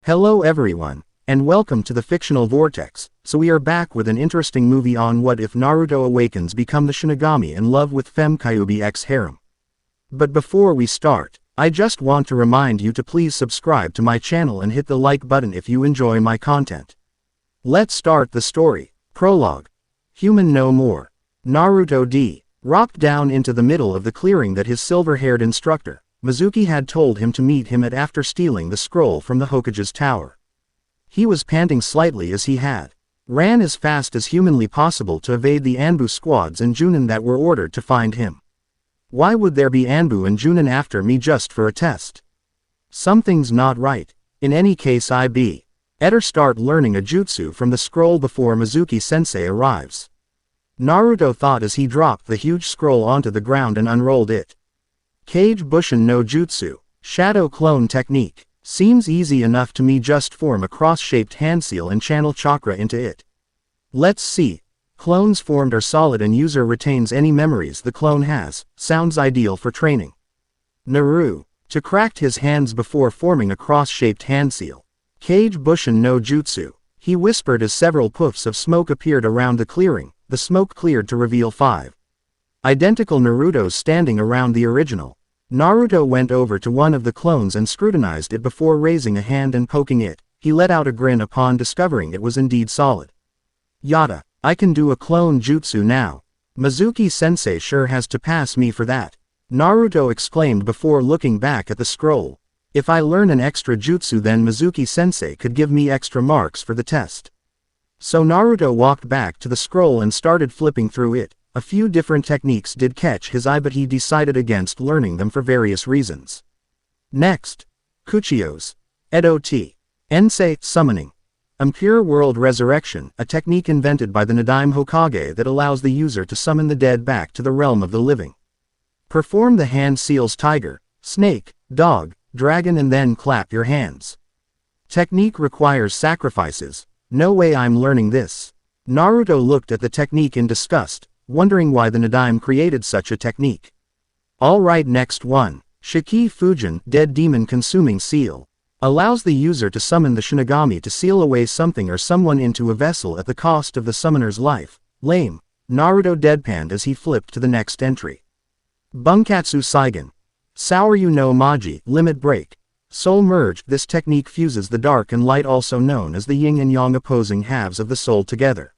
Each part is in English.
Hello everyone, and welcome to the Fictional Vortex. So we are back with an interesting movie on what if Naruto Awakens become the Shinigami in love with Fem Kyuubi x Harem. But before we start, I just want to remind you to please subscribe to my channel and hit the like button if you enjoy my content. Let's start the story. Prologue. Human no more. Naruto D. rocked down into the middle of the clearing that his silver-haired instructor, Mizuki, had told him to meet him at after stealing the scroll from the Hokage's tower. He was panting slightly as he ran as fast as humanly possible to evade the Anbu squads and Junin that were ordered to find him. Why would there be Anbu and Junin after me just for a test? Something's not right. In any case, I better start learning a jutsu from the scroll before Mizuki-sensei arrives. Naruto thought as he dropped the huge scroll onto the ground and unrolled it. Kage Bushin no Jutsu, Shadow Clone Technique. Seems easy enough to me, just form a cross-shaped hand seal and channel chakra into it. Let's see. Clones formed are solid and user retains any memories the clone has. Sounds ideal for training. Naru. To cracked his hands before forming a cross-shaped hand seal. Kage Bushin no Jutsu. He whispered as several puffs of smoke appeared around the clearing. The smoke cleared to reveal 5 identical Narutos standing around the original. Naruto went over to one of the clones and scrutinized it before raising a hand and poking it. He let out a grin upon discovering it was indeed solid. Yada, I can do a clone jutsu now. Mizuki-sensei sure has to pass me for that. Naruto exclaimed before looking back at the scroll. If I learn an extra jutsu, then Mizuki-sensei could give me extra marks for the test. So Naruto walked back to the scroll and started flipping through it. A few different techniques did catch his eye, but he decided against learning them for various reasons. Next. Kuchiyos. Edo T. Ensei, Summoning. Impure World Resurrection, a technique invented by the Naruto Hokage that allows the user to summon the dead back to the realm of the living. Perform the hand seals tiger, snake, dog, dragon and then clap your hands. Technique requires sacrifices. No way I'm learning this. Naruto looked at the technique in disgust, wondering why the Naruto created such a technique. Alright, next one. Shiki Fujin, Dead Demon Consuming Seal. Allows the user to summon the Shinigami to seal away something or someone into a vessel at the cost of the summoner's life. Lame. Naruto deadpanned as he flipped to the next entry. Bunkatsu Saigen. Saoryu no Maji, Limit Break. Soul Merge. This technique fuses the dark and light, also known as the yin and yang opposing halves of the soul, together.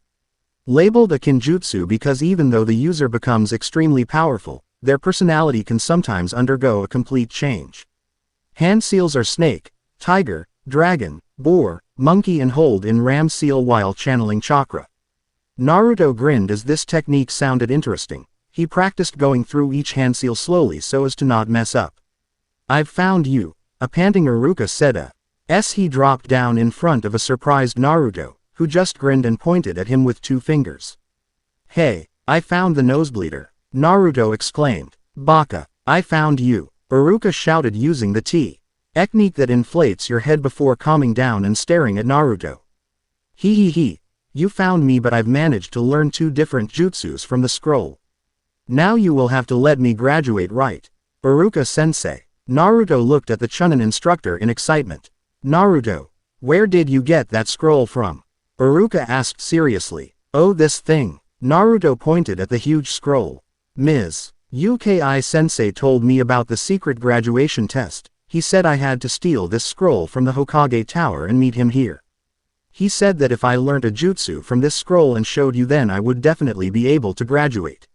Labeled a kinjutsu because even though the user becomes extremely powerful, their personality can sometimes undergo a complete change. Hand seals are snake, tiger, dragon, boar, monkey and hold in ram seal while channeling chakra. Naruto grinned as this technique sounded interesting. He practiced going through each hand seal slowly so as to not mess up. I've found you, a panting Iruka said as he dropped down in front of a surprised Naruto, who just grinned and pointed at him with 2 fingers. Hey, I found the nosebleeder, Naruto exclaimed. Baka, I found you, Iruka shouted using the technique that inflates your head before calming down and staring at Naruto. He, you found me, but I've managed to learn 2 different jutsus from the scroll. Now you will have to let me graduate, right? Iruka-sensei. Naruto looked at the Chunin instructor in excitement. Naruto, where did you get that scroll from? Iruka asked seriously. Oh, this thing. Naruto pointed at the huge scroll. Ms. Uki-sensei told me about the secret graduation test. He said I had to steal this scroll from the Hokage tower and meet him here. He said that if I learned a jutsu from this scroll and showed you, then I would definitely be able to graduate.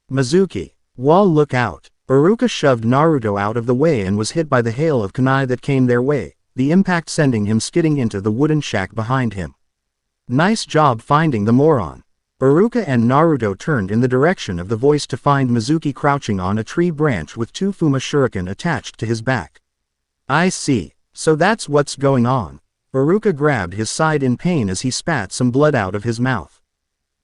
Mizuki. Wall, look out. Iruka shoved Naruto out of the way and was hit by the hail of kunai that came their way, the impact sending him skidding into the wooden shack behind him. Nice job finding the moron. Iruka and Naruto turned in the direction of the voice to find Mizuki crouching on a tree branch with 2 Fuma shuriken attached to his back. I see. So that's what's going on. Iruka grabbed his side in pain as he spat some blood out of his mouth.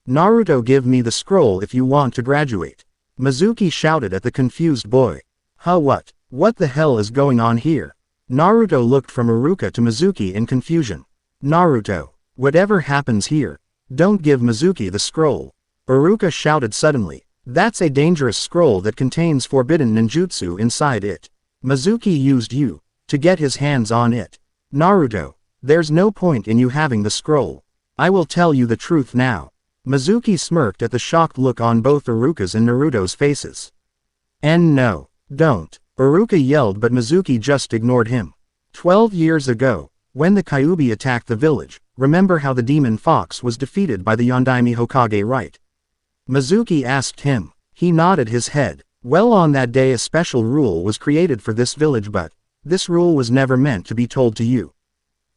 Naruto, give me the scroll if you want to graduate. Mizuki shouted at the confused boy. Huh, what? What the hell is going on here? Naruto looked from Iruka to Mizuki in confusion. Naruto, whatever happens here, don't give Mizuki the scroll. Iruka shouted suddenly. That's a dangerous scroll that contains forbidden ninjutsu inside it. Mizuki used you to get his hands on it. Naruto, There's no point in you having the scroll. I will tell you the truth now. Mizuki smirked at the shocked look on both Iruka's and Naruto's faces. And no, don't. Iruka yelled, but Mizuki just ignored him. 12 years ago, when the Kyuubi attacked the village, remember how the demon fox was defeated by the Yondaime Hokage, right? Mizuki asked him. He nodded his head. Well, on that day a special rule was created for this village, but this rule was never meant to be told to you.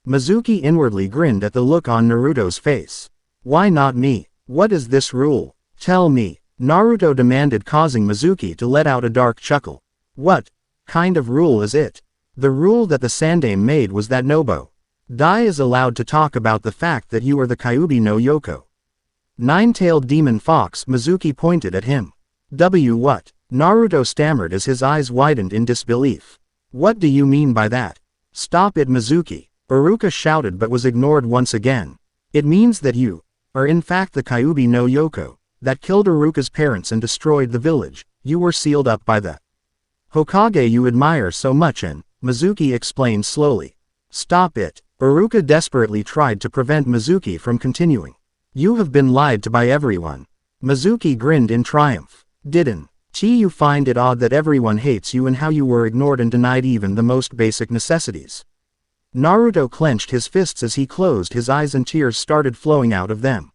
Mizuki inwardly grinned at the look on Naruto's face. Why not me? What is this rule? Tell me, Naruto demanded, causing Mizuki to let out a dark chuckle. What kind of rule is it? The rule that the Sandaime made was that Nobo Dai is allowed to talk about the fact that you are the Kyuubi no Yoko. Nine-tailed demon fox. Mizuki pointed at him. What? Naruto stammered as his eyes widened in disbelief. What do you mean by that? Stop it, Mizuki, Iruka shouted, but was ignored once again. It means that you are in fact the Kyuubi no Yoko, that killed Iruka's parents and destroyed the village. You were sealed up by the Hokage you admire so much, and Mizuki explained slowly. Stop it. Iruka desperately tried to prevent Mizuki from continuing. You have been lied to by everyone. Mizuki grinned in triumph. Didn't you find it odd that everyone hates you and how you were ignored and denied even the most basic necessities? Naruto clenched his fists as he closed his eyes and tears started flowing out of them.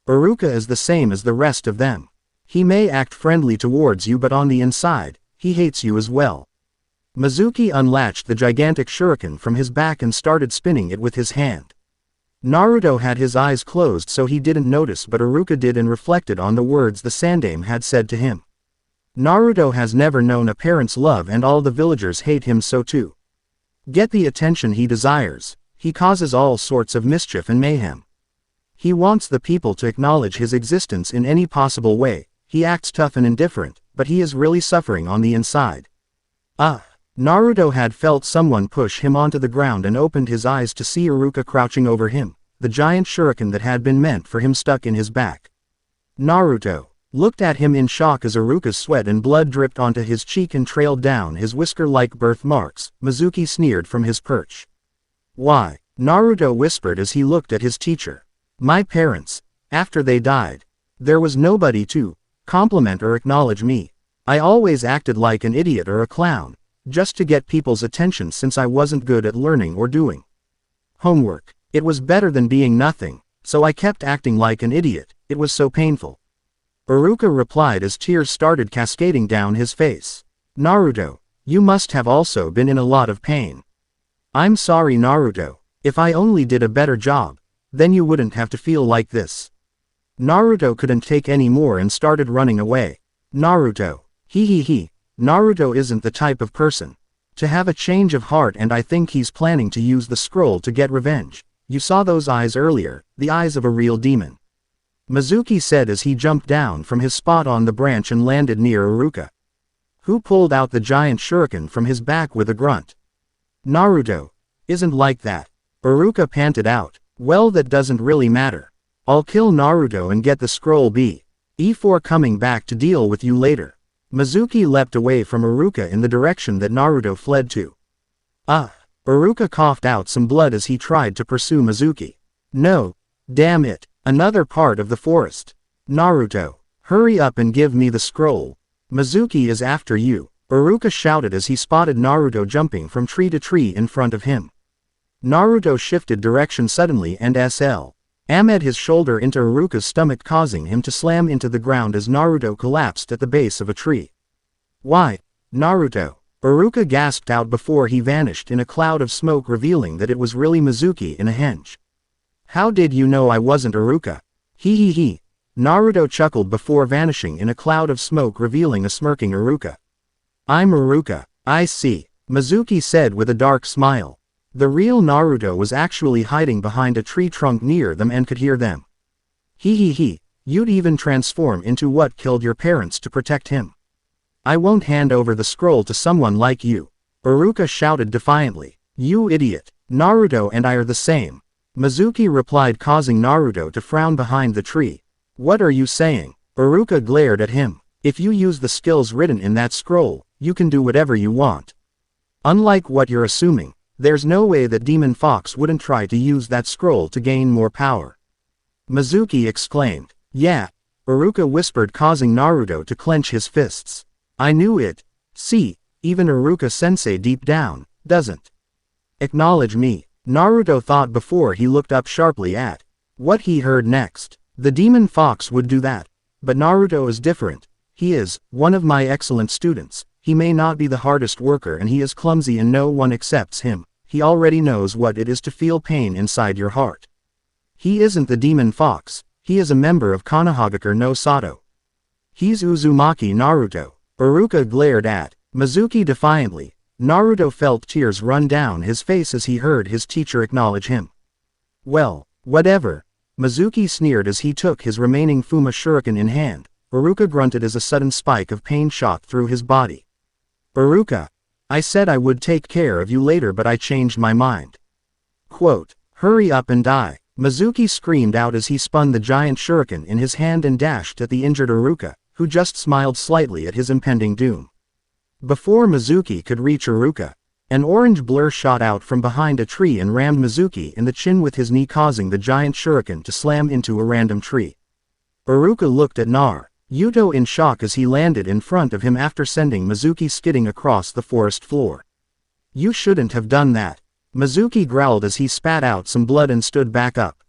Iruka is the same as the rest of them. He may act friendly towards you, but on the inside, he hates you as well. Mizuki unlatched the gigantic shuriken from his back and started spinning it with his hand. Naruto had his eyes closed so he didn't notice, but Iruka did and reflected on the words the Sandaime had said to him. Naruto has never known a parent's love and all the villagers hate him so too. Get the attention he desires, he causes all sorts of mischief and mayhem. He wants the people to acknowledge his existence in any possible way. He acts tough and indifferent, but he is really suffering on the inside. Naruto had felt someone push him onto the ground and opened his eyes to see Iruka crouching over him, the giant shuriken that had been meant for him stuck in his back. Naruto looked at him in shock as Iruka's sweat and blood dripped onto his cheek and trailed down his whisker-like birthmarks. Mizuki sneered from his perch. Why? Naruto whispered as he looked at his teacher. My parents, after they died, there was nobody to compliment or acknowledge me. I always acted like an idiot or a clown, just to get people's attention since I wasn't good at learning or doing homework. It was better than being nothing, so I kept acting like an idiot. It was so painful. Iruka replied as tears started cascading down his face. Naruto, you must have also been in a lot of pain. I'm sorry, Naruto. If I only did a better job, then you wouldn't have to feel like this. Naruto couldn't take any more and started running away. Naruto. Naruto isn't the type of person to have a change of heart, and I think he's planning to use the scroll to get revenge. You saw those eyes earlier, the eyes of a real demon. Mizuki said as he jumped down from his spot on the branch and landed near Iruka, who pulled out the giant shuriken from his back with a grunt. Naruto isn't like that. Iruka panted out. Well, that doesn't really matter. I'll kill Naruto and get the scroll before coming back to deal with you later. Mizuki leapt away from Iruka in the direction that Naruto fled to. Iruka coughed out some blood as he tried to pursue Mizuki. No, damn it, another part of the forest. Naruto, hurry up and give me the scroll. Mizuki is after you, Iruka shouted as he spotted Naruto jumping from tree to tree in front of him. Naruto shifted direction suddenly and slammed his shoulder into Iruka's stomach, causing him to slam into the ground as Naruto collapsed at the base of a tree. Why, Naruto? Iruka gasped out before he vanished in a cloud of smoke, revealing that it was really Mizuki in a henge. How did you know I wasn't Iruka? Naruto chuckled before vanishing in a cloud of smoke, revealing a smirking Iruka. I'm Iruka, I see, Mizuki said with a dark smile. The real Naruto was actually hiding behind a tree trunk near them and could hear them. You'd even transform into what killed your parents to protect him. I won't hand over the scroll to someone like you, Iruka shouted defiantly. You idiot, Naruto and I are the same, Mizuki replied, causing Naruto to frown behind the tree. What are you saying? Iruka glared at him. If you use the skills written in that scroll, you can do whatever you want. Unlike what you're assuming, There's no way that Demon Fox wouldn't try to use that scroll to gain more power. Mizuki exclaimed. Yeah, Iruka whispered, causing Naruto to clench his fists. I knew it. See, even Iruka-sensei deep down, doesn't acknowledge me. Naruto thought before he looked up sharply at what he heard next. The Demon Fox would do that. But Naruto is different. He is one of my excellent students. He may not be the hardest worker and he is clumsy and no one accepts him. He already knows what it is to feel pain inside your heart. He isn't the Demon Fox. He is a member of Konohamaru no Sato. He's Uzumaki Naruto. Iruka glared at Mizuki defiantly. Naruto felt tears run down his face as he heard his teacher acknowledge him. Well, whatever. Mizuki sneered as he took his remaining Fuma shuriken in hand. Iruka grunted as a sudden spike of pain shot through his body. Iruka, I said I would take care of you later but I changed my mind. Quote, hurry up and die. Mizuki screamed out as he spun the giant shuriken in his hand and dashed at the injured Iruka, who just smiled slightly at his impending doom. Before Mizuki could reach Iruka, an orange blur shot out from behind a tree and rammed Mizuki in the chin with his knee, causing the giant shuriken to slam into a random tree. Iruka looked at Naruto in shock as he landed in front of him after sending Mizuki skidding across the forest floor. You shouldn't have done that. Mizuki growled as he spat out some blood and stood back up.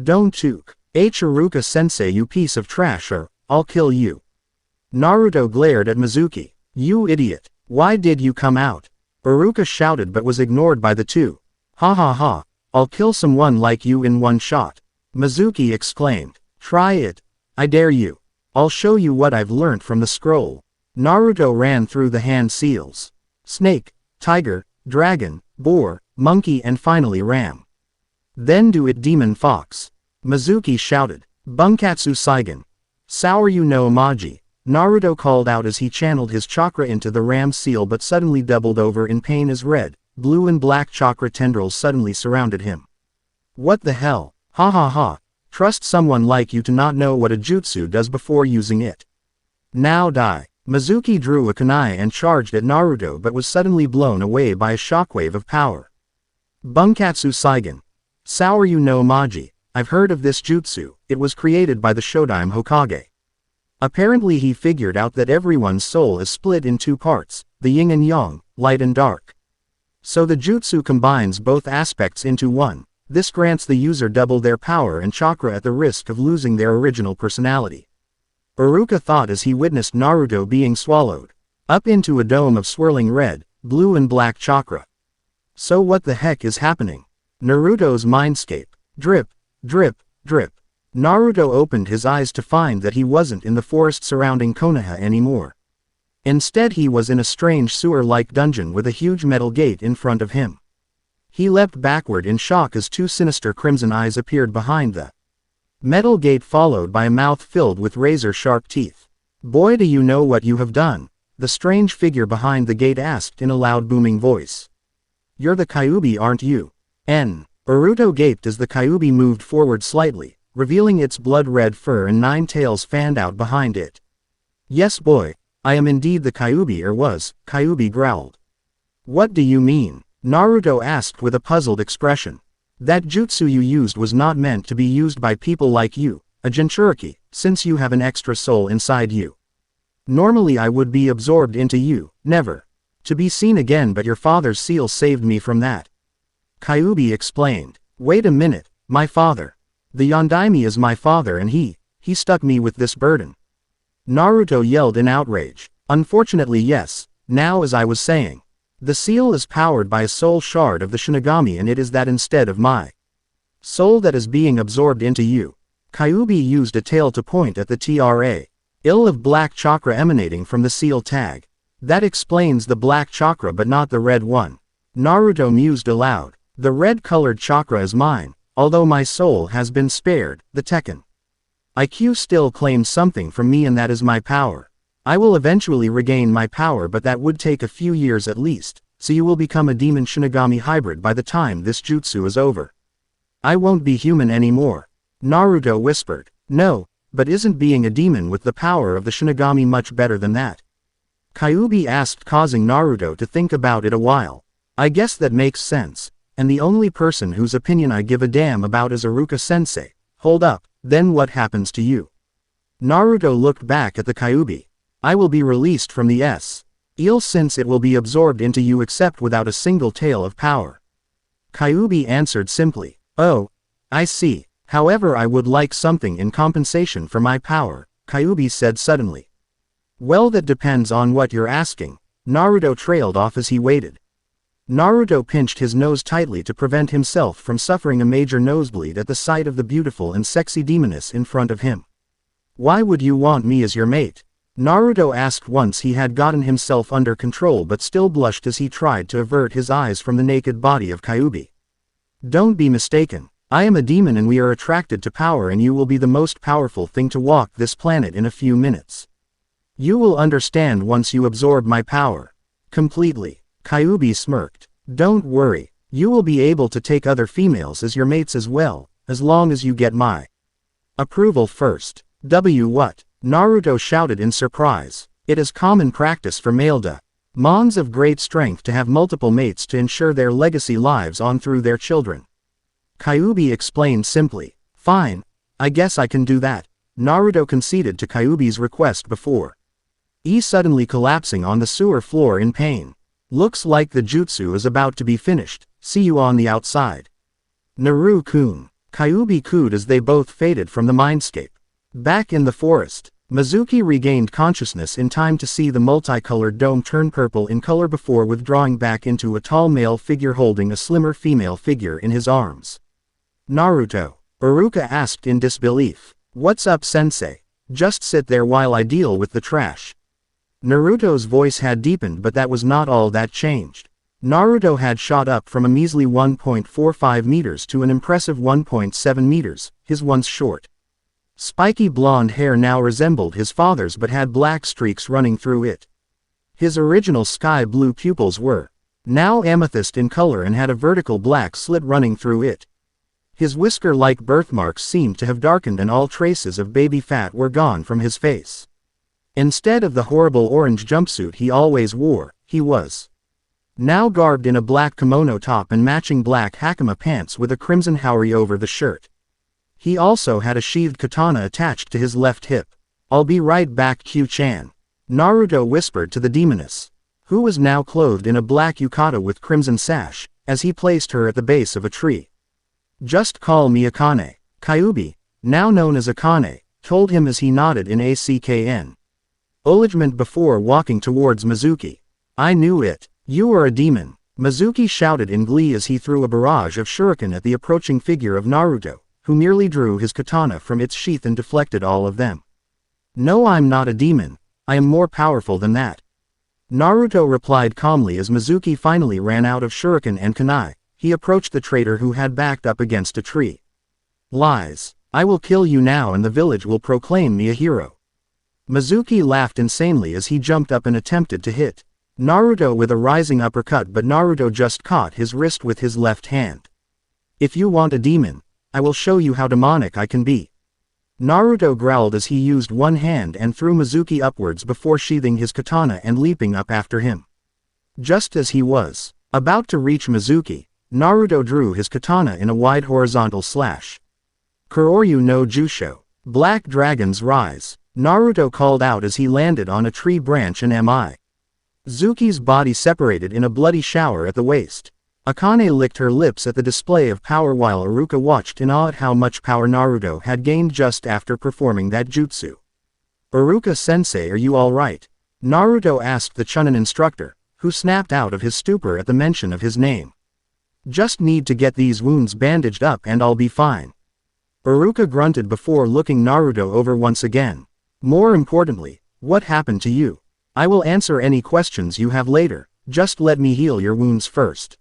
Don't took Iruka-sensei, you piece of trash, or I'll kill you. Naruto glared at Mizuki. You idiot. Why did you come out? Iruka shouted but was ignored by the two. Ha ha ha, I'll kill someone like you in one shot. Mizuki exclaimed. Try it. I dare you. I'll show you what I've learnt from the scroll. Naruto ran through the hand seals. Snake, tiger, dragon, boar, monkey and finally ram. Then do it, Demon Fox. Mizuki shouted. Bunkatsu Saigen. Saoryu no Maji. Naruto called out as he channeled his chakra into the ram seal but suddenly doubled over in pain as red, blue and black chakra tendrils suddenly surrounded him. What the hell? Ha ha ha. Trust someone like you to not know what a jutsu does before using it. Now die. Mizuki drew a kunai and charged at Naruto but was suddenly blown away by a shockwave of power. Bunkatsu Saigen. Saoryu no Maji. I've heard of this jutsu. It was created by the Shodime Hokage. Apparently he figured out that everyone's soul is split in two parts, the yin and yang, light and dark. So the jutsu combines both aspects into one. This grants the user double their power and chakra at the risk of losing their original personality. Iruka thought as he witnessed Naruto being swallowed up into a dome of swirling red, blue and black chakra. So what the heck is happening? Naruto's mindscape. Drip, drip, drip. Naruto opened his eyes to find that he wasn't in the forest surrounding Konoha anymore. Instead he was in a strange sewer-like dungeon with a huge metal gate in front of him. He leapt backward in shock as two sinister crimson eyes appeared behind the metal gate, followed by a mouth filled with razor-sharp teeth. Boy, do you know what you have done? The strange figure behind the gate asked in a loud booming voice. You're the Kyuubi, aren't you? Naruto gaped as the Kyuubi moved forward slightly, revealing its blood-red fur and 9 tails fanned out behind it. Yes boy, I am indeed the Kyuubi, or was, Kyuubi growled. What do you mean? Naruto asked with a puzzled expression. That jutsu you used was not meant to be used by people like you, a Jinchuriki, since you have an extra soul inside you. Normally I would be absorbed into you, never to be seen again, but your father's seal saved me from that. Kyuubi explained. Wait a minute, my father. The Yondaime is my father and he stuck me with this burden. Naruto yelled in outrage. Unfortunately yes, now as I was saying. The seal is powered by a soul shard of the Shinigami, and it is that instead of my soul that is being absorbed into you. Kyuubi used a tail to point at the trail of black chakra emanating from the seal tag. That explains the black chakra but not the red one. Naruto mused aloud. The red-colored chakra is mine. Although my soul has been spared, the Tekken IQ still claims something from me, and that is my power. I will eventually regain my power, but that would take a few years at least, so you will become a demon Shinigami hybrid by the time this jutsu is over. I won't be human anymore. Naruto whispered. No, but isn't being a demon with the power of the Shinigami much better than that? Kyuubi asked, causing Naruto to think about it a while. I guess that makes sense, and the only person whose opinion I give a damn about is Iruka-sensei. Hold up, then what happens to you? Naruto looked back at the Kyuubi. I will be released from the S.L. since it will be absorbed into you except without a single tale of power. Kyuubi answered simply. Oh, I see. However, I would like something in compensation for my power, Kyuubi said suddenly. Well, that depends on what you're asking. Naruto trailed off as he waited. Naruto pinched his nose tightly to prevent himself from suffering a major nosebleed at the sight of the beautiful and sexy demoness in front of him. Why would you want me as your mate? Naruto asked once he had gotten himself under control but still blushed as he tried to avert his eyes from the naked body of Kyuubi. Don't be mistaken. I am a demon and we are attracted to power, and you will be the most powerful thing to walk this planet in a few minutes. You will understand once you absorb my power. Completely. Kyuubi smirked. Don't worry. You will be able to take other females as your mates as well, as long as you get my approval first. What? Naruto shouted in surprise. It is common practice for male demons of great strength to have multiple mates to ensure their legacy lives on through their children. Kyuubi explained simply. Fine. I guess I can do that. Naruto conceded to Kyuubi's request before suddenly collapsing on the sewer floor in pain. Looks like the jutsu is about to be finished. See you on the outside. Naru-kun. Kyuubi cooed as they both faded from the mindscape. Back in the forest, Mizuki regained consciousness in time to see the multicolored dome turn purple in color before withdrawing back into a tall male figure holding a slimmer female figure in his arms. Naruto. Iruka asked in disbelief. What's up, sensei? Just sit there while I deal with the trash. Naruto's voice had deepened, but that was not all that changed. Naruto had shot up from a measly 1.45 meters to an impressive 1.7 meters, his once short, spiky blonde hair now resembled his father's but had black streaks running through it. His original sky blue pupils were now amethyst in color and had a vertical black slit running through it. His whisker-like birthmarks seemed to have darkened and all traces of baby fat were gone from his face. Instead of the horrible orange jumpsuit he always wore, he was now garbed in a black kimono top and matching black hakama pants with a crimson haori over the shirt. He also had a sheathed katana attached to his left hip. I'll be right back, Q-chan. Naruto whispered to the demoness, who was now clothed in a black yukata with crimson sash, as he placed her at the base of a tree. Just call me Akane. Kyuubi, now known as Akane, told him as he nodded in acknowledgement before walking towards Mizuki. I knew it. You are a demon. Mizuki shouted in glee as he threw a barrage of shuriken at the approaching figure of Naruto, who merely drew his katana from its sheath and deflected all of them. No, I'm not a demon. I am more powerful than that. Naruto replied calmly as Mizuki finally ran out of shuriken and kunai. He approached the traitor who had backed up against a tree. Lies. I will kill you now and the village will proclaim me a hero. Mizuki laughed insanely as he jumped up and attempted to hit Naruto with a rising uppercut, but Naruto just caught his wrist with his left hand. If you want a demon, I will show you how demonic I can be. Naruto growled as he used one hand and threw Mizuki upwards before sheathing his katana and leaping up after him. Just as he was about to reach Mizuki, Naruto drew his katana in a wide horizontal slash. Kuroryu no Jusho. Black Dragon's Rise. Naruto called out as he landed on a tree branch and Mizuki's body separated in a bloody shower at the waist. Akane licked her lips at the display of power while Iruka watched in awe at how much power Naruto had gained just after performing that jutsu. Iruka-sensei, are you alright? Naruto asked the Chunin instructor, who snapped out of his stupor at the mention of his name. Just need to get these wounds bandaged up and I'll be fine. Iruka grunted before looking Naruto over once again. More importantly, what happened to you? I will answer any questions you have later, just let me heal your wounds first.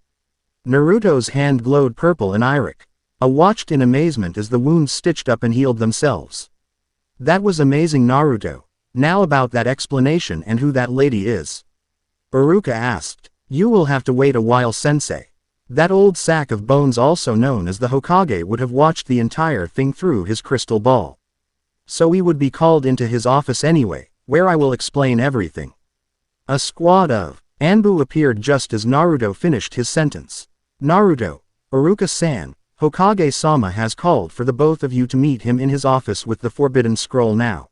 Naruto's hand glowed purple and Iruka watched in amazement as the wounds stitched up and healed themselves. That was amazing, Naruto. Now about that explanation and who that lady is. Iruka asked. You will have to wait a while, sensei. That old sack of bones, also known as the Hokage, would have watched the entire thing through his crystal ball. So he would be called into his office anyway, where I will explain everything. A squad of Anbu appeared just as Naruto finished his sentence. Naruto, Iruka-san, Hokage-sama has called for the both of you to meet him in his office with the Forbidden Scroll now.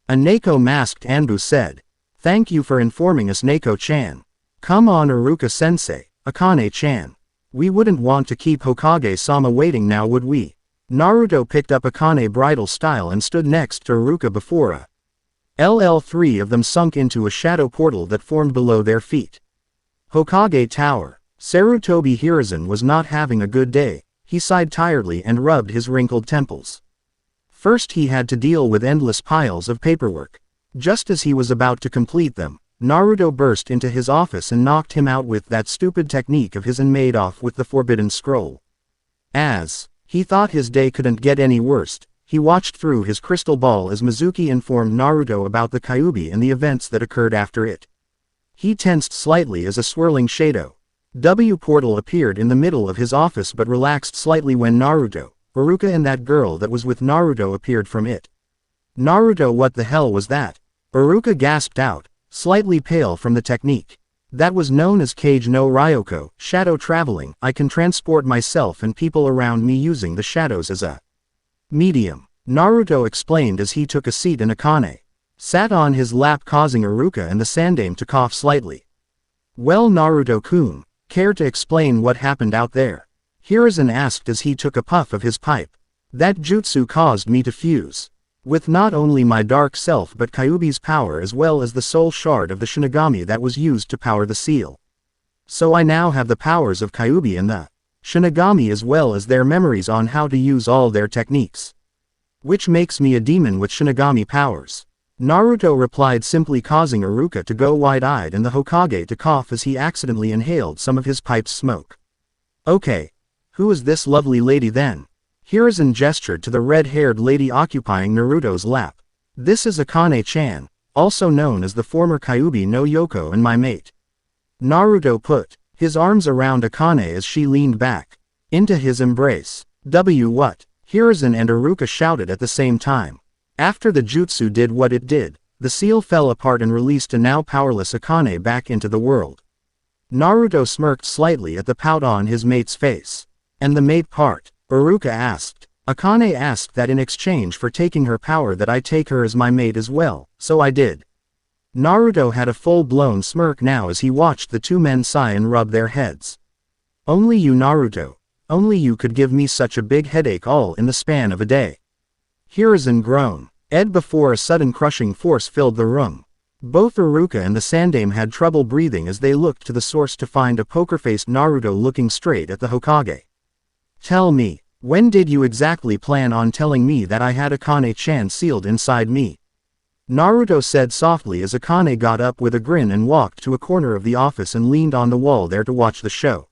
A Neko-masked Anbu said. Thank you for informing us, Neko-chan. Come on, Iruka-sensei, Akane-chan. We wouldn't want to keep Hokage-sama waiting now, would we? Naruto picked up Akane bridal style and stood next to Iruka before a three of them sunk into a shadow portal that formed below their feet. Hokage Tower. Sarutobi Hiruzen was not having a good day. He sighed tiredly and rubbed his wrinkled temples. First he had to deal with endless piles of paperwork. Just as he was about to complete them, Naruto burst into his office and knocked him out with that stupid technique of his and made off with the Forbidden Scroll. As he thought his day couldn't get any worse, he watched through his crystal ball as Mizuki informed Naruto about the Kyuubi and the events that occurred after it. He tensed slightly as a swirling shadow portal appeared in the middle of his office but relaxed slightly when Naruto, Iruka and that girl that was with Naruto appeared from it. Naruto, what the hell was that? Iruka gasped out, slightly pale from the technique. That was known as Kage no Ryoko, shadow traveling. I can transport myself and people around me using the shadows as a medium. Naruto explained as he took a seat and Akane sat on his lap, causing Iruka and the Sandame to cough slightly. Well, Naruto-kun, care to explain what happened out there? Hiruzen asked as he took a puff of his pipe. That jutsu caused me to fuse with not only my dark self but Kyuubi's power as well as the soul shard of the Shinigami that was used to power the seal. So I now have the powers of Kyuubi and the Shinigami as well as their memories on how to use all their techniques. Which makes me a demon with Shinigami powers. Naruto replied, simply causing Iruka to go wide-eyed and the Hokage to cough as he accidentally inhaled some of his pipe's smoke. Okay. Who is this lovely lady then? Hiruzen gestured to the red-haired lady occupying Naruto's lap. This is Akane-chan, also known as the former Kyuubi no Yoko and my mate. Naruto put his arms around Akane as she leaned back into his embrace. What? Hiruzen and Iruka shouted at the same time. After the jutsu did what it did, the seal fell apart and released a now powerless Akane back into the world. Naruto smirked slightly at the pout on his mate's face. And the mate part? Iruka asked. Akane asked that in exchange for taking her power that I take her as my mate as well, so I did. Naruto had a full-blown smirk now as he watched the two men sigh and rub their heads. Only you, Naruto. Only you could give me such a big headache all in the span of a day. Hiruzen groaned. Before a sudden crushing force filled the room. Both Iruka and the Sandame had trouble breathing as they looked to the source to find a poker-faced Naruto looking straight at the Hokage. Tell me, when did you exactly plan on telling me that I had Akane-chan sealed inside me? Naruto said softly as Akane got up with a grin and walked to a corner of the office and leaned on the wall there to watch the show.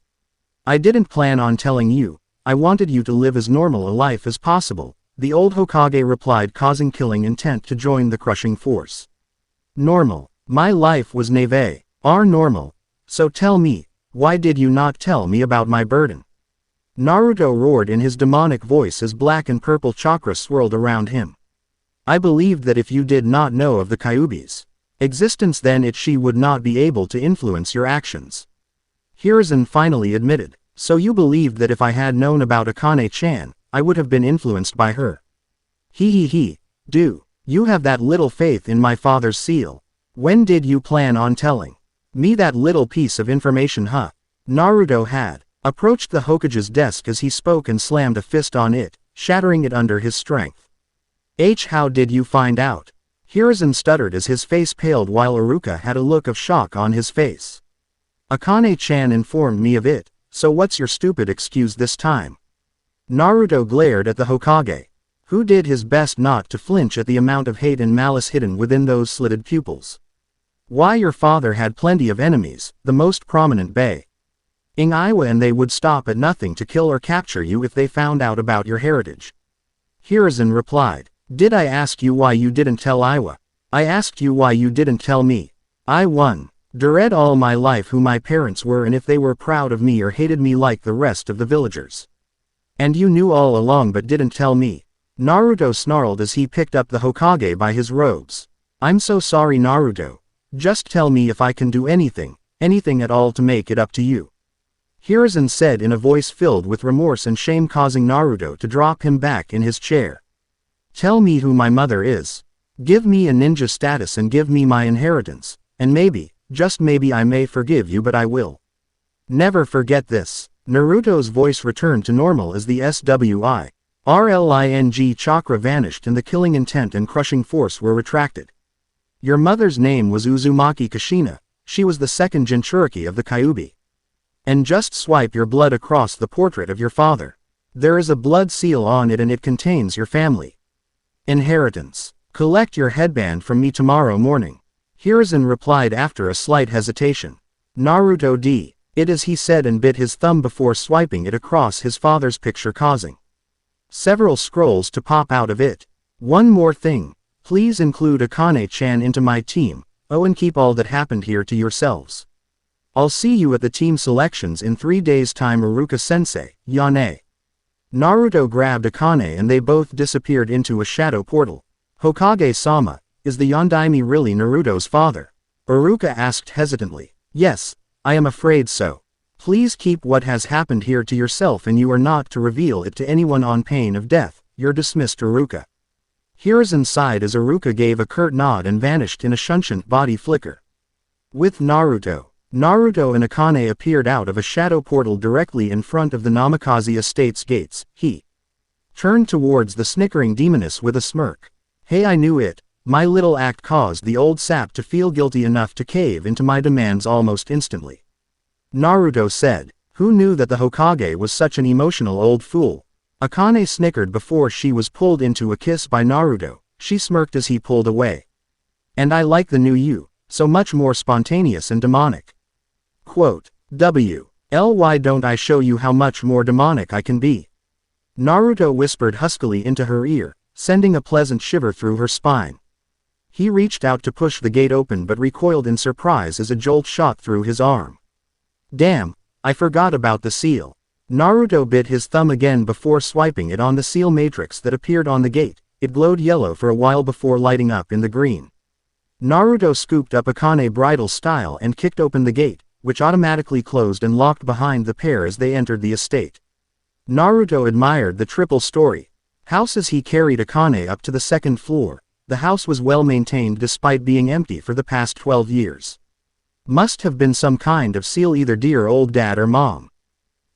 I didn't plan on telling you. I wanted you to live as normal a life as possible, the old Hokage replied, causing killing intent to join the crushing force. Normal. My life was normal. So tell me, why did you not tell me about my burden? Naruto roared in his demonic voice as black and purple chakra swirled around him. I believed that if you did not know of the Kyuubi's existence then she would not be able to influence your actions. Hiruzen finally admitted. So you believed that if I had known about Akane-chan, I would have been influenced by her. Do you have that little faith in my father's seal? When did you plan on telling me that little piece of information, huh? Naruto had approached the Hokage's desk as he spoke and slammed a fist on it, shattering it under his strength. How did you find out? Hiruzen stuttered as his face paled while Iruka had a look of shock on his face. Akane-chan informed me of it, so what's your stupid excuse this time? Naruto glared at the Hokage, who did his best not to flinch at the amount of hate and malice hidden within those slitted pupils. Why, your father had plenty of enemies, the most prominent being Iwa, and they would stop at nothing to kill or capture you if they found out about your heritage. Hiruzen replied. Did I ask you why you didn't tell Iwa? I asked you why you didn't tell me. I wondered all my life who my parents were and if they were proud of me or hated me like the rest of the villagers. And you knew all along but didn't tell me. Naruto snarled as he picked up the Hokage by his robes. I'm so sorry, Naruto. Just tell me if I can do anything. anything at all to make it up to you. Hiruzen said in a voice filled with remorse and shame, causing Naruto to drop him back in his chair. Tell me who my mother is. Give me a ninja status and give me my inheritance, and maybe, just maybe I may forgive you, but I will never forget this. Naruto's voice returned to normal as the SWI RLING chakra vanished and the killing intent and crushing force were retracted. Your mother's name was Uzumaki Kushina. She was the second Jinchuriki of the Kyuubi. And just swipe your blood across the portrait of your father. There is a blood seal on it and it contains your family inheritance. Collect your headband from me tomorrow morning. Hiruzen replied after a slight hesitation. Naruto D. It is, he said, and bit his thumb before swiping it across his father's picture, causing several scrolls to pop out of it. One more thing. Please include Akane-chan into my team. Oh, and keep all that happened here to yourselves. I'll see you at the team selections in 3 days' time. Iruka-sensei, Yane. Naruto grabbed Akane and they both disappeared into a shadow portal. Hokage-sama, is the Yondaime really Naruto's father? Iruka asked hesitantly. Yes, I am afraid so. Please keep what has happened here to yourself and you are not to reveal it to anyone on pain of death. You're dismissed, Iruka. Hiruzen sighed as Iruka gave a curt nod and vanished in a shunshunt body flicker. With Naruto and Akane appeared out of a shadow portal directly in front of the Namikaze estate's gates. He turned towards the snickering demoness with a smirk. Hey, I knew it. My little act caused the old sap to feel guilty enough to cave into my demands almost instantly. Naruto said. Who knew that the Hokage was such an emotional old fool? Akane snickered before she was pulled into a kiss by Naruto. She smirked as he pulled away. And I like the new you, so much more spontaneous and demonic. Quote, why don't I show you how much more demonic I can be? Naruto whispered huskily into her ear, sending a pleasant shiver through her spine. He reached out to push the gate open but recoiled in surprise as a jolt shot through his arm. Damn, I forgot about the seal. Naruto bit his thumb again before swiping it on the seal matrix that appeared on the gate. It glowed yellow for a while before lighting up in the green. Naruto scooped up Akane bridal style and kicked open the gate, which automatically closed and locked behind the pair as they entered the estate. Naruto admired the triple-story house as he carried Akane up to the second floor. The house was well maintained despite being empty for the past 12 years. Must have been some kind of seal either dear old dad or mom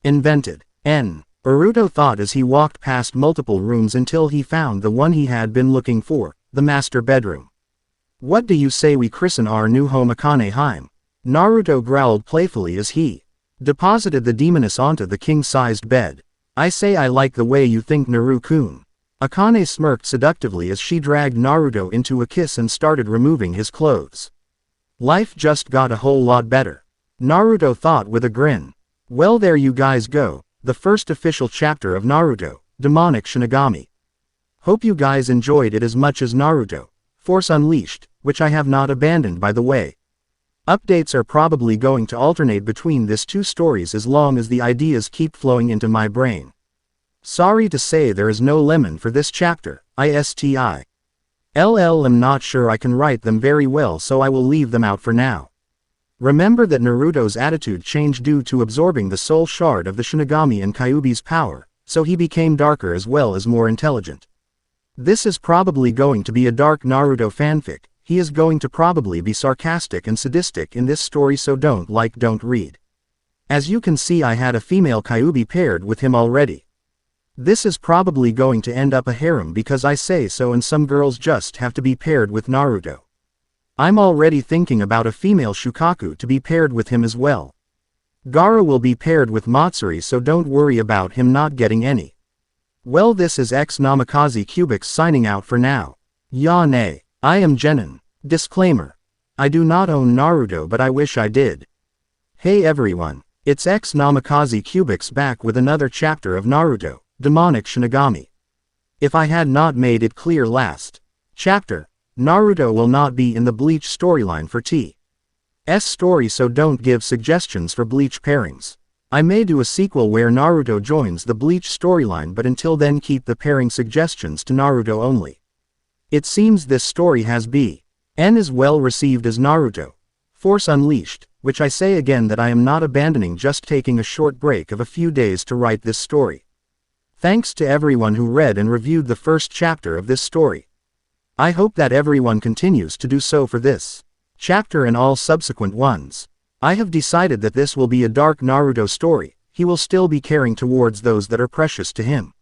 invented. Naruto thought as he walked past multiple rooms until he found the one he had been looking for, the master bedroom. What do you say we christen our new home Akane Heim? Naruto growled playfully as he deposited the demoness onto the king-sized bed. I say I like the way you think, Naru-kun. Akane smirked seductively as she dragged Naruto into a kiss and started removing his clothes. Life just got a whole lot better. Naruto thought with a grin. Well, there you guys go, the first official chapter of Naruto, Demonic Shinigami. Hope you guys enjoyed it as much as Naruto, Force Unleashed, which I have not abandoned by the way. Updates are probably going to alternate between these two stories as long as the ideas keep flowing into my brain. Sorry to say there is no lemon for this chapter, ISTI. I'm not sure I can write them very well, so I will leave them out for now. Remember that Naruto's attitude changed due to absorbing the soul shard of the Shinigami and Kyuubi's power, so he became darker as well as more intelligent. This is probably going to be a dark Naruto fanfic. He is going to probably be sarcastic and sadistic in this story, so don't read. As you can see, I had a female Kyuubi paired with him already. This is probably going to end up a harem because I say so, and some girls just have to be paired with Naruto. I'm already thinking about a female Shukaku to be paired with him as well. Gaara will be paired with Matsuri, so don't worry about him not getting any. Well, this is X Namikaze Cubics signing out for now. Yane. I am Jenin. Disclaimer. I do not own Naruto, but I wish I did. Hey everyone, it's X Namikaze Cubics back with another chapter of Naruto, Demonic Shinigami. If I had not made it clear last chapter, Naruto will not be in the Bleach storyline for T's story, so don't give suggestions for Bleach pairings. I may do a sequel where Naruto joins the Bleach storyline, but until then keep the pairing suggestions to Naruto only. It seems this story has been as well received as Naruto, Force Unleashed, which I say again that I am not abandoning, just taking a short break of a few days to write this story. Thanks to everyone who read and reviewed the first chapter of this story. I hope that everyone continues to do so for this chapter and all subsequent ones. I have decided that this will be a dark Naruto story. He will still be caring towards those that are precious to him.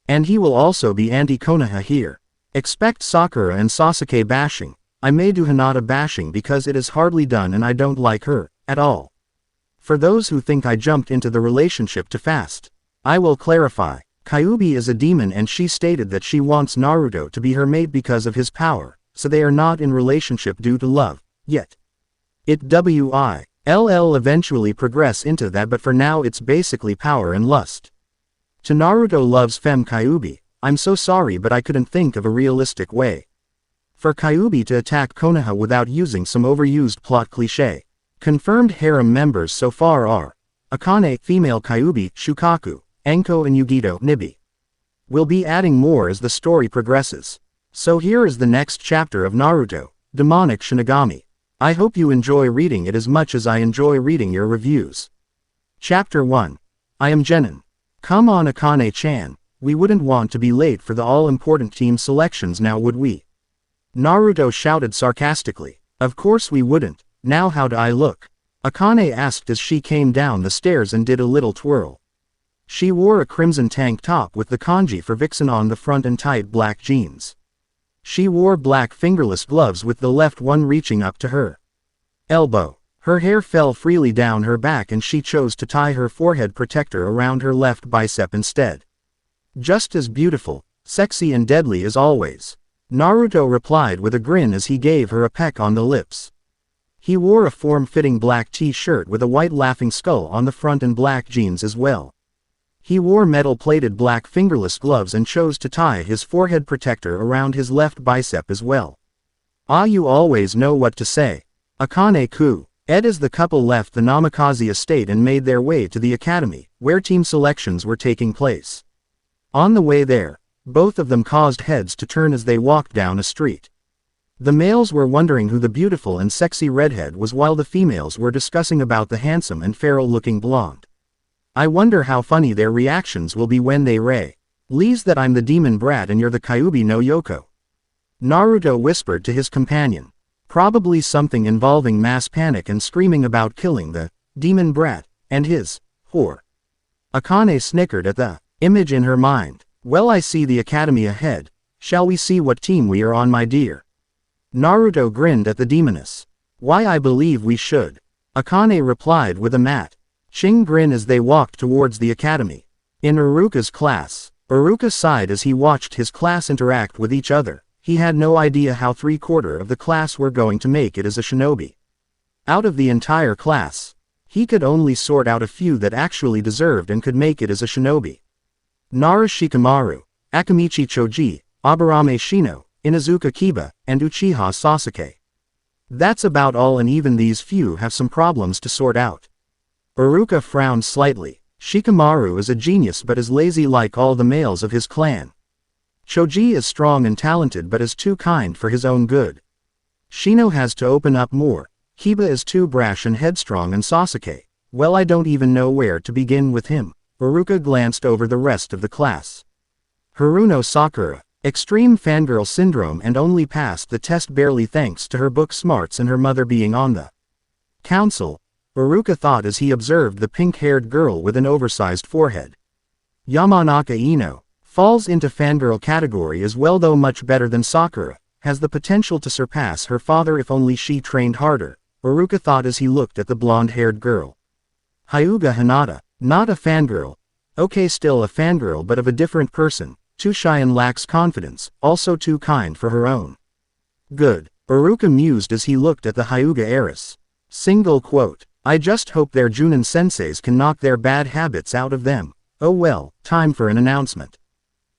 And he will also be anti-Konoha here. Expect Sakura and Sasuke bashing. I may do Hinata bashing because it is hardly done and I don't like her at all. For those who think I jumped into the relationship too fast, I will clarify. Kyuubi is a demon and she stated that she wants Naruto to be her mate because of his power, so they are not in relationship due to love, yet. It will eventually progress into that, but for now it's basically power and lust. To Naruto loves Fem Kyuubi. I'm so sorry but I couldn't think of a realistic way for Kyuubi to attack Konoha without using some overused plot cliché. Confirmed harem members so far are Akane, female Kyuubi, Shukaku, Anko and Yugito, Nibi. We'll be adding more as the story progresses. So here is the next chapter of Naruto, Demonic Shinigami. I hope you enjoy reading it as much as I enjoy reading your reviews. Chapter 1. I am Genin. Come on Akane-chan, we wouldn't want to be late for the all-important team selections now would we? Naruto shouted sarcastically. Of course we wouldn't. Now how do I look? Akane asked as she came down the stairs and did a little twirl. She wore a crimson tank top with the kanji for Vixen on the front and tight black jeans. She wore black fingerless gloves with the left one reaching up to her elbow. Her hair fell freely down her back and she chose to tie her forehead protector around her left bicep instead. Just as beautiful, sexy and deadly as always. Naruto replied with a grin as he gave her a peck on the lips. He wore a form-fitting black t-shirt with a white laughing skull on the front and black jeans as well. He wore metal-plated black fingerless gloves and chose to tie his forehead protector around his left bicep as well. Ah, you always know what to say. Akane-ku. As the couple left the Namikaze estate and made their way to the academy, where team selections were taking place. On the way there, both of them caused heads to turn as they walked down a street. The males were wondering who the beautiful and sexy redhead was while the females were discussing about the handsome and feral-looking blonde. I wonder how funny their reactions will be when they realize that I'm the demon brat and you're the Kyuubi no Yoko. Naruto whispered to his companion. Probably something involving mass panic and screaming about killing the demon brat and his whore. Akane snickered at the image in her mind. Well, I see the academy ahead. Shall we see what team we are on, my dear? Naruto grinned at the demoness. Why, I believe we should. Akane replied with a matching grin as they walked towards the academy. In Iruka's class, Iruka sighed as he watched his class interact with each other. He had no idea how 3/4 of the class were going to make it as a shinobi. Out of the entire class, he could only sort out a few that actually deserved and could make it as a shinobi. Nara Shikamaru, Akamichi Choji, Aburame Shino, Inuzuka Kiba, and Uchiha Sasuke. That's about all, and even these few have some problems to sort out. Iruka frowned slightly. Shikamaru is a genius but is lazy like all the males of his clan. Choji is strong and talented but is too kind for his own good. Shino has to open up more. Kiba is too brash and headstrong, and Sasuke, well, I don't even know where to begin with him. Iruka glanced over the rest of the class. Haruno Sakura, extreme fangirl syndrome and only passed the test barely thanks to her book smarts and her mother being on the council, Iruka thought as he observed the pink-haired girl with an oversized forehead. Yamanaka Ino falls into fangirl category as well, though much better than Sakura, has the potential to surpass her father if only she trained harder, Iruka thought as he looked at the blonde-haired girl. Hyuga Hinata, not a fangirl. Okay, still a fangirl but of a different person, too shy and lacks confidence, also too kind for her own good, Iruka mused as he looked at the Hyuga heiress. Single quote. I just hope their Junin senseis can knock their bad habits out of them. Oh well, time for an announcement.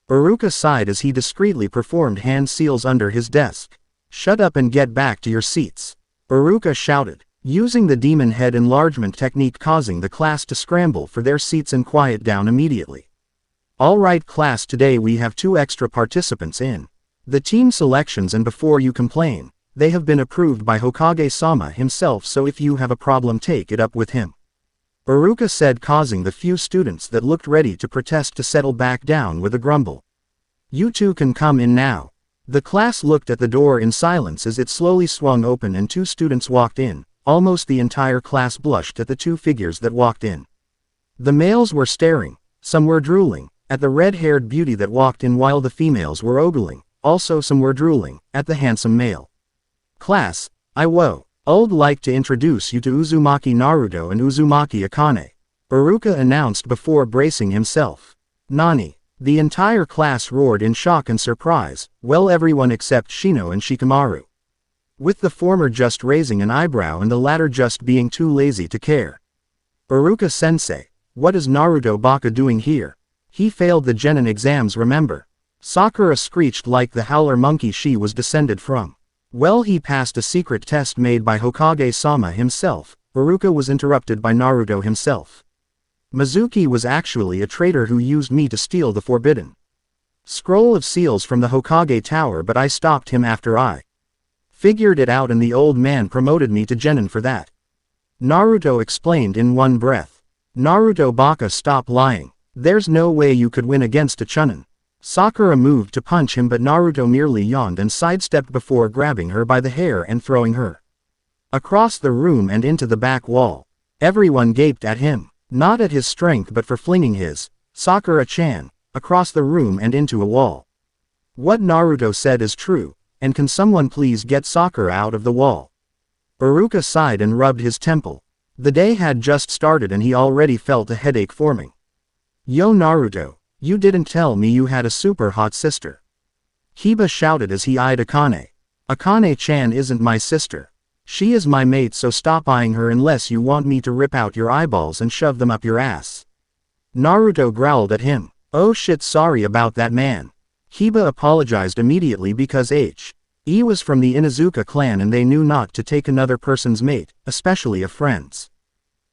Iruka sighed as he discreetly performed hand seals under his desk. Shut up and get back to your seats, Iruka shouted, using the demon head enlargement technique, causing the class to scramble for their seats and quiet down immediately. Alright class, today we have 2 extra participants in the team selections, and before you complain, They have been approved by Hokage-sama himself, so if you have a problem take it up with him. Iruka said, causing the few students that looked ready to protest to settle back down with a grumble. You two can come in now. The class looked at the door in silence as it slowly swung open and 2 students walked in. Almost the entire class blushed at the 2 figures that walked in. The males were staring, some were drooling, at the red-haired beauty that walked in, while the females were ogling. Also some were drooling at the handsome male. Class, I would like to introduce you to Uzumaki Naruto and Uzumaki Akane, Iruka announced before bracing himself. Nani? The entire class roared in shock and surprise, well, everyone except Shino and Shikamaru, with the former just raising an eyebrow and the latter just being too lazy to care. Iruka-sensei, what is Naruto Baka doing here? He failed the genin exams, remember? Sakura screeched like the howler monkey she was descended from. Well, he passed a secret test made by Hokage-sama himself. Iruka was interrupted by Naruto himself. Mizuki was actually a traitor who used me to steal the forbidden scroll of seals from the Hokage Tower, but I stopped him after I figured it out, and the old man promoted me to genin for that. Naruto explained in one breath. Naruto Baka, stop lying. There's no way you could win against a chunin. Sakura moved to punch him, but Naruto merely yawned and sidestepped before grabbing her by the hair and throwing her across the room and into the back wall. Everyone gaped at him, not at his strength but for flinging his Sakura-chan across the room and into a wall. What Naruto said is true, and can someone please get Sakura out of the wall? Iruka sighed and rubbed his temple. The day had just started and he already felt a headache forming. Yo Naruto, you didn't tell me you had a super hot sister. Hiba shouted as he eyed Akane. Akane-chan isn't my sister. She is my mate, so stop eyeing her unless you want me to rip out your eyeballs and shove them up your ass. Naruto growled at him. Oh shit, sorry about that, man. Hiba apologized immediately because he was from the Inuzuka clan and they knew not to take another person's mate, especially a friend's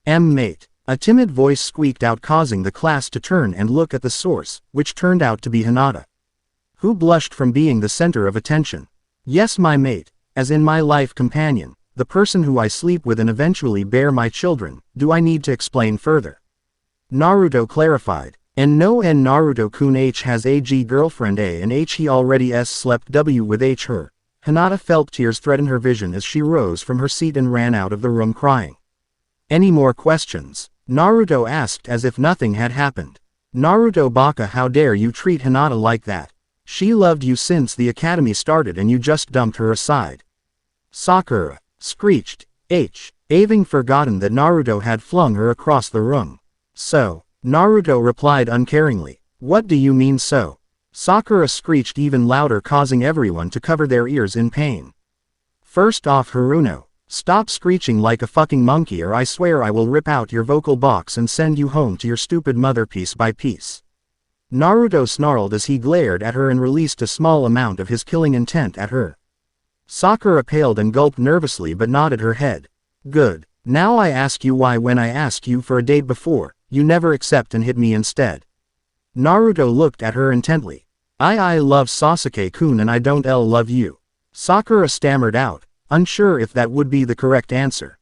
mate. A timid voice squeaked out, causing the class to turn and look at the source, which turned out to be Hinata, who blushed from being the center of attention. Yes, my mate, as in my life companion, the person who I sleep with and eventually bear my children. Do I need to explain further? Naruto clarified. And no, and Naruto-kun has a girlfriend A and he already slept W with her. Hinata felt tears threaten her vision as she rose from her seat and ran out of the room crying. Any more questions? Naruto asked as if nothing had happened. Naruto Baka, how dare you treat Hinata like that? She loved you since the academy started and you just dumped her aside. Sakura screeched, having forgotten that Naruto had flung her across the room. So, Naruto replied uncaringly. What do you mean so? Sakura screeched even louder, causing everyone to cover their ears in pain. First off, Haruno, stop screeching like a fucking monkey or I swear I will rip out your vocal box and send you home to your stupid mother piece by piece. Naruto snarled as he glared at her and released a small amount of his killing intent at her. Sakura paled and gulped nervously but nodded her head. Good. Now I ask you why when I asked you for a date before, you never accept and hit me instead. Naruto looked at her intently. I love Sasuke-kun and I don't love you. Sakura stammered out, unsure if that would be the correct answer.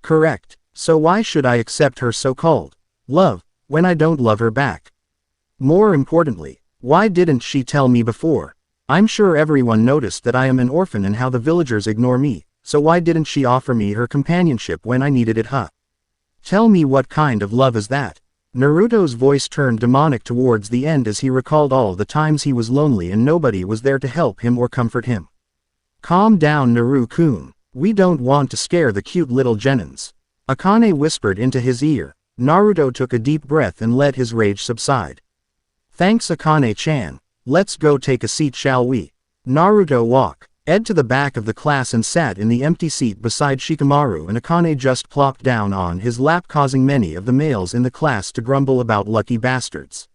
Correct. So why should I accept her so-called love, when I don't love her back? More importantly, why didn't she tell me before? I'm sure everyone noticed that I am an orphan and how the villagers ignore me, so why didn't she offer me her companionship when I needed it, huh? Tell me, what kind of love is that? Naruto's voice turned demonic towards the end as he recalled all the times he was lonely and nobody was there to help him or comfort him. Calm down, Naru-kun. We don't want to scare the cute little genins. Akane whispered into his ear. Naruto took a deep breath and let his rage subside. Thanks, Akane-chan. Let's go take a seat, shall we? Naruto walked to the back of the class and sat in the empty seat beside Shikamaru, and Akane just plopped down on his lap, causing many of the males in the class to grumble about lucky bastards.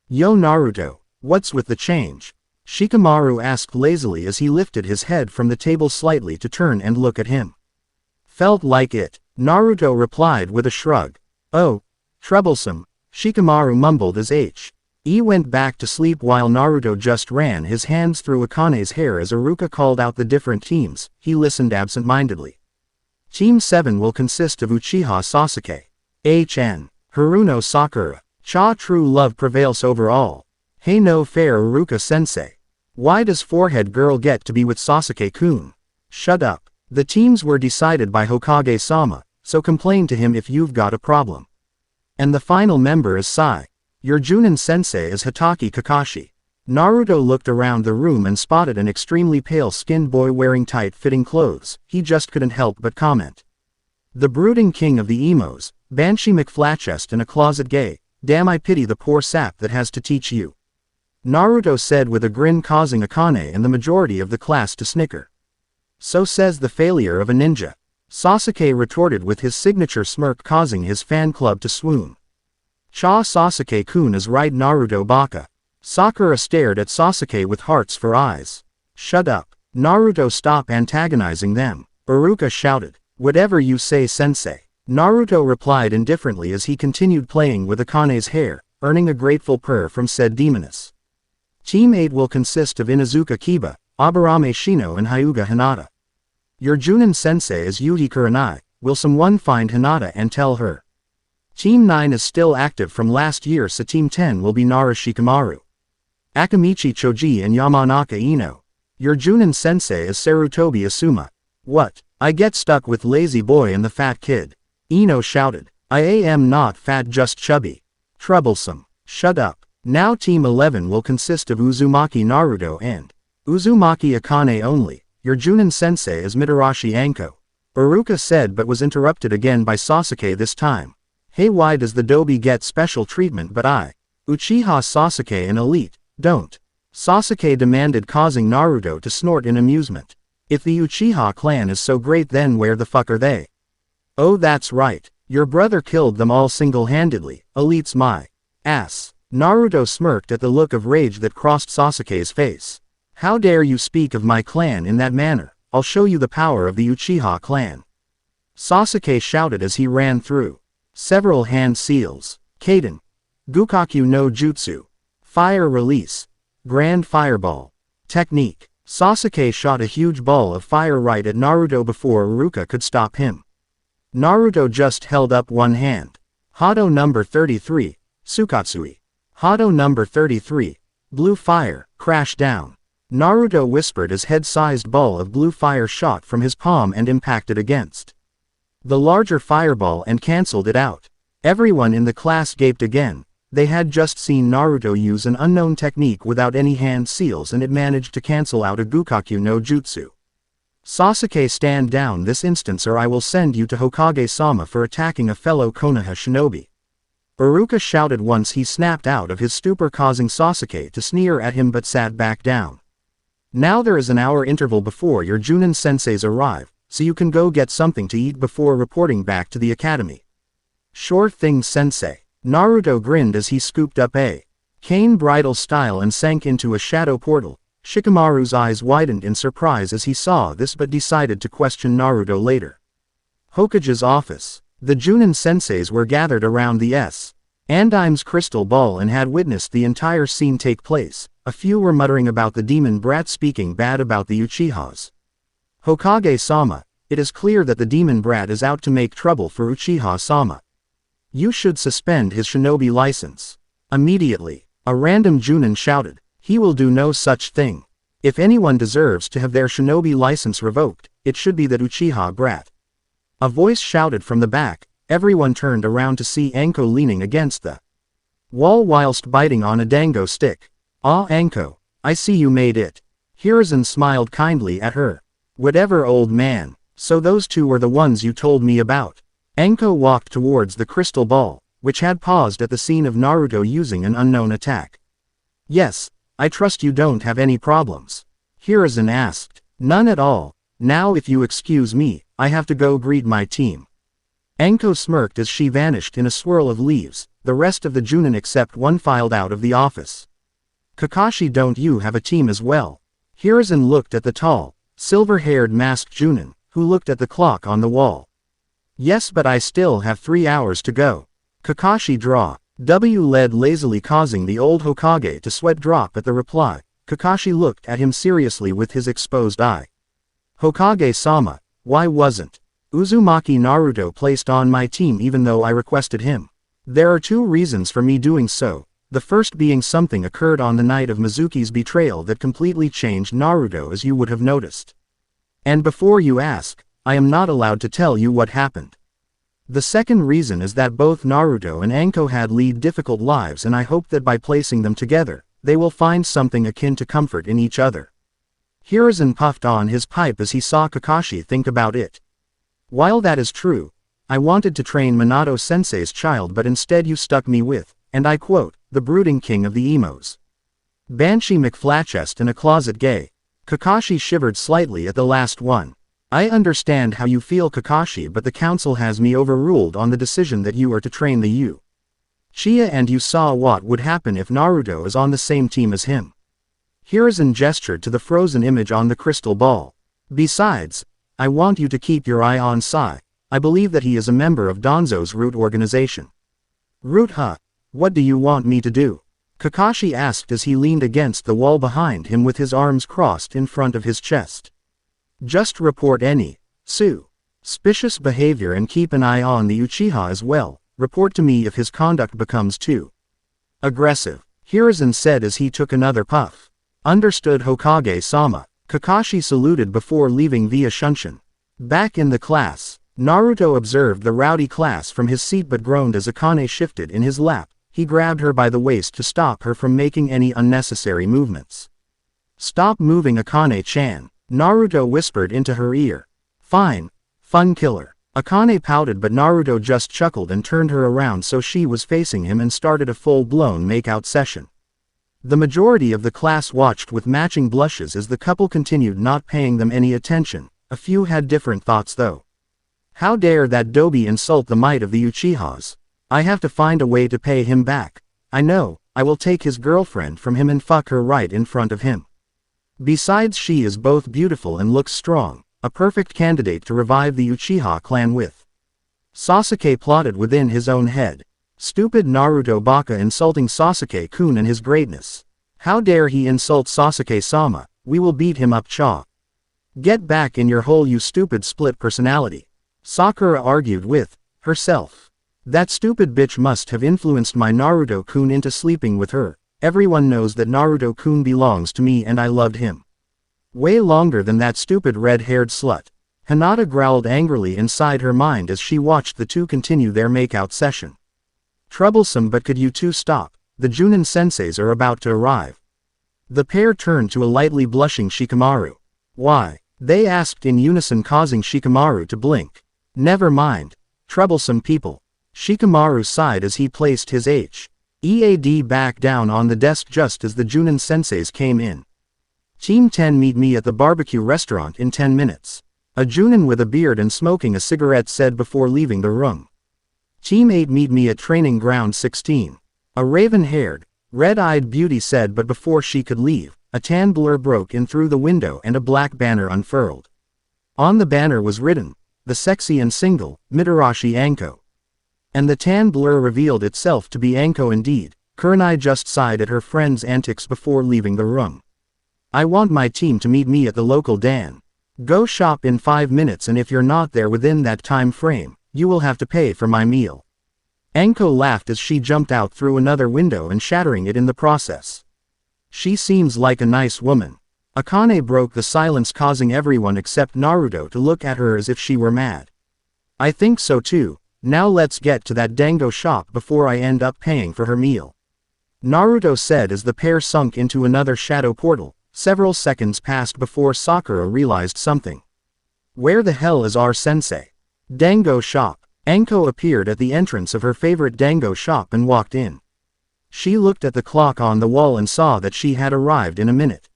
Yo Naruto, what's with the change? Shikamaru asked lazily as he lifted his head from the table slightly to turn and look at him. Felt like it, Naruto replied with a shrug. Oh, troublesome, Shikamaru mumbled as Went back to sleep while Naruto just ran his hands through Akane's hair as Iruka called out the different teams. He listened absent-mindedly. Team 7 will consist of Uchiha Sasuke, HN, Haruno Sakura. Cha true love prevails over all. Hey no fair Iruka-sensei. Why does forehead girl get to be with Sasuke-kun? Shut up. The teams were decided by Hokage-sama, so complain to him if you've got a problem. And the final member is Sai. Your Junin-sensei is Hitaki Kakashi. Naruto looked around the room and spotted an extremely pale-skinned boy wearing tight-fitting clothes. He just couldn't help but comment. The brooding king of the emos, Banshee McFlatchest and a closet gay. Damn, I pity the poor sap that has to teach you. Naruto said with a grin, causing Akane and the majority of the class to snicker. So says the failure of a ninja. Sasuke retorted with his signature smirk, causing his fan club to swoon. Cha Sasuke-kun is right, Naruto baka. Sakura stared at Sasuke with hearts for eyes. Shut up. Naruto, stop antagonizing them. Iruka shouted. Whatever you say, sensei. Naruto replied indifferently as he continued playing with Akane's hair, earning a grateful purr from said demoness. Team 8 will consist of Inuzuka Kiba, Aburame Shino and Hyuga Hinata. Your Junin-sensei is Yuji Kurenai. Will someone find Hinata and tell her? Team 9 is still active from last year, so Team 10 will be Nara Shikamaru, Akamichi Choji and Yamanaka Ino. Your Junin-sensei is Sarutobi Asuma. What? I get stuck with lazy boy and the fat kid. Ino shouted. I am not fat, just chubby. Troublesome. Shut up. Now Team 11 will consist of Uzumaki Naruto and Uzumaki Akane only. Your Junin-sensei is Mitarashi Anko. Iruka said, but was interrupted again by Sasuke this time. Hey, why does the Dobi get special treatment but I? Uchiha Sasuke an elite, don't. Sasuke demanded, causing Naruto to snort in amusement. If the Uchiha clan is so great, then where the fuck are they? Oh, that's right. Your brother killed them all single-handedly. Elite's my ass. Naruto smirked at the look of rage that crossed Sasuke's face. How dare you speak of my clan in that manner? I'll show you the power of the Uchiha clan. Sasuke shouted as he ran through several hand seals. Kaden. Gukaku no Jutsu. Fire release. Grand fireball. Technique. Sasuke shot a huge ball of fire right at Naruto before Iruka could stop him. Naruto just held up one hand. Hado number 33, Sukatsui. Hado number 33, blue fire, crash down. Naruto whispered as head-sized ball of blue fire shot from his palm and impacted against the larger fireball and cancelled it out. Everyone in the class gaped again. They had just seen Naruto use an unknown technique without any hand seals, and it managed to cancel out a Gukaku no Jutsu. Sasuke, stand down this instance or I will send you to Hokage-sama for attacking a fellow Konoha shinobi. Iruka shouted once he snapped out of his stupor, causing Sasuke to sneer at him but sat back down. Now there is an hour interval before your Junin-senseis arrive, so you can go get something to eat before reporting back to the academy. Sure thing, sensei. Naruto grinned as he scooped up a cane bridle style and sank into a shadow portal. Shikamaru's eyes widened in surprise as he saw this but decided to question Naruto later. Hokage's office. The Junin-senseis were gathered around the Andime's crystal ball and had witnessed the entire scene take place. A few were muttering about the demon brat speaking bad about the Uchihas. Hokage-sama, it is clear that the demon brat is out to make trouble for Uchiha-sama. You should suspend his shinobi license. Immediately, a random Junin shouted. He will do no such thing. If anyone deserves to have their shinobi license revoked, it should be that Uchiha brat. A voice shouted from the back. Everyone turned around to see Anko leaning against the wall whilst biting on a dango stick. Ah, Anko, I see you made it. Hiruzen smiled kindly at her. Whatever, old man. So those two were the ones you told me about. Anko walked towards the crystal ball, which had paused at the scene of Naruto using an unknown attack. Yes, I trust you don't have any problems. Hiruzen asked. None at all. Now if you excuse me, I have to go greet my team. Anko smirked as she vanished in a swirl of leaves. The rest of the Junin except one filed out of the office. Kakashi, don't you have a team as well? Hiruzen looked at the tall, silver-haired masked Junin, who looked at the clock on the wall. Yes, but I still have 3 hours to go. Kakashi W led lazily, causing the old Hokage to sweat drop at the reply. Kakashi looked at him seriously with his exposed eye. Hokage-sama, why wasn't Uzumaki Naruto placed on my team even though I requested him? There are two reasons for me doing so, the first being something occurred on the night of Mizuki's betrayal that completely changed Naruto, as you would have noticed. And before you ask, I am not allowed to tell you what happened. The second reason is that both Naruto and Anko had lead difficult lives, and I hope that by placing them together, they will find something akin to comfort in each other. Hiruzen puffed on his pipe as he saw Kakashi think about it. While that is true, I wanted to train Minato sensei's child, but instead you stuck me with, and I quote, the brooding king of the emos. Banshee McFlatchest in a closet gay. Kakashi shivered slightly at the last one. I understand how you feel, Kakashi, but the council has me overruled on the decision that you are to train the Uchiha, and you saw what would happen if Naruto is on the same team as him. Hiruzen gestured to the frozen image on the crystal ball. Besides, I want you to keep your eye on Sai. I believe that he is a member of Danzo's root organization. Root, huh? What do you want me to do? Kakashi asked as he leaned against the wall behind him with his arms crossed in front of his chest. Just report any suspicious behavior and keep an eye on the Uchiha as well. Report to me if his conduct becomes too aggressive, Hiruzen said as he took another puff. Understood, Hokage-sama. Kakashi saluted before leaving via Shunshin. Back in the class, Naruto observed the rowdy class from his seat but groaned as Akane shifted in his lap. He grabbed her by the waist to stop her from making any unnecessary movements. Stop moving, Akane-chan, Naruto whispered into her ear. Fine, fun killer. Akane pouted, but Naruto just chuckled and turned her around so she was facing him and started a full-blown make-out session. The majority of the class watched with matching blushes as the couple continued, not paying them any attention. A few had different thoughts though. How dare that Dobi insult the might of the Uchihas? I have to find a way to pay him back. I know, I will take his girlfriend from him and fuck her right in front of him. Besides, she is both beautiful and looks strong, a perfect candidate to revive the Uchiha clan with. Sasuke plotted within his own head. Stupid Naruto baka insulting Sasuke-kun and his greatness. How dare he insult Sasuke-sama? We will beat him up, cha. Get back in your hole, you stupid split personality. Sakura argued with herself. That stupid bitch must have influenced my Naruto-kun into sleeping with her. Everyone knows that Naruto-kun belongs to me and I loved him way longer than that stupid red-haired slut. Hinata growled angrily inside her mind as she watched the two continue their make-out session. Troublesome, but could you two stop? The Junin senseis are about to arrive. The pair turned to a lightly blushing Shikamaru. Why? They asked in unison, causing Shikamaru to blink. Never mind. Troublesome people. Shikamaru sighed as he placed his HEAD back down on the desk just as the Junin senseis came in. Team 10, meet me at the barbecue restaurant in 10 minutes. A Junin with a beard and smoking a cigarette said before leaving the room. Team 8, meet me at training ground 16. A raven-haired, red-eyed beauty said, but before she could leave, a tan blur broke in through the window and a black banner unfurled. On the banner was written, "The sexy and single, Mitarashi Anko." And the tan blur revealed itself to be Anko indeed. Kurenai just sighed at her friend's antics before leaving the room. I want my team to meet me at the local Dan. Go shop in 5 minutes, and if you're not there within that time frame, you will have to pay for my meal. Anko laughed as she jumped out through another window and shattering it in the process. She seems like a nice woman. Akane broke the silence, causing everyone except Naruto to look at her as if she were mad. I think so too. Now let's get to that dango shop before I end up paying for her meal. Naruto said as the pair sunk into another shadow portal. Several seconds passed before Sakura realized something. Where the hell is our sensei? Dango shop. Anko appeared at the entrance of her favorite dango shop and walked in. She looked at the clock on the wall and saw that she had arrived in a minute.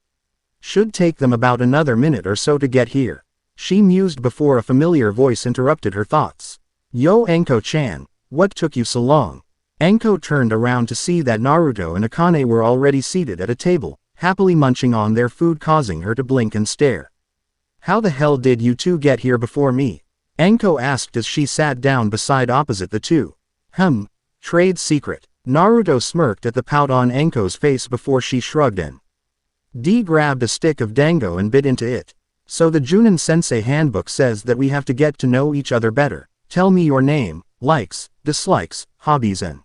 Should take them about another minute or so to get here, she mused before a familiar voice interrupted her thoughts. Yo, Anko-chan, what took you so long? Anko turned around to see that Naruto and Akane were already seated at a table, happily munching on their food, causing her to blink and stare. How the hell did you two get here before me? Anko asked as she sat down opposite the two. Trade secret. Naruto smirked at the pout on Anko's face before she shrugged and grabbed a stick of dango and bit into it. So the Junin Sensei handbook says that we have to get to know each other better. Tell me your name, likes, dislikes, hobbies and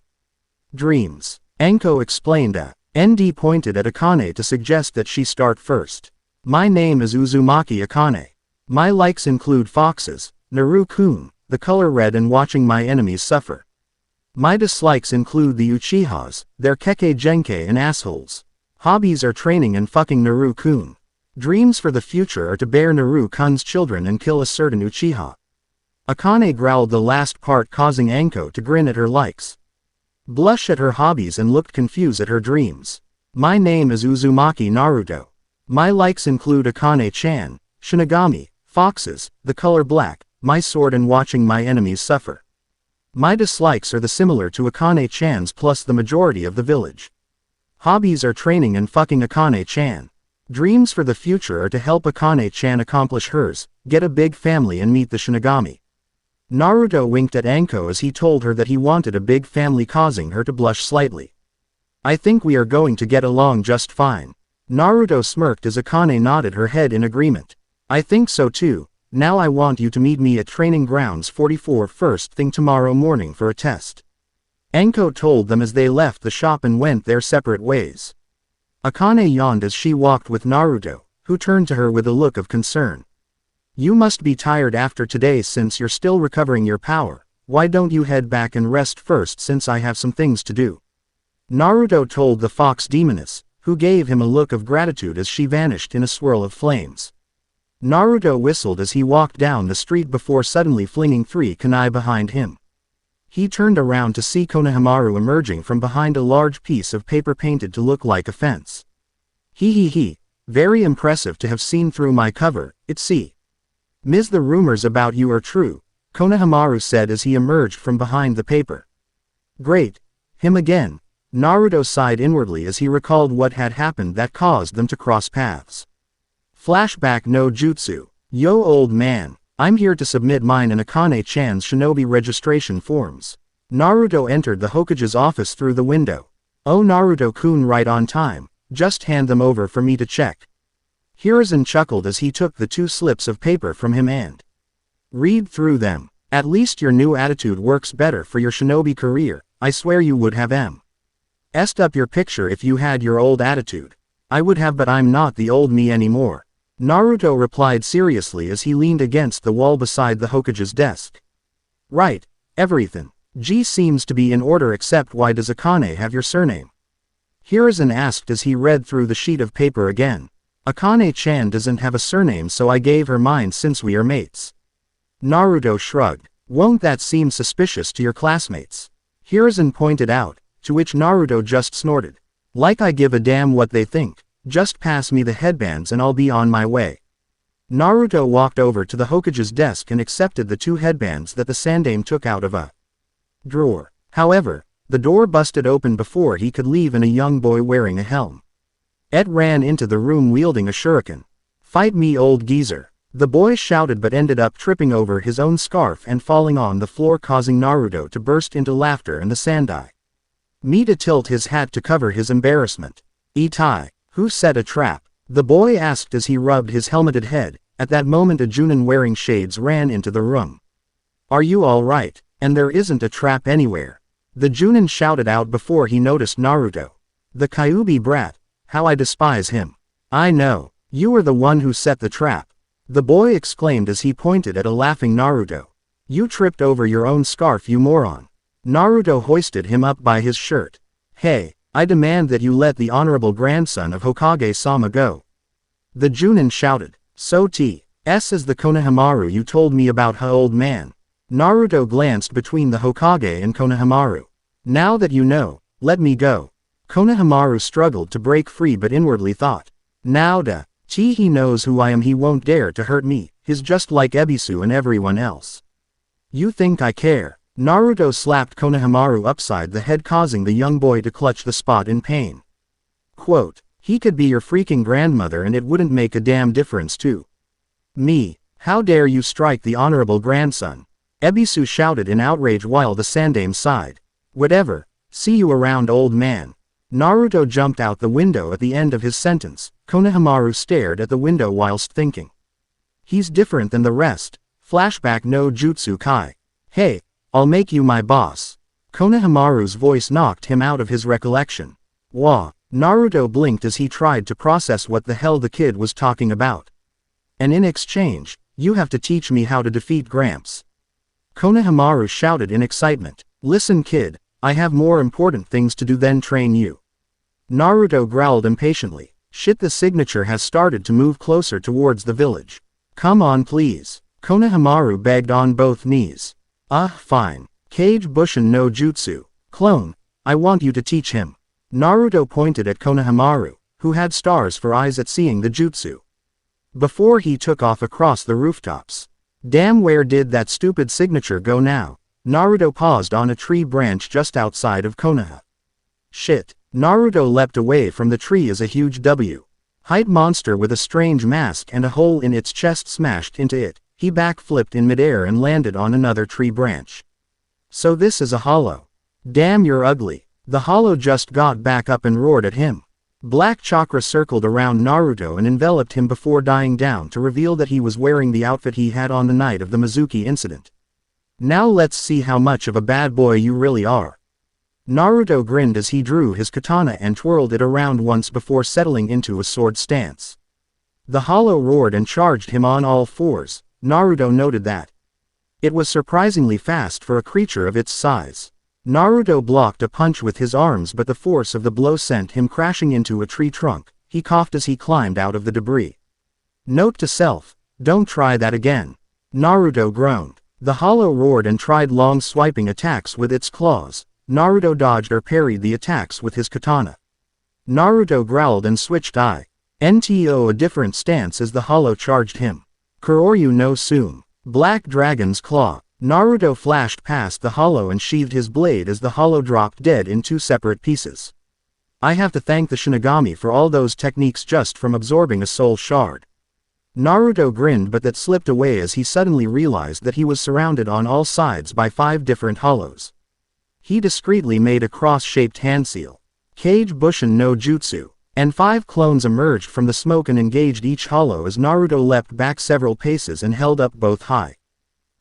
dreams. Anko explained. ND pointed at Akane to suggest that she start first. My name is Uzumaki Akane. My likes include foxes, Naru-kun, the color red and watching my enemies suffer. My dislikes include the Uchihas, their keke genkai and assholes. Hobbies are training and fucking Naru-kun. Dreams for the future are to bear Naru-kun's children and kill a certain Uchiha. Akane growled the last part, causing Anko to grin at her likes, blush at her hobbies and looked confused at her dreams. My name is Uzumaki Naruto. My likes include Akane-chan, Shinigami, foxes, the color black, my sword and watching my enemies suffer. My dislikes are the similar to Akane-chan's plus the majority of the village. Hobbies are training and fucking Akane-chan. Dreams for the future are to help Akane-chan accomplish hers, get a big family and meet the Shinigami. Naruto winked at Anko as he told her that he wanted a big family, causing her to blush slightly. I think we are going to get along just fine. Naruto smirked as Akane nodded her head in agreement. I think so too. Now I want you to meet me at Training Grounds 44 first thing tomorrow morning for a test. Anko told them as they left the shop and went their separate ways. Akane yawned as she walked with Naruto, who turned to her with a look of concern. You must be tired after today since you're still recovering your power. Why don't you head back and rest first since I have some things to do? Naruto told the fox demoness, who gave him a look of gratitude as she vanished in a swirl of flames. Naruto whistled as he walked down the street before suddenly flinging 3 kunai behind him. He turned around to see Konohamaru emerging from behind a large piece of paper painted to look like a fence. He. Very impressive to have seen through my cover, it's Ms. The rumors about you are true, Konohamaru said as he emerged from behind the paper. Great. Him again. Naruto sighed inwardly as he recalled what had happened that caused them to cross paths. Flashback no jutsu. Yo old man, I'm here to submit mine and Akane-chan's shinobi registration forms. Naruto entered the Hokage's office through the window. Oh Naruto-kun, right on time, just hand them over for me to check. Hiruzen chuckled as he took the 2 slips of paper from him and read through them. At least your new attitude works better for your shinobi career. I swear you would have S'd up your picture if you had your old attitude. I would have, but I'm not the old me anymore. Naruto replied seriously as he leaned against the wall beside the Hokage's desk. Right, everything. G seems to be in order, except why does Akane have your surname? Hiruzen asked as he read through the sheet of paper again. Akane-chan doesn't have a surname, so I gave her mine since we are mates. Naruto shrugged. Won't that seem suspicious to your classmates? Hiruzen pointed out, to which Naruto just snorted. Like I give a damn what they think. Just pass me the headbands and I'll be on my way. Naruto walked over to the Hokage's desk and accepted the 2 headbands that the Sandaime took out of a drawer. However, the door busted open before he could leave and a young boy wearing a helm. Ed ran into the room wielding a shuriken. Fight me, old geezer. The boy shouted but ended up tripping over his own scarf and falling on the floor, causing Naruto to burst into laughter and the Sandai me to tilt his hat to cover his embarrassment. Itai. Who set a trap? The boy asked as he rubbed his helmeted head. At that moment a Junin wearing shades ran into the room. Are you alright? And there isn't a trap anywhere. The Junin shouted out before he noticed Naruto. The Kyuubi brat. How I despise him. I know. You were the one who set the trap. The boy exclaimed as he pointed at a laughing Naruto. You tripped over your own scarf, you moron. Naruto hoisted him up by his shirt. Hey, I demand that you let the honorable grandson of Hokage-sama go. The Junin shouted. So T.S. is the Konohamaru you told me about, old man. Naruto glanced between the Hokage and Konohamaru. Now that you know, let me go. Konohamaru struggled to break free but inwardly thought. Now da, he knows who I am, he won't dare to hurt me, he's just like Ebisu and everyone else. You think I care? Naruto slapped Konohamaru upside the head, causing the young boy to clutch the spot in pain. Quote, he could be your freaking grandmother and it wouldn't make a damn difference to me. How dare you strike the honorable grandson? Ebisu shouted in outrage while the Sandaime sighed. Whatever, See you around, old man. Naruto jumped out the window at the end of his sentence. Konohamaru stared at the window whilst thinking. He's different than the rest. Flashback no Jutsu Kai. Hey, I'll make you my boss. Konohamaru's voice knocked him out of his recollection. Wah. Naruto blinked as he tried to process what the hell the kid was talking about. And in exchange, you have to teach me how to defeat Gramps. Konohamaru shouted in excitement. Listen kid, I have more important things to do than train you. Naruto growled impatiently. Shit, the signature has started to move closer towards the village. Come on please. Konohamaru begged on both knees. Fine. Kage Bushin no Jutsu. Clone, I want you to teach him. Naruto pointed at Konohamaru, who had stars for eyes at seeing the jutsu. Before he took off across the rooftops. Damn, where did that stupid signature go now? Naruto paused on a tree branch just outside of Konoha. Shit. Naruto leapt away from the tree as a huge height monster with a strange mask and a hole in its chest smashed into it. He backflipped in midair and landed on another tree branch. So this is a hollow. Damn, you're ugly. The hollow just got back up and roared at him. Black chakra circled around Naruto and enveloped him before dying down to reveal that he was wearing the outfit he had on the night of the Mizuki incident. Now let's see how much of a bad boy you really are. Naruto grinned as he drew his katana and twirled it around once before settling into a sword stance. The hollow roared and charged him on all fours. Naruto noted that it was surprisingly fast for a creature of its size. Naruto blocked a punch with his arms, but the force of the blow sent him crashing into a tree trunk. He coughed as he climbed out of the debris. Note to self, don't try that again. Naruto groaned. The hollow roared and tried long swiping attacks with its claws. Naruto dodged or parried the attacks with his katana. Naruto growled and switched a different stance as the hollow charged him. Kuroryu no Sume. Black Dragon's Claw. Naruto flashed past the hollow and sheathed his blade as the hollow dropped dead in two separate pieces. I have to thank the Shinigami for all those techniques just from absorbing a soul shard. Naruto grinned, but that slipped away as he suddenly realized that he was surrounded on all sides by 5 different hollows. He discreetly made a cross-shaped hand seal. Kage Bushin no Jutsu. And 5 clones emerged from the smoke and engaged each hollow as Naruto leapt back several paces and held up both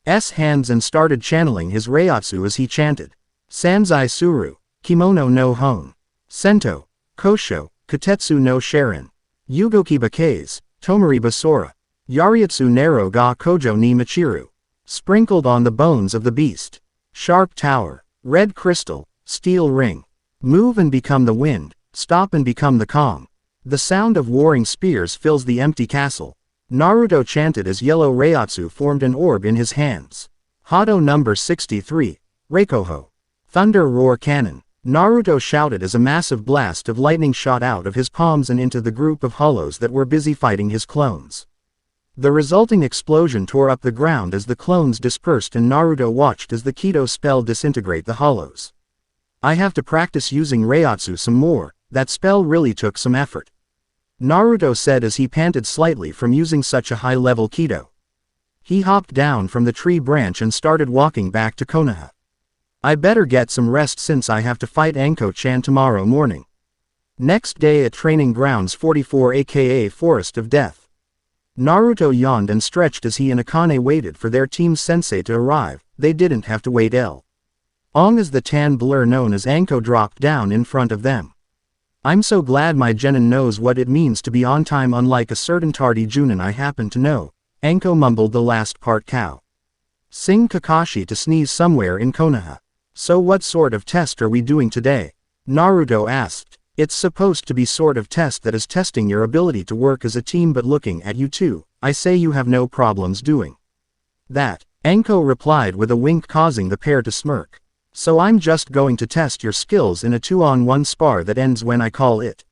his hands and started channeling his Reiatsu as he chanted. Sanzai Suru, Kimono no Hon. Sento, Kosho, Katetsu no Sharin. Yugoki Bakase, Tomari Basora. Yariatsu Naro ga Kojo ni Machiru. Sprinkled on the bones of the beast. Sharp Tower, Red Crystal, Steel Ring. Move and become the wind, stop and become the calm. The sound of warring spears fills the empty castle. Naruto chanted as yellow Reiatsu formed an orb in his hands. Hado number 63, Reikoho. Thunder Roar Cannon. Naruto shouted as a massive blast of lightning shot out of his palms and into the group of hollows that were busy fighting his clones. The resulting explosion tore up the ground as the clones dispersed and Naruto watched as the Kido spell disintegrate the hollows. I have to practice using Reiatsu some more, that spell really took some effort. Naruto said as he panted slightly from using such a high-level Kido. He hopped down from the tree branch and started walking back to Konoha. I better get some rest since I have to fight Anko-chan tomorrow morning. Next day at Training Grounds 44 aka Forest of Death. Naruto yawned and stretched as he and Akane waited for their team's sensei to arrive. They didn't have to wait long as the tan blur known as Anko dropped down in front of them. I'm so glad my genin knows what it means to be on time, unlike a certain tardy Junin I happen to know. Anko mumbled the last part. Cow. Sing Kakashi to sneeze somewhere in Konoha. So what sort of test are we doing today? Naruto asked. It's supposed to be sort of test that is testing your ability to work as a team, but looking at you two, I say you have no problems doing that. Anko replied with a wink causing the pair to smirk. So I'm just going to test your skills in a 2-on-1 spar that ends when I call it.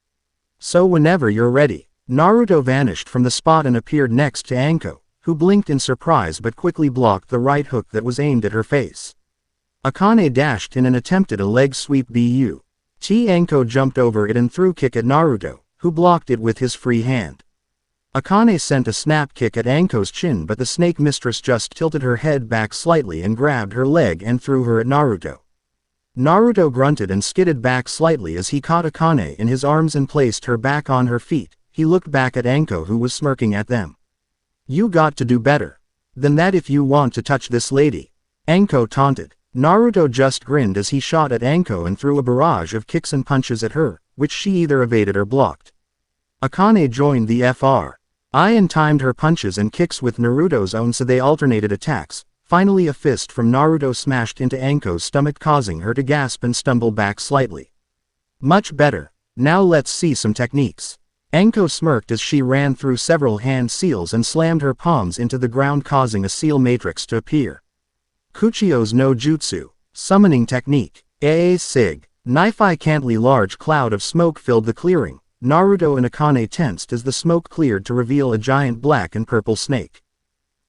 So whenever you're ready. Naruto vanished from the spot and appeared next to Anko, who blinked in surprise but quickly blocked the right hook that was aimed at her face. Akane dashed in and attempted a leg sweep Anko jumped over it and threw kick at Naruto, who blocked it with his free hand. Akane sent a snap kick at Anko's chin, but the snake mistress just tilted her head back slightly and grabbed her leg and threw her at Naruto. Naruto grunted and skidded back slightly as he caught Akane in his arms and placed her back on her feet. He looked back at Anko, who was smirking at them. "You got to do better than that if you want to touch this lady," Anko taunted. Naruto just grinned as he shot at Anko and threw a barrage of kicks and punches at her, which she either evaded or blocked. Akane joined the FR.I and timed her punches and kicks with Naruto's own so they alternated attacks. Finally a fist from Naruto smashed into Anko's stomach, causing her to gasp and stumble back slightly. "Much better. Now let's see some techniques." Anko smirked as she ran through several hand seals and slammed her palms into the ground, causing a seal matrix to appear. Kuchio's no jutsu. Summoning technique. Sig. Knife-I-cantly large cloud of smoke filled the clearing. Naruto and Akane tensed as the smoke cleared to reveal a giant black and purple snake.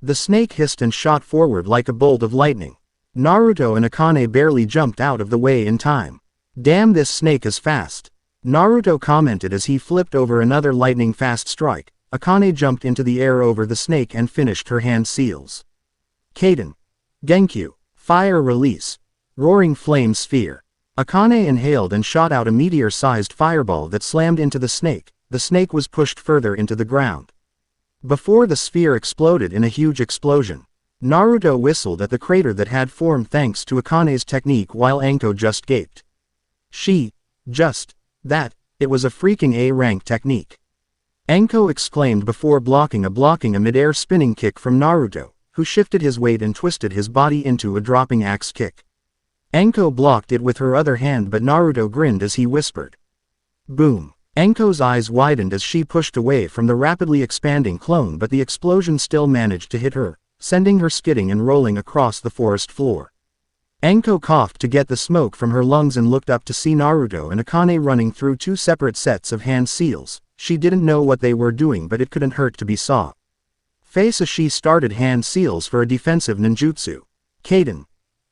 The snake hissed and shot forward like a bolt of lightning. Naruto and Akane barely jumped out of the way in time. "Damn, this snake is fast," Naruto commented as he flipped over another lightning-fast strike. Akane jumped into the air over the snake and finished her hand seals. Kaden. Genkyu. Fire release. Roaring flame sphere. Akane inhaled and shot out a meteor-sized fireball that slammed into the snake. The snake was pushed further into the ground before the sphere exploded in a huge explosion. Naruto whistled at the crater that had formed thanks to Akane's technique, while Anko just gaped. It was a freaking A-rank technique," Anko exclaimed before blocking a mid-air spinning kick from Naruto, who shifted his weight and twisted his body into a dropping axe kick. Anko blocked it with her other hand, but Naruto grinned as he whispered, "Boom." Anko's eyes widened as she pushed away from the rapidly expanding clone, but the explosion still managed to hit her, sending her skidding and rolling across the forest floor. Anko coughed to get the smoke from her lungs and looked up to see Naruto and Akane running through two separate sets of hand seals. She didn't know what they were doing, but it couldn't hurt to be saw. Face as she started hand seals for a defensive ninjutsu. Kaden.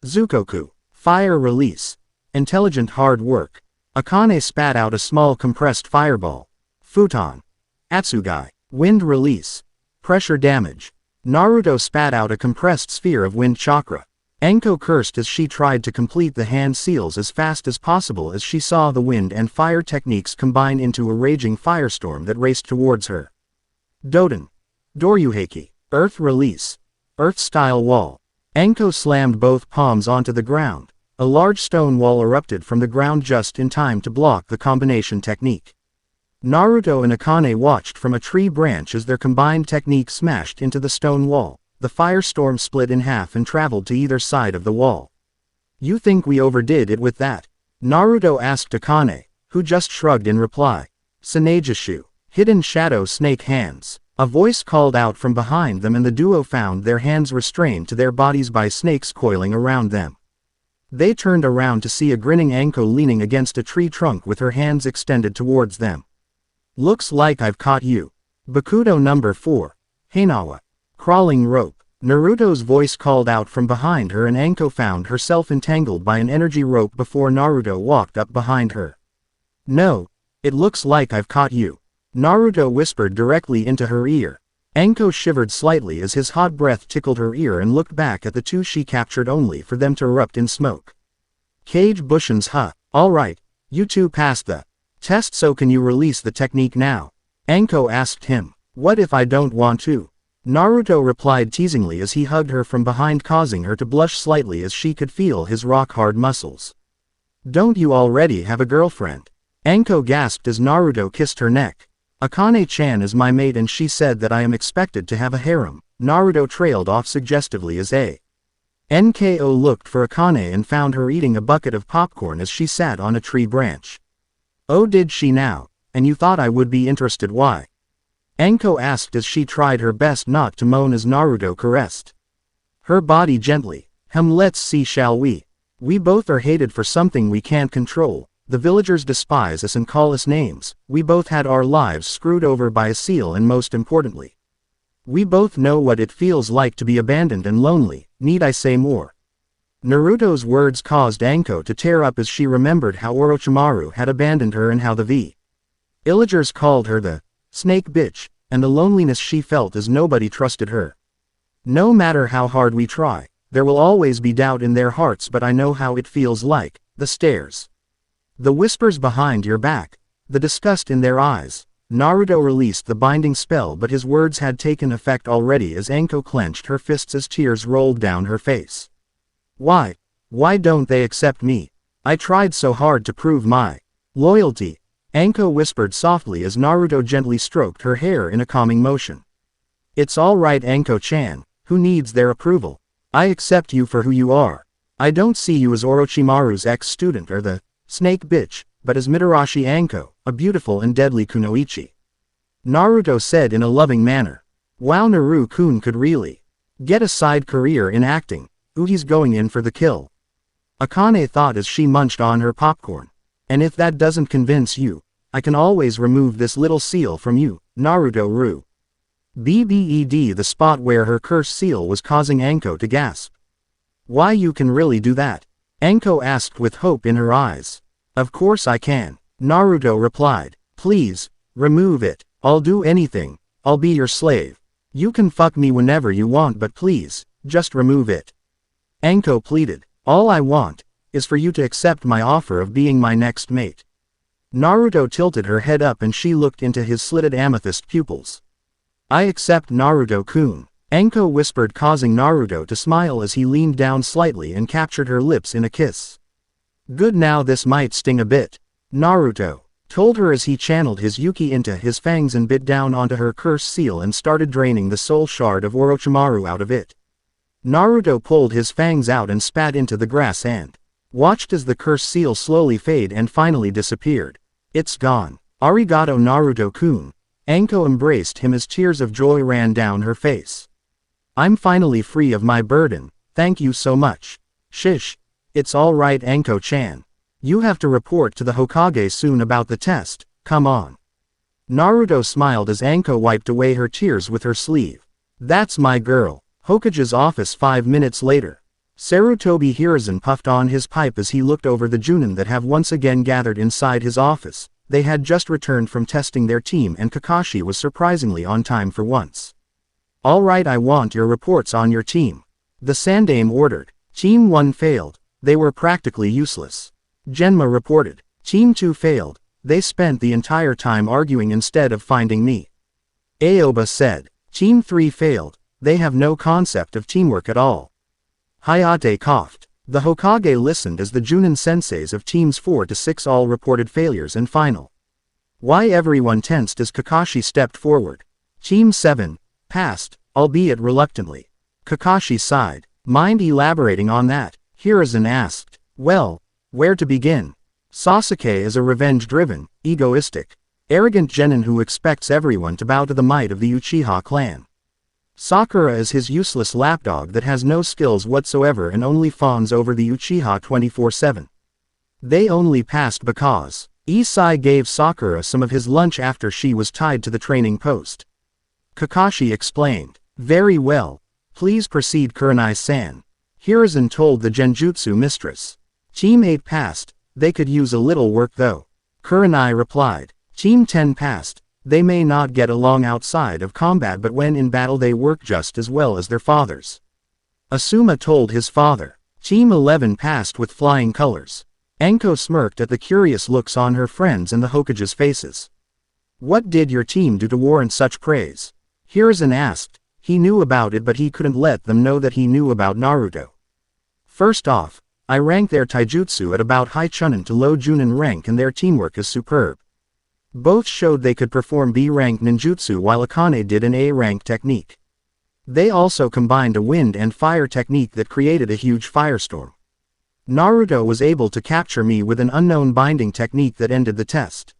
Zukoku. Fire release. Intelligent hard work. Akane spat out a small compressed fireball. Futon. Atsugai. Wind release. Pressure damage. Naruto spat out a compressed sphere of wind chakra. Anko cursed as she tried to complete the hand seals as fast as possible as she saw the wind and fire techniques combine into a raging firestorm that raced towards her. Doden. Doryuheiki. Earth release. Earth-style wall. Anko slammed both palms onto the ground. A large stone wall erupted from the ground just in time to block the combination technique. Naruto and Akane watched from a tree branch as their combined technique smashed into the stone wall. The firestorm split in half and traveled to either side of the wall. "You think we overdid it with that?" Naruto asked Akane, who just shrugged in reply. "Senseis. Hidden shadow snake hands." A voice called out from behind them, and the duo found their hands restrained to their bodies by snakes coiling around them. They turned around to see a grinning Anko leaning against a tree trunk with her hands extended towards them. "Looks like I've caught you." Bakudo number 4. Heinawa. Crawling rope. Naruto's voice called out from behind her, and Anko found herself entangled by an energy rope before Naruto walked up behind her. "No, it looks like I've caught you," Naruto whispered directly into her ear. Anko shivered slightly as his hot breath tickled her ear and looked back at the two she captured only for them to erupt in smoke. Kage Bushin's "Alright, you two passed the test, so can you release the technique now?" Anko asked him. "What if I don't want to?" Naruto replied teasingly as he hugged her from behind, causing her to blush slightly as she could feel his rock-hard muscles. "Don't you already have a girlfriend?" Anko gasped as Naruto kissed her neck. "Akane-chan is my mate and she said that I am expected to have a harem," Naruto trailed off suggestively as Nko looked for Akane and found her eating a bucket of popcorn as she sat on a tree branch. "Oh, did she now? And you thought I would be interested, why?" Anko asked as she tried her best not to moan as Naruto caressed her body gently. Let's see, shall we? We both are hated for something we can't control. The villagers despise us and call us names. We both had our lives screwed over by a seal, and most importantly, we both know what it feels like to be abandoned and lonely. Need I say more?" Naruto's words caused Anko to tear up as she remembered how Orochimaru had abandoned her and how the villagers called her the snake bitch, and the loneliness she felt as nobody trusted her. "No matter how hard we try, there will always be doubt in their hearts, but I know how it feels like. the stares. The whispers behind your back, the disgust in their eyes. Naruto released the binding spell, but his words had taken effect already as Anko clenched her fists as tears rolled down her face. Why don't they accept me? I tried so hard to prove my loyalty, Anko whispered softly as Naruto gently stroked her hair in a calming motion. It's all right, Anko-chan, who needs their approval? I accept you for who you are. I don't see you as Orochimaru's ex-student or the snake bitch, but as Mitarashi Anko, a beautiful and deadly kunoichi. Naruto said in a loving manner. Wow, Naru-kun could really get a side career in acting. Ooh, he's going in for the kill. Akane thought as she munched on her popcorn. And if that doesn't convince you, I can always remove this little seal from you, Naruto-ru. BBED, the spot where her cursed seal was causing Anko to gasp. Why, you can really do that? Anko asked with hope in her eyes. Of course I can, Naruto replied. Please, remove it. I'll do anything. I'll be your slave. You can fuck me whenever you want, but please, just remove it. Anko pleaded. All I want is for you to accept my offer of being my next mate. Naruto tilted her head up and she looked into his slitted amethyst pupils. I accept, Naruto-kun, Anko whispered, causing Naruto to smile as he leaned down slightly and captured her lips in a kiss. Good, now this might sting a bit, Naruto told her as he channeled his Yuki into his fangs and bit down onto her cursed seal and started draining the soul shard of Orochimaru out of it. Naruto pulled his fangs out and spat into the grass and watched as the cursed seal slowly fade and finally disappeared. It's gone. Arigato, Naruto-kun. Anko embraced him as tears of joy ran down her face. I'm finally free of my burden, thank you so much. Shish. It's all right, Anko-chan. You have to report to the Hokage soon about the test, come on. Naruto smiled as Anko wiped away her tears with her sleeve. That's my girl. Hokage's office 5 minutes later. Sarutobi Hiruzen puffed on his pipe as he looked over the Junin that have once again gathered inside his office. They had just returned from testing their team and Kakashi was surprisingly on time for once. All right, I want your reports on your team. The Sandaime ordered. Team 1 failed. They were practically useless. Genma reported. Team 2 failed. They spent the entire time arguing instead of finding me. Aoba said. Team 3 failed. They have no concept of teamwork at all. Hayate coughed. The Hokage listened as the Junin senseis of teams 4 to 6 all reported failures and final. Why, everyone tensed as Kakashi stepped forward. Team 7 passed, albeit reluctantly. Kakashi sighed. Mind elaborating on that? Hiruzen asked. Well, where to begin? Sasuke is a revenge-driven, egoistic, arrogant genin who expects everyone to bow to the might of the Uchiha clan. Sakura is his useless lapdog that has no skills whatsoever and only fawns over the Uchiha 24/7. They only passed because Isai gave Sakura some of his lunch after she was tied to the training post. Kakashi explained. Very well. Please proceed, Kurenai-san. Hiruzen told the Genjutsu mistress. Team 8 passed. They could use a little work though. Kurenai replied. Team 10 passed. They may not get along outside of combat, but when in battle they work just as well as their fathers. Asuma told his father. Team 11 passed with flying colors. Anko smirked at the curious looks on her friends and the Hokage's faces. What did your team do to warrant such praise? Hiruzen asked. He knew about it, but he couldn't let them know that he knew about Naruto. First off, I rank their taijutsu at about high chunin to low junin rank and their teamwork is superb. Both showed they could perform B-rank ninjutsu while Akane did an A-rank technique. They also combined a wind and fire technique that created a huge firestorm. Naruto was able to capture me with an unknown binding technique that ended the test.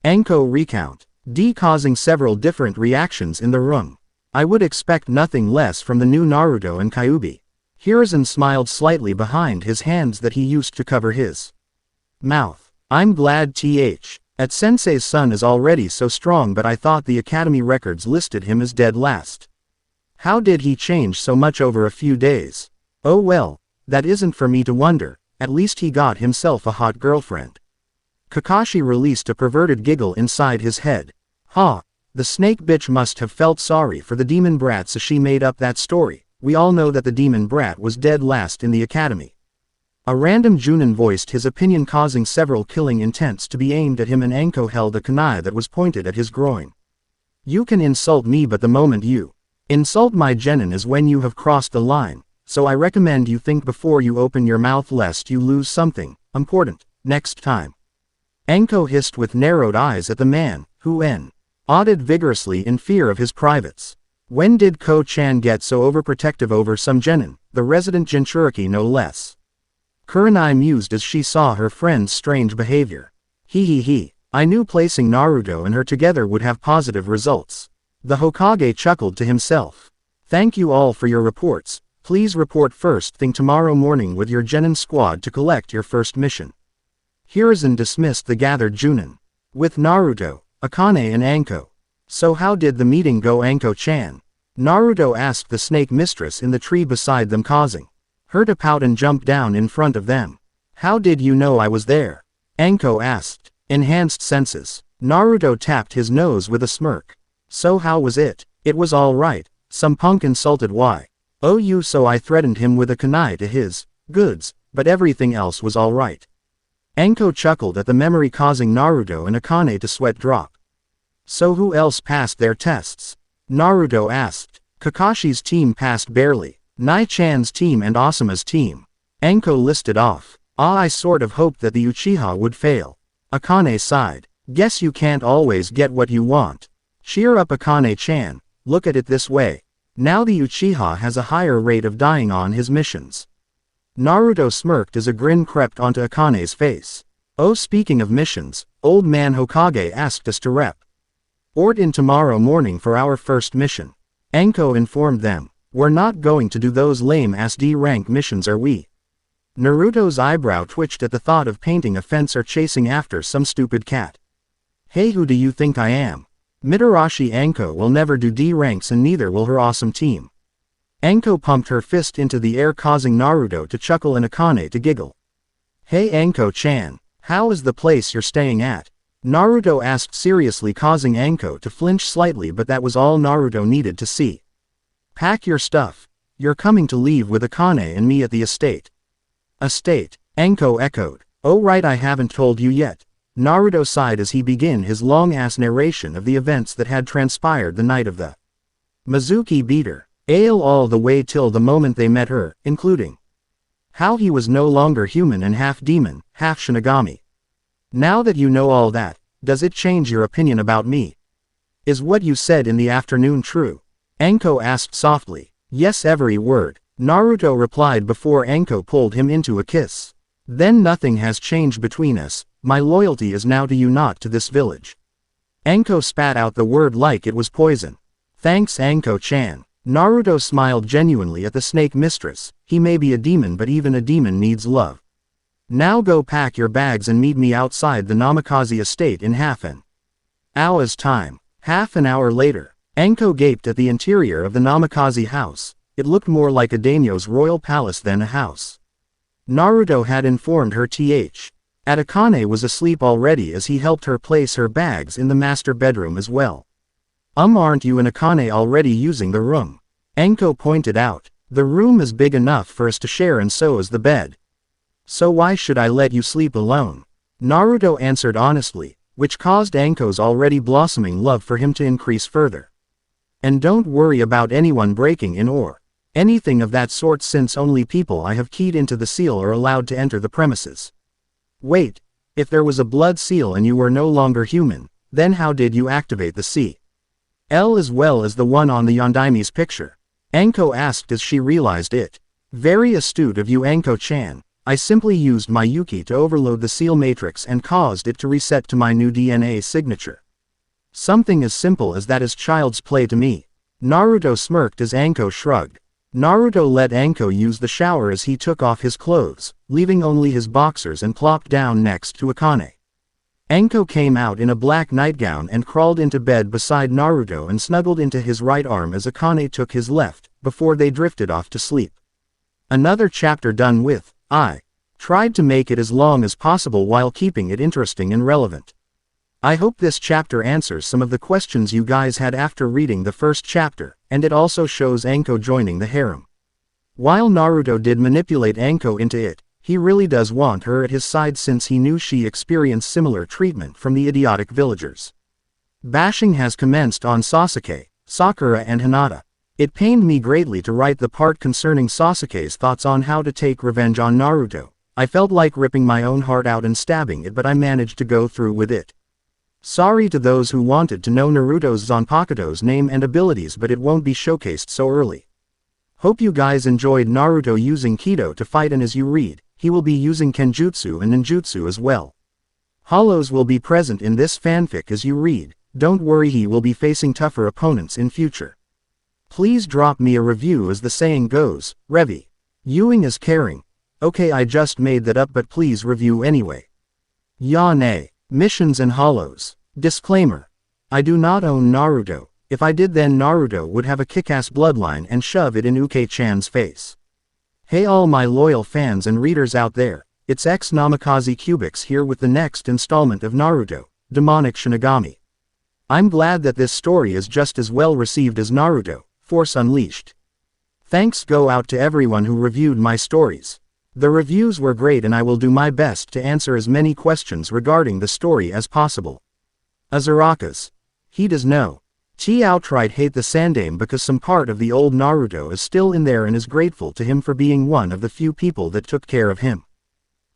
Anko recount. D causing several different reactions in the room. I would expect nothing less from the new Naruto and Kyuubi. Hiruzen smiled slightly behind his hands that he used to cover his mouth. I'm glad at Sensei's son is already so strong, but I thought the academy records listed him as dead last. How did he change so much over a few days? Oh well, that isn't for me to wonder, at least he got himself a hot girlfriend. Kakashi released a perverted giggle inside his head. Ha, the snake bitch must have felt sorry for the demon brats as she made up that story. We all know that the demon brat was dead last in the academy. A random Junin voiced his opinion, causing several killing intents to be aimed at him, and Anko held a kunai that was pointed at his groin. You can insult me, but the moment you insult my genin is when you have crossed the line, so I recommend you think before you open your mouth lest you lose something important next time. Anko hissed with narrowed eyes at the man, who nodded vigorously in fear of his privates. When did Ko-chan get so overprotective over some genin, the resident Jinchuriki no less? Kurenai mused as she saw her friend's strange behavior. I knew placing Naruto and her together would have positive results. The Hokage chuckled to himself. Thank you all for your reports. Please report first thing tomorrow morning with your genin squad to collect your first mission. Hiruzen dismissed the gathered Junin. With Naruto, Akane and Anko. So how did the meeting go, Anko-chan? Naruto asked the snake mistress in the tree beside them, causing her to pout and jump down in front of them. How did you know I was there? Anko asked. Enhanced senses. Naruto tapped his nose with a smirk. So how was it? It was all right. Some punk insulted you, so I threatened him with a kunai to his goods, but everything else was all right. Anko chuckled at the memory, causing Naruto and Akane to sweat drop. So who else passed their tests? Naruto asked. Kakashi's team passed barely. Nai-chan's team and Asuma's team. Anko listed off. I sort of hoped that the Uchiha would fail. Akane sighed. Guess you can't always get what you want. Cheer up, Akane-chan, look at it this way. Now the Uchiha has a higher rate of dying on his missions. Naruto smirked as a grin crept onto Akane's face. Oh, speaking of missions, old man Hokage asked us to report in tomorrow morning for our first mission. Anko informed them. We're not going to do those lame-ass D-rank missions, are we? Naruto's eyebrow twitched at the thought of painting a fence or chasing after some stupid cat. Hey, who do you think I am? Mitarashi. Anko will never do D ranks, and neither will her awesome team. Anko pumped her fist into the air, causing Naruto to chuckle and Akane to giggle. Hey Anko-chan, how is the place you're staying at? Naruto asked seriously, causing Anko to flinch slightly, but that was all Naruto needed to see. Pack your stuff. You're coming to leave with Akane and me at the estate. Estate, Anko echoed. Oh right, I haven't told you yet. Naruto sighed as he began his long-ass narration of the events that had transpired the night of the Mizuki beater. All the way till the moment they met her, including how he was no longer human and half demon, half Shinigami. Now that you know all that, does it change your opinion about me? Is what you said in the afternoon true? Anko asked softly. Yes, every word, Naruto replied before Anko pulled him into a kiss. Then nothing has changed between us, my loyalty is now to you, not to this village. Anko spat out the word like it was poison. Thanks Anko-chan. Naruto smiled genuinely at the snake mistress. He may be a demon, but even a demon needs love. Now go pack your bags and meet me outside the Namikaze estate in half an hour's time. Half an hour later, Anko gaped at the interior of the Namikaze house. It looked more like a daimyo's royal palace than a house. Naruto had informed her Akane was asleep already, as he helped her place her bags in the master bedroom as well. Aren't you and Akane already using the room? Anko pointed out. The room is big enough for us to share, and so is the bed. So why should I let you sleep alone? Naruto answered honestly, which caused Anko's already blossoming love for him to increase further. And don't worry about anyone breaking in or anything of that sort, since only people I have keyed into the seal are allowed to enter the premises. Wait, if there was a blood seal and you were no longer human, then how did you activate the CL as well as the one on the Yondaime's picture? Anko asked as she realized it. Very astute of you, Anko-chan. I simply used my Yuki to overload the seal matrix and caused it to reset to my new DNA signature. Something as simple as that is child's play to me. Naruto smirked as Anko shrugged. Naruto let Anko use the shower as he took off his clothes, leaving only his boxers, and plopped down next to Akane. Anko came out in a black nightgown and crawled into bed beside Naruto and snuggled into his right arm as Akane took his left, before they drifted off to sleep. Another chapter done with. I tried to make it as long as possible while keeping it interesting and relevant. I hope this chapter answers some of the questions you guys had after reading the first chapter, and it also shows Anko joining the harem. While Naruto did manipulate Anko into it, He really does want her at his side since he knew she experienced similar treatment from the idiotic villagers. Bashing has commenced on Sasuke, Sakura and Hinata. It pained me greatly to write the part concerning Sasuke's thoughts on how to take revenge on Naruto. I felt like ripping my own heart out and stabbing it, but I managed to go through with it. Sorry to those who wanted to know Naruto's Zanpakuto's name and abilities, but it won't be showcased so early. Hope you guys enjoyed Naruto using Kido to fight, and as you read, he will be using Kenjutsu and Ninjutsu as well. Hollows will be present in this fanfic as you read. Don't worry, he will be facing tougher opponents in future. Please drop me a review, as the saying goes, Revi. Ewing is caring. Okay, I just made that up, but please review anyway. Yane. Missions and Hollows. Disclaimer. I do not own Naruto. If I did, then Naruto would have a kick-ass bloodline and shove it in Uke-chan's face. Hey all my loyal fans and readers out there, it's X Namikaze Cubics here with the next installment of Naruto, Demonic Shinigami. I'm glad that this story is just as well received as Naruto, Force Unleashed. Thanks go out to everyone who reviewed my stories. The reviews were great and I will do my best to answer as many questions regarding the story as possible. Azurakas. He does know. She outright hate the Sandaime because some part of the old Naruto is still in there and is grateful to him for being one of the few people that took care of him.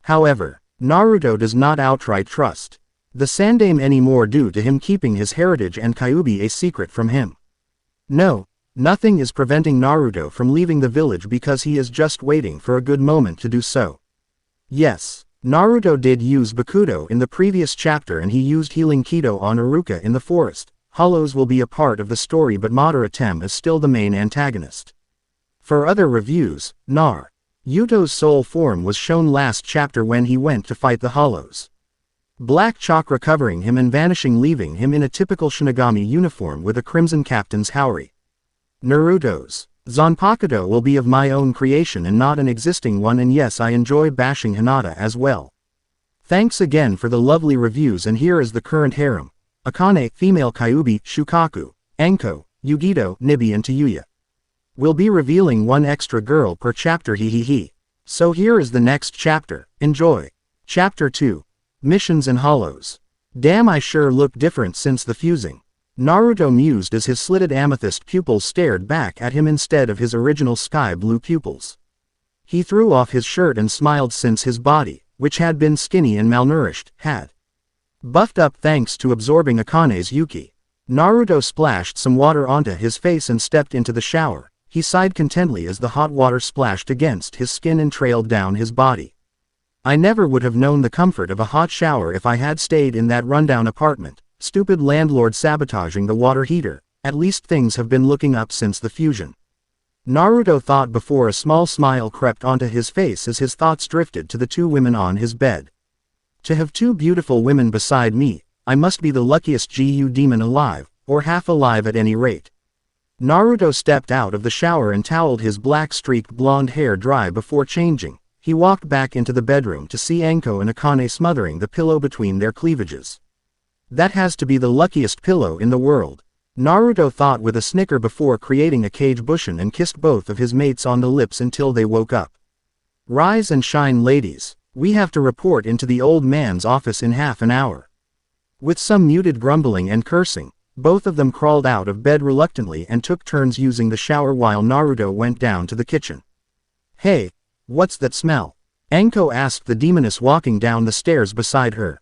However, Naruto does not outright trust the Sandaime anymore due to him keeping his heritage and Kyuubi a secret from him. No, nothing is preventing Naruto from leaving the village because he is just waiting for a good moment to do so. Yes, Naruto did use Bakudo in the previous chapter and he used Healing Kido on Iruka in the forest. Hollows will be a part of the story, but Madara Tem is still the main antagonist. For other reviews, Naruto's soul form was shown last chapter when he went to fight the Hollows. Black chakra covering him and vanishing, leaving him in a typical Shinigami uniform with a crimson captain's haori. Naruto's Zanpakuto will be of my own creation and not an existing one, and yes, I enjoy bashing Hinata as well. Thanks again for the lovely reviews, and here is the current harem. Akane, female Kyuubi, Shukaku, Anko, Yugito, Nibi and Tayuya. We'll be revealing one extra girl per chapter, he. So here is the next chapter, enjoy. Chapter 2. Missions and Hollows. Damn, I sure look different since the fusing. Naruto mused as his slitted amethyst pupils stared back at him instead of his original sky blue pupils. He threw off his shirt and smiled since his body, which had been skinny and malnourished, had buffed up thanks to absorbing Akane's Yuki. Naruto splashed some water onto his face and stepped into the shower. He sighed contentedly as the hot water splashed against his skin and trailed down his body. I never would have known the comfort of a hot shower if I had stayed in that rundown apartment. Stupid landlord sabotaging the water heater. At least things have been looking up since the fusion. Naruto thought before a small smile crept onto his face as his thoughts drifted to the two women on his bed. To have two beautiful women beside me, I must be the luckiest GU demon alive, or half alive at any rate. Naruto stepped out of the shower and toweled his black streaked blonde hair dry before changing. He walked back into the bedroom to see Anko and Akane smothering the pillow between their cleavages. That has to be the luckiest pillow in the world. Naruto thought with a snicker before creating a cage bushin and kissed both of his mates on the lips until they woke up. Rise and shine, ladies. We have to report into the old man's office in half an hour. With some muted grumbling and cursing, both of them crawled out of bed reluctantly and took turns using the shower while Naruto went down to the kitchen. Hey, what's that smell? Anko asked the demoness walking down the stairs beside her.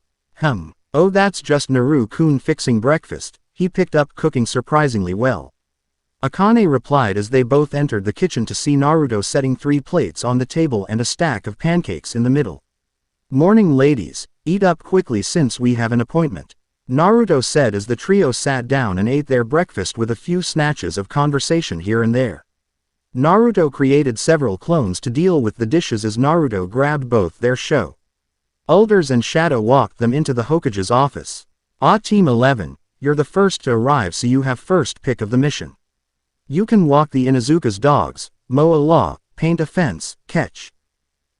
Oh, that's just Naru-kun fixing breakfast. He picked up cooking surprisingly well. Akane replied as they both entered the kitchen to see Naruto setting 3 plates on the table and a stack of pancakes in the middle. Morning, ladies, eat up quickly since we have an appointment, Naruto said as the trio sat down and ate their breakfast with a few snatches of conversation here and there. Naruto created several clones to deal with the dishes as Naruto grabbed both their shoulders and Shadow walked them into the Hokage's office. Team 11, you're the first to arrive, so you have first pick of the mission. You can walk the Inuzuka's dogs, mow a law, paint a fence, catch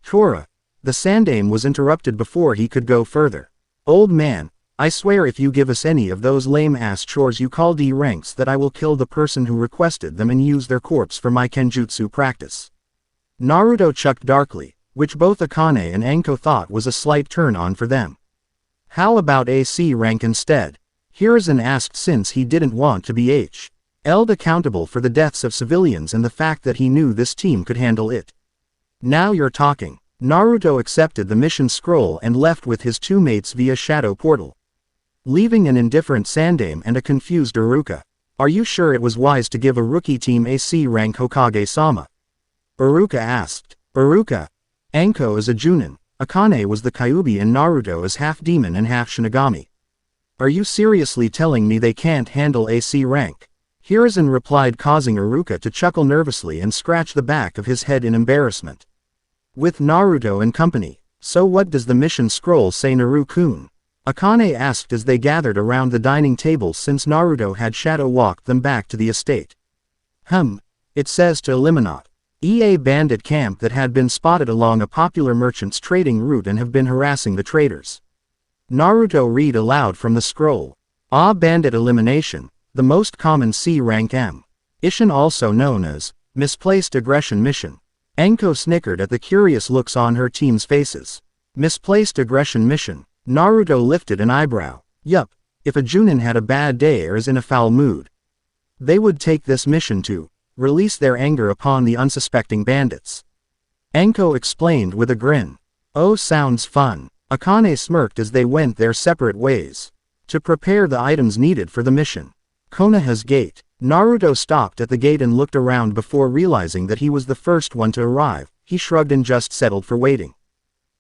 Tora. The Sandaime was interrupted before he could go further. Old man, I swear if you give us any of those lame-ass chores you call D ranks that I will kill the person who requested them and use their corpse for my kenjutsu practice. Naruto chucked darkly. which both Akane and Anko thought was a slight turn-on for them. How about AC rank instead? Hiruzen asked since he didn't want to be held accountable for the deaths of civilians and the fact that he knew this team could handle it. Now you're talking. Naruto accepted the mission scroll and left with his two mates via shadow portal, leaving an indifferent Sandame and a confused Iruka. Are you sure it was wise to give a rookie team AC rank Hokage-sama? Iruka asked. Iruka. Anko is a Junin. Akane was the Kyuubi and Naruto is half demon and half Shinigami. Are you seriously telling me they can't handle AC rank? Hiruzen replied, causing Iruka to chuckle nervously and scratch the back of his head in embarrassment. With Naruto and company. So what does the mission scroll say, Naru-kun? Akane asked as they gathered around the dining table since Naruto had shadow walked them back to the estate. It says to eliminate a bandit camp that had been spotted along a popular merchant's trading route and have been harassing the traders. Naruto read aloud from the scroll. Bandit elimination, the most common C-rank mission, also known as misplaced aggression mission. Anko snickered at the curious looks on her team's faces. Misplaced aggression mission. Naruto lifted an eyebrow. Yup, if a Junin had a bad day or is in a foul mood, they would take this mission to release their anger upon the unsuspecting bandits. Anko explained with a grin. Oh, sounds fun. Akane smirked as they went their separate ways to prepare the items needed for the mission. Konoha's gate. Naruto stopped at the gate and looked around before realizing that he was the first one to arrive. He shrugged and just settled for waiting.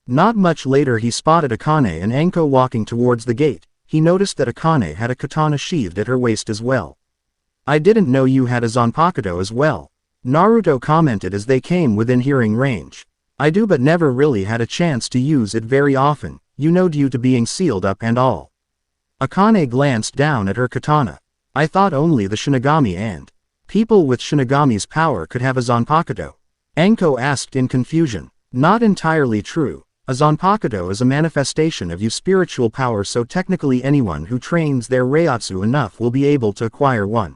Not much later he spotted Akane and Anko walking towards the gate. He noticed that Akane had a katana sheathed at her waist as well. I didn't know you had a Zanpakuto as well. Naruto commented as they came within hearing range. I do, but never really had a chance to use it very often, due to being sealed up and all. Akane glanced down at her katana. I thought only the Shinigami and people with Shinigami's power could have a Zanpakuto. Anko asked in confusion. Not entirely true. A Zanpakuto is a manifestation of your spiritual power, so technically anyone who trains their Reiatsu enough will be able to acquire one.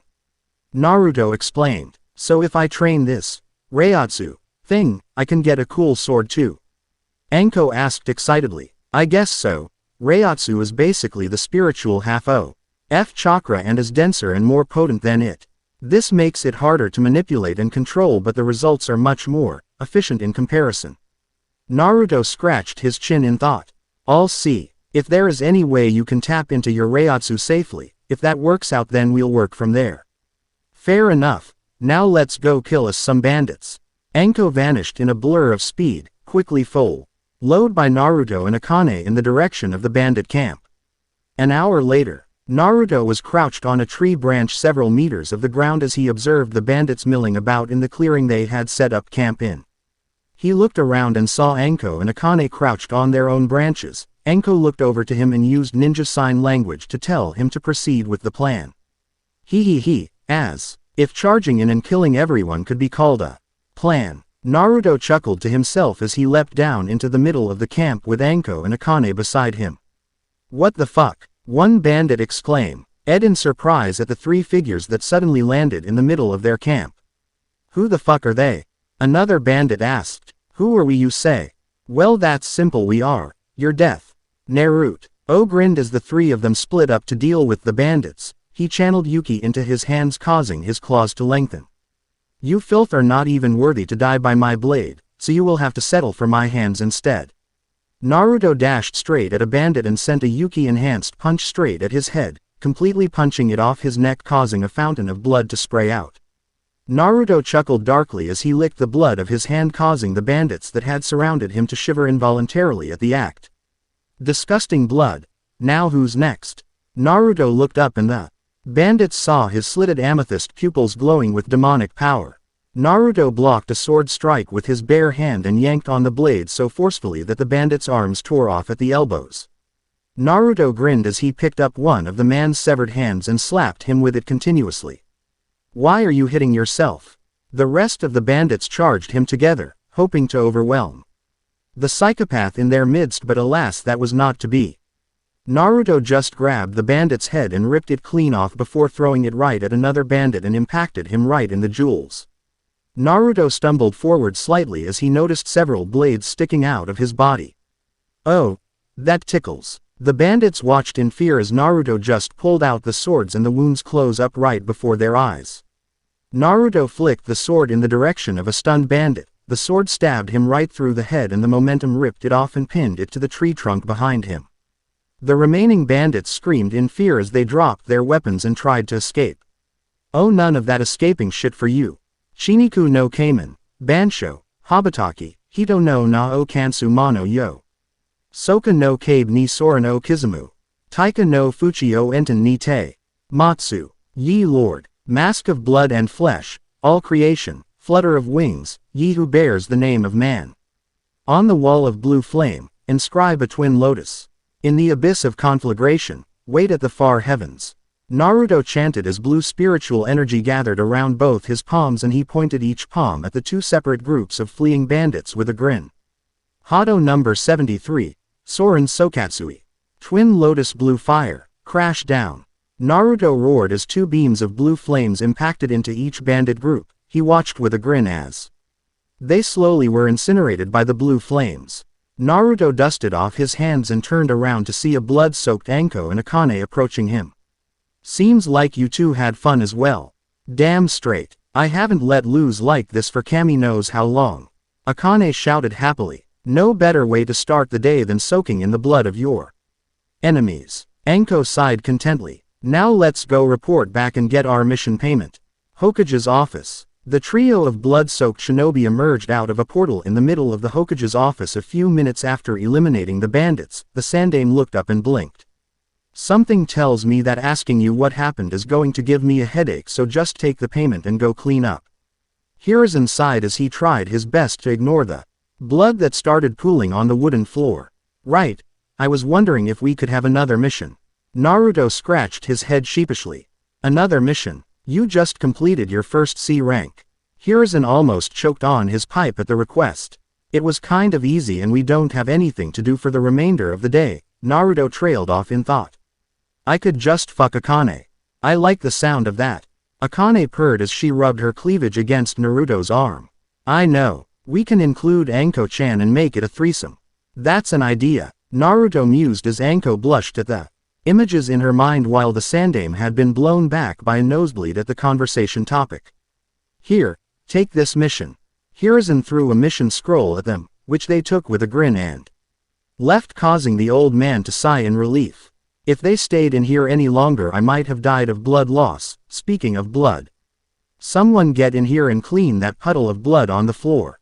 Naruto explained. So if I train this Reiatsu thing, I can get a cool sword too? Anko asked excitedly. I guess so. Reiatsu is basically the spiritual half-of chakra and is denser and more potent than it. This makes it harder to manipulate and control, but the results are much more efficient in comparison. Naruto scratched his chin in thought. I'll see. If there is any way you can tap into your Reiatsu safely, if that works out then we'll work from there. Fair enough. Now let's go kill us some bandits. Anko vanished in a blur of speed, quickly followed by Naruto and Akane in the direction of the bandit camp. An hour later, Naruto was crouched on a tree branch several meters of the ground as he observed the bandits milling about in the clearing they had set up camp in. He looked around and saw Anko and Akane crouched on their own branches. Anko looked over to him and used ninja sign language to tell him to proceed with the plan. As if charging in and killing everyone could be called a plan. Naruto chuckled to himself as he leapt down into the middle of the camp with Anko and Akane beside him. What the fuck? One bandit exclaimed, in surprise at the three figures that suddenly landed in the middle of their camp. Who the fuck are they? Another bandit asked. Who are we, you say? Well, that's simple, we are your death. Naruto grinned as the three of them split up to deal with the bandits. He channeled Yuki into his hands, causing his claws to lengthen. You filth are not even worthy to die by my blade, so you will have to settle for my hands instead. Naruto dashed straight at a bandit and sent a Yuki-enhanced punch straight at his head, completely punching it off his neck, causing a fountain of blood to spray out. Naruto chuckled darkly as he licked the blood of his hand, causing the bandits that had surrounded him to shiver involuntarily at the act. Disgusting blood. Now who's next? Naruto looked up and the bandits saw his slitted amethyst pupils glowing with demonic power. Naruto blocked a sword strike with his bare hand and yanked on the blade so forcefully that the bandits' arms tore off at the elbows. Naruto grinned as he picked up one of the man's severed hands and slapped him with it continuously. Why are you hitting yourself? The rest of the bandits charged him together, hoping to overwhelm the psychopath in their midst, but alas, that was not to be. Naruto just grabbed the bandit's head and ripped it clean off before throwing it right at another bandit and impacted him right in the jewels. Naruto stumbled forward slightly as he noticed several blades sticking out of his body. Oh, that tickles. The bandits watched in fear as Naruto just pulled out the swords and the wounds close up right before their eyes. Naruto flicked the sword in the direction of a stunned bandit. The sword stabbed him right through the head and the momentum ripped it off and pinned it to the tree trunk behind him. The remaining bandits screamed in fear as they dropped their weapons and tried to escape. Oh, none of that escaping shit for you. Shiniku no Kamen, Bansho, Habataki, Hito no na o Kansu mano yo. Soka no Kabe ni Sora no Kizamu. Taika no Fuchi o Enten ni Te. Matsu, ye Lord, mask of blood and flesh, all creation, flutter of wings, ye who bears the name of man. On the wall of blue flame, inscribe a twin lotus. In the abyss of conflagration, wait at the far heavens. Naruto chanted as blue spiritual energy gathered around both his palms and he pointed each palm at the two separate groups of fleeing bandits with a grin. Hado number 73, Soren Sokatsui. Twin lotus blue fire, crash down. Naruto roared as two beams of blue flames impacted into each bandit group. He watched with a grin as they slowly were incinerated by the blue flames. Naruto dusted off his hands and turned around to see a blood-soaked Anko and Akane approaching him. Seems like you two had fun as well. Damn straight. I haven't let loose like this for Kami knows how long. Akane shouted happily. No better way to start the day than soaking in the blood of your enemies. Anko sighed contentedly. Now let's go report back and get our mission payment. Hokage's office. The trio of blood-soaked shinobi emerged out of a portal in the middle of the Hokage's office a few minutes after eliminating the bandits. The Sandaime looked up and blinked. Something tells me that asking you what happened is going to give me a headache, so just take the payment and go clean up. Hiruzen sighed as he tried his best to ignore the blood that started pooling on the wooden floor. Right, I was wondering if we could have another mission. Naruto scratched his head sheepishly. Another mission? You just completed your first C rank. Hiruzen almost choked on his pipe at the request. It was kind of easy and we don't have anything to do for the remainder of the day. Naruto trailed off in thought. I could just fuck Akane. I like the sound of that. Akane purred as she rubbed her cleavage against Naruto's arm. I know. We can include Anko-chan and make it a threesome. That's an idea. Naruto mused as Anko blushed at the images in her mind while the Sandaime had been blown back by a nosebleed at the conversation topic. Here, take this mission. Hiruzen threw a mission scroll at them, which they took with a grin and left, causing the old man to sigh in relief. If they stayed in here any longer I might have died of blood loss. Speaking of blood. Someone get in here and clean that puddle of blood on the floor.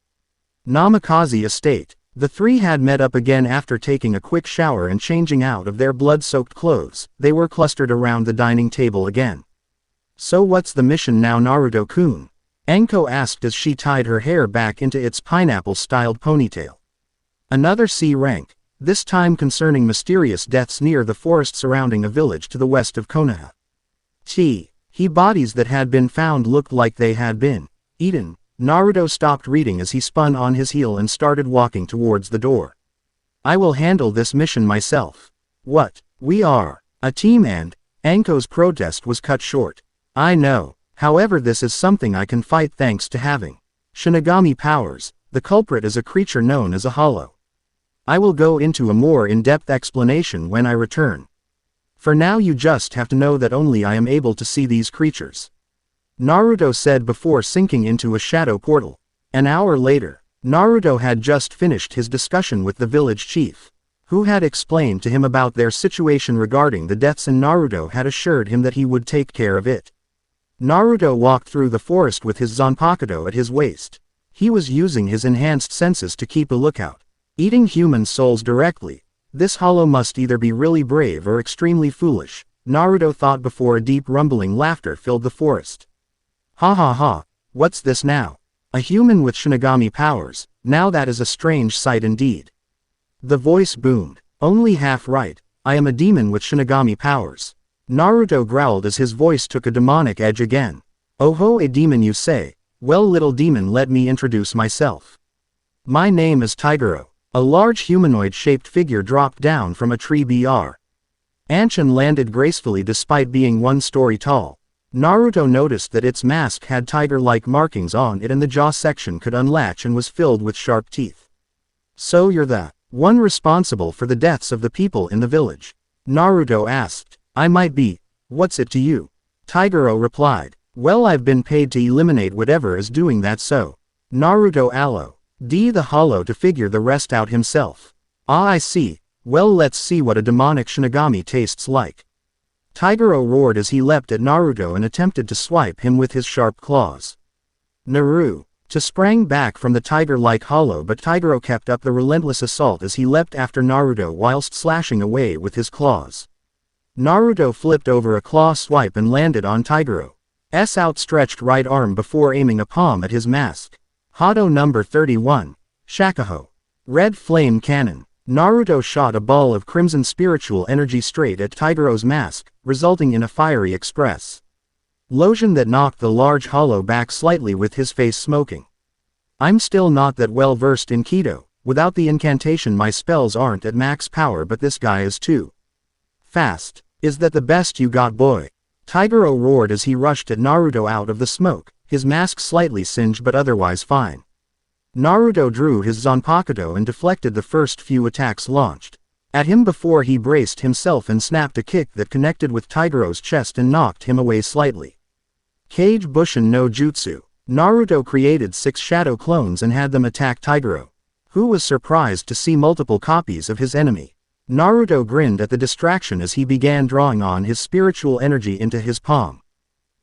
Namikaze Estate. The three had met up again after taking a quick shower and changing out of their blood-soaked clothes. They were clustered around the dining table again. So what's the mission now, Naruto-kun? Anko asked as she tied her hair back into its pineapple-styled ponytail. Another C rank, this time concerning mysterious deaths near the forest surrounding a village to the west of Konoha. Bodies that had been found looked like they had been eaten. Naruto stopped reading as he spun on his heel and started walking towards the door. I will handle this mission myself. What? We are a team and Anko's protest was cut short. I know. However, this is something I can fight thanks to having Shinigami powers. The culprit is a creature known as a hollow. I will go into a more in-depth explanation when I return. For now you just have to know that only I am able to see these creatures. Naruto said before sinking into a shadow portal. An hour later, Naruto had just finished his discussion with the village chief, who had explained to him about their situation regarding the deaths, and Naruto had assured him that he would take care of it. Naruto walked through the forest with his Zanpakuto at his waist. He was using his enhanced senses to keep a lookout. Eating human souls directly. This hollow must either be really brave or extremely foolish, Naruto thought before a deep rumbling laughter filled the forest. Ha ha ha, what's this now? A human with Shinigami powers, now that is a strange sight indeed. The voice boomed. Only half right, I am a demon with Shinigami powers. Naruto growled as his voice took a demonic edge again. Oh ho, a demon you say? Well, little demon, let me introduce myself. My name is Tigero. A large humanoid-shaped figure dropped down from a tree. Br. Anshin landed gracefully despite being 1 story tall. Naruto noticed that its mask had tiger-like markings on it and the jaw section could unlatch and was filled with sharp teeth. So you're the one responsible for the deaths of the people in the village? Naruto asked. I might be. What's it to you? Taiguro replied. Well, I've been paid to eliminate whatever is doing that, so. Naruto allo. The hollow to figure the rest out himself. Ah, I see. Well, let's see what a demonic Shinigami tastes like. Taiguro roared as he leapt at Naruto and attempted to swipe him with his sharp claws. Naru. Sprang back from the tiger-like hollow, but Taiguro kept up the relentless assault as he leapt after Naruto whilst slashing away with his claws. Naruto flipped over a claw swipe and landed on Taiguro's outstretched right arm before aiming a palm at his mask. Hado number 31. Shakuho. Red Flame Cannon. Naruto shot a ball of crimson spiritual energy straight at Taiguro's mask, resulting in a fiery express explosion that knocked the large hollow back slightly with his face smoking. I'm still not that well versed in Kido. Without the incantation my spells aren't at max power, but this guy is too fast. Is that the best you got, boy? Taiguro roared as he rushed at Naruto out of the smoke, his mask slightly singed but otherwise fine. Naruto drew his Zanpakuto and deflected the first few attacks launched at him before he braced himself and snapped a kick that connected with Taiguro's chest and knocked him away slightly. Kage Bushin no Jutsu. Naruto created 6 shadow clones and had them attack Taiguro, who was surprised to see multiple copies of his enemy. Naruto grinned at the distraction as he began drawing on his spiritual energy into his palm.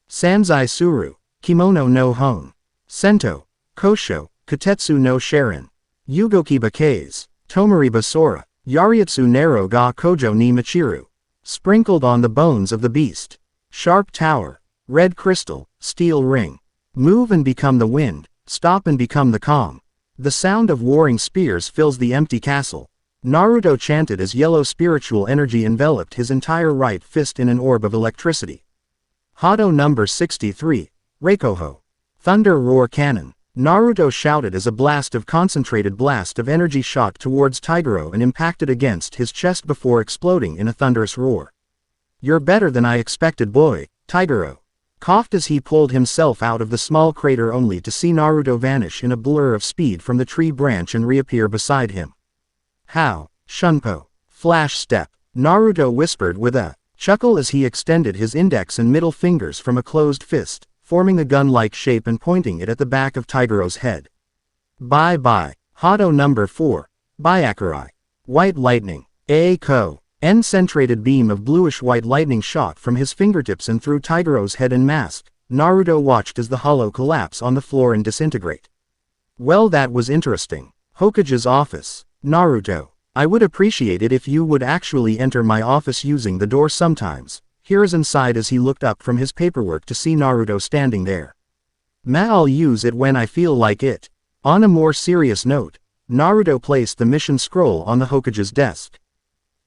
Sanzai Suru. Kimono no Hon. Sento. Kosho. Katetsu no Sharin. Yugokiba Kase. Tomariba Sora. Yariatsu Nero ga Kojo ni Machiru. Sprinkled on the bones of the beast. Sharp Tower. Red Crystal. Steel Ring. Move and become the wind. Stop and become the calm. The sound of warring spears fills the empty castle. Naruto chanted as yellow spiritual energy enveloped his entire right fist in an orb of electricity. Hado number 63. Reikoho. Thunder Roar Cannon. Naruto shouted as a concentrated blast of energy shot towards Taiguro and impacted against his chest before exploding in a thunderous roar. You're better than I expected, boy. Taiguro coughed as he pulled himself out of the small crater only to see Naruto vanish in a blur of speed from the tree branch and reappear beside him. How? Shunpo. Flash step. Naruto whispered with a chuckle as he extended his index and middle fingers from a closed fist, forming a gun-like shape and pointing it at the back of Taiguro's head. Bye-bye. Hado number 4. Byakurai. White lightning. Eiko. Concentrated beam of bluish-white lightning shot from his fingertips and through Taiguro's head and mask. Naruto watched as the hollow collapse on the floor and disintegrate. Well, that was interesting. Hokage's office. Naruto. I would appreciate it if you would actually enter my office using the door sometimes. Hiruzen sighed as he looked up from his paperwork to see Naruto standing there. I'll use it when I feel like it. On a more serious note, Naruto placed the mission scroll on the Hokage's desk.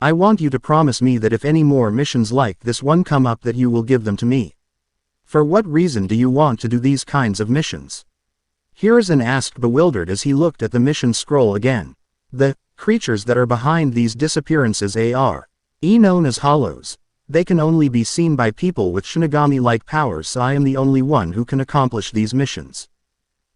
I want you to promise me that if any more missions like this one come up that you will give them to me. For what reason do you want to do these kinds of missions? Hiruzen asked, bewildered as he looked at the mission scroll again. The creatures that are behind these disappearances are known as hollows. They can only be seen by people with Shinigami-like powers, so I am the only one who can accomplish these missions.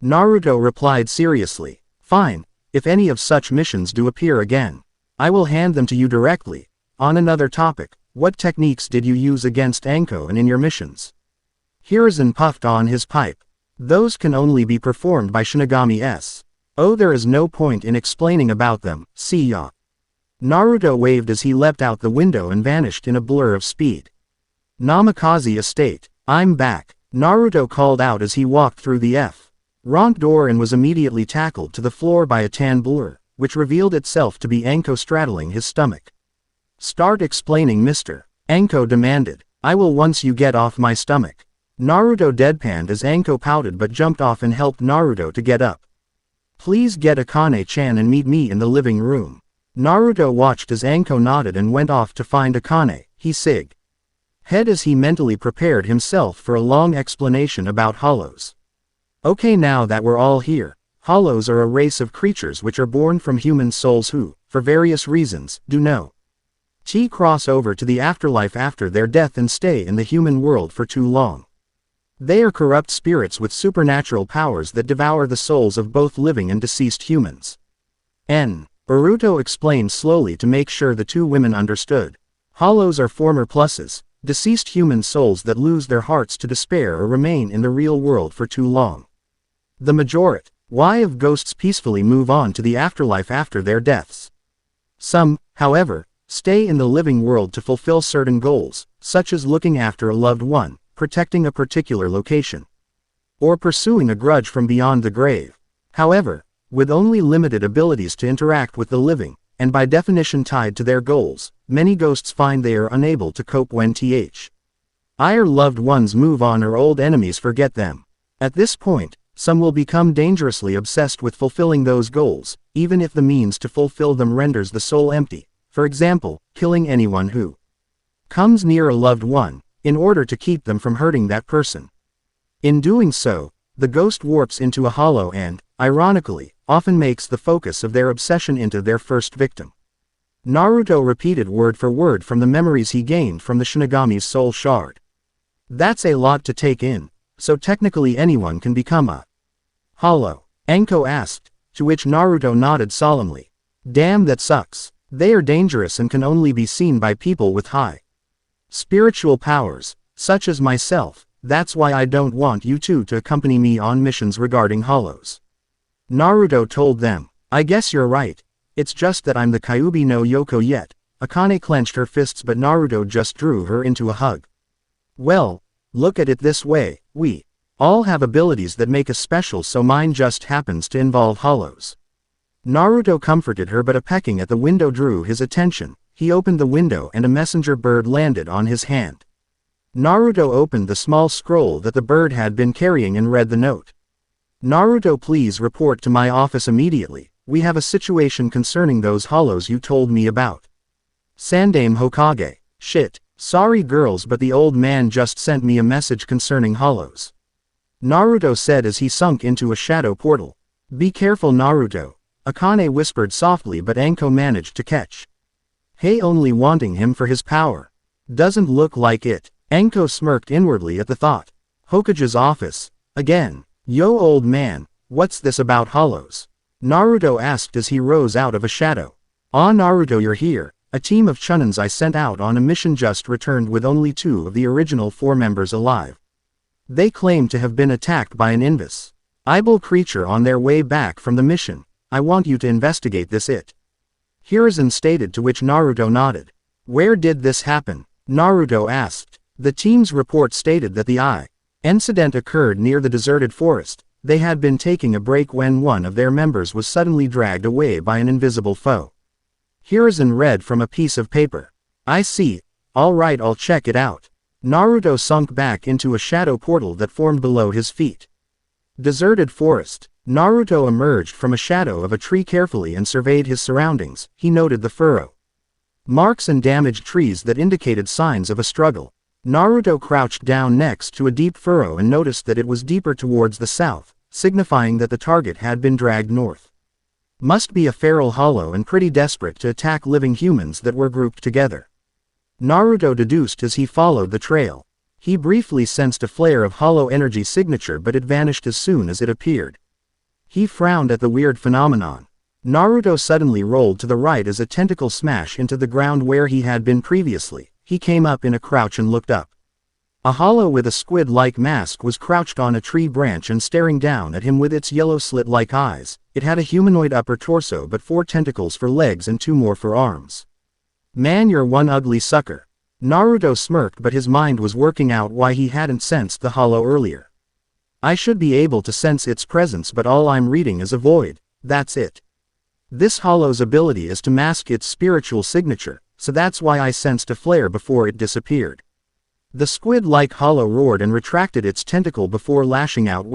Naruto replied seriously. Fine, if any of such missions do appear again, I will hand them to you directly. On another topic, what techniques did you use against Anko and in your missions? Hiruzen puffed on his pipe. Those can only be performed by Shinigami-s. Oh, there is no point in explaining about them, see ya. Naruto waved as he leapt out the window and vanished in a blur of speed. Namikaze Estate. I'm back, Naruto called out as he walked through the front door and was immediately tackled to the floor by a tan blur, which revealed itself to be Anko straddling his stomach. Start explaining, mister, Anko demanded. I will once you get off my stomach. Naruto deadpanned as Anko pouted but jumped off and helped Naruto to get up. Please get Akane-chan and meet me in the living room. Naruto watched as Anko nodded and went off to find Akane. He sigged head as he mentally prepared himself for a long explanation about hollows. Okay, now that we're all here, hollows are a race of creatures which are born from human souls who, for various reasons, do no cross over to the afterlife after their death and stay in the human world for too long. They are corrupt spirits with supernatural powers that devour the souls of both living and deceased humans. Naruto explained slowly to make sure the two women understood. Hollows are former pluses, deceased human souls that lose their hearts to despair or remain in the real world for too long. The majority of ghosts peacefully move on to the afterlife after their deaths. Some, however, stay in the living world to fulfill certain goals, such as looking after a loved one, protecting a particular location, or pursuing a grudge from beyond the grave. However, with only limited abilities to interact with the living, and by definition tied to their goals, many ghosts find they are unable to cope when either loved ones move on or old enemies forget them. At this point, some will become dangerously obsessed with fulfilling those goals, even if the means to fulfill them renders the soul empty, for example, killing anyone who comes near a loved one, in order to keep them from hurting that person. In doing so, the ghost warps into a hollow and, ironically, often makes the focus of their obsession into their first victim. Naruto repeated word for word from the memories he gained from the Shinigami's soul shard. That's a lot to take in, so technically anyone can become a hollow, Anko asked, to which Naruto nodded solemnly. Damn, that sucks. They are dangerous and can only be seen by people with high spiritual powers, such as myself. That's why I don't want you two to accompany me on missions regarding hollows. Naruto told them. I guess you're right. It's just that I'm the Kyuubi no Yoko yet. Akane clenched her fists but Naruto just drew her into a hug. Well, look at it this way, we all have abilities that make us special, so mine just happens to involve hollows. Naruto comforted her but a pecking at the window drew his attention. He opened the window and a messenger bird landed on his hand. Naruto opened the small scroll that the bird had been carrying and read the note. Naruto, please report to my office immediately. We have a situation concerning those hollows you told me about. Sandame Hokage. Shit. Sorry girls, but the old man just sent me a message concerning hollows. Naruto said as he sunk into a shadow portal. Be careful, Naruto. Akane whispered softly but Anko managed to catch. Hey, only wanting him for his power. Doesn't look like it. Anko smirked inwardly at the thought. Hokage's office. Again. Yo, old man, what's this about hollows? Naruto asked as he rose out of a shadow. Ah, Naruto, you're here. A team of Chunins I sent out on a mission just returned with only 2 of the original 4 members alive. They claim to have been attacked by an invisible creature on their way back from the mission. I want you to investigate this. Hiruzen stated, to which Naruto nodded. Where did this happen? Naruto asked. The team's report stated that the incident occurred near the deserted forest. They had been taking a break when one of their members was suddenly dragged away by an invisible foe. Hiruzen read from a piece of paper. I see. All right, I'll check it out. Naruto sunk back into a shadow portal that formed below his feet. Deserted forest. Naruto emerged from a shadow of a tree carefully and surveyed his surroundings. He noted the furrow marks and damaged trees that indicated signs of a struggle. Naruto crouched down next to a deep furrow and noticed that it was deeper towards the south, signifying that the target had been dragged north. Must be a feral hollow and pretty desperate to attack living humans that were grouped together. Naruto deduced as he followed the trail. He briefly sensed a flare of hollow energy signature but it vanished as soon as it appeared. He frowned at the weird phenomenon. Naruto suddenly rolled to the right as a tentacle smashed into the ground where he had been previously. He came up in a crouch and looked up. A hollow with a squid-like mask was crouched on a tree branch and staring down at him with its yellow slit-like eyes. It had a humanoid upper torso but 4 tentacles for legs and 2 more for arms. Man, you're one ugly sucker. Naruto smirked but his mind was working out why he hadn't sensed the hollow earlier. I should be able to sense its presence but all I'm reading is a void. That's it. This hollow's ability is to mask its spiritual signature, so that's why I sensed a flare before it disappeared. The squid-like hollow roared and retracted its tentacle before lashing out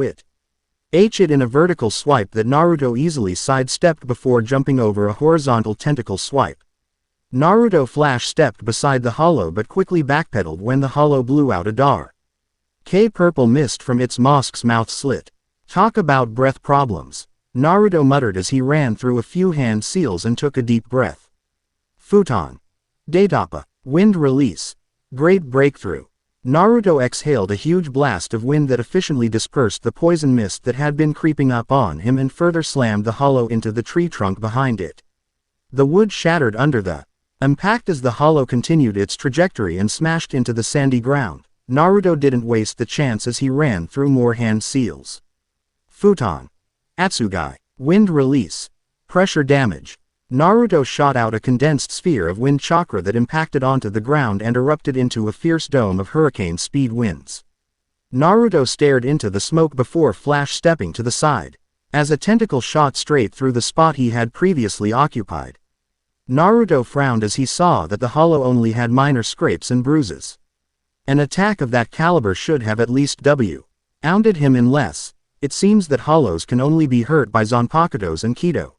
it in a vertical swipe that Naruto easily sidestepped before jumping over a horizontal tentacle swipe. Naruto flash-stepped beside the hollow but quickly backpedaled when the hollow blew out a dark purple mist from its mask's mouth slit. Talk about breath problems. Naruto muttered as he ran through a few hand seals and took a deep breath. Futon. Datapa. Wind release. Great breakthrough. Naruto exhaled a huge blast of wind that efficiently dispersed the poison mist that had been creeping up on him and further slammed the hollow into the tree trunk behind it. The wood shattered under the impact as the hollow continued its trajectory and smashed into the sandy ground. Naruto didn't waste the chance as he ran through more hand seals. Futon. Atsugai. Wind release. Pressure damage. Naruto shot out a condensed sphere of wind chakra that impacted onto the ground and erupted into a fierce dome of hurricane-speed winds. Naruto stared into the smoke before flash-stepping to the side, as a tentacle shot straight through the spot he had previously occupied. Naruto frowned as he saw that the hollow only had minor scrapes and bruises. An attack of that caliber should have at least wounded him unless, it seems that hollows can only be hurt by Zanpakutos and Kido.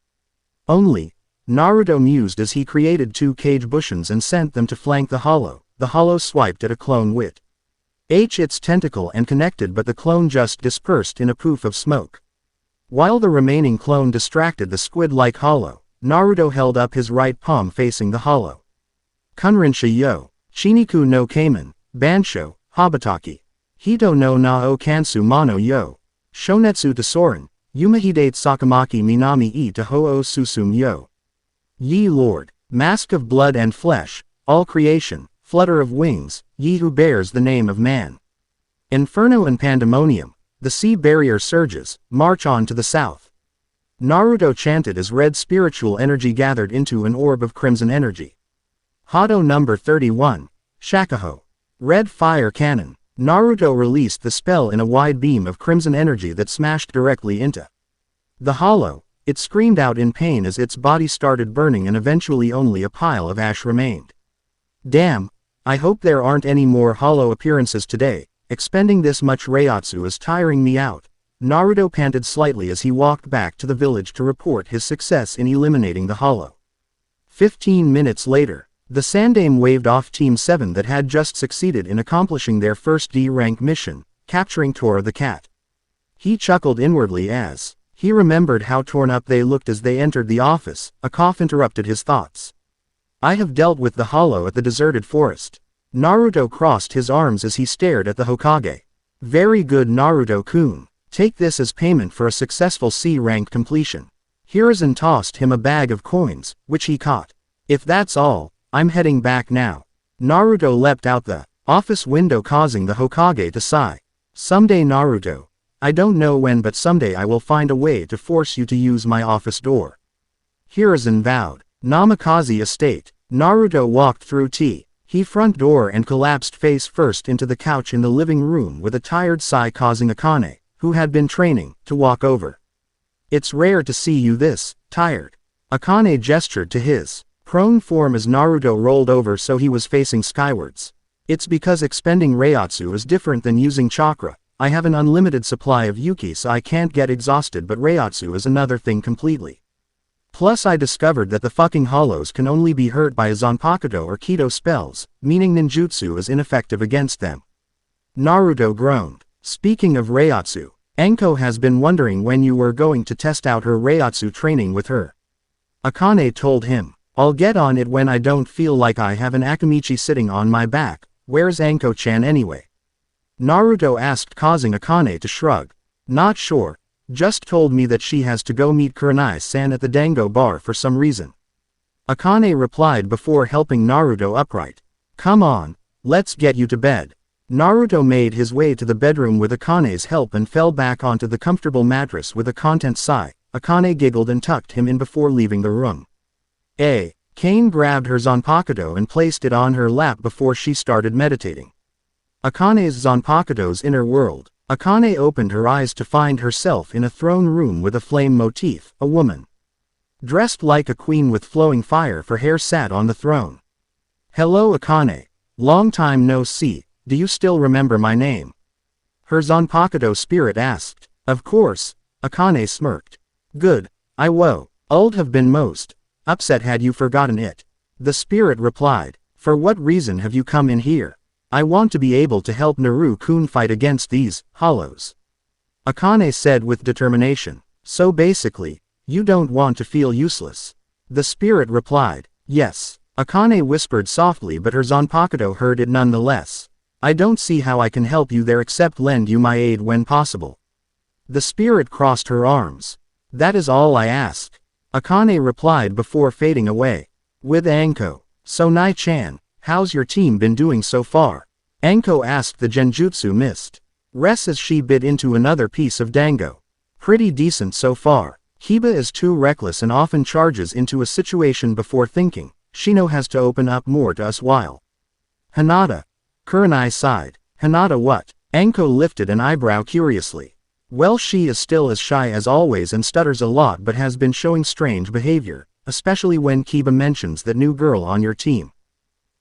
Only, Naruto mused as he created 2 cage bushins and sent them to flank the hollow. The hollow swiped at a clone with its tentacle and connected, but the clone just dispersed in a poof of smoke. While the remaining clone distracted the squid-like hollow, Naruto held up his right palm facing the hollow. Kunrinsha yo, Shiniku no Kamen, Bansho, Habataki. Hito no na o Kansu Mono yo, Shonetsu to Soren, Yumahidate Sakamaki Minami e to Ho o Susum yo. Ye Lord, mask of blood and flesh, all creation, flutter of wings, ye who bears the name of man. Inferno and pandemonium, the sea barrier surges, march on to the south. Naruto chanted as red spiritual energy gathered into an orb of crimson energy. Hado number 31, Shakuho. Red fire cannon. Naruto released the spell in a wide beam of crimson energy that smashed directly into the hollow. It screamed out in pain as its body started burning and eventually only a pile of ash remained. Damn, I hope there aren't any more hollow appearances today. Expending this much Reiatsu is tiring me out. Naruto panted slightly as he walked back to the village to report his success in eliminating the hollow. 15 minutes later, the Sandaime waved off Team 7 that had just succeeded in accomplishing their first D-rank mission, capturing Tora the cat. He chuckled inwardly as he remembered how torn up they looked as they entered the office. A cough interrupted his thoughts. I have dealt with the hollow at the deserted forest. Naruto crossed his arms as he stared at the Hokage. Very good, Naruto-kun. Take this as payment for a successful C-rank completion. Hiruzen tossed him a bag of coins, which he caught. If that's all, I'm heading back now. Naruto leapt out the office window, causing the Hokage to sigh. Someday, Naruto. I don't know when, but someday I will find a way to force you to use my office door. Hiruzen vowed. Namikaze Estate. Naruto walked through the front door and collapsed face first into the couch in the living room with a tired sigh, causing Akane, who had been training, to walk over. It's rare to see you this tired. Akane gestured to his prone form as Naruto rolled over so he was facing skywards. It's because expending Reiatsu is different than using chakra. I have an unlimited supply of Yuki, so I can't get exhausted, but Reiatsu is another thing completely. Plus I discovered that the fucking hollows can only be hurt by a Zanpakuto or Kido spells, meaning ninjutsu is ineffective against them. Naruto groaned. Speaking of Reiatsu, Anko has been wondering when you were going to test out her Reiatsu training with her. Akane told him. I'll get on it when I don't feel like I have an Akamichi sitting on my back. Where's Anko-chan anyway? Naruto asked, causing Akane to shrug. Not sure. Just told me that she has to go meet Kurenai-san at the Dango bar for some reason. Akane replied before helping Naruto upright. Come on, let's get you to bed. Naruto made his way to the bedroom with Akane's help and fell back onto the comfortable mattress with a content sigh. Akane giggled and tucked him in before leaving the room. Kane grabbed her Zanpakuto and placed it on her lap before she started meditating. Akane's Zanpakuto's inner world. Akane opened her eyes to find herself in a throne room with a flame motif. A woman dressed like a queen with flowing fire for hair sat on the throne. Hello, Akane. Long time no see. Do you still remember my name? Her Zanpakuto spirit asked. Of course. Akane smirked. Good. I would have been most upset had you forgotten it. The spirit replied. For what reason have you come in here? I want to be able to help Naru-kun fight against these hollows. Akane said with determination. So basically, you don't want to feel useless. The spirit replied. Yes. Akane whispered softly, but her Zanpakuto heard it nonetheless. I don't see how I can help you there except lend you my aid when possible. The spirit crossed her arms. That is all I ask. Akane replied before fading away. With Anko. So Nai-chan, how's your team been doing so far? Anko asked the genjutsu mist. Res as she bit into another piece of dango. Pretty decent so far. Kiba is too reckless and often charges into a situation before thinking. Shino has to open up more to us while. Hinata. Kurenai sighed. Hinata what? Anko lifted an eyebrow curiously. Well, she is still as shy as always and stutters a lot but has been showing strange behavior, especially when Kiba mentions that new girl on your team.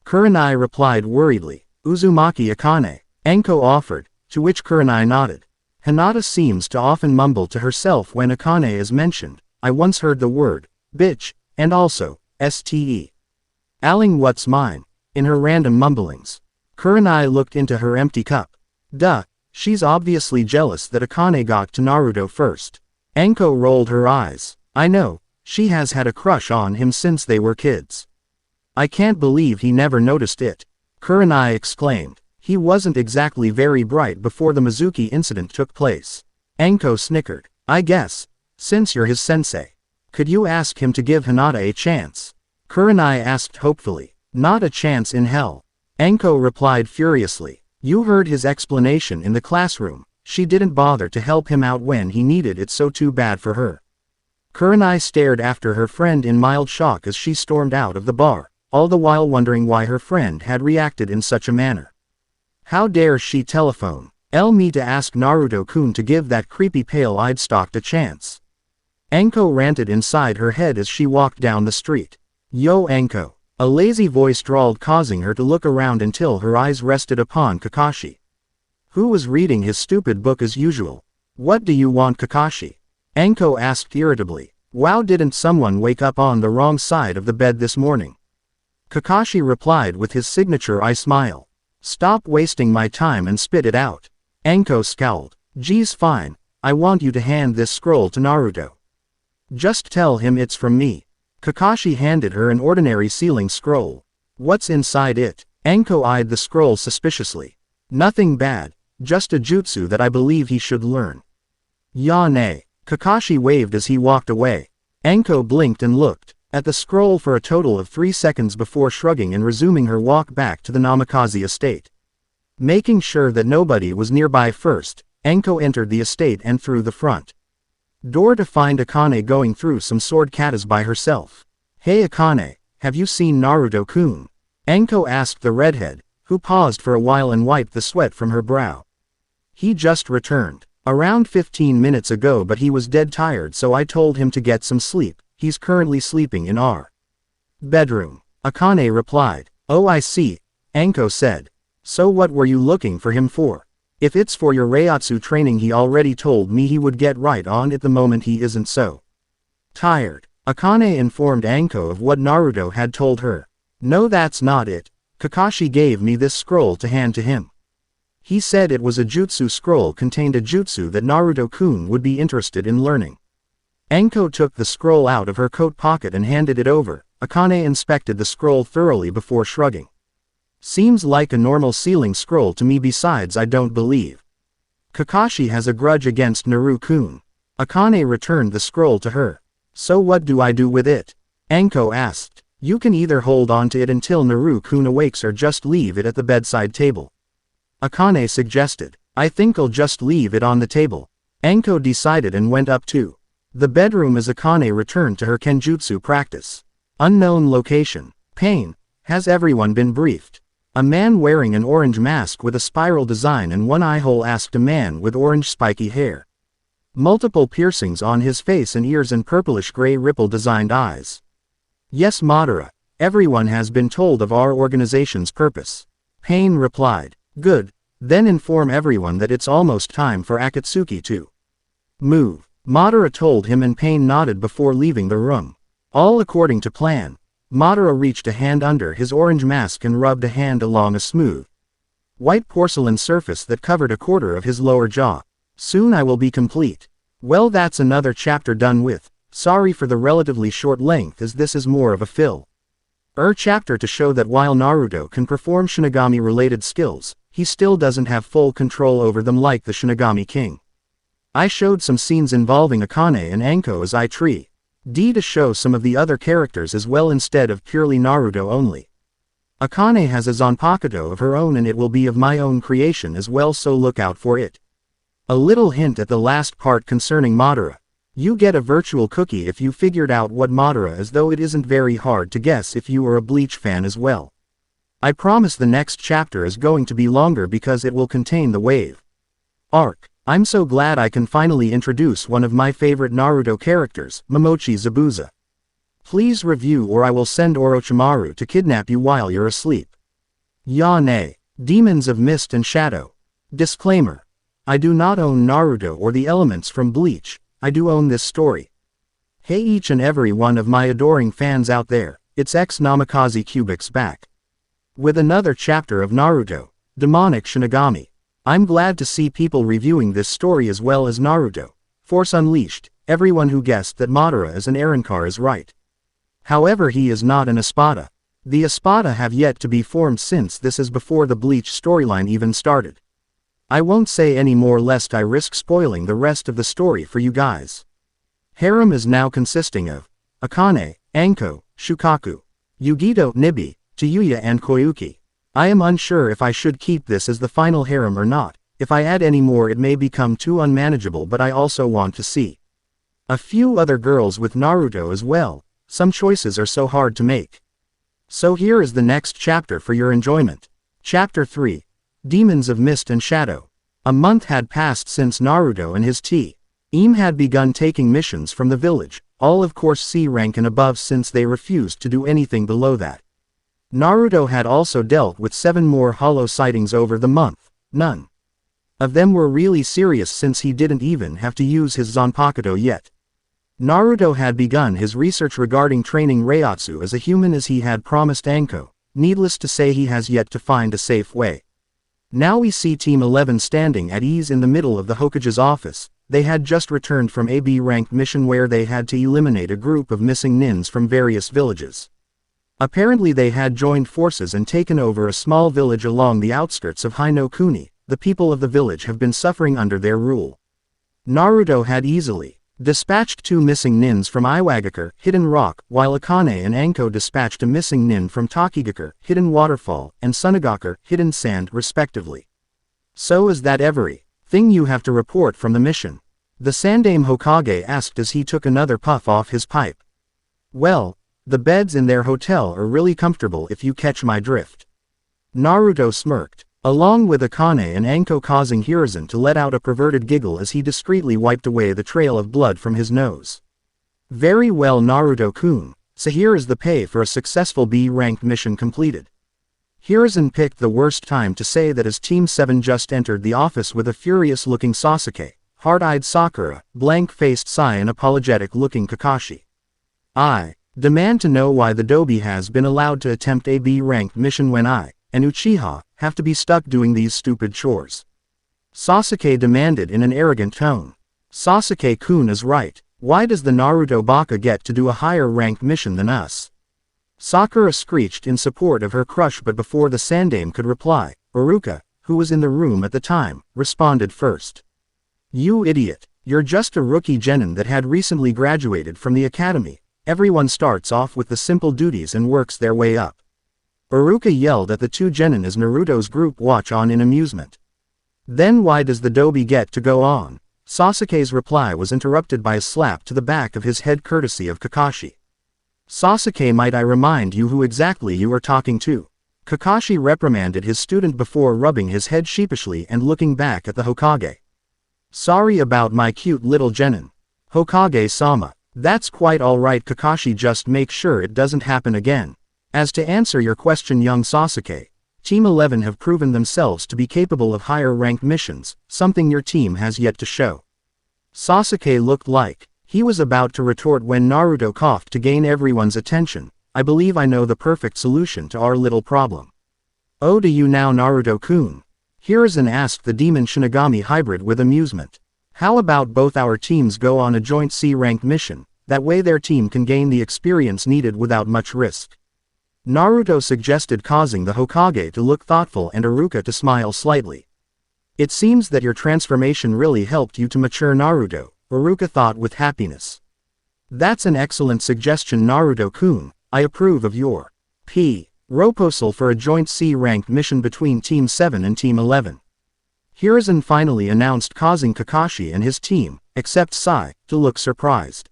Kurenai replied worriedly. Uzumaki Akane. Anko offered, to which Kurenai nodded. Hinata seems to often mumble to herself when Akane is mentioned. I once heard the word, bitch, and also, ste. Aling what's mine, in her random mumblings. Kurenai looked into her empty cup. Duh, she's obviously jealous that Akane got to Naruto first. Anko rolled her eyes. I know, she has had a crush on him since they were kids. I can't believe he never noticed it. Kurenai exclaimed. He wasn't exactly very bright before the Mizuki incident took place. Anko snickered. I guess, since you're his sensei. Could you ask him to give Hinata a chance? Kurenai asked hopefully. Not a chance in hell. Anko replied furiously. You heard his explanation in the classroom. She didn't bother to help him out when he needed it, so too bad for her. Kurenai stared after her friend in mild shock as she stormed out of the bar, all the while wondering why her friend had reacted in such a manner. How dare she telephone me to ask Naruto-kun to give that creepy pale-eyed stalk a chance. Anko ranted inside her head as she walked down the street. Yo Anko. A lazy voice drawled, causing her to look around until her eyes rested upon Kakashi. Who was reading his stupid book as usual. What do you want, Kakashi? Anko asked irritably. Wow, didn't someone wake up on the wrong side of the bed this morning? Kakashi replied with his signature eye smile. Stop wasting my time and spit it out. Anko scowled. Geez, fine, I want you to hand this scroll to Naruto. Just tell him it's from me. Kakashi handed her an ordinary sealing scroll. What's inside it? Anko eyed the scroll suspiciously. Nothing bad, just a jutsu that I believe he should learn. Ya ne. Kakashi waved as he walked away. Anko blinked and looked at the scroll for a total of 3 seconds before shrugging and resuming her walk back to the Namikaze estate. Making sure that nobody was nearby first, Anko entered the estate and through the front door to find Akane going through some sword katas by herself. Hey Akane, have you seen Naruto-kun? Anko asked the redhead, who paused for a while and wiped the sweat from her brow. He just returned around 15 minutes ago, but he was dead tired, so I told him to get some sleep. He's currently sleeping in our bedroom. Akane replied. Oh, I see, Anko said. So what were you looking for him for? If it's for your Reiatsu training, he already told me he would get right on it the moment he isn't so tired. Akane informed Anko of what Naruto had told her. No, that's not it. Kakashi gave me this scroll to hand to him. He said it was a jutsu scroll, contained a jutsu that Naruto-kun would be interested in learning. Anko took the scroll out of her coat pocket and handed it over. Akane inspected the scroll thoroughly before shrugging. Seems like a normal sealing scroll to me, besides I don't believe Kakashi has a grudge against Naruto-kun. Akane returned the scroll to her. So what do I do with it? Anko asked. You can either hold on to it until Naruto-kun awakes or just leave it at the bedside table. Akane suggested. I think I'll just leave it on the table. Anko decided and went up to the bedroom as Akane returned to her kenjutsu practice. Unknown location. Pain. Has everyone been briefed? A man wearing an orange mask with a spiral design and one eye hole asked a man with orange spiky hair. Multiple piercings on his face and ears and purplish-gray ripple-designed eyes. Yes, Madara. Everyone has been told of our organization's purpose. Pain replied. Good. Then inform everyone that it's almost time for Akatsuki to move. Madara told him and Pain nodded before leaving the room. All according to plan. Madara reached a hand under his orange mask and rubbed a hand along a smooth white porcelain surface that covered a quarter of his lower jaw. Soon I will be complete. Well, that's another chapter done with. Sorry for the relatively short length, as this is more of a filler chapter to show that while Naruto can perform Shinigami related skills, he still doesn't have full control over them like the Shinigami King. I showed some scenes involving Akane and Anko as I try to show some of the other characters as well instead of purely Naruto only. Akane has a Zanpakuto of her own and it will be of my own creation as well, so look out for it. A little hint at the last part concerning Madara. You get a virtual cookie if you figured out what Madara is, though it isn't very hard to guess if you are a Bleach fan as well. I promise the next chapter is going to be longer because it will contain the wave arc. I'm so glad I can finally introduce one of my favorite Naruto characters, Momochi Zabuza. Please review or I will send Orochimaru to kidnap you while you're asleep. Yane. Demons of Mist and Shadow. Disclaimer. I do not own Naruto or the elements from Bleach, I do own this story. Hey each and every one of my adoring fans out there, it's X Namikaze Cubics back with another chapter of Naruto, Demonic Shinigami. I'm glad to see people reviewing this story as well as Naruto, Force Unleashed. Everyone who guessed that Madara is an Arrancar is right. However, he is not an Espada. The Espada have yet to be formed since this is before the Bleach storyline even started. I won't say any more lest I risk spoiling the rest of the story for you guys. Harem is now consisting of Akane, Anko, Shukaku, Yugito, Nibi, Tayuya and Koyuki. I am unsure if I should keep this as the final harem or not. If I add any more it may become too unmanageable, but I also want to see a few other girls with Naruto as well. Some choices are so hard to make. So here is the next chapter for your enjoyment. Chapter 3. Demons of Mist and Shadow. A month had passed since Naruto and his team had begun taking missions from the village, all of course C rank and above since they refused to do anything below that. Naruto had also dealt with 7 more hollow sightings over the month. None of them were really serious since he didn't even have to use his Zanpakuto yet. Naruto had begun his research regarding training Reiatsu as a human as he had promised Anko. Needless to say, he has yet to find a safe way. Now we see Team 11 standing at ease in the middle of the Hokage's office. They had just returned from a B-ranked mission where they had to eliminate a group of missing nins from various villages. Apparently they had joined forces and taken over a small village along the outskirts of Hinokuni. The people of the village have been suffering under their rule. Naruto had easily dispatched 2 missing nins from Iwagakure, Hidden Rock, while Akane and Anko dispatched a missing nin from Takigakure, Hidden Waterfall, and Sunagakure, Hidden Sand, respectively. So is that everything you have to report from the mission? The Sandaime Hokage asked as he took another puff off his pipe. Well, the beds in their hotel are really comfortable if you catch my drift. Naruto smirked, along with Akane and Anko, causing Hiruzen to let out a perverted giggle as he discreetly wiped away the trail of blood from his nose. Very well, Naruto-kun, so here is the pay for a successful B-ranked mission completed. Hiruzen picked the worst time to say that as Team 7 just entered the office with a furious-looking Sasuke, hard-eyed Sakura, blank-faced Sai and apologetic-looking Kakashi. I demand to know why the Dobi has been allowed to attempt a B-ranked mission when I and Uchiha have to be stuck doing these stupid chores. Sasuke demanded in an arrogant tone. Sasuke-kun is right. Why does the Naruto Baka get to do a higher-ranked mission than us? Sakura screeched in support of her crush, but before the Sandaime could reply, Iruka, who was in the room at the time, responded first. You idiot. You're just a rookie genin that had recently graduated from the academy. Everyone starts off with the simple duties and works their way up. Iruka yelled at the 2 genin as Naruto's group watch on in amusement. Then why does the Dobi get to go on? Sasuke's reply was interrupted by a slap to the back of his head courtesy of Kakashi. Sasuke, might I remind you who exactly you are talking to? Kakashi reprimanded his student before rubbing his head sheepishly and looking back at the Hokage. Sorry about my cute little genin. Hokage-sama. That's quite alright, Kakashi, just make sure it doesn't happen again. As to answer your question, young Sasuke, Team 11 have proven themselves to be capable of higher-ranked missions, something your team has yet to show. Sasuke looked like he was about to retort when Naruto coughed to gain everyone's attention. I believe I know the perfect solution to our little problem. Oh, do you now, Naruto-kun? Hiruzen asked the Demon Shinigami hybrid with amusement. How about both our teams go on a joint C-ranked mission? That way their team can gain the experience needed without much risk. Naruto suggested, causing the Hokage to look thoughtful and Iruka to smile slightly. It seems that your transformation really helped you to mature, Naruto, Iruka thought with happiness. That's an excellent suggestion, Naruto-kun. I approve of your proposal for a joint C-ranked mission between Team 7 and Team 11. Hiruzen finally announced, causing Kakashi and his team, except Sai, to look surprised.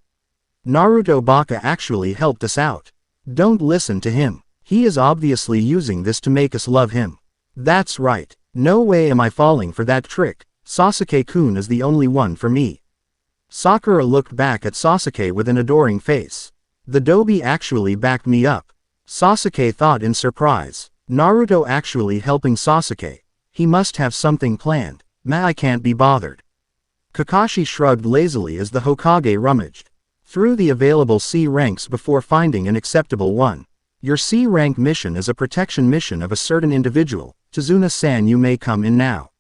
Naruto Baka actually helped us out. Don't listen to him. He is obviously using this to make us love him. That's right. No way am I falling for that trick. Sasuke-kun is the only one for me. Sakura looked back at Sasuke with an adoring face. The Dobi actually backed me up. Sasuke thought in surprise. Naruto actually helping Sasuke. He must have something planned. I can't be bothered. Kakashi shrugged lazily as the Hokage rummaged through the available C ranks before finding an acceptable one. Your C rank mission is a protection mission of a certain individual. Tazuna-san, you may come in now.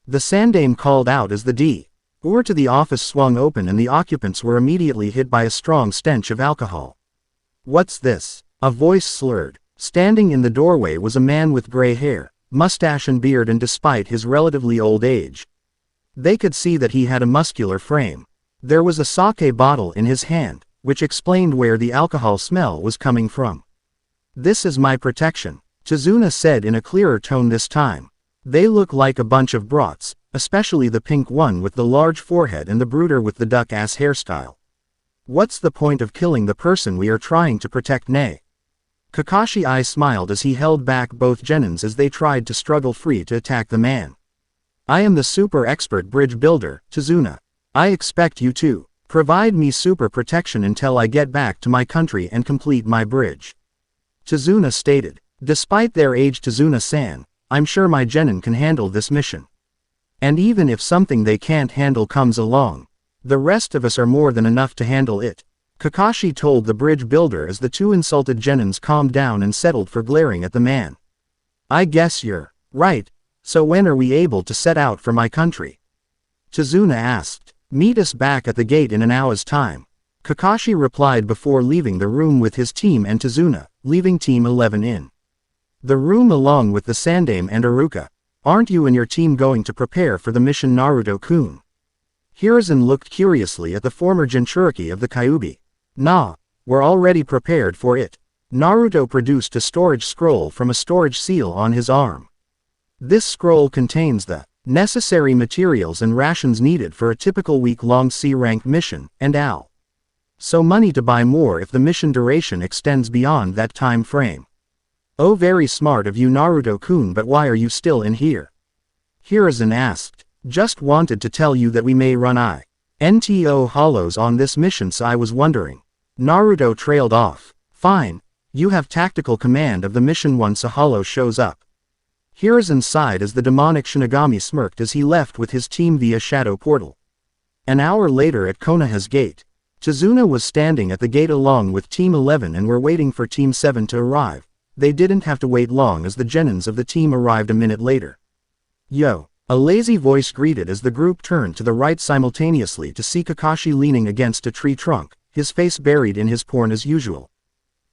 The Sandame called out as the door to the office swung open and the occupants were immediately hit by a strong stench of alcohol. What's this? A voice slurred. Standing in the doorway was a man with gray hair, mustache and beard, and despite his relatively old age, they could see that he had a muscular frame. There was a sake bottle in his hand, which explained where the alcohol smell was coming from. This is my protection, Tazuna said in a clearer tone this time. They look like a bunch of brats, especially the pink one with the large forehead and the brooder with the duck-ass hairstyle. What's the point of killing the person we are trying to protect, nay? Kakashi I smiled as he held back both genins as they tried to struggle free to attack the man. I am the super expert bridge builder, Tazuna. I expect you to provide me super protection until I get back to my country and complete my bridge, Tazuna stated. Despite their age, Tazuna-san, I'm sure my genin can handle this mission. And even if something they can't handle comes along, the rest of us are more than enough to handle it, Kakashi told the bridge builder as the two insulted genins calmed down and settled for glaring at the man. I guess you're right. So when are we able to set out for my country? Tazuna asked. Meet us back at the gate in an hour's time, Kakashi replied before leaving the room with his team and Tazuna, leaving Team 11 in the room along with the Sandame and Iruka. Aren't you and your team going to prepare for the mission, Naruto-kun? Hiruzen looked curiously at the former Jinchuriki of the Kyuubi. Nah, we're already prepared for it. Naruto produced a storage scroll from a storage seal on his arm. This scroll contains the necessary materials and rations needed for a typical week-long C-rank mission, and so money to buy more if the mission duration extends beyond that time frame. Oh, very smart of you, Naruto-kun, but why are you still in here? Hiruzen asked. Just wanted to tell you that we may run into hollows on this mission, so I was wondering. Naruto trailed off. Fine. You have tactical command of the mission once a hollow shows up. Hiruzen sighed as the demonic Shinigami smirked as he left with his team via shadow portal. An hour later at Konoha's gate, Tazuna was standing at the gate along with Team 11 and were waiting for Team 7 to arrive. They didn't have to wait long as the genins of the team arrived a minute later. Yo! A lazy voice greeted as the group turned to the right simultaneously to see Kakashi leaning against a tree trunk, his face buried in his porn as usual.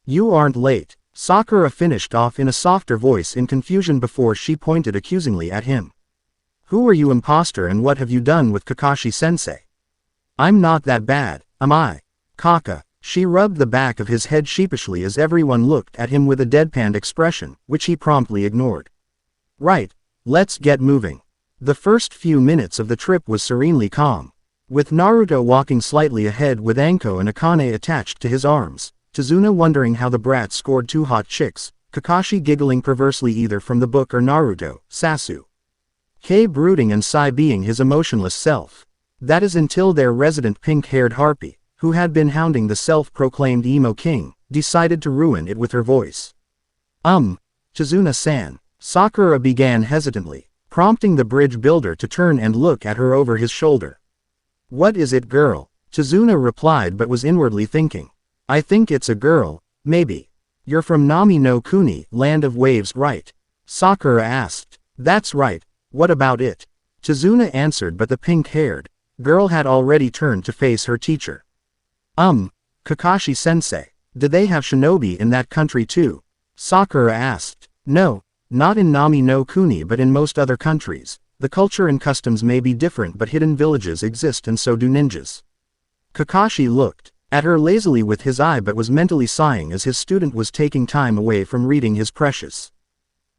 You aren't late, Sakura finished off in a softer voice in confusion before she pointed accusingly at him. Who are you, imposter, and what have you done with Kakashi-sensei? I'm not that bad, am I? Kaka. She rubbed the back of his head sheepishly as everyone looked at him with a deadpan expression, which he promptly ignored. Right, let's get moving. The first few minutes of the trip was serenely calm. With Naruto walking slightly ahead with Anko and Akane attached to his arms, Tazuna wondering how the brat scored 2 hot chicks, Kakashi giggling perversely either from the book or Naruto, Sasuke brooding and Sai being his emotionless self. That is until their resident pink-haired harpy, who had been hounding the self-proclaimed emo king, decided to ruin it with her voice. Tazuna-san, Sakura began hesitantly, prompting the bridge builder to turn and look at her over his shoulder. What is it, girl? Tazuna replied but was inwardly thinking. I think it's a girl, maybe. You're from Nami no Kuni, Land of Waves, right? Sakura asked. That's right, what about it? Tazuna answered, but the pink-haired girl had already turned to face her teacher. Kakashi-sensei, do they have shinobi in that country too? Sakura asked. No, not in Nami no Kuni but in most other countries. The culture and customs may be different but hidden villages exist and so do ninjas. Kakashi looked at her lazily with his eye but was mentally sighing as his student was taking time away from reading his precious.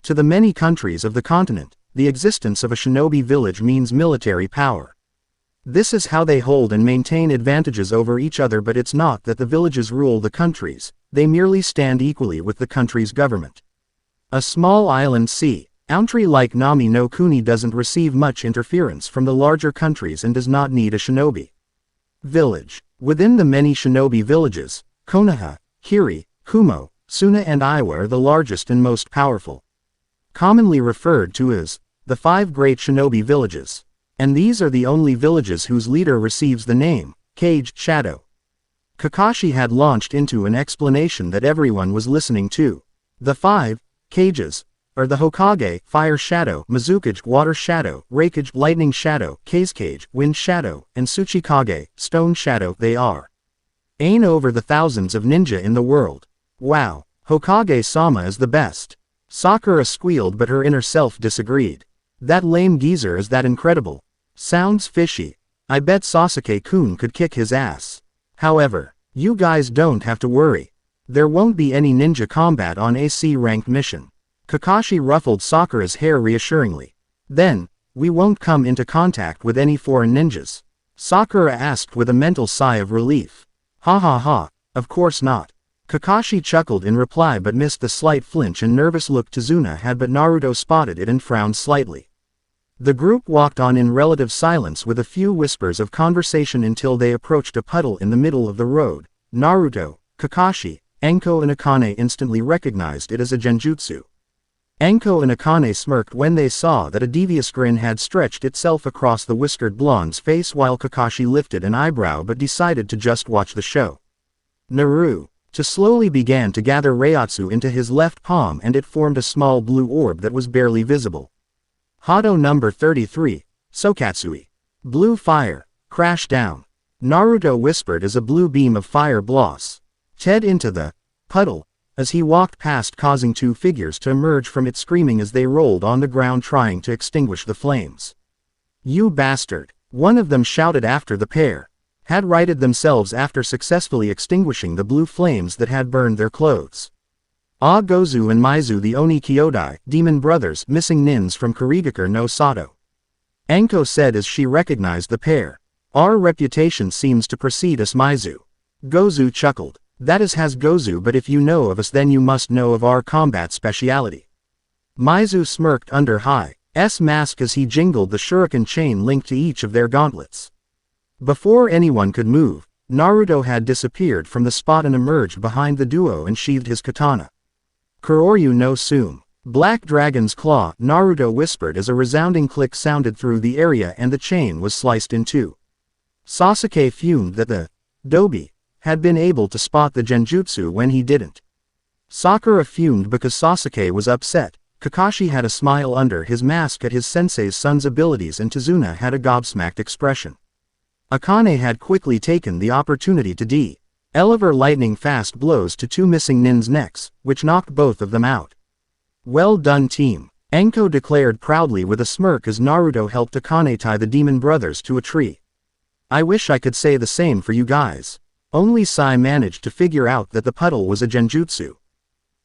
To the many countries of the continent, the existence of a shinobi village means military power. This is how they hold and maintain advantages over each other, but it's not that the villages rule the countries, they merely stand equally with the country's government. A small island sea, country like Nami no Kuni doesn't receive much interference from the larger countries and does not need a shinobi village. Within the many shinobi villages, Konoha, Hiri, Kumo, Suna and Iwa are the largest and most powerful. Commonly referred to as the 5 great shinobi villages. And these are the only villages whose leader receives the name, Kage, Shadow. Kakashi had launched into an explanation that everyone was listening to. The 5 Kages are the Hokage, Fire Shadow, Mizuki, Water Shadow, Raikage, Lightning Shadow, Kazekage, Wind Shadow, and Tsuchikage, Stone Shadow. They are ain't over the thousands of ninja in the world. Wow, Hokage-sama is the best. Sakura squealed but her inner self disagreed. That lame geezer is that incredible. Sounds fishy. I bet Sasuke-kun could kick his ass. However, you guys don't have to worry. There won't be any ninja combat on a C-ranked mission. Kakashi ruffled Sakura's hair reassuringly. Then, we won't come into contact with any foreign ninjas? Sakura asked with a mental sigh of relief. Ha ha ha, of course not. Kakashi chuckled in reply but missed the slight flinch and nervous look Tazuna had, but Naruto spotted it and frowned slightly. The group walked on in relative silence with a few whispers of conversation until they approached a puddle in the middle of the road. Naruto, Kakashi, Anko and Akane instantly recognized it as a genjutsu. Anko and Akane smirked when they saw that a devious grin had stretched itself across the whiskered blonde's face, while Kakashi lifted an eyebrow but decided to just watch the show. Naru slowly began to gather Reiatsu into his left palm and it formed a small blue orb that was barely visible. Hado number 33, Sokatsui. Blue fire, crash down. Naruto whispered as a blue beam of fire blossomed into the puddle as he walked past, causing 2 figures to emerge from it screaming as they rolled on the ground trying to extinguish the flames. You bastard! One of them shouted after the pair had righted themselves after successfully extinguishing the blue flames that had burned their clothes. Gozu and Maizu, the Oni Kyodai, demon brothers, missing nins from Kurigakure no Sato. Anko said as she recognized the pair. Our reputation seems to precede us, Maizu. Gozu chuckled. That is has Gozu, but if you know of us then you must know of our combat speciality. Maizu smirked under high-s mask as he jingled the shuriken chain linked to each of their gauntlets. Before anyone could move, Naruto had disappeared from the spot and emerged behind the duo and sheathed his katana. Kuroryu no Sume. Black Dragon's Claw, Naruto whispered as a resounding click sounded through the area and the chain was sliced in 2. Sasuke fumed that the Dobi had been able to spot the genjutsu when he didn't. Sakura fumed because Sasuke was upset. Kakashi had a smile under his mask at his sensei's son's abilities and Tazuna had a gobsmacked expression. Akane had quickly taken the opportunity to deliver lightning fast blows to 2 missing nins' necks, which knocked both of them out. Well done, team. Anko declared proudly with a smirk as Naruto helped Akane tie the demon brothers to a tree. I wish I could say the same for you guys. Only Sai managed to figure out that the puddle was a genjutsu.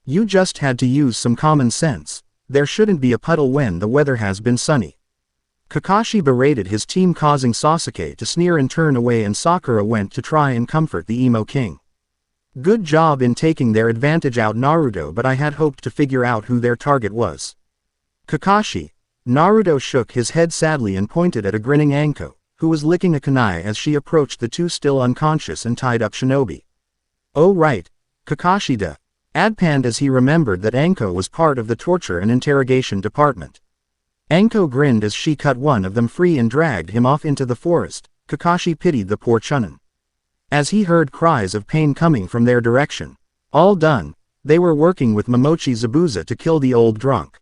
You just had to use some common sense. There shouldn't be a puddle when the weather has been sunny. Kakashi berated his team, causing Sasuke to sneer and turn away, and Sakura went to try and comfort the emo king. Good job in taking their advantage out, Naruto, but I had hoped to figure out who their target was. Kakashi. Naruto shook his head sadly and pointed at a grinning Anko, who was licking a kunai as she approached the 2 still unconscious and tied up shinobi. Oh right, Kakashi adpanned as he remembered that Anko was part of the torture and interrogation department. Anko grinned as she cut one of them free and dragged him off into the forest. Kakashi pitied the poor Chunin, as he heard cries of pain coming from their direction. All done, they were working with Momochi Zabuza to kill the old drunk.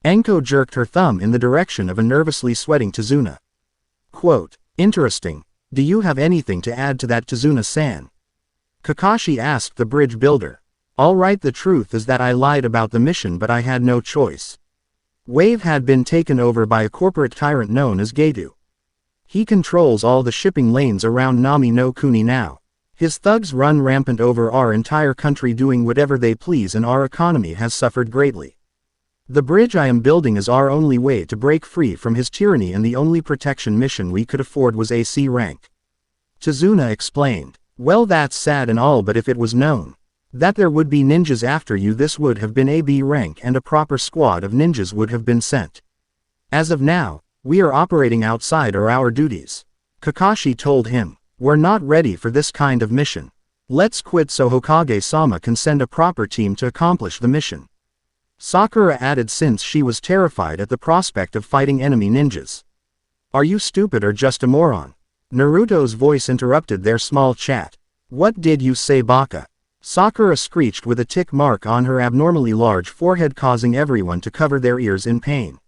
Anko jerked her thumb in the direction of a nervously sweating Tazuna. Quote, interesting. Do you have anything to add to that, Tazuna-san? Kakashi asked the bridge builder. Alright, the truth is that I lied about the mission, but I had no choice. Wave had been taken over by a corporate tyrant known as Getu. He controls all the shipping lanes around Nami no Kuni now. His thugs run rampant over our entire country, doing whatever they please, and our economy has suffered greatly. The bridge I am building is our only way to break free from his tyranny, and the only protection mission we could afford was AC rank. Tazuna explained. Well, that's sad and all, but if it was known that there would be ninjas after you, this would have been AB rank and a proper squad of ninjas would have been sent. As of now, we are operating outside our duties. Kakashi told him. We're not ready for this kind of mission. Let's quit so Hokage-sama can send a proper team to accomplish the mission. Sakura added, since she was terrified at the prospect of fighting enemy ninjas. Are you stupid or just a moron? Naruto's voice interrupted their small chat. What did you say, Baka? Sakura screeched with a tick mark on her abnormally large forehead, causing everyone to cover their ears in pain.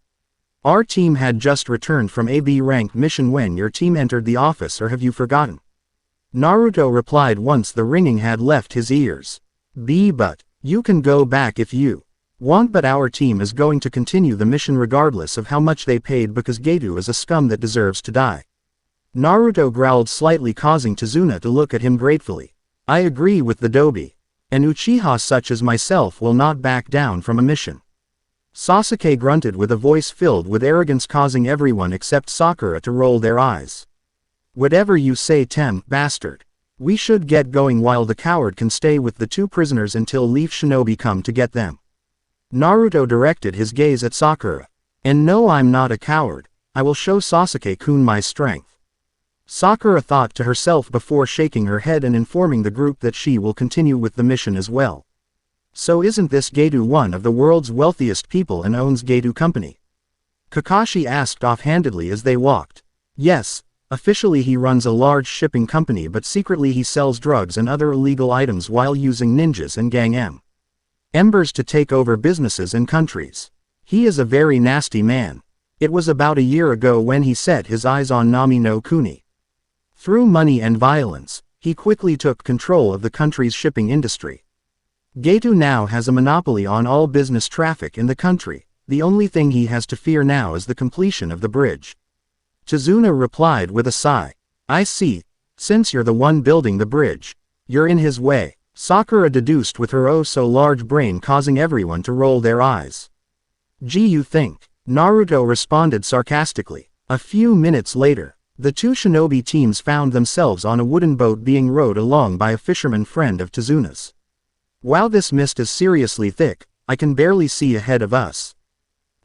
Our team had just returned from a B-rank mission when your team entered the office, or have you forgotten? Naruto replied once the ringing had left his ears. But you can go back if you want, but our team is going to continue the mission regardless of how much they paid, because Getu is a scum that deserves to die. Naruto growled slightly, causing Tazuna to look at him gratefully. I agree with the Dobi. An Uchiha such as myself will not back down from a mission. Sasuke grunted with a voice filled with arrogance, causing everyone except Sakura to roll their eyes. Whatever you say, bastard. We should get going while the coward can stay with the two prisoners until Leaf Shinobi come to get them. Naruto directed his gaze at Sakura. And no, I'm not a coward. I will show Sasuke-kun my strength. Sakura thought to herself before shaking her head and informing the group that she will continue with the mission as well. So isn't this Getu one of the world's wealthiest people and owns Getu Company? Kakashi asked offhandedly as they walked. Yes, officially he runs a large shipping company, but secretly he sells drugs and other illegal items while using ninjas and gang members to take over businesses and countries. He is a very nasty man. It was about a year ago when he set his eyes on Nami no Kuni. Through money and violence, he quickly took control of the country's shipping industry. Getu now has a monopoly on all business traffic in the country. The only thing he has to fear now is the completion of the bridge. Tazuna replied with a sigh. I see. Since you're the one building the bridge, you're in his way. Sakura deduced with her oh-so-large brain, causing everyone to roll their eyes. Gee, you think? Naruto responded sarcastically. A few minutes later, the two shinobi teams found themselves on a wooden boat being rowed along by a fisherman friend of Tazuna's. Wow, this mist is seriously thick. I can barely see ahead of us.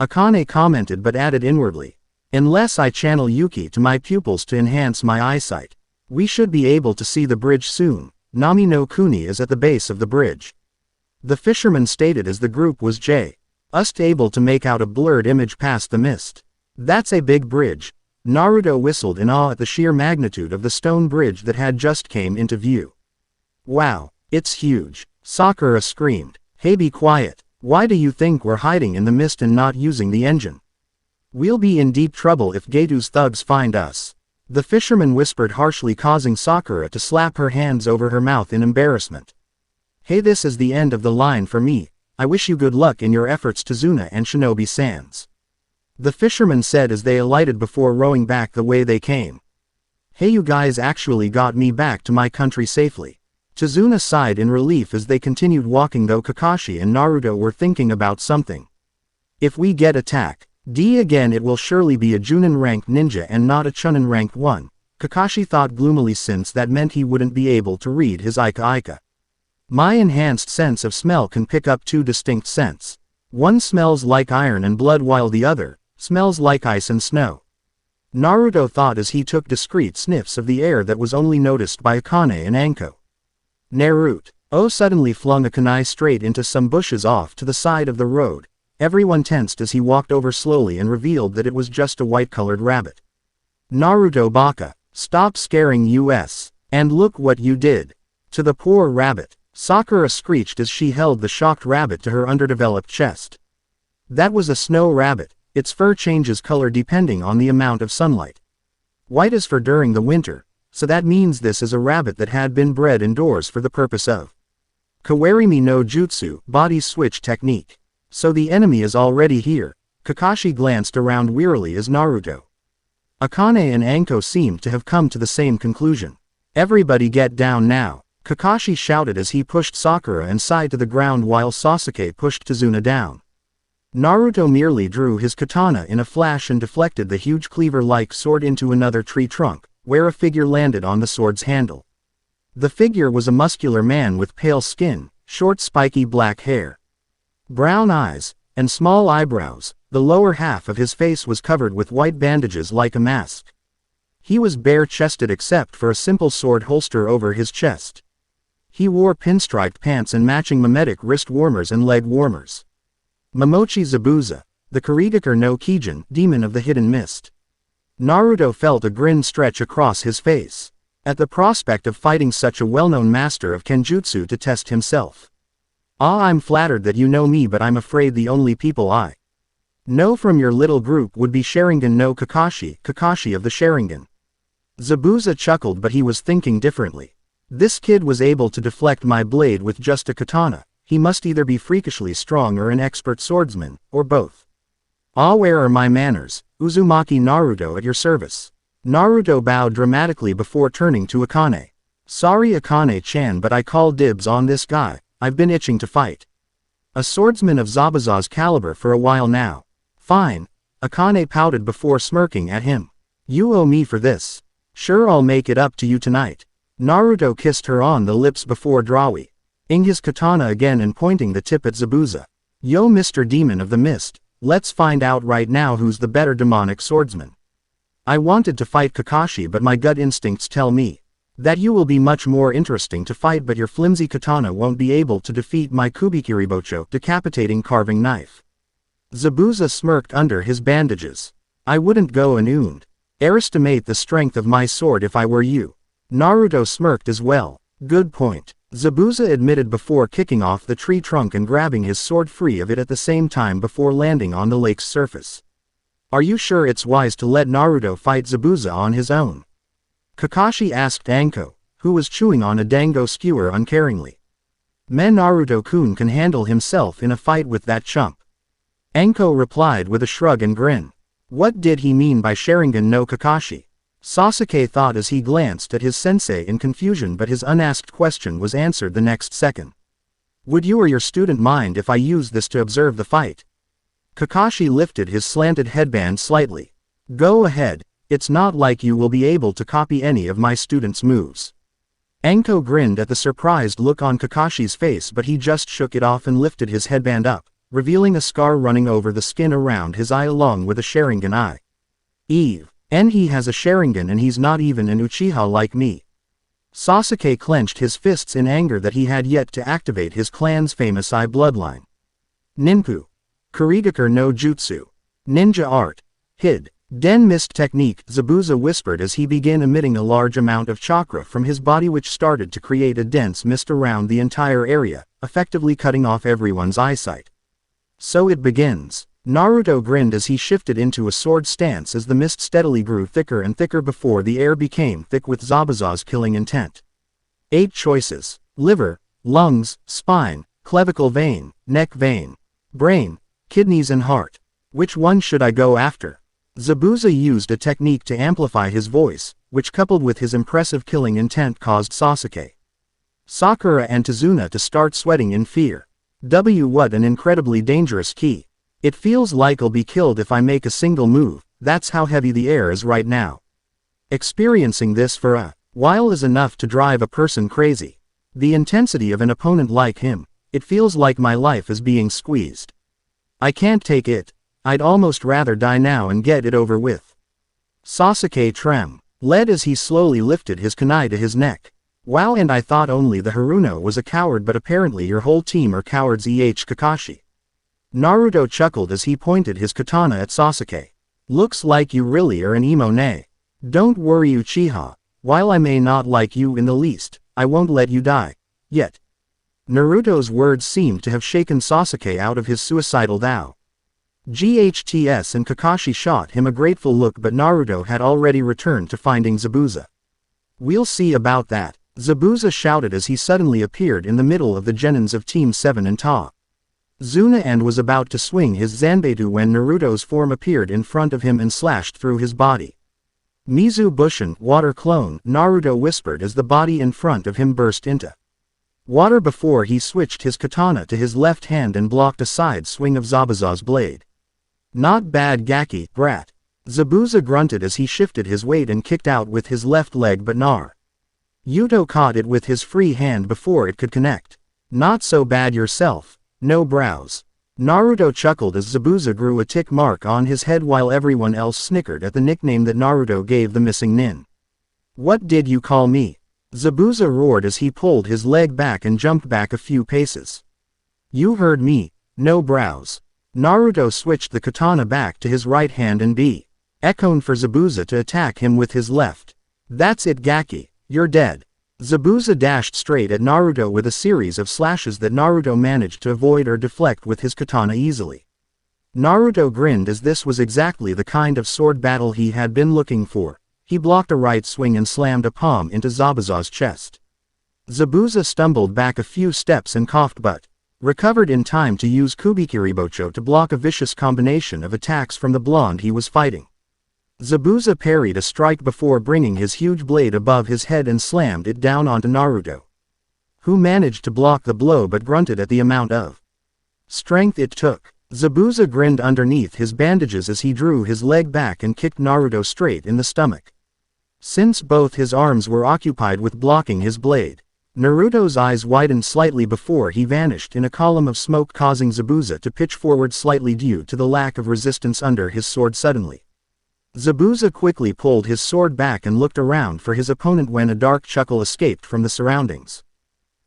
Akane commented, but added inwardly. Unless I channel Yuki to my pupils to enhance my eyesight, we should be able to see the bridge soon. Nami no Kuni is at the base of the bridge. The fisherman stated as the group was just able to make out a blurred image past the mist. That's a big bridge. Naruto whistled in awe at the sheer magnitude of the stone bridge that had just came into view. Wow, it's huge. Sakura screamed. Hey, be quiet. Why do you think we're hiding in the mist and not using the engine? We'll be in deep trouble if Getu's thugs find us. The fisherman whispered harshly, causing Sakura to slap her hands over her mouth in embarrassment. Hey, this is the end of the line for me. I wish you good luck in your efforts, Tazuna and Shinobi Sans. The fisherman said as they alighted before rowing back the way they came. Hey, you guys actually got me back to my country safely. Tazuna sighed in relief as they continued walking, though Kakashi and Naruto were thinking about something. If we get attacked again, it will surely be a Junin ranked ninja and not a Chunin ranked one, Kakashi thought gloomily, since that meant he wouldn't be able to read his Ika. My enhanced sense of smell can pick up two distinct scents. One smells like iron and blood while the other smells like ice and snow. Naruto thought as he took discreet sniffs of the air that was only noticed by Akane and Anko. Naruto suddenly flung a kunai straight into some bushes off to the side of the road. Everyone tensed as he walked over slowly and revealed that it was just a white-colored rabbit. Naruto, Baka, stop scaring us. And look what you did to the poor rabbit. Sakura screeched as she held the shocked rabbit to her underdeveloped chest. That was a snow rabbit. Its fur changes color depending on the amount of sunlight. White is for during the winter, so that means this is a rabbit that had been bred indoors for the purpose of Kawarimi no Jutsu, body switch technique. So the enemy is already here. Kakashi glanced around wearily as Naruto. Akane and Anko seemed to have come to the same conclusion. Everybody get down now, Kakashi shouted as he pushed Sakura and Sai to the ground while Sasuke pushed Tazuna down. Naruto merely drew his katana in a flash and deflected the huge cleaver-like sword into another tree trunk, where a figure landed on the sword's handle. The figure was a muscular man with pale skin, short spiky black hair, brown eyes, and small eyebrows. The lower half of his face was covered with white bandages like a mask. He was bare-chested except for a simple sword holster over his chest. He wore pinstriped pants and matching mimetic wrist warmers and leg warmers. Momochi Zabuza, the Kurigakure no Kijin, demon of the hidden mist. Naruto felt a grin stretch across his face at the prospect of fighting such a well-known master of Kenjutsu to test himself. I'm flattered that you know me, but I'm afraid the only people I know from your little group would be Sharingan no Kakashi, Kakashi of the Sharingan. Zabuza chuckled, but he was thinking differently. This kid was able to deflect my blade with just a katana. He must either be freakishly strong or an expert swordsman, or both. Where are my manners? Uzumaki Naruto at your service. Naruto bowed dramatically before turning to Akane. Sorry Akane-chan, but I call dibs on this guy. I've been itching to fight a swordsman of Zabuza's caliber for a while now. Fine. Akane pouted before smirking at him. You owe me for this. Sure, I'll make it up to you tonight. Naruto kissed her on the lips before drawing his katana again and pointing the tip at Zabuza. Yo, Mr. Demon of the Mist, let's find out right now who's the better demonic swordsman. I wanted to fight Kakashi, but my gut instincts tell me that you will be much more interesting to fight, but your flimsy katana won't be able to defeat my Kubikiribocho, decapitating carving knife. Zabuza smirked under his bandages. I wouldn't go and underestimate the strength of my sword if I were you. Naruto smirked as well. Good point. Zabuza admitted before kicking off the tree trunk and grabbing his sword free of it at the same time before landing on the lake's surface. Are you sure it's wise to let Naruto fight Zabuza on his own? Kakashi asked Anko, who was chewing on a dango skewer uncaringly. Naruto-kun can handle himself in a fight with that chump. Anko replied with a shrug and grin. What did he mean by Sharingan no Kakashi? Sasuke thought as he glanced at his sensei in confusion, but his unasked question was answered the next second. Would you or your student mind if I use this to observe the fight? Kakashi lifted his slanted headband slightly. Go ahead, it's not like you will be able to copy any of my students' moves. Anko grinned at the surprised look on Kakashi's face, but he just shook it off and lifted his headband up, revealing a scar running over the skin around his eye along with a Sharingan eye. And he has a Sharingan and he's not even an Uchiha like me. Sasuke clenched his fists in anger that he had yet to activate his clan's famous eye bloodline. Ninpu. Kurigakure no Jutsu. Ninja art. Den mist technique, Zabuza whispered as he began emitting a large amount of chakra from his body, which started to create a dense mist around the entire area, effectively cutting off everyone's eyesight. So it begins. Naruto grinned as he shifted into a sword stance as the mist steadily grew thicker and thicker before the air became thick with Zabuza's killing intent. 8 choices: liver, lungs, spine, clavicle vein, neck vein, brain, kidneys and heart. Which one should I go after? Zabuza used a technique to amplify his voice, which coupled with his impressive killing intent caused Sasuke, Sakura and Tazuna to start sweating in fear. What an incredibly dangerous key. It feels like I'll be killed if I make a single move, that's how heavy the air is right now. Experiencing this for a while is enough to drive a person crazy. The intensity of an opponent like him, it feels like my life is being squeezed. I can't take it. I'd almost rather die now and get it over with. Sasuke led as he slowly lifted his kunai to his neck. Wow, and I thought only the Haruno was a coward, but apparently your whole team are cowards. Kakashi. Naruto chuckled as he pointed his katana at Sasuke. Looks like you really are an emo ne. Don't worry Uchiha, while I may not like you in the least, I won't let you die. Yet. Naruto's words seemed to have shaken Sasuke out of his suicidal vow. GHTS and Kakashi shot him a grateful look, but Naruto had already returned to finding Zabuza. We'll see about that. Zabuza shouted as he suddenly appeared in the middle of the genins of Team 7 and Ta. Zuna and was about to swing his Zanbeitu when Naruto's form appeared in front of him and slashed through his body. Mizu Bushin, water clone, Naruto whispered as the body in front of him burst into water before he switched his katana to his left hand and blocked a side swing of Zabuza's blade. Not bad Gaki, brat. Zabuza grunted as he shifted his weight and kicked out with his left leg, but Naruto caught it with his free hand before it could connect. Not so bad yourself. No brows. Naruto chuckled as Zabuza grew a tick mark on his head while everyone else snickered at the nickname that Naruto gave the missing nin. What did you call me? Zabuza roared as he pulled his leg back and jumped back a few paces. You heard me, no brows. Naruto switched the katana back to his right hand and echoed for Zabuza to attack him with his left. That's it Gaki, you're dead. Zabuza dashed straight at Naruto with a series of slashes that Naruto managed to avoid or deflect with his katana easily. Naruto grinned as this was exactly the kind of sword battle he had been looking for. He blocked a right swing and slammed a palm into Zabuza's chest. Zabuza stumbled back a few steps and coughed but recovered in time to use Kubikiribocho to block a vicious combination of attacks from the blonde he was fighting. Zabuza parried a strike before bringing his huge blade above his head and slammed it down onto Naruto, who managed to block the blow but grunted at the amount of strength it took. Zabuza grinned underneath his bandages as he drew his leg back and kicked Naruto straight in the stomach. Since both his arms were occupied with blocking his blade, Naruto's eyes widened slightly before he vanished in a column of smoke, causing Zabuza to pitch forward slightly due to the lack of resistance under his sword. Suddenly, Zabuza quickly pulled his sword back and looked around for his opponent when a dark chuckle escaped from the surroundings.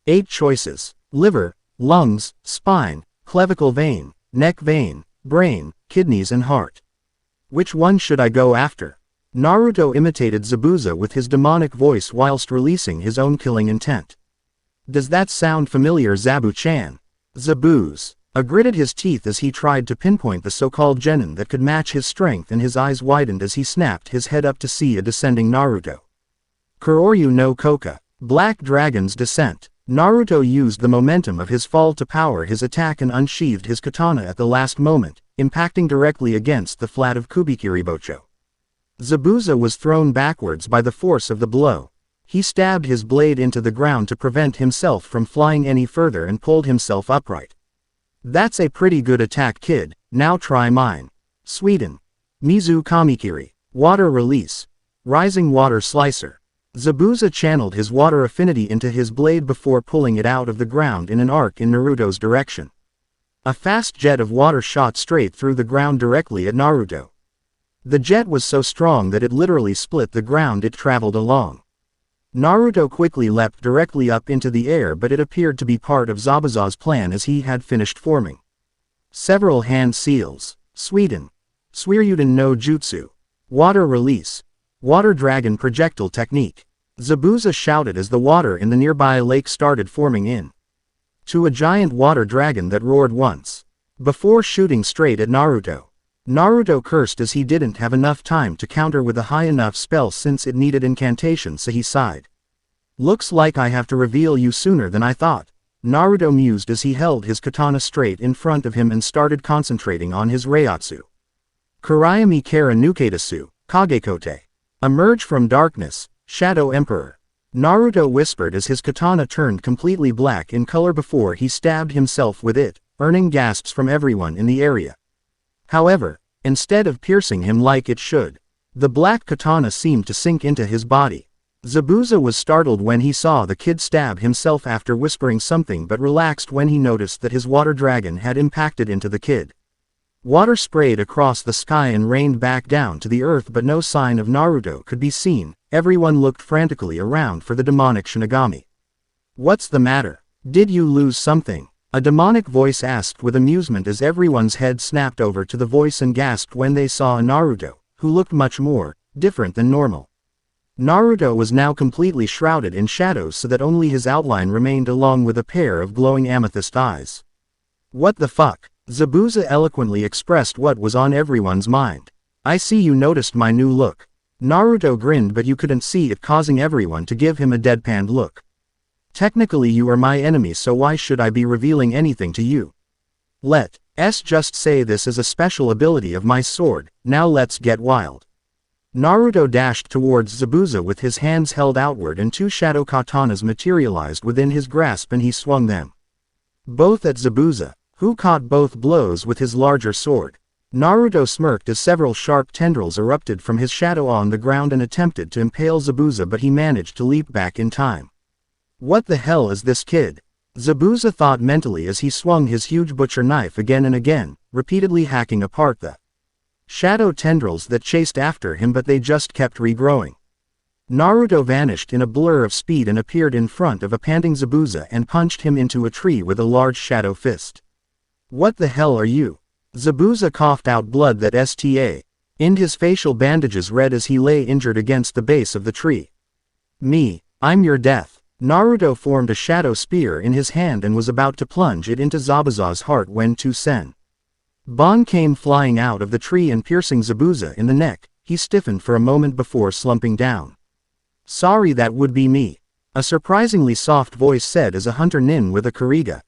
8 choices: liver, lungs, spine, clavicle vein, neck vein, brain, kidneys and heart. Which one should I go after? Naruto imitated Zabuza with his demonic voice whilst releasing his own killing intent. Does that sound familiar, Zabu-chan? Zabuz gritted his teeth as he tried to pinpoint the so-called genin that could match his strength, and his eyes widened as he snapped his head up to see a descending Naruto. Kuroryu no Koka, Black Dragon's Descent. Naruto used the momentum of his fall to power his attack and unsheathed his katana at the last moment, impacting directly against the flat of Kubikiribocho. Zabuza was thrown backwards by the force of the blow. He stabbed his blade into the ground to prevent himself from flying any further and pulled himself upright. That's a pretty good attack, kid. Now try mine. Sweden. Mizu Kamikiri. Water Release. Rising Water Slicer. Zabuza channeled his water affinity into his blade before pulling it out of the ground in an arc in Naruto's direction. A fast jet of water shot straight through the ground directly at Naruto. The jet was so strong that it literally split the ground it traveled along. Naruto quickly leapt directly up into the air, but it appeared to be part of Zabuza's plan as he had finished forming several hand seals. Sweden. Suiryuden no Jutsu. Water Release. Water Dragon Projectile Technique. Zabuza shouted as the water in the nearby lake started forming into a giant water dragon that roared once before shooting straight at Naruto. Naruto cursed as he didn't have enough time to counter with a high enough spell since it needed incantation, so he sighed. Looks like I have to reveal you sooner than I thought. Naruto mused as he held his katana straight in front of him and started concentrating on his Reiatsu. Kurayami Kara Nuketasu, Kagekote. Emerge from darkness, Shadow Emperor. Naruto whispered as his katana turned completely black in color before he stabbed himself with it, earning gasps from everyone in the area. However, instead of piercing him like it should, the black katana seemed to sink into his body. Zabuza was startled when he saw the kid stab himself after whispering something, but relaxed when he noticed that his water dragon had impacted into the kid. Water sprayed across the sky and rained back down to the earth, but no sign of Naruto could be seen. Everyone looked frantically around for the demonic Shinigami. What's the matter? Did you lose something? A demonic voice asked with amusement as everyone's head snapped over to the voice and gasped when they saw a Naruto, who looked much more different than normal. Naruto was now completely shrouded in shadows so that only his outline remained, along with a pair of glowing amethyst eyes. What the fuck? Zabuza eloquently expressed what was on everyone's mind. I see you noticed my new look. Naruto grinned, but you couldn't see it, causing everyone to give him a deadpan look. Technically you are my enemy, so why should I be revealing anything to you? Let's just say this is a special ability of my sword, now let's get wild. Naruto dashed towards Zabuza with his hands held outward and two shadow katanas materialized within his grasp and he swung them. Both at Zabuza, who caught both blows with his larger sword. Naruto smirked as several sharp tendrils erupted from his shadow on the ground and attempted to impale Zabuza, but he managed to leap back in time. What the hell is this kid? Zabuza thought mentally as he swung his huge butcher knife again and again, repeatedly hacking apart the shadow tendrils that chased after him, but they just kept regrowing. Naruto vanished in a blur of speed and appeared in front of a panting Zabuza and punched him into a tree with a large shadow fist. What the hell are you? Zabuza coughed out blood that in his facial bandages red as he lay injured against the base of the tree. Me, I'm your death. Naruto formed a shadow spear in his hand and was about to plunge it into Zabuza's heart when Bon came flying out of the tree and piercing Zabuza in the neck. He stiffened for a moment before slumping down. Sorry, that would be me. A surprisingly soft voice said as a hunter nin with a Kuriga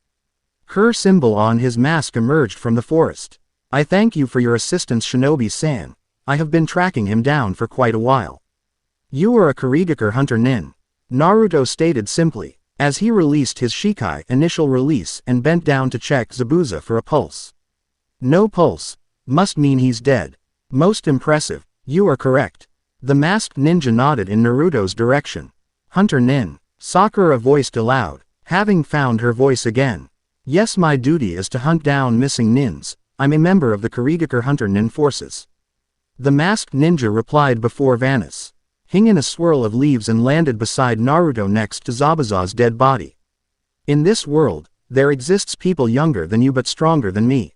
symbol on his mask emerged from the forest. I thank you for your assistance, Shinobi-san. I have been tracking him down for quite a while. You are a Kuriga hunter nin. Naruto stated simply, as he released his Shikai initial release and bent down to check Zabuza for a pulse. No pulse. Must mean he's dead. Most impressive. You are correct. The masked ninja nodded in Naruto's direction. Hunter nin. Sakura voiced aloud, having found her voice again. Yes, my duty is to hunt down missing nins. I'm a member of the Kuriga hunter nin forces. The masked ninja replied before Vanis hung in a swirl of leaves and landed beside Naruto next to Zabuza's dead body. In this world, there exists people younger than you but stronger than me.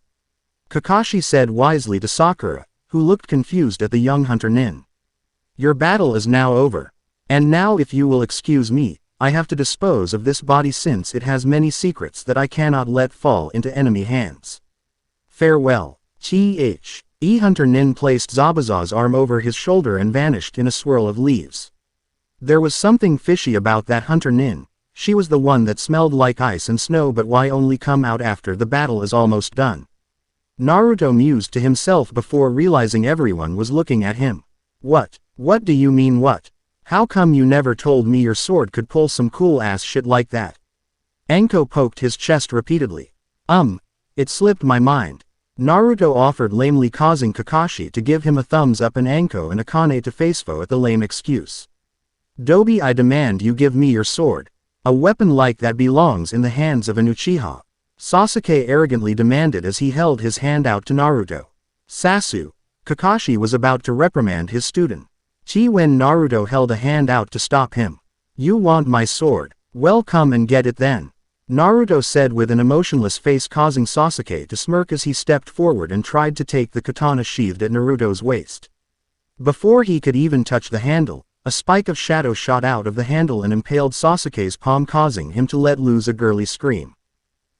Kakashi said wisely to Sakura, who looked confused at the young hunter nin. Your battle is now over. And now, if you will excuse me, I have to dispose of this body since it has many secrets that I cannot let fall into enemy hands. Farewell. Hunter nin placed Zabuza's arm over his shoulder and vanished in a swirl of leaves. There was something fishy about that hunter nin. She was the one that smelled like ice and snow, but why only come out after the battle is almost done? Naruto mused to himself before realizing everyone was looking at him. What do you mean what? How come you never told me your sword could pull some cool ass shit like that? Anko poked his chest repeatedly. It slipped my mind. Naruto offered lamely, causing Kakashi to give him a thumbs up and Anko and Akane to facefo at the lame excuse. Dobi, I demand you give me your sword. A weapon like that belongs in the hands of an Uchiha. Sasuke arrogantly demanded as he held his hand out to Naruto. Sasu. Kakashi was about to reprimand his student. When Naruto held a hand out to stop him. You want my sword? Well, come and get it then. Naruto said with an emotionless face, causing Sasuke to smirk as he stepped forward and tried to take the katana sheathed at Naruto's waist. Before he could even touch the handle, a spike of shadow shot out of the handle and impaled Sasuke's palm, causing him to let loose a girly scream.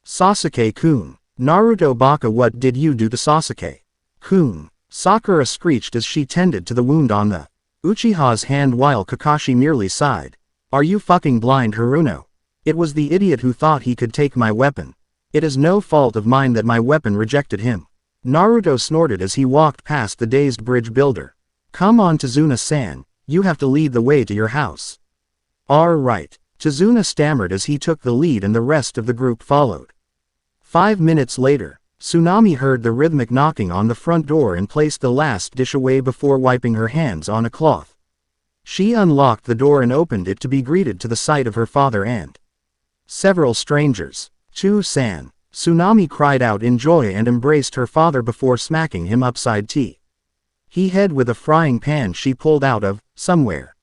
Sasuke-kun. Naruto Baka, what did you do to Sasuke-kun? Sakura screeched as she tended to the wound on the Uchiha's hand while Kakashi merely sighed. Are you fucking blind, Haruno? It was the idiot who thought he could take my weapon. It is no fault of mine that my weapon rejected him. Naruto snorted as he walked past the dazed bridge builder. Come on, Tazuna-san, you have to lead the way to your house. Right. Tazuna stammered as he took the lead and the rest of the group followed. 5 minutes later, Tsunami heard the rhythmic knocking on the front door and placed the last dish away before wiping her hands on a cloth. She unlocked the door and opened it to be greeted to the sight of her father and several strangers. Chu-san. Tsunami cried out in joy and embraced her father before smacking him upside he head with a frying pan she pulled out of somewhere.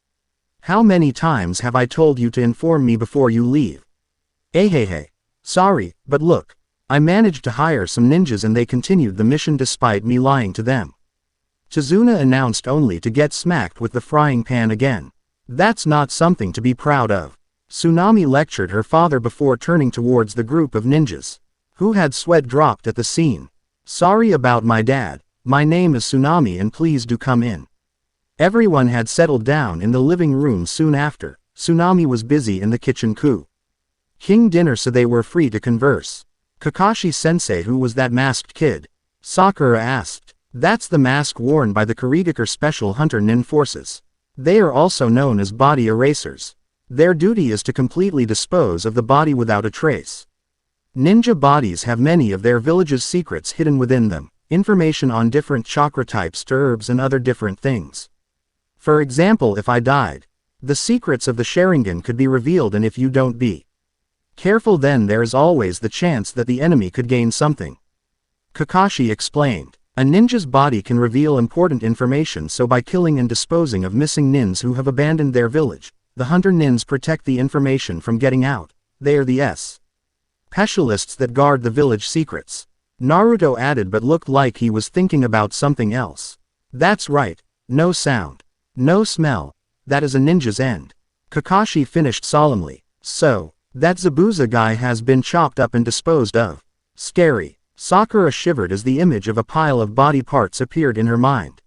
How many times have I told you to inform me before you leave? Hey. Sorry, but look. I managed to hire some ninjas and they continued the mission despite me lying to them. Tazuna announced, only to get smacked with the frying pan again. That's not something to be proud of. Tsunami lectured her father before turning towards the group of ninjas, who had sweat dropped at the scene. Sorry about my dad. My name is Tsunami and please do come in. Everyone had settled down in the living room soon after. Tsunami was busy in the kitchen cooking dinner, so they were free to converse. Kakashi-sensei, who was that masked kid? Sakura asked. That's the mask worn by the Kurigakure Special Hunter Nin Forces. They are also known as body erasers. Their duty is to completely dispose of the body without a trace. Ninja bodies have many of their village's secrets hidden within them, information on different chakra types, herbs and other different things. For example, if I died, the secrets of the Sharingan could be revealed, and if you don't be careful, then there is always the chance that the enemy could gain something. Kakashi explained. A ninja's body can reveal important information, so by killing and disposing of missing nins who have abandoned their village, the hunter nins protect the information from getting out. They are the specialists that guard the village secrets. Naruto added, but looked like he was thinking about something else. That's right. No sound. No smell. That is a ninja's end. Kakashi finished solemnly. So, that Zabuza guy has been chopped up and disposed of. Scary. Sakura shivered as the image of a pile of body parts appeared in her mind.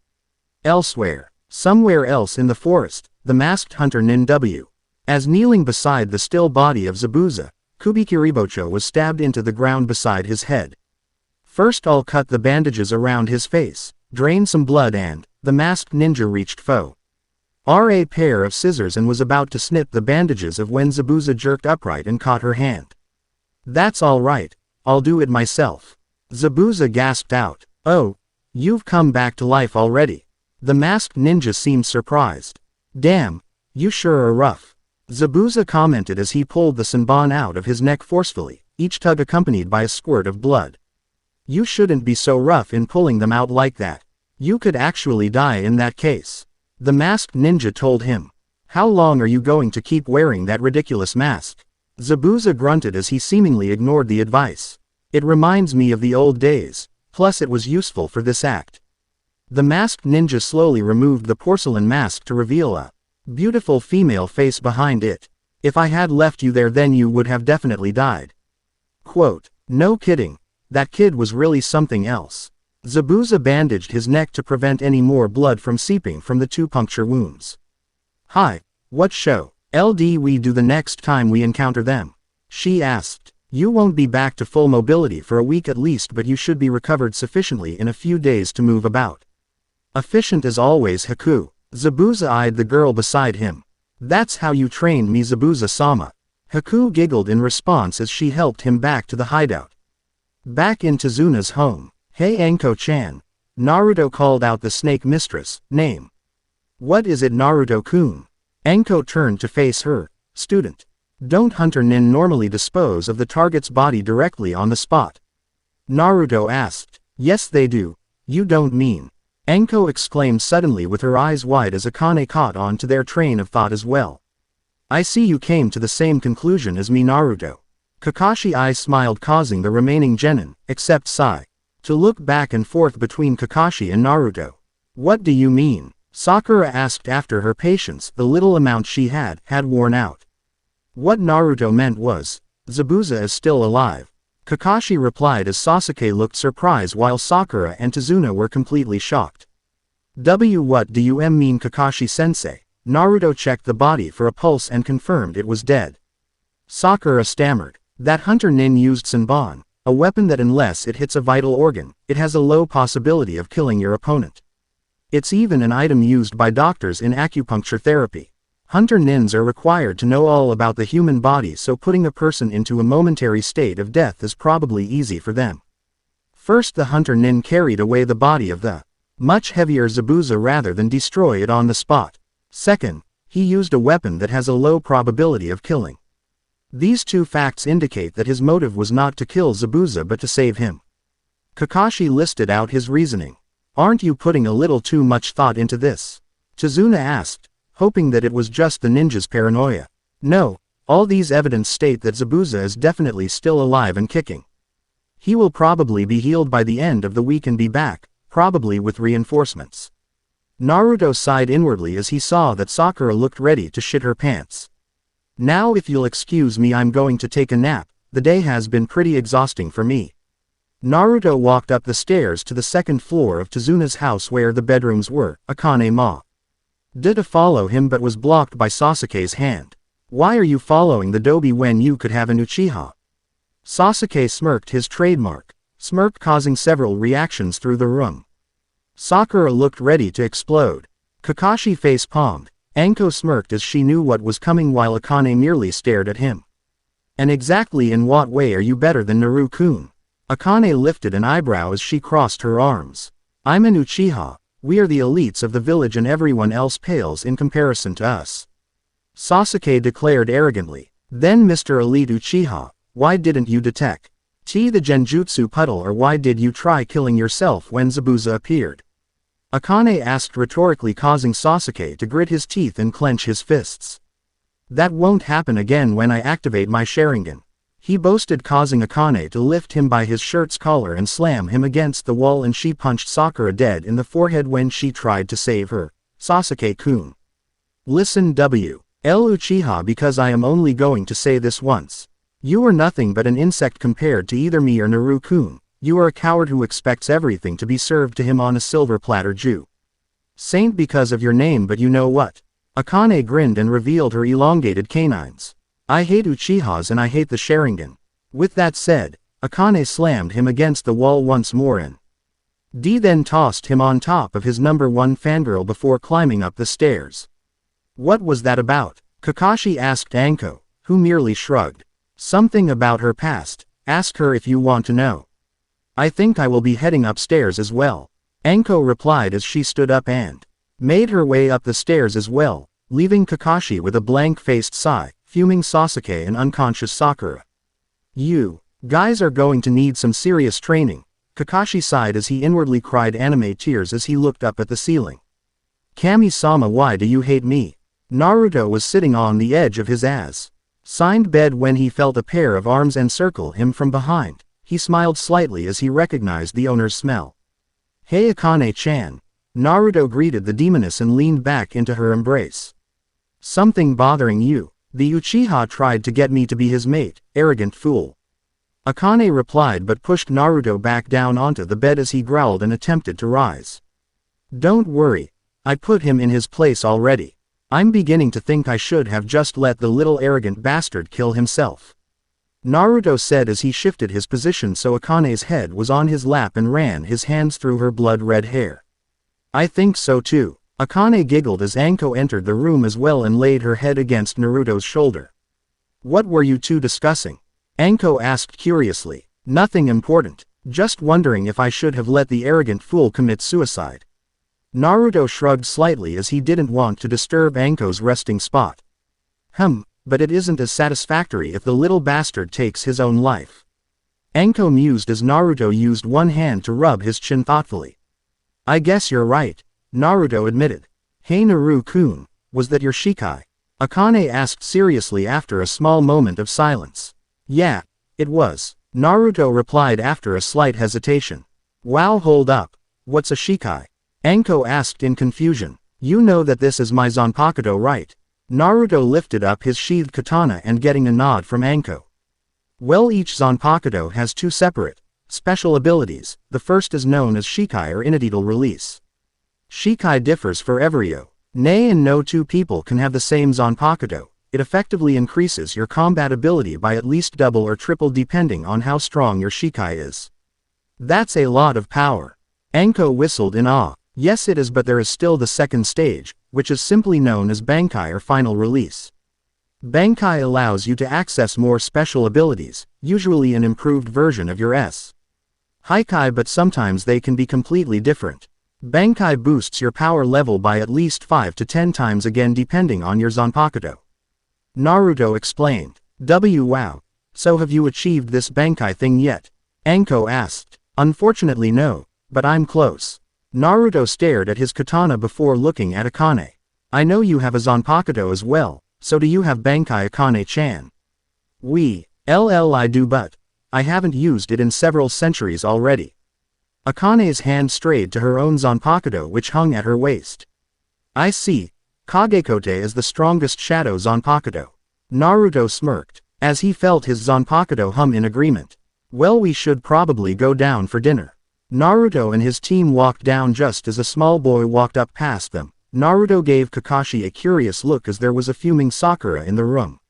Elsewhere. Somewhere else in the forest, the masked hunter Nin W. As kneeling beside the still body of Zabuza, Kubikiribocho was stabbed into the ground beside his head. First I'll cut the bandages around his face, drain some blood, and the masked ninja reached for a pair of scissors and was about to snip the bandages of when Zabuza jerked upright and caught her hand. That's all right, I'll do it myself. Zabuza gasped out. Oh, you've come back to life already. The masked ninja seemed surprised. Damn, you sure are rough. Zabuza commented as he pulled the senbon out of his neck forcefully, each tug accompanied by a squirt of blood. You shouldn't be so rough in pulling them out like that. You could actually die in that case. The masked ninja told him. How long are you going to keep wearing that ridiculous mask? Zabuza grunted as he seemingly ignored the advice. It reminds me of the old days, plus it was useful for this act. The masked ninja slowly removed the porcelain mask to reveal a beautiful female face behind it. If I had left you there, then you would have definitely died. Quote, no kidding. That kid was really something else. Zabuza bandaged his neck to prevent any more blood from seeping from the 2 puncture wounds. Hi, what show LD we do the next time we encounter them? She asked. You won't be back to full mobility for a week at least, but you should be recovered sufficiently in a few days to move about. Efficient as always, Haku. Zabuza eyed the girl beside him. That's how you trained me, Zabuza-sama. Haku giggled in response as she helped him back to the hideout. Back in Tezuna's home. Hey Anko-chan. Naruto called out the snake mistress, name. What is it, Naruto-kun? Anko turned to face her. Student. Don't hunter nin normally dispose of the target's body directly on the spot? Naruto asked. Yes they do. You don't mean. Anko exclaimed suddenly with her eyes wide as Akane caught on to their train of thought as well. I see you came to the same conclusion as me, Naruto. Kakashi I smiled, causing the remaining genin, except Sai, to look back and forth between Kakashi and Naruto. What do you mean? Sakura asked after her patience, the little amount she had worn out. What Naruto meant was, Zabuza is still alive. Kakashi replied as Sasuke looked surprised while Sakura and Tezuna were completely shocked. What do you mean, Kakashi-sensei? Naruto checked the body for a pulse and confirmed it was dead. Sakura stammered. That hunter nin used senbon, a weapon that unless it hits a vital organ, it has a low possibility of killing your opponent. It's even an item used by doctors in acupuncture therapy. Hunter nins are required to know all about the human body, so putting a person into a momentary state of death is probably easy for them. First, the hunter nin carried away the body of the much heavier Zabuza rather than destroy it on the spot. Second, he used a weapon that has a low probability of killing. These 2 facts indicate that his motive was not to kill Zabuza but to save him. Kakashi listed out his reasoning. Aren't you putting a little too much thought into this? Tezuna asked, hoping that it was just the ninja's paranoia. No, all these evidence state that Zabuza is definitely still alive and kicking. He will probably be healed by the end of the week and be back, probably with reinforcements. Naruto sighed inwardly as he saw that Sakura looked ready to shit her pants. Now if you'll excuse me, I'm going to take a nap, the day has been pretty exhausting for me. Naruto walked up the stairs to the 2nd floor of Tezuna's house where the bedrooms were, Akane-ma. Did follow him but was blocked by Sasuke's hand. Why are you following the Dobi when you could have an Uchiha? Sasuke smirked, his trademark smirk causing several reactions through the room. Sakura looked ready to explode. Kakashi face-palmed. Anko smirked as she knew what was coming while Akane merely stared at him. And exactly in what way are you better than Naru-kun? Akane lifted an eyebrow as she crossed her arms. I'm an Uchiha. We are the elites of the village and everyone else pales in comparison to us. Sasuke declared arrogantly. Then Mr. Elite Uchiha, why didn't you detect the Genjutsu puddle, or why did you try killing yourself when Zabuza appeared? Akane asked rhetorically, causing Sasuke to grit his teeth and clench his fists. That won't happen again when I activate my Sharingan, he boasted, causing Akane to lift him by his shirt's collar and slam him against the wall, and she punched Sakura dead in the forehead when she tried to save her. Sasuke-kun. Listen W. L Uchiha, because I am only going to say this once. You are nothing but an insect compared to either me or Naru-kun. You are a coward who expects everything to be served to him on a silver platter. Jew. Saint because of your name, but you know what? Akane grinned and revealed her elongated canines. I hate Uchihas and I hate the Sharingan. With that said, Akane slammed him against the wall once more and then tossed him on top of his number one fangirl before climbing up the stairs. What was that about? Kakashi asked Anko, who merely shrugged. Something about her past. Ask her if you want to know. I think I will be heading upstairs as well. Anko replied as she stood up and made her way up the stairs as well, leaving Kakashi with a blank-faced sigh, fuming Sasuke and unconscious Sakura. You guys are going to need some serious training. Kakashi sighed as he inwardly cried anime tears as he looked up at the ceiling. Kami-sama, why do you hate me? Naruto was sitting on the edge of his ass-signed bed when he felt a pair of arms encircle him from behind. He smiled slightly as he recognized the owner's smell. Hey Akane-chan. Naruto greeted the demoness and leaned back into her embrace. Something bothering you? The Uchiha tried to get me to be his mate, arrogant fool. Akane replied but pushed Naruto back down onto the bed as he growled and attempted to rise. Don't worry. I put him in his place already. I'm beginning to think I should have just let the little arrogant bastard kill himself. Naruto said as he shifted his position so Akane's head was on his lap and ran his hands through her blood-red hair. I think so too. Akane giggled as Anko entered the room as well and laid her head against Naruto's shoulder. What were you two discussing? Anko asked curiously. Nothing important. Just wondering if I should have let the arrogant fool commit suicide. Naruto shrugged slightly as he didn't want to disturb Anko's resting spot. But it isn't as satisfactory if the little bastard takes his own life. Anko mused as Naruto used one hand to rub his chin thoughtfully. I guess you're right, Naruto admitted. Hey Naru-kun, was that your Shikai? Akane asked seriously after a small moment of silence. Yeah, it was, Naruto replied after a slight hesitation. Wow, hold up. What's a Shikai? Anko asked in confusion. You know that this is my Zanpakuto, right? Naruto lifted up his sheathed katana and getting a nod from Anko. Well, each Zanpakuto has two separate special abilities. The first is known as Shikai or Initial Release. Shikai differs for every ne and no two people can have the same Zanpakuto. It effectively increases your combat ability by at least double or triple depending on how strong your Shikai is. That's a lot of power. Anko whistled in awe. Yes it is, but there is still the second stage, which is simply known as Bankai or Final Release. Bankai allows you to access more special abilities, usually an improved version of your Haikai, but sometimes they can be completely different. Bankai boosts your power level by at least 5 to 10 times again depending on your Zanpakuto. Naruto explained. Wow. So have you achieved this Bankai thing yet? Anko asked. Unfortunately no, but I'm close. Naruto stared at his katana before looking at Akane. I know you have a Zanpakuto as well, so do you have Bankai, Akane-chan? I do, but I haven't used it in several centuries already. Akane's hand strayed to her own Zanpakuto which hung at her waist. I see. Kagekote is the strongest shadow Zanpakuto. Naruto smirked, as he felt his Zanpakuto hum in agreement. Well, we should probably go down for dinner. Naruto and his team walked down just as a small boy walked up past them, Naruto gave Kakashi a curious look as there was a fuming Sakura in the room.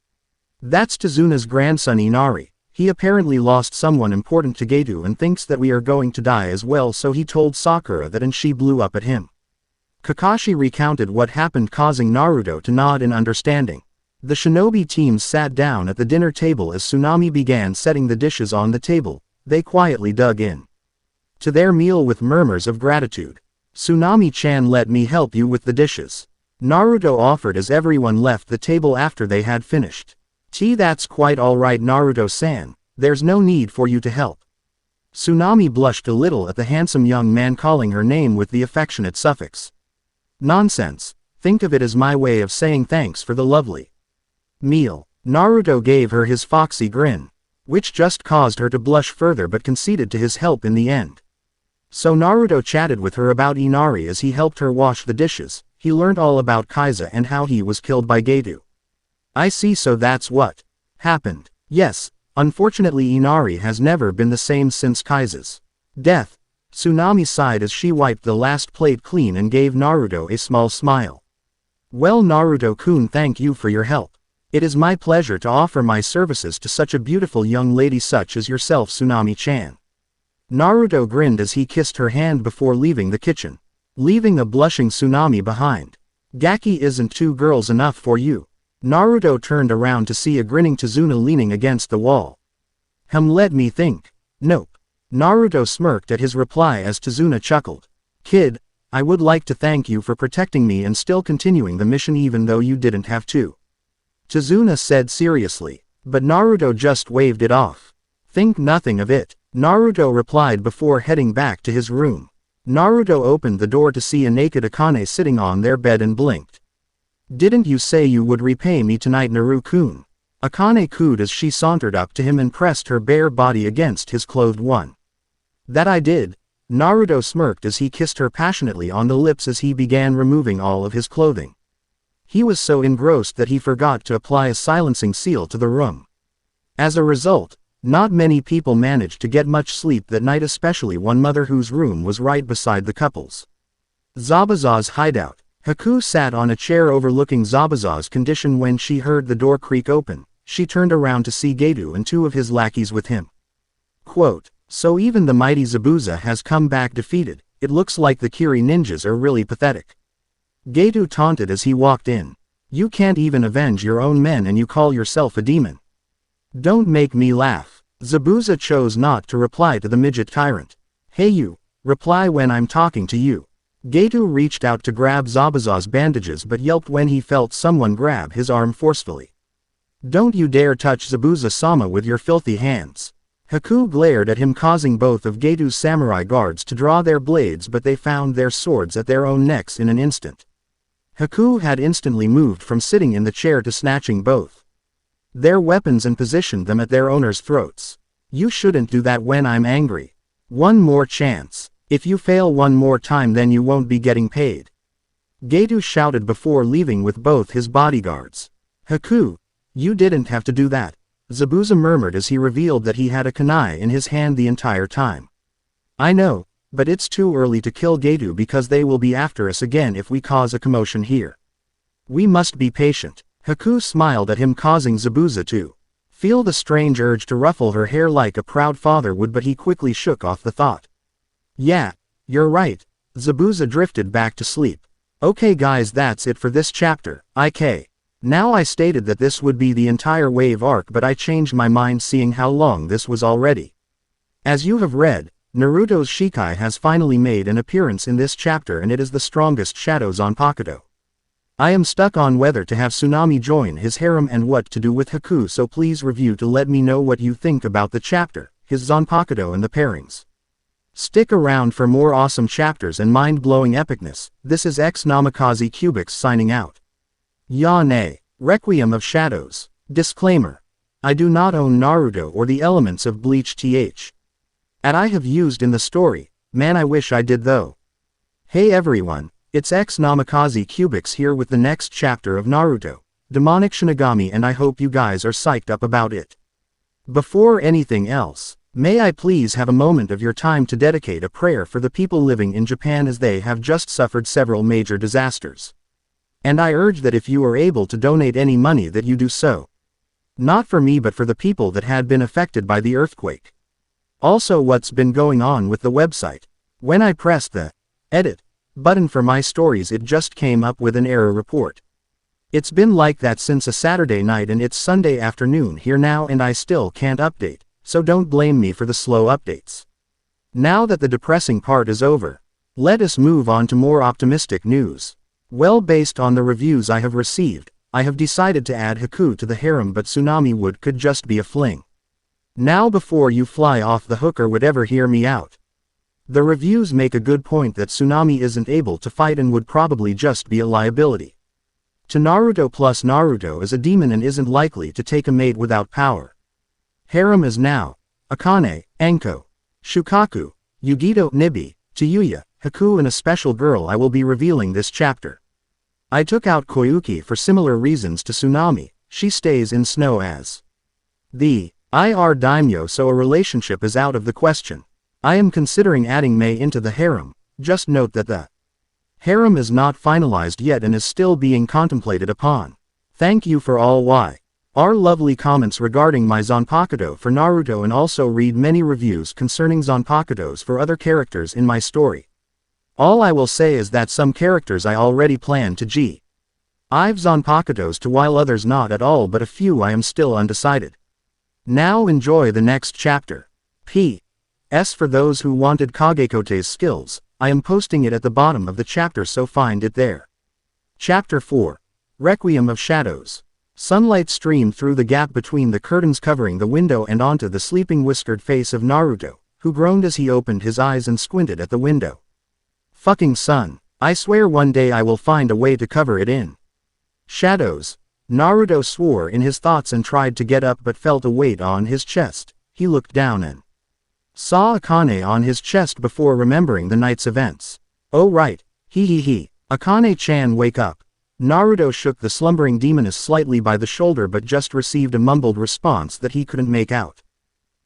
That's Tazuna's grandson Inari. He apparently lost someone important to Geto and thinks that we are going to die as well, so he told Sakura that and she blew up at him. Kakashi recounted what happened, causing Naruto to nod in understanding. The shinobi teams sat down at the dinner table as Tsunami began setting the dishes on the table. They quietly dug in to their meal with murmurs of gratitude. "Tsunami-chan, let me help you with the dishes," Naruto offered as everyone left the table after they had finished. "That's quite alright, Naruto-san, there's no need for you to help." Tsunami blushed a little at the handsome young man calling her name with the affectionate suffix. "Nonsense, think of it as my way of saying thanks for the lovely meal." Naruto gave her his foxy grin, which just caused her to blush further, but conceded to his help in the end. So Naruto chatted with her about Inari as he helped her wash the dishes. He learned all about Kaiza and how he was killed by Geto. "I see, so that's what happened." "Yes, unfortunately Inari has never been the same since Kaiza's death." Tsunami sighed as she wiped the last plate clean and gave Naruto a small smile. "Well, Naruto-kun, thank you for your help. It is my pleasure to offer my services to such a beautiful young lady such as yourself, Tsunami-chan." Naruto grinned as he kissed her hand before leaving the kitchen, leaving a blushing Tsunami behind. "Gaki, isn't two girls enough for you?" Naruto turned around to see a grinning Tazuna leaning against the wall. Let me think. Nope." Naruto smirked at his reply as Tazuna chuckled. "Kid, I would like to thank you for protecting me and still continuing the mission even though you didn't have to," Tazuna said seriously. But Naruto just waved it off. "Think nothing of it," Naruto replied before heading back to his room. Naruto opened the door to see a naked Akane sitting on their bed and blinked. "Didn't you say you would repay me tonight, Naru-kun?" Akane cooed as she sauntered up to him and pressed her bare body against his clothed one. "That I did." Naruto smirked as he kissed her passionately on the lips as he began removing all of his clothing. He was so engrossed that he forgot to apply a silencing seal to the room. As a result, not many people managed to get much sleep that night, especially one mother whose room was right beside the couple's. Zabuza's hideout. Haku sat on a chair overlooking Zabuza's condition when she heard the door creak open. She turned around to see Geto and two of his lackeys with him. Quote, "So even the mighty Zabuza has come back defeated. It looks like the Kiri ninjas are really pathetic." Geto taunted as he walked in. "You can't even avenge your own men and you call yourself a demon. Don't make me laugh." Zabuza chose not to reply to the midget tyrant. "Hey you, reply when I'm talking to you." Geto reached out to grab Zabuza's bandages but yelped when he felt someone grab his arm forcefully. "Don't you dare touch Zabuza-sama with your filthy hands." Haku glared at him, causing both of Geto's samurai guards to draw their blades, but they found their swords at their own necks in an instant. Haku had instantly moved from sitting in the chair to snatching both their weapons and positioned them at their owners' throats. "You shouldn't do that when I'm angry. One more chance. If you fail one more time then you won't be getting paid," Geto shouted before leaving with both his bodyguards. "Haku, you didn't have to do that," Zabuza murmured as he revealed that he had a kunai in his hand the entire time. "I know, but it's too early to kill Geto because they will be after us again if we cause a commotion here. We must be patient." Haku smiled at him, causing Zabuza to feel the strange urge to ruffle her hair like a proud father would, but he quickly shook off the thought. "Yeah, you're right." Zabuza drifted back to sleep. "Okay guys, that's it for this chapter. Now I stated that this would be the entire wave arc, but I changed my mind seeing how long this was already. As you have read, Naruto's Shikai has finally made an appearance in this chapter and it is the strongest shadow Zanpakuto. I am stuck on whether to have Tsunami join his harem and what to do with Haku, so please review to let me know what you think about the chapter, his Zanpakuto and the pairings. Stick around for more awesome chapters and mind-blowing epicness. This is X Namikaze Cubics signing out. Yane. Requiem of Shadows. Disclaimer. I do not own Naruto or the elements of Bleach that I have used in the story. Man, I wish I did though. Hey everyone, it's X Namikaze Cubics here with the next chapter of Naruto, Demonic Shinigami, and I hope you guys are psyched up about it. Before anything else, May I please have a moment of your time to dedicate a prayer for the people living in Japan as they have just suffered several major disasters. And I urge that if you are able to donate any money that you do so. Not for me but for the people that had been affected by the earthquake. Also, what's been going on with the website? When I pressed the edit button for my stories, it just came up with an error report. It's been like that since a Saturday night and it's Sunday afternoon here now and I still can't update. So don't blame me for the slow updates. Now that the depressing part is over, let us move on to more optimistic news. Well, based on the reviews I have received, I have decided to add Haku to the harem, but Tsunami Wood could just be a fling. Now before you fly off the hook or whatever, hear me out. The reviews make a good point that Tsunami isn't able to fight and would probably just be a liability to Naruto, plus Naruto is a demon and isn't likely to take a mate without power. Harem is now Akane, Anko, Shukaku, Yugito, Nibi, Tayuya, Haku and a special girl I will be revealing this chapter. I took out Koyuki for similar reasons to Tsunami. She stays in snow as the IR daimyo, so a relationship is out of the question. I am considering adding Mei into the harem. Just note that the harem is not finalized yet and is still being contemplated upon. Thank you for all our lovely comments regarding my Zanpakuto for Naruto, and also read many reviews concerning Zanpakutos for other characters in my story. All I will say is that some characters I already plan to I've Zanpakutos to, while others not at all, but a few I am still undecided. Now enjoy the next chapter. P.S. For those who wanted Kagekote's skills, I am posting it at the bottom of the chapter, so find it there. Chapter 4. Requiem of Shadows. Sunlight streamed through the gap between the curtains covering the window and onto the sleeping whiskered face of Naruto, who groaned as he opened his eyes and squinted at the window. Fucking sun. I swear one day I will find a way to cover it in shadows. Naruto swore in his thoughts and tried to get up but felt a weight on his chest. He looked down and saw Akane on his chest before remembering the night's events. Oh right, Akane-chan, wake up. Naruto shook the slumbering demoness slightly by the shoulder but just received a mumbled response that he couldn't make out.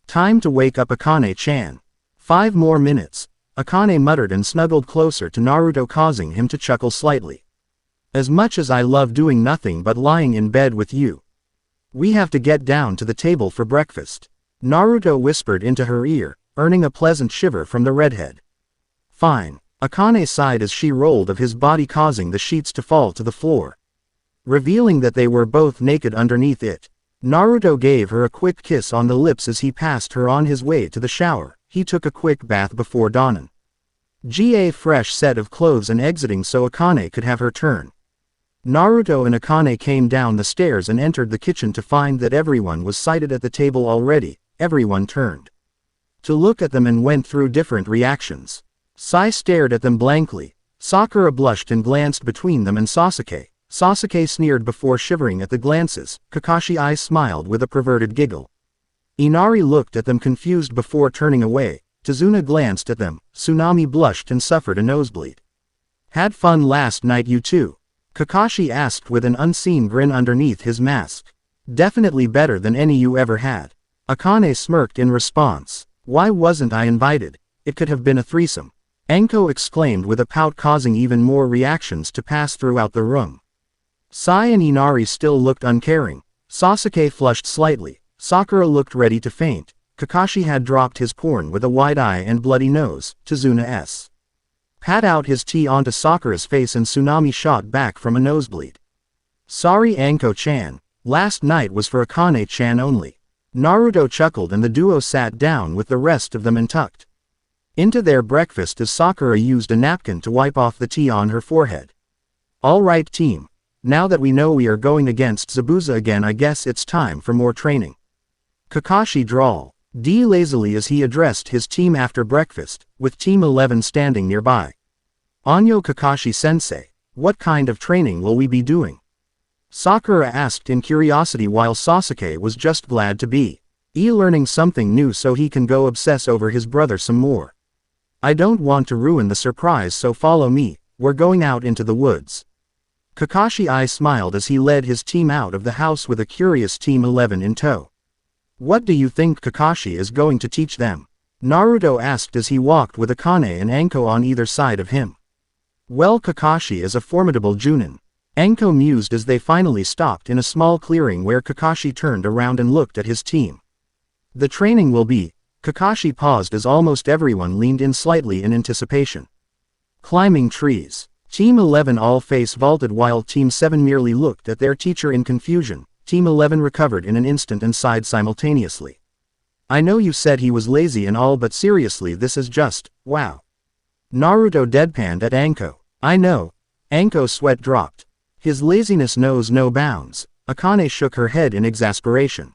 Time to wake up, Akane-chan. 5 more minutes. Akane muttered and snuggled closer to Naruto, causing him to chuckle slightly. As much as I love doing nothing but lying in bed with you, we have to get down to the table for breakfast. Naruto whispered into her ear, earning a pleasant shiver from the redhead. Fine. Akane sighed as she rolled of his body, causing the sheets to fall to the floor, revealing that they were both naked underneath it. Naruto gave her a quick kiss on the lips as he passed her on his way to the shower. He took a quick bath before donning a fresh set of clothes and exiting so Akane could have her turn. Naruto and Akane came down the stairs and entered the kitchen to find that everyone was seated at the table already. Everyone turned to look at them and went through different reactions. Sai stared at them blankly. Sakura blushed and glanced between them and Sasuke. Sasuke sneered before shivering at the glances. Kakashi smiled with a perverted giggle. Inari looked at them confused before turning away. Tazuna glanced at them. Tsunami blushed and suffered a nosebleed. Had fun last night, you two? Kakashi asked with an unseen grin underneath his mask. Definitely better than any you ever had. Akane smirked in response. Why wasn't I invited? It could have been a threesome. Anko exclaimed with a pout, causing even more reactions to pass throughout the room. Sai and Inari still looked uncaring. Sasuke flushed slightly. Sakura looked ready to faint. Kakashi had dropped his porn with a wide eye and bloody nose. Tazuna pat out his tea onto Sakura's face and Tsunami shot back from a nosebleed. Sorry Anko-chan. Last night was for Akane-chan only. Naruto chuckled and the duo sat down with the rest of them and tucked into their breakfast as Sakura used a napkin to wipe off the tea on her forehead. Alright team. Now that we know we are going against Zabuza again, I guess it's time for more training. Kakashi drawled lazily as he addressed his team after breakfast, with Team 11 standing nearby. Anyo, Kakashi-sensei, what kind of training will we be doing? Sakura asked in curiosity while Sasuke was just glad to be learning something new so he can go obsess over his brother some more. I don't want to ruin the surprise, so follow me, we're going out into the woods. Kakashi smiled as he led his team out of the house with a curious Team 11 in tow. What do you think Kakashi is going to teach them? Naruto asked as he walked with Akane and Anko on either side of him. Well, Kakashi is a formidable Junin. Anko mused as they finally stopped in a small clearing where Kakashi turned around and looked at his team. The training will be... Kakashi paused as almost everyone leaned in slightly in anticipation. Climbing trees. Team 11 all face vaulted while Team 7 merely looked at their teacher in confusion. Team 11 recovered in an instant and sighed simultaneously. I know you said he was lazy and all, but seriously, this is just, wow. Naruto deadpanned at Anko. I know. Anko's sweat dropped. His laziness knows no bounds. Akane shook her head in exasperation.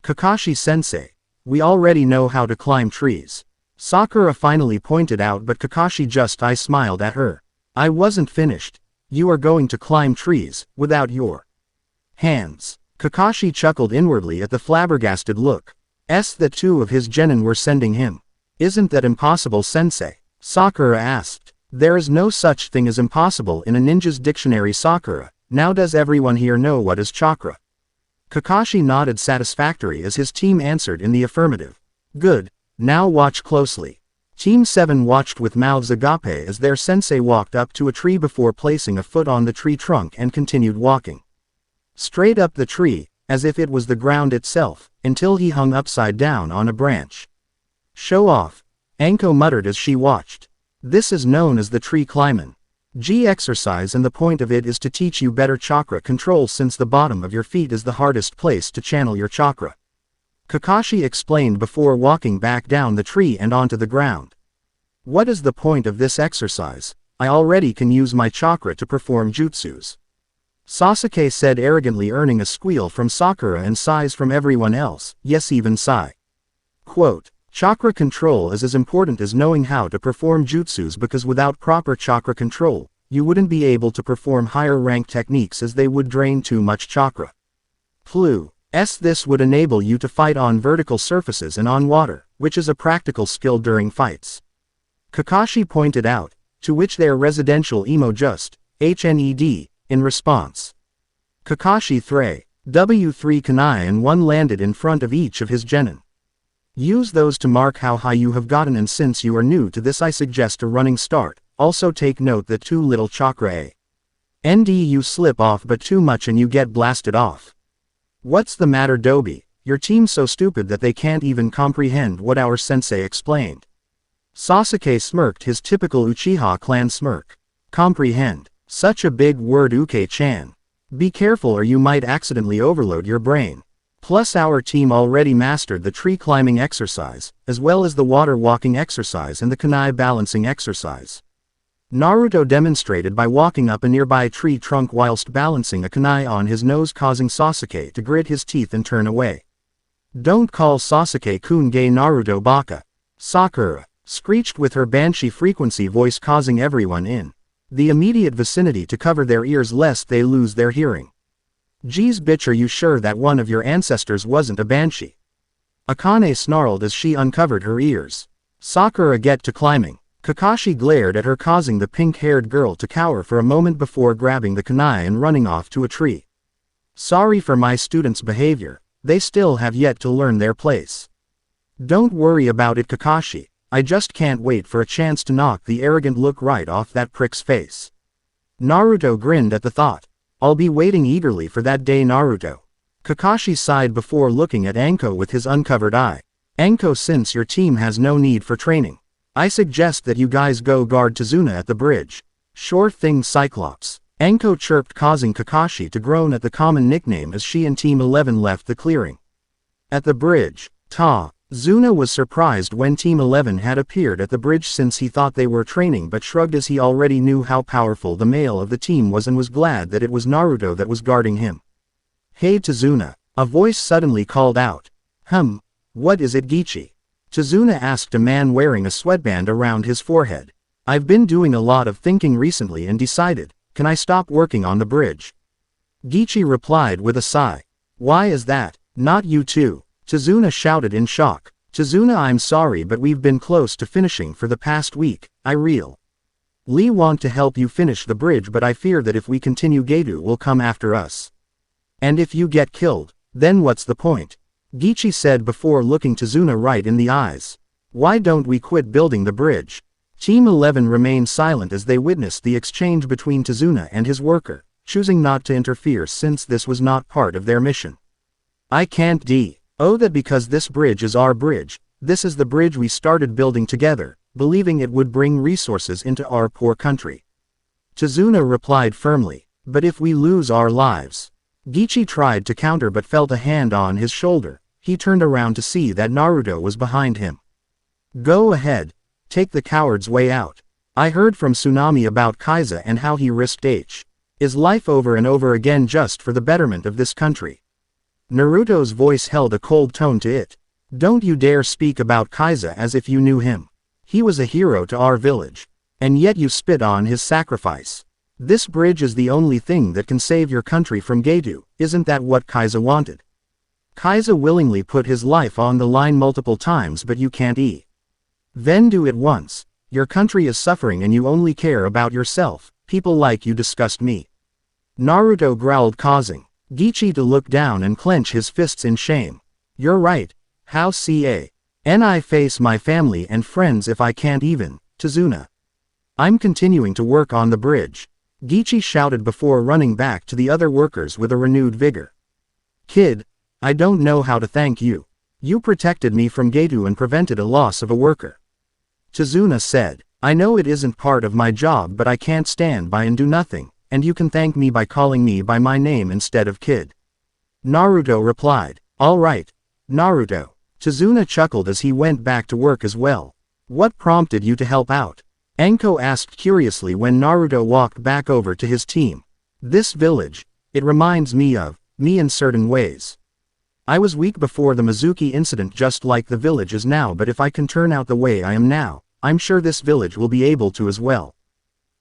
Kakashi-sensei. We already know how to climb trees. Sakura finally pointed out, but Kakashi just smiled at her. I wasn't finished. You are going to climb trees, without your hands. Kakashi chuckled inwardly at the flabbergasted look. That two of his genin were sending him. Isn't that impossible, sensei? Sakura asked. There is no such thing as impossible in a ninja's dictionary, Sakura. Now does everyone here know what is chakra? Kakashi nodded satisfactory as his team answered in the affirmative. Good. Now watch closely. Team 7 watched with mouths agape as their sensei walked up to a tree before placing a foot on the tree trunk and continued walking. Straight up the tree, as if it was the ground itself, until he hung upside down on a branch. Show off. Anko muttered as she watched. This is known as the tree climbin'. Exercise, and the point of it is to teach you better chakra control since the bottom of your feet is the hardest place to channel your chakra. Kakashi explained before walking back down the tree and onto the ground. What is the point of this exercise? I already can use my chakra to perform jutsus. Sasuke said arrogantly, earning a squeal from Sakura and sighs from everyone else, yes, even Sai. Quote, chakra control is as important as knowing how to perform jutsus because without proper chakra control, you wouldn't be able to perform higher rank techniques as they would drain too much chakra. This would enable you to fight on vertical surfaces and on water, which is a practical skill during fights. Kakashi pointed out, to which their residential emo just, HNED, in response. Kakashi 3, W3 kunai and 1 landed in front of each of his genin. Use those to mark how high you have gotten, and since you are new to this I suggest a running start. Also take note that too little chakra you slip off, but too much and you get blasted off. What's the matter, Dobi? Your team's so stupid that they can't even comprehend what our sensei explained. Sasuke smirked his typical Uchiha clan smirk. Comprehend. Such a big word, Uke-chan. Be careful or you might accidentally overload your brain. Plus our team already mastered the tree climbing exercise, as well as the water walking exercise and the kunai balancing exercise. Naruto demonstrated by walking up a nearby tree trunk whilst balancing a kunai on his nose, causing Sasuke to grit his teeth and turn away. Don't call Sasuke-kun gay, Naruto baka. Sakura screeched with her banshee frequency voice, causing everyone in the immediate vicinity to cover their ears lest they lose their hearing. Geez bitch, are you sure that one of your ancestors wasn't a banshee? Akane snarled as she uncovered her ears. Sakura, get to climbing. Kakashi glared at her, causing the pink-haired girl to cower for a moment before grabbing the kunai and running off to a tree. Sorry for my students' behavior, they still have yet to learn their place. Don't worry about it, Kakashi, I just can't wait for a chance to knock the arrogant look right off that prick's face. Naruto grinned at the thought. I'll be waiting eagerly for that day, Naruto. Kakashi sighed before looking at Anko with his uncovered eye. Anko, since your team has no need for training, I suggest that you guys go guard Tazuna at the bridge. Sure thing, Cyclops. Anko chirped, causing Kakashi to groan at the common nickname as she and Team 11 left the clearing. At the bridge, Zuna was surprised when Team 11 had appeared at the bridge since he thought they were training, but shrugged as he already knew how powerful the male of the team was and was glad that it was Naruto that was guarding him. Hey Tazuna, a voice suddenly called out. What is it, Gichi? Tazuna asked a man wearing a sweatband around his forehead. I've been doing a lot of thinking recently and decided, can I stop working on the bridge? Gichi replied with a sigh. Why is that? Not you too. Tazuna shouted in shock. Tazuna, I'm sorry, but we've been close to finishing for the past week. I really want to help you finish the bridge, but I fear that if we continue, Gedu will come after us. And if you get killed, then what's the point? Gichi said before looking Tazuna right in the eyes. Why don't we quit building the bridge? Team 11 remained silent as they witnessed the exchange between Tazuna and his worker, choosing not to interfere since this was not part of their mission. I can't Oh, that because this bridge is our bridge, this is the bridge we started building together, believing it would bring resources into our poor country. Tazuna replied firmly, but if we lose our lives. Gichi tried to counter but felt a hand on his shoulder. He turned around to see that Naruto was behind him. Go ahead. Take the coward's way out. I heard from Tsunami about Kaiza and how he risked his life over and over again just for the betterment of this country. Naruto's voice held a cold tone to it. Don't you dare speak about Kaiza as if you knew him. He was a hero to our village. And yet you spit on his sacrifice. This bridge is the only thing that can save your country from Getu, isn't that what Kaiza wanted? Kaiza willingly put his life on the line multiple times but you can't Then do it once. Your country is suffering and you only care about yourself, people like you disgust me. Naruto growled causing Gichi to look down and clench his fists in shame. You're right. How can I face my family and friends if I can't even, Tazuna? I'm continuing to work on the bridge. Gichi shouted before running back to the other workers with a renewed vigor. Kid, I don't know how to thank you. You protected me from Getu and prevented a loss of a worker. Tazuna said, I know it isn't part of my job but I can't stand by and do nothing, and you can thank me by calling me by my name instead of kid. Naruto replied, all right, Naruto. Tazuna chuckled as he went back to work as well. What prompted you to help out? Anko asked curiously when Naruto walked back over to his team. This village, it reminds me of me in certain ways. I was weak before the Mizuki incident just like the village is now, but if I can turn out the way I am now, I'm sure this village will be able to as well.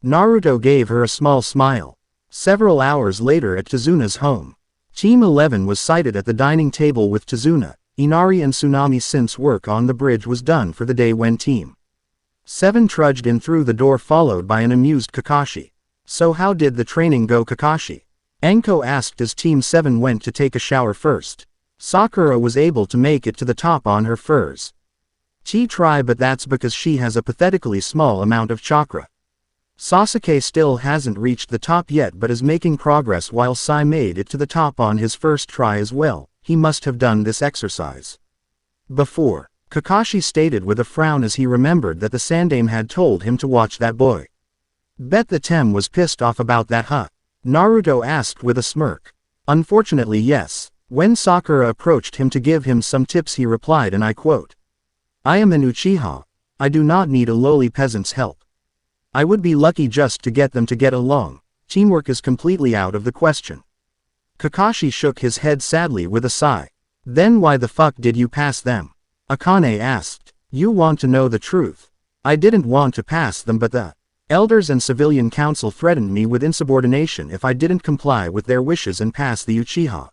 Naruto gave her a small smile. Several hours later at Tazuna's home. Team 11 was seated at the dining table with Tazuna, Inari and Tsunami since work on the bridge was done for the day when Team 7 trudged in through the door followed by an amused Kakashi. So how did the training go, Kakashi? Anko asked as Team 7 went to take a shower first. Sakura was able to make it to the top on her furs. Try but that's because she has a pathetically small amount of chakra. Sasuke still hasn't reached the top yet but is making progress while Sai made it to the top on his first try as well. He must have done this exercise before. Kakashi stated with a frown as he remembered that the Sandame had told him to watch that boy. Bet the Tem was pissed off about that, huh? Naruto asked with a smirk. Unfortunately yes. When Sakura approached him to give him some tips he replied and I quote, I am an Uchiha. I do not need a lowly peasant's help. I would be lucky just to get them to get along. Teamwork is completely out of the question. Kakashi shook his head sadly with a sigh. Then why the fuck did you pass them? Akane asked. You want to know the truth? I didn't want to pass them but the elders and civilian council threatened me with insubordination if I didn't comply with their wishes and pass the Uchiha.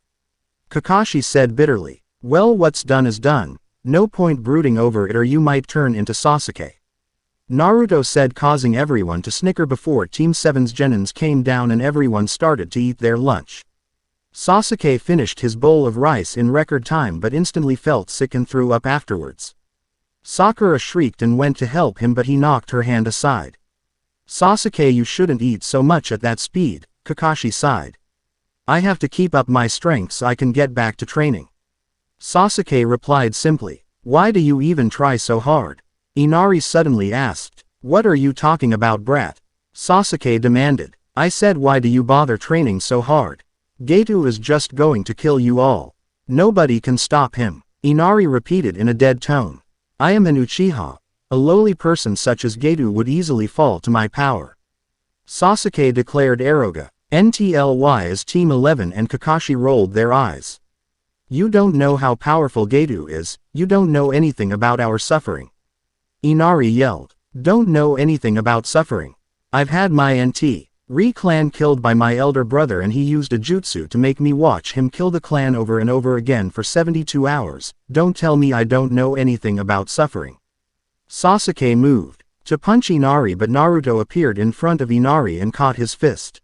Kakashi said bitterly. Well, what's done is done. No point brooding over it or you might turn into Sasuke. Naruto said, causing everyone to snicker before Team 7's genins came down and everyone started to eat their lunch. Sasuke finished his bowl of rice in record time but instantly felt sick and threw up afterwards. Sakura shrieked and went to help him but he knocked her hand aside. Sasuke, you shouldn't eat so much at that speed, Kakashi sighed. I have to keep up my strength so I can get back to training. Sasuke replied simply. Why do you even try so hard? Inari suddenly asked. What are you talking about, brat? Sasuke demanded. I said why do you bother training so hard? Getu is just going to kill you all. Nobody can stop him. Inari repeated in a dead tone. I am an Uchiha. A lowly person such as Getu would easily fall to my power. Sasuke declared Iruka. NTLY as Team 11 and Kakashi rolled their eyes. You don't know how powerful Getu is, you don't know anything about our suffering. Inari yelled. Don't know anything about suffering. I've had my NT clan killed by my elder brother and he used a jutsu to make me watch him kill the clan over and over again for 72 hours, don't tell me I don't know anything about suffering. Sasuke moved to punch Inari but Naruto appeared in front of Inari and caught his fist.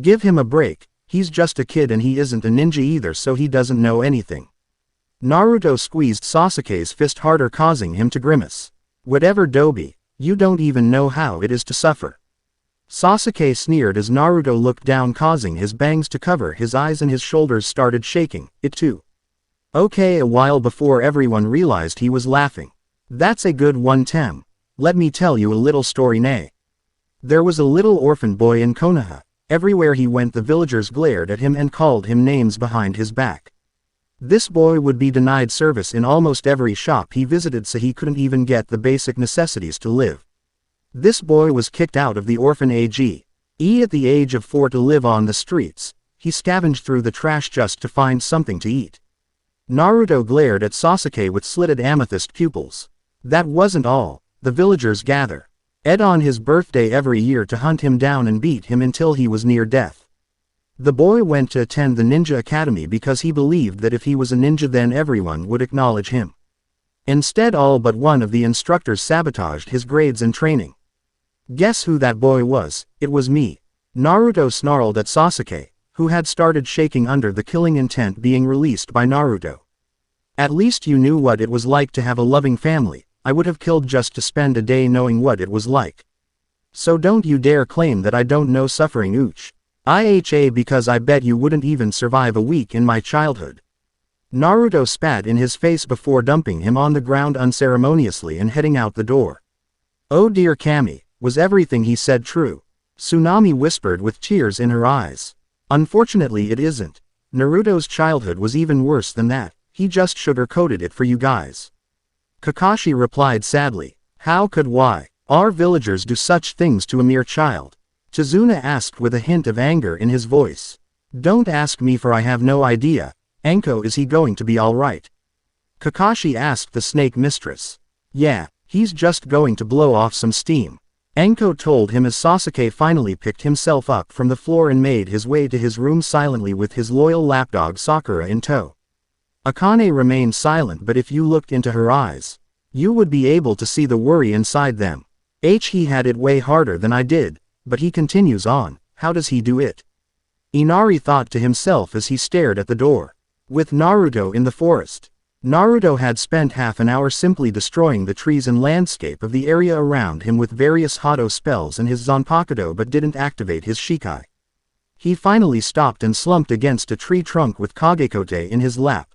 Give him a break, he's just a kid and he isn't a ninja either so he doesn't know anything. Naruto squeezed Sasuke's fist harder, causing him to grimace. Whatever, Dobi, you don't even know how it is to suffer. Sasuke sneered as Naruto looked down, causing his bangs to cover his eyes and his shoulders started shaking, it too. Okay, a while before everyone realized he was laughing. That's a good one, Tem. Let me tell you a little story, nay. There was a little orphan boy in Konoha. Everywhere he went the villagers glared at him and called him names behind his back. This boy would be denied service in almost every shop he visited, so he couldn't even get the basic necessities to live. This boy was kicked out of the orphan age at the age of 4 to live on the streets. He scavenged through the trash just to find something to eat. Naruto glared at Sasuke with slitted amethyst pupils. That wasn't all. The villagers gather on his birthday every year to hunt him down and beat him until he was near death. The boy went to attend the ninja academy because he believed that if he was a ninja then everyone would acknowledge him. Instead, all but one of the instructors sabotaged his grades and training. Guess who that boy was? It was me. Naruto snarled at Sasuke, who had started shaking under the killing intent being released by Naruto. At least you knew what it was like to have a loving family. I would have killed just to spend a day knowing what it was like. So don't you dare claim that I don't know suffering, Uch. Because I bet you wouldn't even survive a week in my childhood. Naruto spat in his face before dumping him on the ground unceremoniously and heading out the door. Oh dear, Kami, was everything he said true? Tsunami whispered with tears in her eyes. Unfortunately it isn't. Naruto's childhood was even worse than that. He just sugar-coated it for you guys. Kakashi replied sadly. How could our villagers do such things to a mere child? Chizuna asked with a hint of anger in his voice. Don't ask me, for I have no idea. Anko, is he going to be alright? Kakashi asked the snake mistress. Yeah, he's just going to blow off some steam. Anko told him as Sasuke finally picked himself up from the floor and made his way to his room silently with his loyal lapdog Sakura in tow. Akane remained silent, but if you looked into her eyes, you would be able to see the worry inside them. He had it way harder than I did. But he continues on. How does he do it? Inari thought to himself as he stared at the door. With Naruto in the forest. Naruto had spent half an hour simply destroying the trees and landscape of the area around him with various Hado spells and his Zanpakuto, but didn't activate his Shikai. He finally stopped and slumped against a tree trunk with Kagekote in his lap.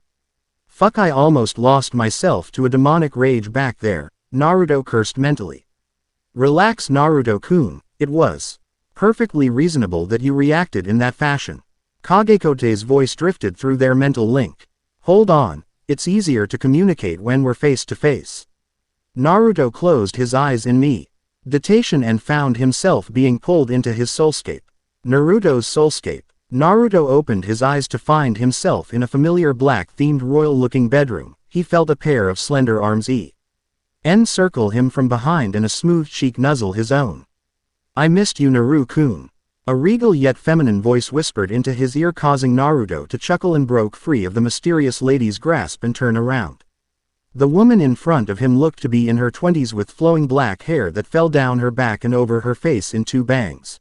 Fuck, I almost lost myself to a demonic rage back there, Naruto cursed mentally. Relax, Naruto-kun. It was perfectly reasonable that you reacted in that fashion. Kagekote's voice drifted through their mental link. Hold on, it's easier to communicate when we're face to face. Naruto closed his eyes in meditation and found himself being pulled into his soulscape. Naruto's soulscape. Naruto opened his eyes to find himself in a familiar black-themed royal-looking bedroom. He felt a pair of slender arms encircle him from behind and a smooth cheek nuzzle his own. I missed you, Naru-kun. A regal yet feminine voice whispered into his ear, causing Naruto to chuckle and broke free of the mysterious lady's grasp and turn around. The woman in front of him looked to be in her 20s with flowing black hair that fell down her back and over her face in 2 bangs.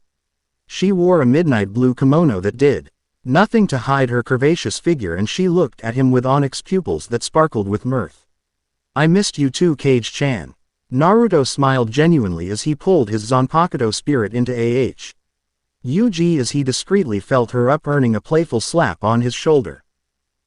She wore a midnight blue kimono that did nothing to hide her curvaceous figure, and she looked at him with onyx pupils that sparkled with mirth. I missed you too, Kage-chan. Naruto smiled genuinely as he pulled his Zanpakuto spirit into Yuji as he discreetly felt her up, earning a playful slap on his shoulder.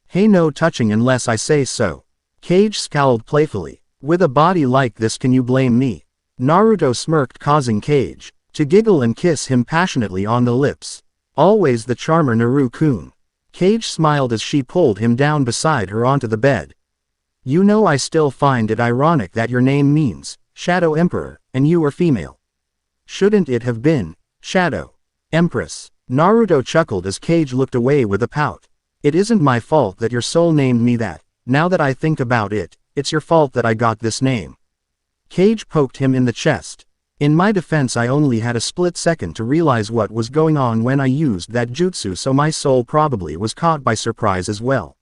Hey, no touching unless I say so. Kage scowled playfully. With a body like this, can you blame me? Naruto smirked, causing Kage to giggle and kiss him passionately on the lips. Always the charmer, Naru-kun. Kage smiled as she pulled him down beside her onto the bed. You know, I still find it ironic that your name means Shadow Emperor, and you are female. Shouldn't it have been Shadow Empress? Naruto chuckled as Kage looked away with a pout. It isn't my fault that your soul named me that. Now that I think about it, it's your fault that I got this name. Kage poked him in the chest. In my defense, I only had a split second to realize what was going on when I used that jutsu, so my soul probably was caught by surprise as well.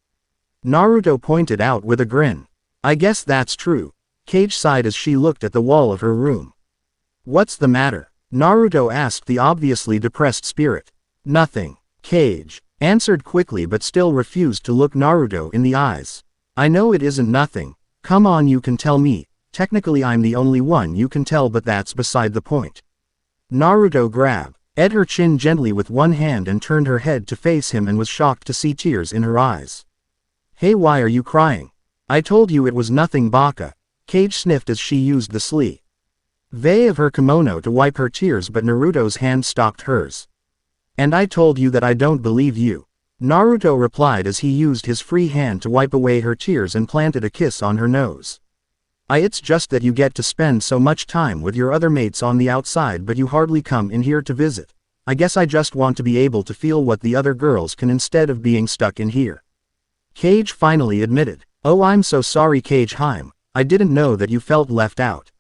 Naruto pointed out with a grin. I guess that's true. Kage sighed as she looked at the wall of her room. What's the matter? Naruto asked the obviously depressed spirit. Nothing. Kage answered quickly but still refused to look Naruto in the eyes. I know it isn't nothing. Come on, you can tell me. Technically I'm the only one you can tell, but that's beside the point. Naruto grabbed her chin gently with one hand and turned her head to face him and was shocked to see tears in her eyes. Hey, why are you crying? I told you it was nothing, Baka. Kage sniffed as she used the sleeve of her kimono to wipe her tears, but Naruto's hand stopped hers. And I told you that I don't believe you. Naruto replied as he used his free hand to wipe away her tears and planted a kiss on her nose. It's just that you get to spend so much time with your other mates on the outside, but you hardly come in here to visit. I guess I just want to be able to feel what the other girls can instead of being stuck in here. Kage finally admitted. Oh, I'm so sorry, Kage Haim. I didn't know that you felt left out.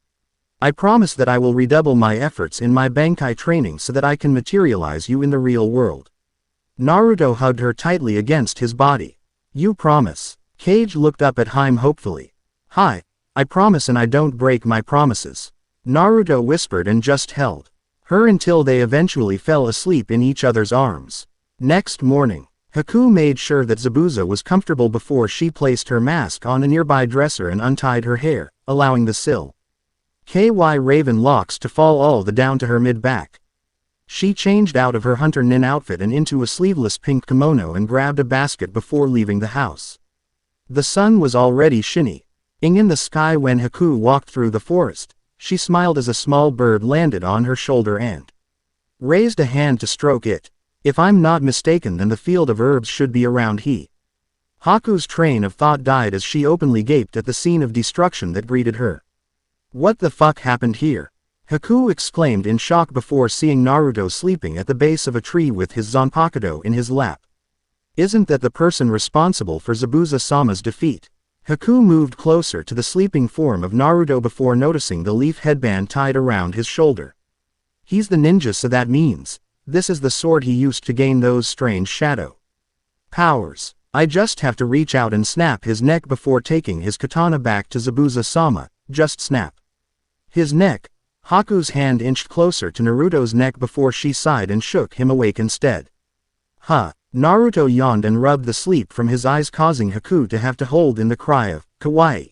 I promise that I will redouble my efforts in my Bankai training so that I can materialize you in the real world. Naruto hugged her tightly against his body. You promise? Kage looked up at Haim hopefully. Hi. I promise, and I don't break my promises. Naruto whispered and just held her until they eventually fell asleep in each other's arms. Next morning, Haku made sure that Zabuza was comfortable before she placed her mask on a nearby dresser and untied her hair, allowing the KY raven locks to fall all the down to her mid-back. She changed out of her hunter nin outfit and into a sleeveless pink kimono and grabbed a basket before leaving the house. The sun was already shining in the sky when Haku walked through the forest. She smiled as a small bird landed on her shoulder and raised a hand to stroke it. If I'm not mistaken, then the field of herbs should be around here. Haku's train of thought died as she openly gaped at the scene of destruction that greeted her. What the fuck happened here? Haku exclaimed in shock before seeing Naruto sleeping at the base of a tree with his Zanpakuto in his lap. Isn't that the person responsible for Zabuza-sama's defeat? Haku moved closer to the sleeping form of Naruto before noticing the leaf headband tied around his shoulder. He's the ninja, so that means this is the sword he used to gain those strange shadow powers. I just have to reach out and snap his neck before taking his katana back to Zabuza-sama. Just snap his neck. Haku's hand inched closer to Naruto's neck before she sighed and shook him awake instead. Huh. Naruto yawned and rubbed the sleep from his eyes, causing Haku to have to hold in the cry of kawaii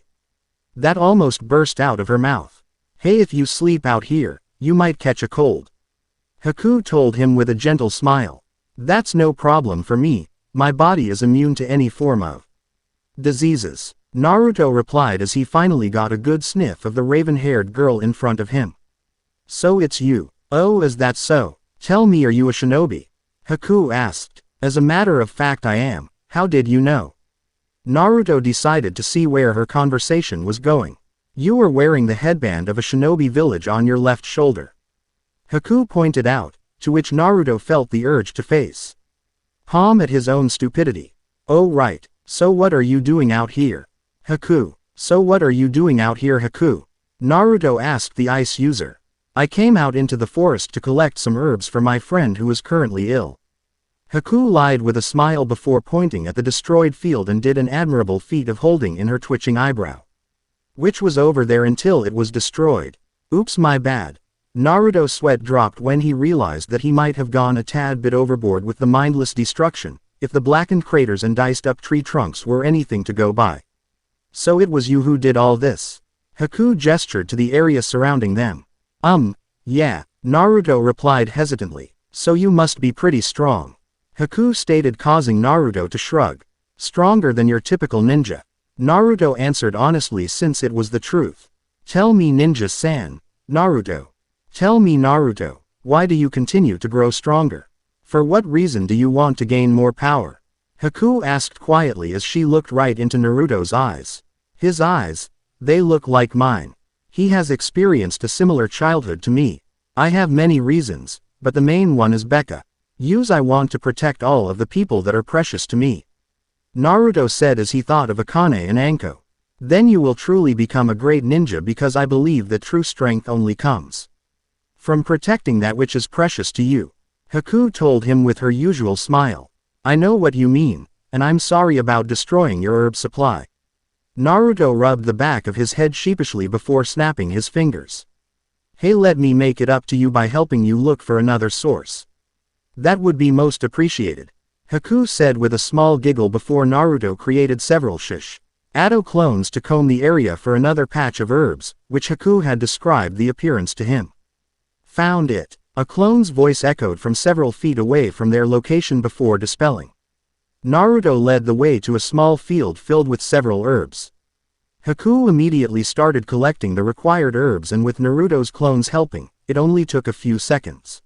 that almost burst out of her mouth. Hey, if you sleep out here, you might catch a cold. Haku told him with a gentle smile. That's no problem for me, my body is immune to any form of diseases. Naruto replied as he finally got a good sniff of the raven-haired girl in front of him. So it's you. Oh, is that so? Tell me, are you a shinobi? Haku asked. As a matter of fact, I am. How did you know? Naruto decided to see where her conversation was going. You were wearing the headband of a shinobi village on your left shoulder. Haku pointed out, to which Naruto felt the urge to face palm at his own stupidity. Oh right, so what are you doing out here? Haku. So what are you doing out here, Haku? Naruto asked the ice user. I came out into the forest to collect some herbs for my friend who is currently ill. Haku lied with a smile before pointing at the destroyed field and did an admirable feat of holding in her twitching eyebrow, which was over there until it was destroyed. Oops, my bad. Naruto's sweat dropped when he realized that he might have gone a tad bit overboard with the mindless destruction, if the blackened craters and diced up tree trunks were anything to go by. So it was you who did all this? Haku gestured to the area surrounding them. Yeah, Naruto replied hesitantly. So you must be pretty strong. Haku stated, causing Naruto to shrug. Stronger than your typical ninja. Naruto answered honestly since it was the truth. Tell me, ninja-san. Naruto. Tell me, Naruto, why do you continue to grow stronger? For what reason do you want to gain more power? Haku asked quietly as she looked right into Naruto's eyes. His eyes, they look like mine. He has experienced a similar childhood to me. I have many reasons, but the main one is Becca. I want to protect all of the people that are precious to me. Naruto said as he thought of Akane and Anko. Then you will truly become a great ninja, because I believe that true strength only comes from protecting that which is precious to you. Haku told him with her usual smile. I know what you mean, and I'm sorry about destroying your herb supply. Naruto rubbed the back of his head sheepishly before snapping his fingers. Hey, let me make it up to you by helping you look for another source. That would be most appreciated. Haku said with a small giggle before Naruto created several Ado clones to comb the area for another patch of herbs, which Haku had described the appearance to him. Found it. A clone's voice echoed from several feet away from their location before dispelling. Naruto led the way to a small field filled with several herbs. Haku immediately started collecting the required herbs, and with Naruto's clones helping, it only took a few seconds.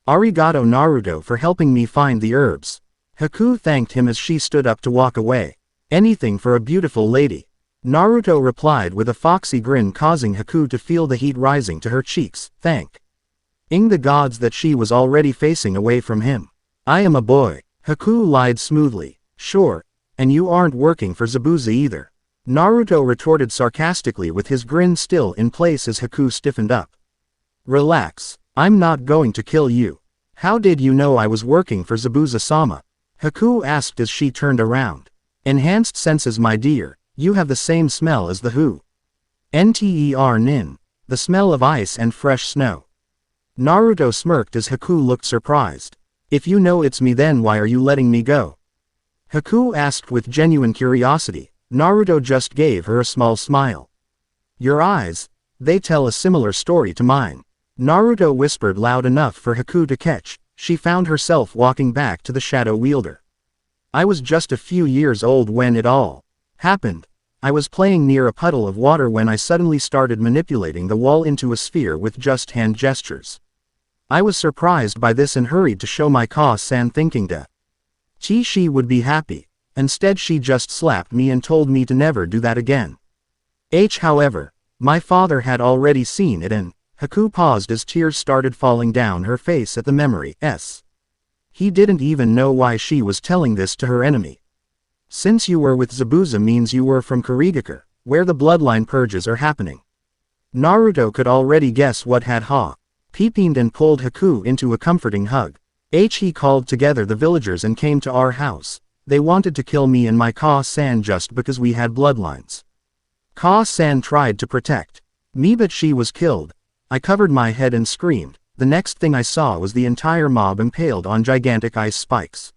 Arigato Naruto for helping me find the herbs. Haku thanked him as she stood up to walk away. Anything for a beautiful lady. Naruto replied with a foxy grin, causing Haku to feel the heat rising to her cheeks. Thanking the gods that she was already facing away from him. I am a boy. Haku lied smoothly. Sure, and you aren't working for Zabuza either. Naruto retorted sarcastically with his grin still in place as Haku stiffened up. Relax, I'm not going to kill you. How did you know I was working for Zabuza-sama? Haku asked as she turned around. Enhanced senses, my dear, you have the same smell as the who. Nin, the smell of ice and fresh snow. Naruto smirked as Haku looked surprised. If you know it's me, then why are you letting me go? Haku asked with genuine curiosity. Naruto just gave her a small smile. Your eyes, they tell a similar story to mine. Naruto whispered loud enough for Haku to catch. She found herself walking back to the shadow wielder. I was just a few years old when it all happened. I was playing near a puddle of water when I suddenly started manipulating the wall into a sphere with just hand gestures. I was surprised by this and hurried to show my Ka-san, thinking that she would be happy. Instead she just slapped me and told me to never do that again. However, my father had already seen it, and Haku paused as tears started falling down her face at the memory. He didn't even know why she was telling this to her enemy. Since you were with Zabuza means you were from Kurigakure, where the bloodline purges are happening. Naruto could already guess what had happened and pulled Haku into a comforting hug. He called together the villagers and came to our house. They wanted to kill me and my Ka-san just because we had bloodlines. Ka-san tried to protect me, but she was killed. I covered my head and screamed. The next thing I saw was the entire mob impaled on gigantic ice spikes.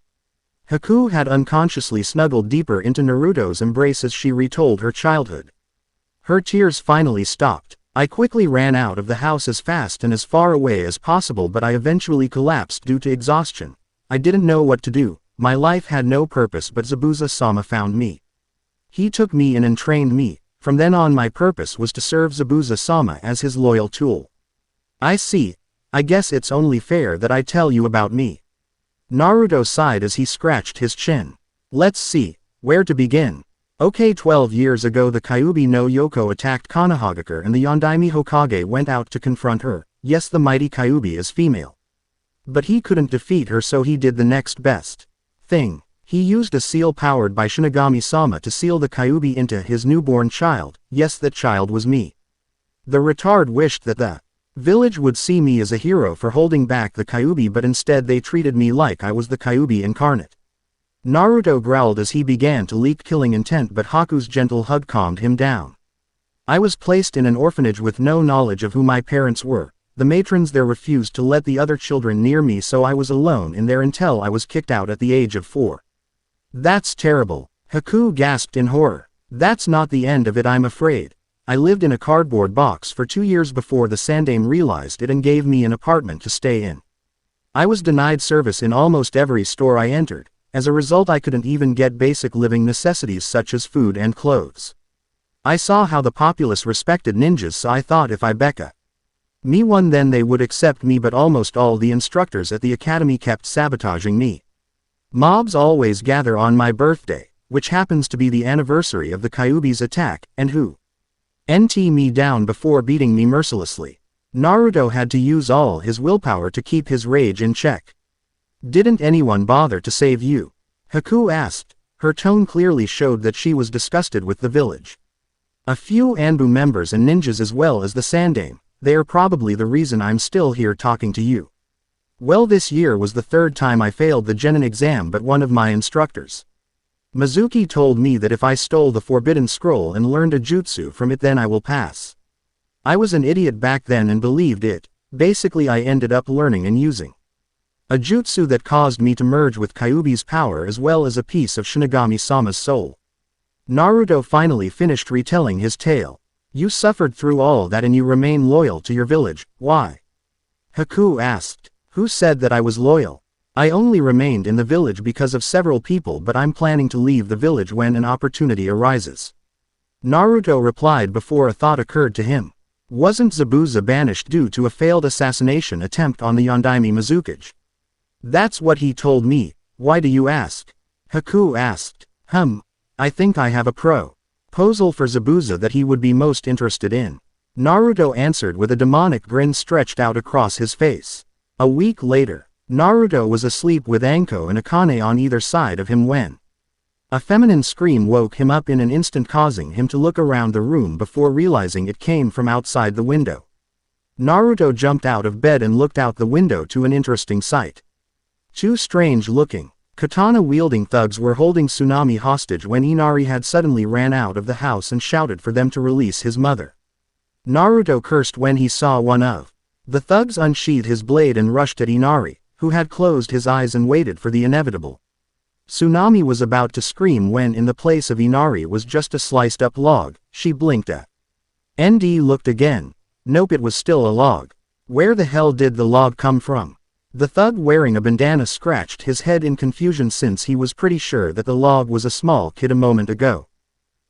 Haku had unconsciously snuggled deeper into Naruto's embrace as she retold her childhood. Her tears finally stopped. I quickly ran out of the house as fast and as far away as possible, but I eventually collapsed due to exhaustion. I didn't know what to do. My life had no purpose, but Zabuza-sama found me. He took me in and trained me. From then on my purpose was to serve Zabuza-sama as his loyal tool. I see. I guess it's only fair that I tell you about me. Naruto sighed as he scratched his chin. Let's see, where to begin. Okay, 12 years ago the Kyuubi no Yoko attacked Konohamaru and the Yondaime Hokage went out to confront her. Yes, the mighty Kyuubi is female. But he couldn't defeat her, so he did the next best thing. He used a seal powered by Shinigami-sama to seal the Kyuubi into his newborn child. Yes, that child was me. The retard wished that the village would see me as a hero for holding back the Kyuubi, but instead they treated me like I was the Kyuubi incarnate. Naruto growled as he began to leak killing intent, but Haku's gentle hug calmed him down. I was placed in an orphanage with no knowledge of who my parents were. The matrons there refused to let the other children near me, so I was alone in there until I was kicked out at the age of 4. That's terrible. Haku gasped in horror. That's not the end of it, I'm afraid. I lived in a cardboard box for 2 years before the Sandaime realized it and gave me an apartment to stay in. I was denied service in almost every store I entered. As a result, I couldn't even get basic living necessities such as food and clothes. I saw how the populace respected ninjas, so I thought if I became one then they would accept me, but almost all the instructors at the academy kept sabotaging me. Mobs always gather on my birthday, which happens to be the anniversary of the Kyuubi's attack, and who me down before beating me mercilessly. Naruto had to use all his willpower to keep his rage in check. Didn't anyone bother to save you? Haku asked. Her tone clearly showed that she was disgusted with the village. A few Anbu members and ninjas as well as the Sandaime. They are probably the reason I'm still here talking to you. Well, this year was the 3rd time I failed the genin exam, but one of my instructors, Mizuki, told me that if I stole the Forbidden Scroll and learned a jutsu from it then I will pass. I was an idiot back then and believed it. Basically I ended up learning and using a jutsu that caused me to merge with Kyuubi's power as well as a piece of Shinigami-sama's soul. Naruto finally finished retelling his tale. You suffered through all that and you remain loyal to your village, why? Haku asked. Who said that I was loyal? I only remained in the village because of several people, but I'm planning to leave the village when an opportunity arises. Naruto replied before a thought occurred to him. Wasn't Zabuza banished due to a failed assassination attempt on the Yondaime Mizuki? That's what he told me, why do you ask? Haku asked. I think I have a proposal for Zabuza that he would be most interested in. Naruto answered with a demonic grin stretched out across his face. A week later, Naruto was asleep with Anko and Akane on either side of him when a feminine scream woke him up in an instant, causing him to look around the room before realizing it came from outside the window. Naruto jumped out of bed and looked out the window to an interesting sight. Two strange-looking, katana-wielding thugs were holding Tsunami hostage when Inari had suddenly ran out of the house and shouted for them to release his mother. Naruto cursed when he saw one of the thugs unsheathe his blade and rushed at Inari, who had closed his eyes and waited for the inevitable. Tsunami was about to scream when in the place of Inari was just a sliced-up log. She blinked at ND, looked again. Nope, it was still a log. Where the hell did the log come from? The thug wearing a bandana scratched his head in confusion since he was pretty sure that the log was a small kid a moment ago.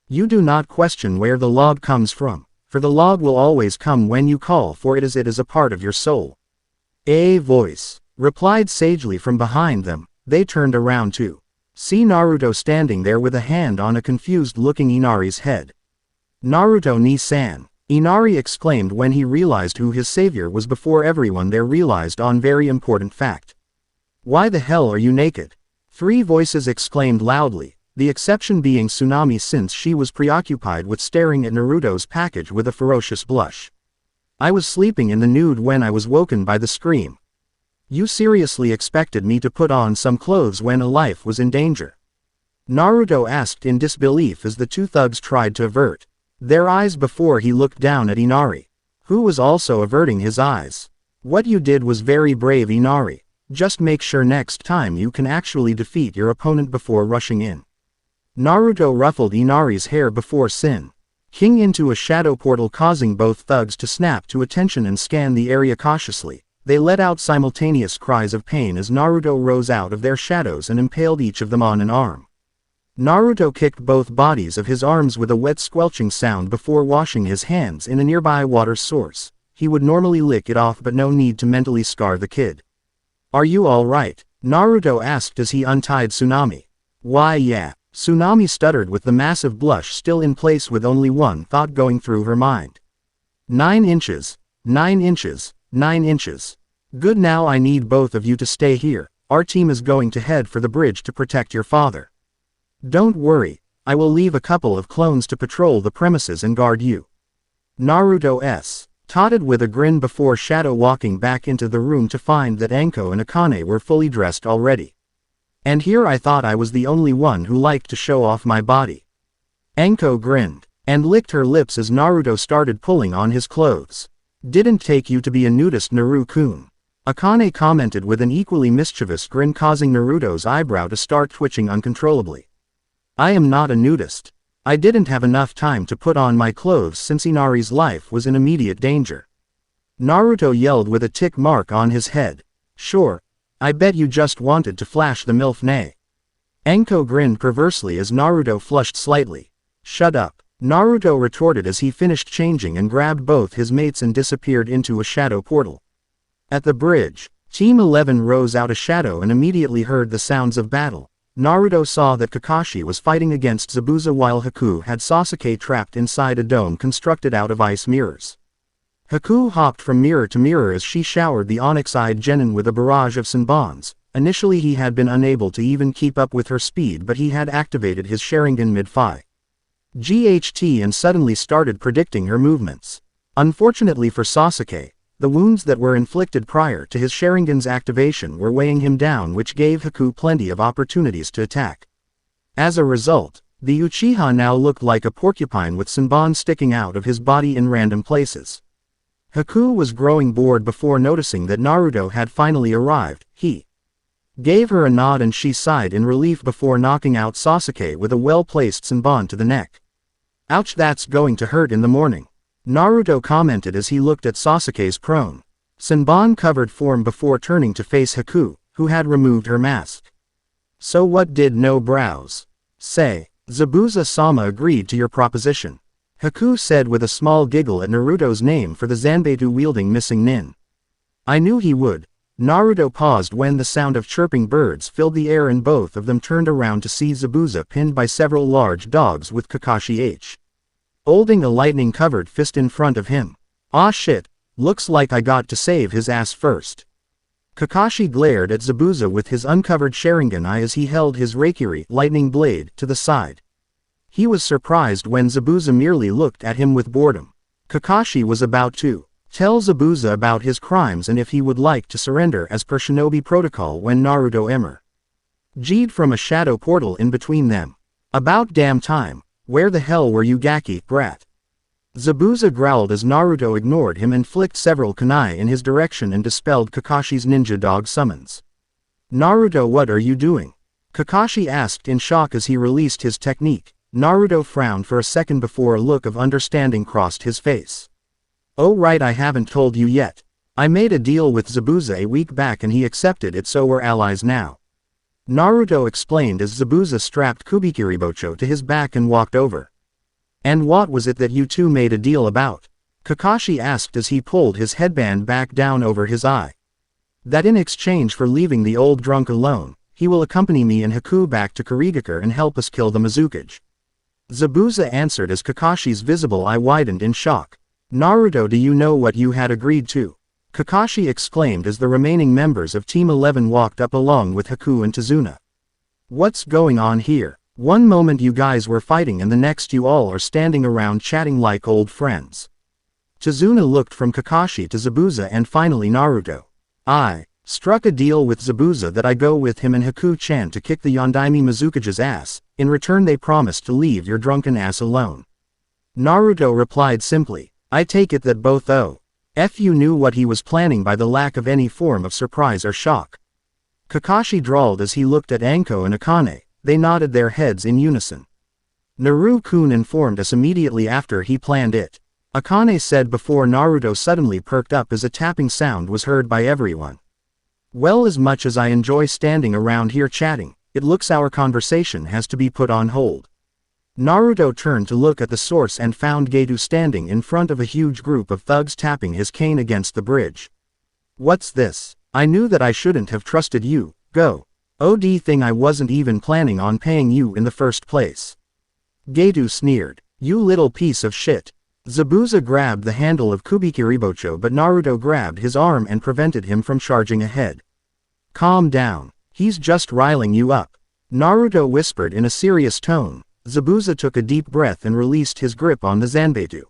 You do not question where the log comes from, for the log will always come when you call for it, as it is a part of your soul. A voice replied sagely from behind them. They turned around to see Naruto standing there with a hand on a confused-looking Inari's head. Naruto ni-san, Inari exclaimed when he realized who his savior was before everyone there realized on very important fact. Why the hell are you naked? Three voices exclaimed loudly, the exception being Tsunami since she was preoccupied with staring at Naruto's package with a ferocious blush. I was sleeping in the nude when I was woken by the scream. You seriously expected me to put on some clothes when a life was in danger? Naruto asked in disbelief as the two thugs tried to avert their eyes before he looked down at Inari, who was also averting his eyes. What you did was very brave, Inari. Just make sure next time you can actually defeat your opponent before rushing in. Naruto ruffled Inari's hair before sinking into a shadow portal, causing both thugs to snap to attention and scan the area cautiously. They let out simultaneous cries of pain as Naruto rose out of their shadows and impaled each of them on an arm. Naruto kicked both bodies of his arms with a wet squelching sound before washing his hands in a nearby water source. He would normally lick it off, but no need to mentally scar the kid. Are you alright? Naruto asked as he untied Tsunami. Why yeah. Tsunami stuttered with the massive blush still in place with only one thought going through her mind. 9 inches. 9 inches. 9 inches. Good, now I need both of you to stay here. Our team is going to head for the bridge to protect your father. Don't worry, I will leave a couple of clones to patrol the premises and guard you. Naruto totted with a grin before shadow walking back into the room to find that Anko and Akane were fully dressed already. And here I thought I was the only one who liked to show off my body. Anko grinned and licked her lips as Naruto started pulling on his clothes. Didn't take you to be a nudist, Naru-kun. Akane commented with an equally mischievous grin, causing Naruto's eyebrow to start twitching uncontrollably. I am not a nudist. I didn't have enough time to put on my clothes since Inari's life was in immediate danger. Naruto yelled with a tick mark on his head. Sure. I bet you just wanted to flash the MILF, nay. Anko grinned perversely as Naruto flushed slightly. Shut up. Naruto retorted as he finished changing and grabbed both his mates and disappeared into a shadow portal. At the bridge, Team 11 rose out a shadow and immediately heard the sounds of battle. Naruto saw that Kakashi was fighting against Zabuza while Haku had Sasuke trapped inside a dome constructed out of ice mirrors. Haku hopped from mirror to mirror as she showered the onyx-eyed genin with a barrage of senbons. Initially he had been unable to even keep up with her speed, but he had activated his Sharingan mid-fight GHT and suddenly started predicting her movements. Unfortunately for Sasuke, the wounds that were inflicted prior to his Sharingan's activation were weighing him down, which gave Haku plenty of opportunities to attack. As a result, the Uchiha now looked like a porcupine with senbon sticking out of his body in random places. Haku was growing bored before noticing that Naruto had finally arrived. He gave her a nod and she sighed in relief before knocking out Sasuke with a well-placed senbon to the neck. Ouch, that's going to hurt in the morning, Naruto commented as he looked at Sasuke's prone, senbon-covered form before turning to face Haku, who had removed her mask. So what did no brows say? Zabuza-sama agreed to your proposition, Haku said with a small giggle at Naruto's name for the Zanbetu-wielding missing nin. I knew he would. Naruto paused when the sound of chirping birds filled the air and both of them turned around to see Zabuza pinned by several large dogs with Kakashi holding a lightning-covered fist in front of him. Ah shit, looks like I got to save his ass first. Kakashi glared at Zabuza with his uncovered Sharingan eye as he held his Raikiri lightning blade to the side. He was surprised when Zabuza merely looked at him with boredom. Kakashi was about to tell Zabuza about his crimes and if he would like to surrender as per shinobi protocol when Naruto emerged from a shadow portal in between them. About damn time, where the hell were you Gaki, brat? Zabuza growled as Naruto ignored him and flicked several kunai in his direction and dispelled Kakashi's ninja dog summons. Naruto, what are you doing? Kakashi asked in shock as he released his technique. Naruto frowned for a second before a look of understanding crossed his face. Oh right, I haven't told you yet. I made a deal with Zabuza a week back and he accepted it, so we're allies now. Naruto explained as Zabuza strapped Kubikiribocho to his back and walked over. And what was it that you two made a deal about? Kakashi asked as he pulled his headband back down over his eye. That in exchange for leaving the old drunk alone, he will accompany me and Haku back to Kurigakure and help us kill the Mizukage. Zabuza answered as Kakashi's visible eye widened in shock. Naruto, do you know what you had agreed to? Kakashi exclaimed as the remaining members of Team 11 walked up along with Haku and Tazuna. What's going on here? One moment you guys were fighting and the next you all are standing around chatting like old friends. Tazuna looked from Kakashi to Zabuza and finally Naruto. I struck a deal with Zabuza that I go with him and Haku-chan to kick the Yondaime Mizukage's ass. In return they promised to leave your drunken ass alone. Naruto replied simply. I take it that both you knew what he was planning by the lack of any form of surprise or shock. Kakashi drawled as he looked at Anko and Akane. They nodded their heads in unison. Naru-kun informed us immediately after he planned it, Akane said before Naruto suddenly perked up as a tapping sound was heard by everyone. Well, as much as I enjoy standing around here chatting, it looks our conversation has to be put on hold. Naruto turned to look at the source and found Gedo standing in front of a huge group of thugs tapping his cane against the bridge. What's this? I knew that I shouldn't have trusted you, go. OD thing, I wasn't even planning on paying you in the first place. Gedo sneered. You little piece of shit. Zabuza grabbed the handle of Kubikiribocho but Naruto grabbed his arm and prevented him from charging ahead. Calm down. He's just riling you up. Naruto whispered in a serious tone. Zabuza took a deep breath and released his grip on the Zanbetu.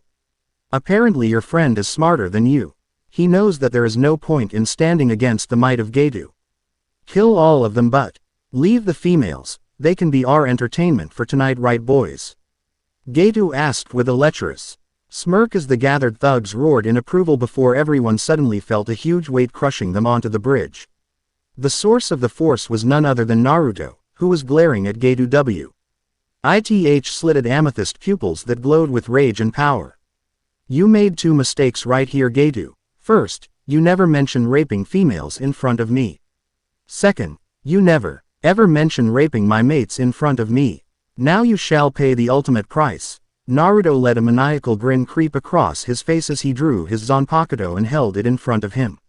Apparently your friend is smarter than you. He knows that there is no point in standing against the might of Gedo. Kill all of them but leave the females, they can be our entertainment for tonight, right boys? Gedo asked with a lecherous smirk as the gathered thugs roared in approval before everyone suddenly felt a huge weight crushing them onto the bridge. The source of the force was none other than Naruto, who was glaring at Gedo ith slitted amethyst pupils that glowed with rage and power. You made two mistakes right here, Gedo. First, you never mention raping females in front of me. Second, you never, ever mention raping my mates in front of me. Now you shall pay the ultimate price. Naruto let a maniacal grin creep across his face as he drew his Zanpakuto and held it in front of him.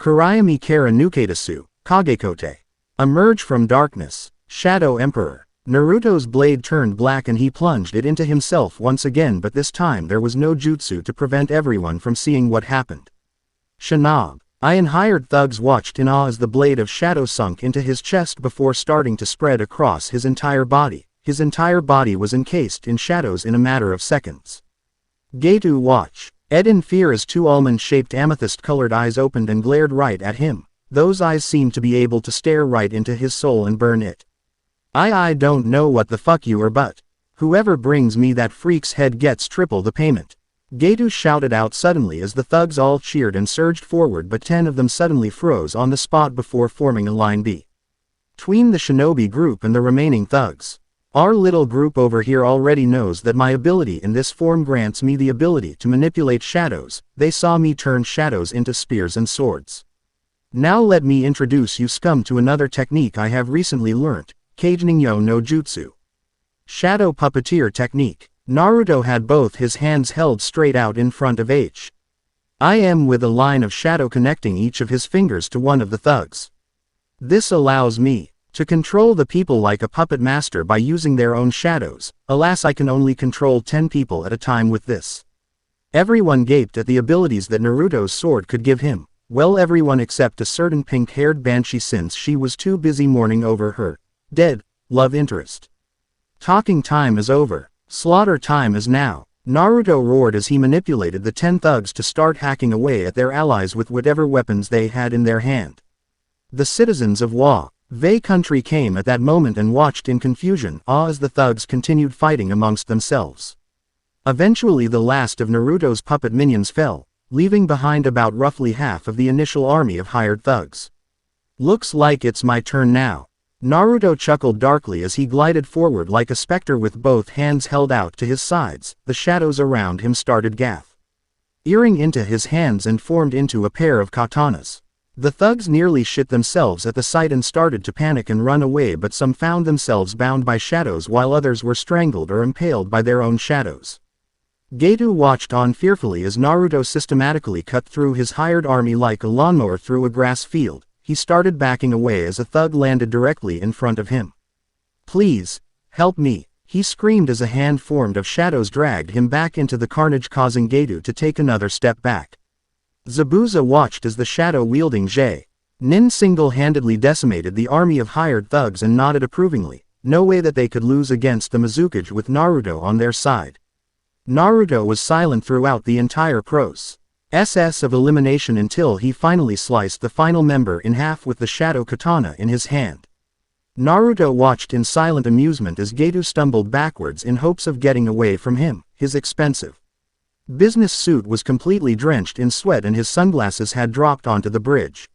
Kurayami Kara Nukedasu, Kagekote. Emerge from darkness, Shadow Emperor. Naruto's blade turned black and he plunged it into himself once again, but this time there was no jutsu to prevent everyone from seeing what happened. Shinob. And hired thugs watched in awe as the blade of shadow sunk into his chest before starting to spread across his entire body. His entire body was encased in shadows in a matter of seconds. Gedo watched in fear as two almond-shaped amethyst-colored eyes opened and glared right at him. Those eyes seemed to be able to stare right into his soul and burn it. I don't know what the fuck you are, but whoever brings me that freak's head gets triple the payment. Gedo shouted out suddenly as the thugs all cheered and surged forward, but 10 of them suddenly froze on the spot before forming a line B. Tween the shinobi group and the remaining thugs. Our little group over here already knows that my ability in this form grants me the ability to manipulate shadows. They saw me turn shadows into spears and swords. Now let me introduce you scum to another technique I have recently learnt, Kage-Ningyo no Jutsu. Shadow Puppeteer Technique. Naruto had both his hands held straight out in front of I am with a line of shadow connecting each of his fingers to one of the thugs. This allows me to control the people like a puppet master by using their own shadows. Alas, I can only control 10 people at a time with this. Everyone gaped at the abilities that Naruto's sword could give him. Well, everyone except a certain pink-haired banshee, since she was too busy mourning over her dead love interest. Talking time is over. Slaughter time is now. Naruto roared as he manipulated the 10 thugs to start hacking away at their allies with whatever weapons they had in their hand. The citizens of Wei country came at that moment and watched in confusion, as the thugs continued fighting amongst themselves. Eventually the last of Naruto's puppet minions fell, leaving behind about roughly half of the initial army of hired thugs. Looks like it's my turn now. Naruto chuckled darkly as he glided forward like a specter with both hands held out to his sides. The shadows around him started earring into his hands and formed into a pair of katanas. The thugs nearly shit themselves at the sight and started to panic and run away, but some found themselves bound by shadows while others were strangled or impaled by their own shadows. Geto watched on fearfully as Naruto systematically cut through his hired army like a lawnmower through a grass field. He started backing away as a thug landed directly in front of him. "Please, help me," he screamed as a hand formed of shadows dragged him back into the carnage, causing Geto to take another step back. Zabuza watched as the shadow-wielding Nin single-handedly decimated the army of hired thugs and nodded approvingly. No way that they could lose against the Mizuki with Naruto on their side. Naruto was silent throughout the entire process of elimination until he finally sliced the final member in half with the shadow katana in his hand. Naruto watched in silent amusement as Geto stumbled backwards in hopes of getting away from him. His expensive business suit was completely drenched in sweat and his sunglasses had dropped onto the bridge.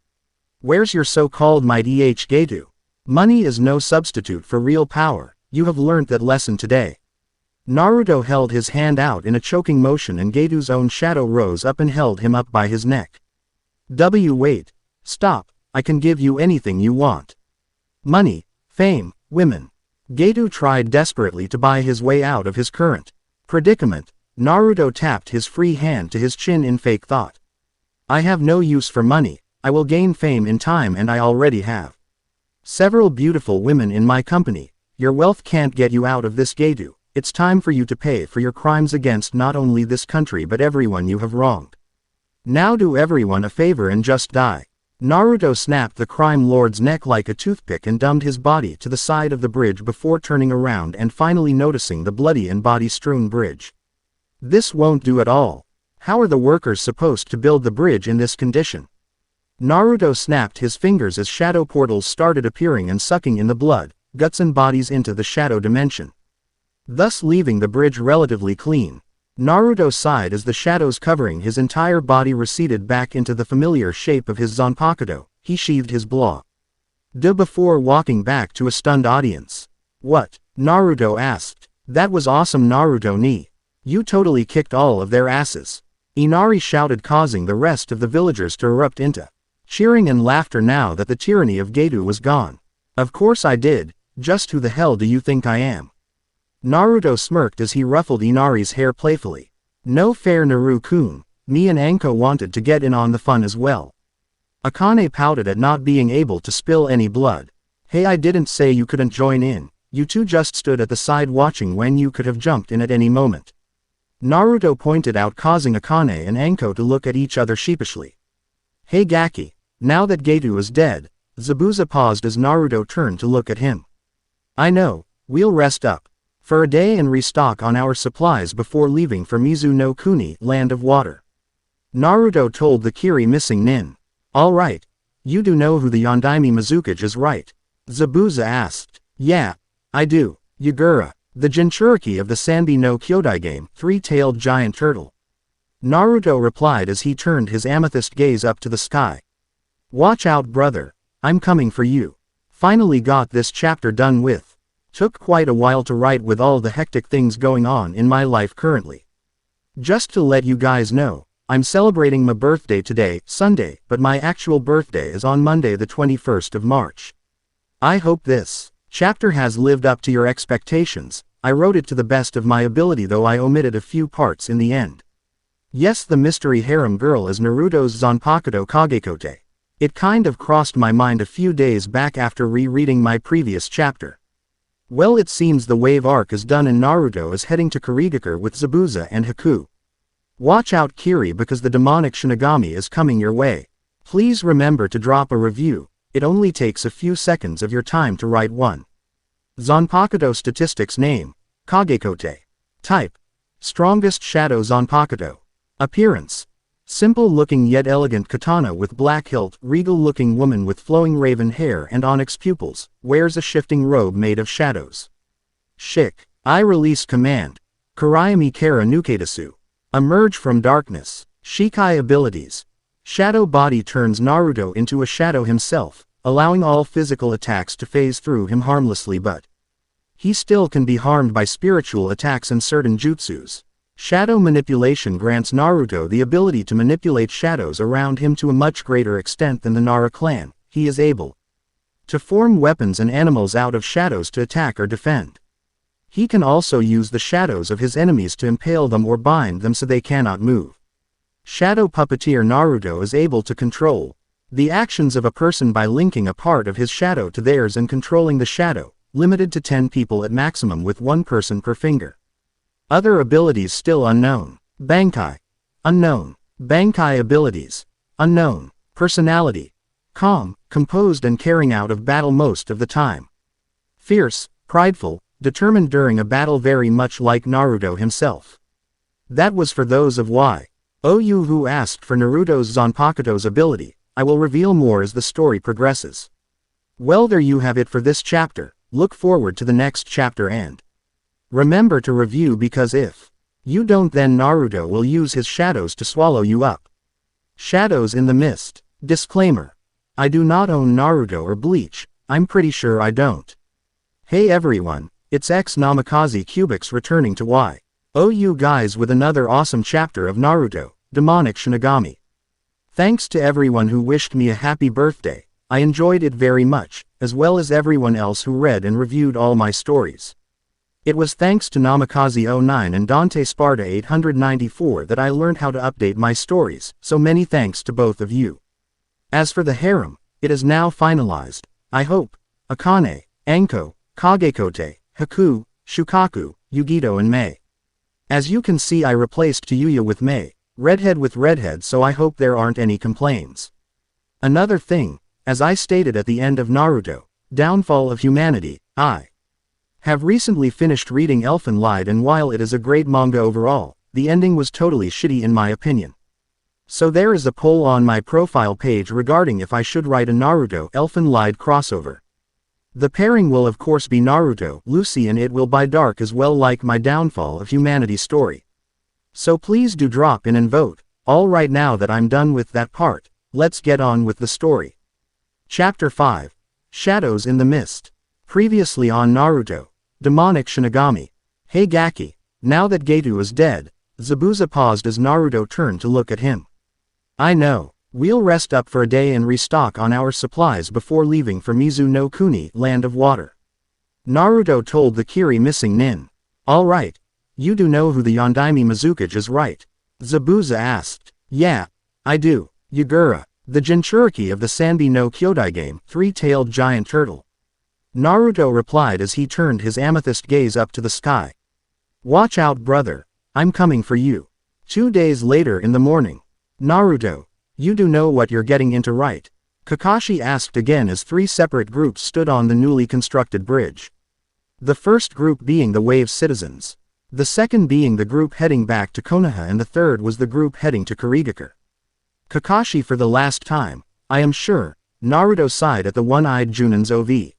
"Where's your so-called might, Geto? Money is no substitute for real power. You have learnt that lesson today." Naruto held his hand out in a choking motion and Geto's own shadow rose up and held him up by his neck. Wait. Stop. I can give you anything you want. Money, fame, women. Geto tried desperately to buy his way out of his current predicament. Naruto tapped his free hand to his chin in fake thought. "I have no use for money. I will gain fame in time, and I already have several beautiful women in my company. Your wealth can't get you out of this, Geto. It's time for you to pay for your crimes against not only this country but everyone you have wronged. Now do everyone a favor and just die." Naruto snapped the crime lord's neck like a toothpick and dumped his body to the side of the bridge before turning around and finally noticing the bloody and body-strewn bridge. "This won't do at all. How are the workers supposed to build the bridge in this condition?" Naruto snapped his fingers as shadow portals started appearing and sucking in the blood, guts and bodies into the shadow dimension, thus leaving the bridge relatively clean. Naruto sighed as the shadows covering his entire body receded back into the familiar shape of his Zanpakuto. He sheathed his before walking back to a stunned audience. "What?" Naruto asked. "That was awesome, Naruto ni. You totally kicked all of their asses," Inari shouted, causing the rest of the villagers to erupt into cheering and laughter now that the tyranny of Geto was gone. "Of course I did. Just who the hell do you think I am?" Naruto smirked as he ruffled Inari's hair playfully. "No fair, Naru-kun. Me and Anko wanted to get in on the fun as well." Akane pouted at not being able to spill any blood. "Hey, I didn't say you couldn't join in. You two just stood at the side watching when you could have jumped in at any moment," Naruto pointed out, causing Akane and Anko to look at each other sheepishly. "Hey Gaki, now that Geto is dead," Zabuza paused as Naruto turned to look at him. "I know, we'll rest up for a day and restock on our supplies before leaving for Mizu no Kuni, Land of Water," Naruto told the Kiri missing Nin. "All right. You do know who the Yondaime Mizuki is, right?" Zabuza asked. "Yeah, I do. Yagura, the Jinchuriki of the Sanbi no Kyodai game, three-tailed giant turtle," Naruto replied as he turned his amethyst gaze up to the sky. "Watch out, brother. I'm coming for you." Finally got this chapter done with. Took quite a while to write with all the hectic things going on in my life currently. Just to let you guys know, I'm celebrating my birthday today, Sunday, but my actual birthday is on Monday the 21st of March. I hope this chapter has lived up to your expectations. I wrote it to the best of my ability, though I omitted a few parts in the end. Yes, the mystery harem girl is Naruto's Zanpakuto Kagekote. It kind of crossed my mind a few days back after rereading my previous chapter. Well, it seems the wave arc is done and Naruto is heading to Kurigakure with Zabuza and Haku. Watch out, Kiri, because the demonic Shinigami is coming your way. Please remember to drop a review. It only takes a few seconds of your time to write one. Zanpakuto statistics: name, Kagekote. Type, strongest shadow Zanpakuto. Appearance, simple-looking yet elegant katana with black hilt, regal-looking woman with flowing raven hair and onyx pupils, wears a shifting robe made of shadows. Shik, I release command. Kurayami Kara Nukedasu. Emerge from darkness. Shikai abilities. Shadow body turns Naruto into a shadow himself, allowing all physical attacks to phase through him harmlessly, but he still can be harmed by spiritual attacks and certain jutsus. Shadow manipulation grants Naruto the ability to manipulate shadows around him to a much greater extent than the Nara clan. He is able to form weapons and animals out of shadows to attack or defend. He can also use the shadows of his enemies to impale them or bind them so they cannot move. Shadow puppeteer Naruto is able to control the actions of a person by linking a part of his shadow to theirs and controlling the shadow, limited to 10 people at maximum with 1 person per finger. Other abilities still unknown. Bankai. Unknown. Bankai abilities. Unknown. Personality. Calm, composed and caring out of battle most of the time. Fierce, prideful, determined during a battle, very much like Naruto himself. That was for those of you who asked for Naruto's Zanpakuto's ability. I will reveal more as the story progresses. Well, there you have it for this chapter. Look forward to the next chapter and remember to review, because if you don't, then Naruto will use his shadows to swallow you up. Shadows in the Mist. Disclaimer. I do not own Naruto or Bleach. I'm pretty sure I don't. Hey everyone, it's X Namikaze Cubics returning to you guys with another awesome chapter of Naruto, Demonic Shinigami. Thanks to everyone who wished me a happy birthday. I enjoyed it very much, as well as everyone else who read and reviewed all my stories. It was thanks to Namikaze09 and Dante Sparta 894 that I learned how to update my stories, so many thanks to both of you. As for the harem, it is now finalized. I hope Akane, Anko, Kagekote, Haku, Shukaku, Yugito and Mei. As you can see, I replaced Tayuya with Mei, redhead with redhead, so I hope there aren't any complaints. Another thing, as I stated at the end of Naruto, Downfall of Humanity, I have recently finished reading Elfen Lied, and while it is a great manga overall, the ending was totally shitty in my opinion. So there is a poll on my profile page regarding if I should write a Naruto Elfen Lied crossover. The pairing will of course be Naruto, Lucy, and it will by Dark as well, like my Downfall of Humanity story. So please do drop in and vote. All right, now that I'm done with that part, let's get on with the story. Chapter 5. Shadows in the Mist. Previously on Naruto, Demonic Shinigami. Hey Gaki, now that Gato is dead, Zabuza paused as Naruto turned to look at him. I know, we'll rest up for a day and restock on our supplies before leaving for Mizu no Kuni, Land of Water. Naruto told the Kiri missing nin. Alright, you do know who the Yondaime Mizuki is, right? Zabuza asked. Yeah, I do. Yagura, the Jinchuriki of the Sanbi no Kyodai game, 3-tailed giant turtle. Naruto replied as he turned his amethyst gaze up to the sky. Watch out, brother. I'm coming for you. 2 days later in the morning. Naruto, you do know what you're getting into, right? Kakashi asked again as 3 separate groups stood on the newly constructed bridge. The first group being the Wave citizens. The second being the group heading back to Konoha, and the third was the group heading to Kurigakure. Kakashi, for the last time, I am sure. Naruto sighed at the one-eyed Junin's OV.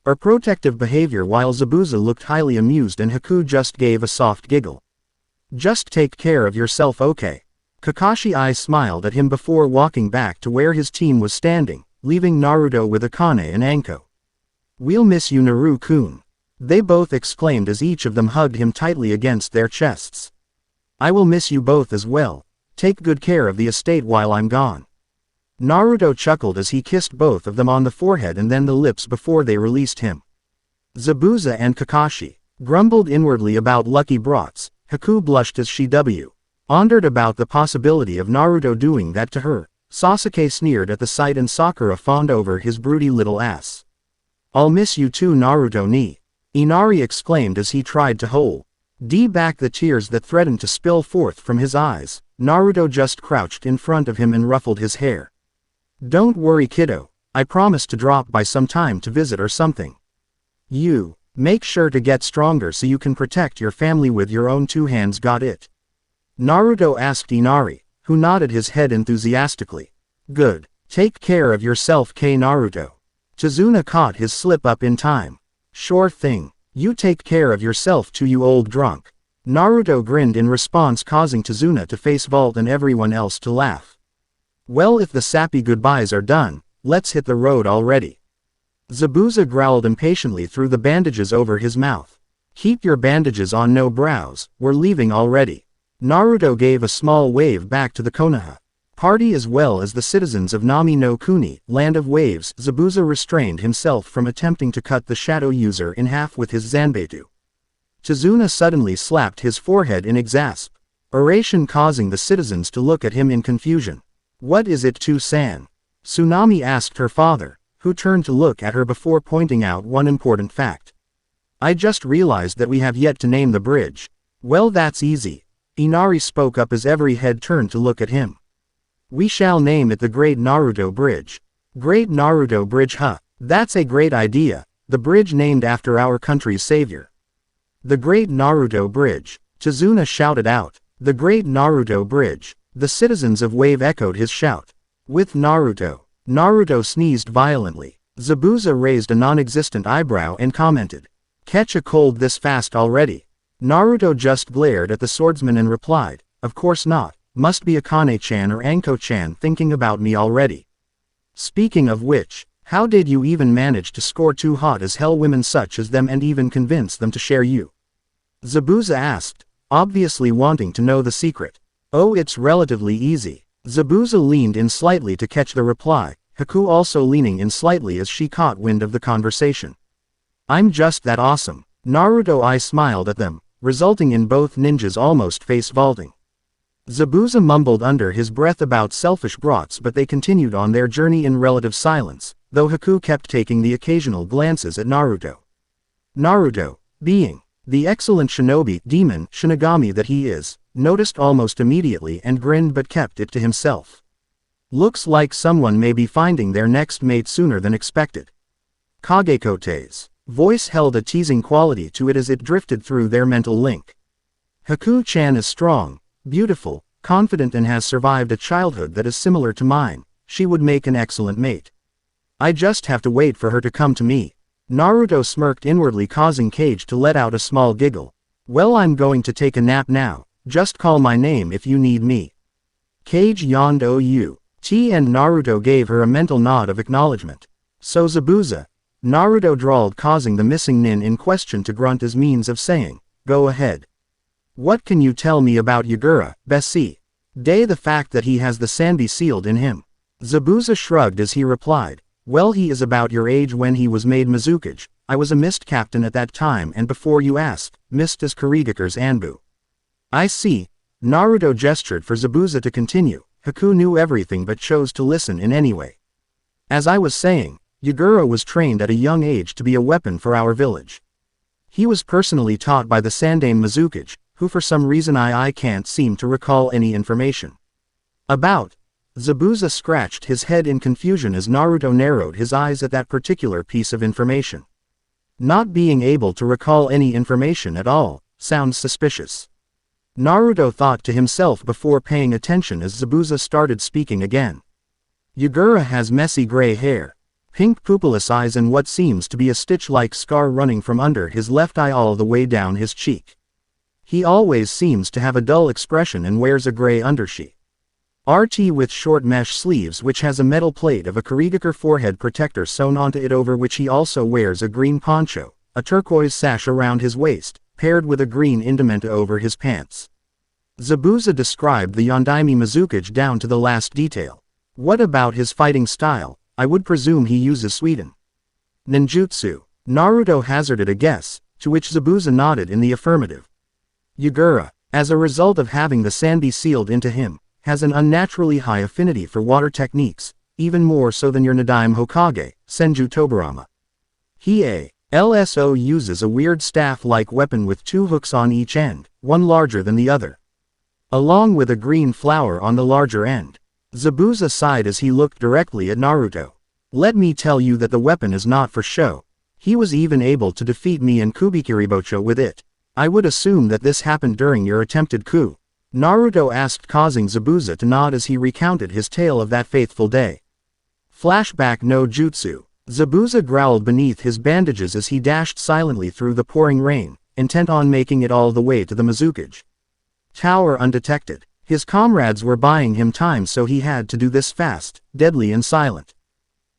Or protective behavior, while Zabuza looked highly amused and Haku just gave a soft giggle. Just take care of yourself, okay? Kakashi I smiled at him before walking back to where his team was standing, leaving Naruto with Akane and Anko. We'll miss you, Naru-kun. They both exclaimed as each of them hugged him tightly against their chests. I will miss you both as well. Take good care of the estate while I'm gone. Naruto chuckled as he kissed both of them on the forehead and then the lips before they released him. Zabuza and Kakashi grumbled inwardly about lucky brats. Haku blushed as she wondered about the possibility of Naruto doing that to her. Sasuke sneered at the sight and Sakura fawned over his broody little ass. I'll miss you too, Naruto ni. Inari exclaimed as he tried to hold back the tears that threatened to spill forth from his eyes. Naruto just crouched in front of him and ruffled his hair. Don't worry, kiddo. I promise to drop by sometime to visit or something. You make sure to get stronger so you can protect your family with your own two hands, got it? Naruto asked Inari, who nodded his head enthusiastically. Good. Take care of yourself, Naruto. Chizuna caught his slip up in time. Sure thing. You take care of yourself too, you old drunk. Naruto grinned in response, causing Chizuna to face vault and everyone else to laugh. Well, if the sappy goodbyes are done, let's hit the road already. Zabuza growled impatiently through the bandages over his mouth. Keep your bandages on, no brows, we're leaving already. Naruto gave a small wave back to the Konoha party as well as the citizens of Nami no Kuni, Land of Waves. Zabuza restrained himself from attempting to cut the shadow user in half with his zanbeitu. Chizuna suddenly slapped his forehead in exasperation, causing the citizens to look at him in confusion. What is it, San? Tsunami asked her father, who turned to look at her before pointing out one important fact. I just realized that we have yet to name the bridge. Well, that's easy. Inari spoke up as every head turned to look at him. We shall name it the Great Naruto Bridge. Great Naruto Bridge, huh? That's a great idea. The bridge named after our country's savior. The Great Naruto Bridge. Chizuna shouted out. The Great Naruto Bridge. The citizens of Wave echoed his shout. With Naruto. Naruto sneezed violently. Zabuza raised a non-existent eyebrow and commented. Catch a cold this fast already? Naruto just glared at the swordsman and replied, of course not. Must be Akane-chan or Anko-chan thinking about me already. Speaking of which, how did you even manage to score two hot as hell women such as them and even convince them to share you? Zabuza asked, obviously wanting to know the secret. Oh, it's relatively easy. Zabuza leaned in slightly to catch the reply, Haku also leaning in slightly as she caught wind of the conversation. I'm just that awesome. Naruto smiled at them, resulting in both ninjas almost face vaulting. Zabuza mumbled under his breath about selfish brats, but they continued on their journey in relative silence, though Haku kept taking the occasional glances at Naruto. Naruto, being the excellent Shinigami that he is, noticed almost immediately and grinned but kept it to himself. Looks like someone may be finding their next mate sooner than expected. Kagekote's voice held a teasing quality to it as it drifted through their mental link. Haku-chan is strong, beautiful, confident and has survived a childhood that is similar to mine. She would make an excellent mate. I just have to wait for her to come to me. Naruto smirked inwardly, causing Kage to let out a small giggle. Well, I'm going to take a nap now. Just call my name if you need me. Kage yawned and Naruto gave her a mental nod of acknowledgement. So Zabuza, Naruto drawled, causing the missing nin in question to grunt as means of saying, go ahead. What can you tell me about Yagura, Bessie? The fact that he has the Sanbi sealed in him. Zabuza shrugged as he replied, well, he is about your age when he was made Mizuki. I was a mist captain at that time, and before you asked, mist is Kurigakure's Anbu. I see. Naruto gestured for Zabuza to continue. Haku knew everything but chose to listen in any way. As I was saying, Yagura was trained at a young age to be a weapon for our village. He was personally taught by the Sandaime Mizuki, who for some reason I can't seem to recall any information about. Zabuza scratched his head in confusion as Naruto narrowed his eyes at that particular piece of information. Not being able to recall any information at all sounds suspicious. Naruto thought to himself before paying attention as Zabuza started speaking again. Yagura has messy gray hair, pink pupilless eyes and what seems to be a stitch-like scar running from under his left eye all the way down his cheek. He always seems to have a dull expression and wears a gray undershirt. RT with short mesh sleeves which has a metal plate of a Kurigaker forehead protector sewn onto it over which he also wears a green poncho, a turquoise sash around his waist, paired with a green indumenta over his pants. Zabuza described the Yondaime Mizuki down to the last detail. What about his fighting style? I would presume he uses Suiden ninjutsu. Naruto hazarded a guess, to which Zabuza nodded in the affirmative. Yugura, as a result of having the Sanbi sealed into him, has an unnaturally high affinity for water techniques, even more so than your Nadaime Hokage, Senju Tobarama. He also uses a weird staff-like weapon with 2 hooks on each end, one larger than the other, along with a green flower on the larger end. Zabuza sighed as he looked directly at Naruto. Let me tell you that the weapon is not for show. He was even able to defeat me and Kubikiribocho with it. I would assume that this happened during your attempted coup, Naruto asked, causing Zabuza to nod as he recounted his tale of that fateful day. Flashback no jutsu. Zabuza growled beneath his bandages as he dashed silently through the pouring rain, intent on making it all the way to the Mizuki tower undetected. His comrades were buying him time, so he had to do this fast, deadly and silent.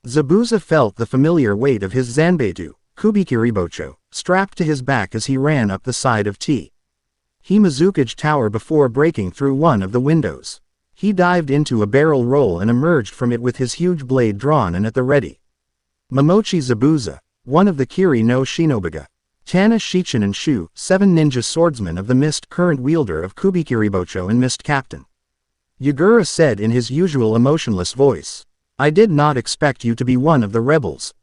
Zabuza felt the familiar weight of his Zanbeitu, Kubikiribocho, strapped to his back as he ran up the side of Mizuki tower before breaking through one of the windows. He dived into a barrel roll and emerged from it with his huge blade drawn and at the ready. Momochi Zabuza, one of the Kiri no Shinobiga. Tana Shichinen Shu, 7 ninja swordsmen of the Mist, current wielder of Kubikiribocho and Mist Captain. Yugura said in his usual emotionless voice. I did not expect you to be one of the rebels.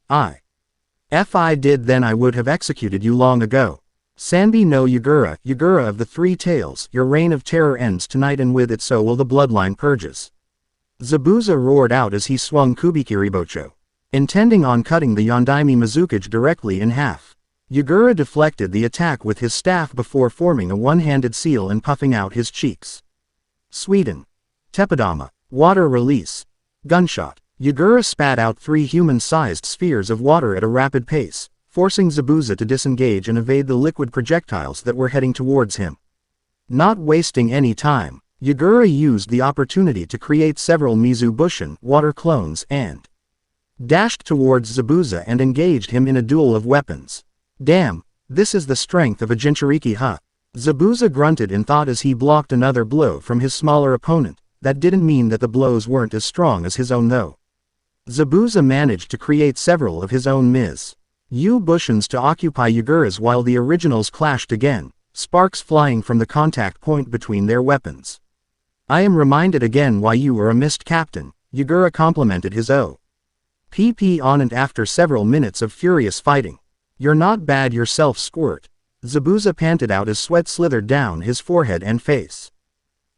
If I did, then I would have executed you long ago. Sanbi no Yugura, Yugura of the 3 tails, your reign of terror ends tonight, and with it so will the bloodline purges. Zabuza roared out as he swung Kubikiribocho, intending on cutting the Yondaime Mizuki directly in half. Yugura deflected the attack with his staff before forming a one-handed seal and puffing out his cheeks. Suiden Teppadama. Water release. Gunshot. Yugura spat out 3 human-sized spheres of water at a rapid pace, forcing Zabuza to disengage and evade the liquid projectiles that were heading towards him. Not wasting any time, Yugura used the opportunity to create several Mizu Bushin water clones and dashed towards Zabuza and engaged him in a duel of weapons. Damn, this is the strength of a Jinchuriki, huh? Zabuza grunted in thought as he blocked another blow from his smaller opponent. That didn't mean that the blows weren't as strong as his own though. Zabuza managed to create several of his own Mizu Bushins to occupy Yugura's while the originals clashed again, sparks flying from the contact point between their weapons. I am reminded again why you were a Mist Captain, Yugura complimented his OPP opponent after several minutes of furious fighting. You're not bad yourself, Squirt. Zabuza panted out as sweat slithered down his forehead and face.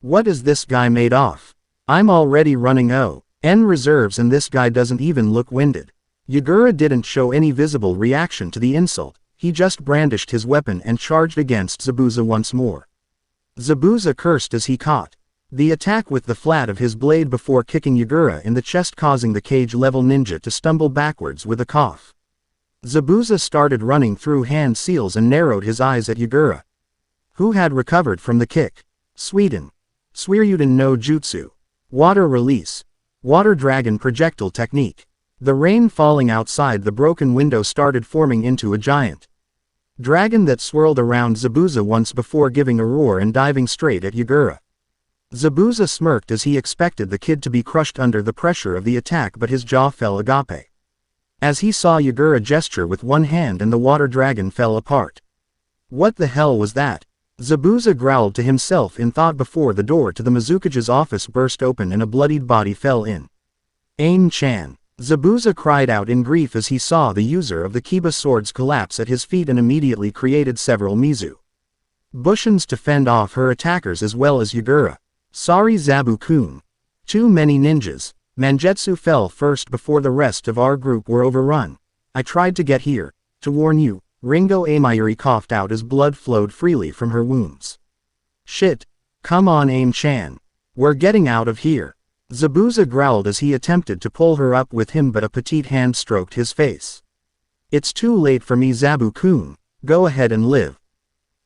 What is this guy made of? I'm already running ON reserves and this guy doesn't even look winded. Yugura didn't show any visible reaction to the insult, he just brandished his weapon and charged against Zabuza once more. Zabuza cursed as he caught the attack with the flat of his blade before kicking Yugura in the chest, causing the cage-level ninja to stumble backwards with a cough. Zabuza started running through hand seals and narrowed his eyes at Yugura, who had recovered from the kick. Suiden no Jutsu. Water release. Water dragon projectile technique. The rain falling outside the broken window started forming into a giant dragon that swirled around Zabuza once before giving a roar and diving straight at Yugura. Zabuza smirked as he expected the kid to be crushed under the pressure of the attack, but his jaw fell agape as he saw Yugura gesture with one hand and the water dragon fell apart. What the hell was that? Zabuza growled to himself in thought before the door to the Mizuki's office burst open and a bloodied body fell in. Ain-chan. Zabuza cried out in grief as he saw the user of the Kiba swords collapse at his feet and immediately created several Mizu Bushins to fend off her attackers as well as Yugura. Sorry Zabu-kun. Too many ninjas. Mangetsu fell first before the rest of our group were overrun. I tried to get here to warn you. Ringo Amayuri coughed out as blood flowed freely from her wounds. Shit. Come on, Aim-chan. We're getting out of here. Zabuza growled as he attempted to pull her up with him, but a petite hand stroked his face. It's too late for me, Zabu-kun. Go ahead and live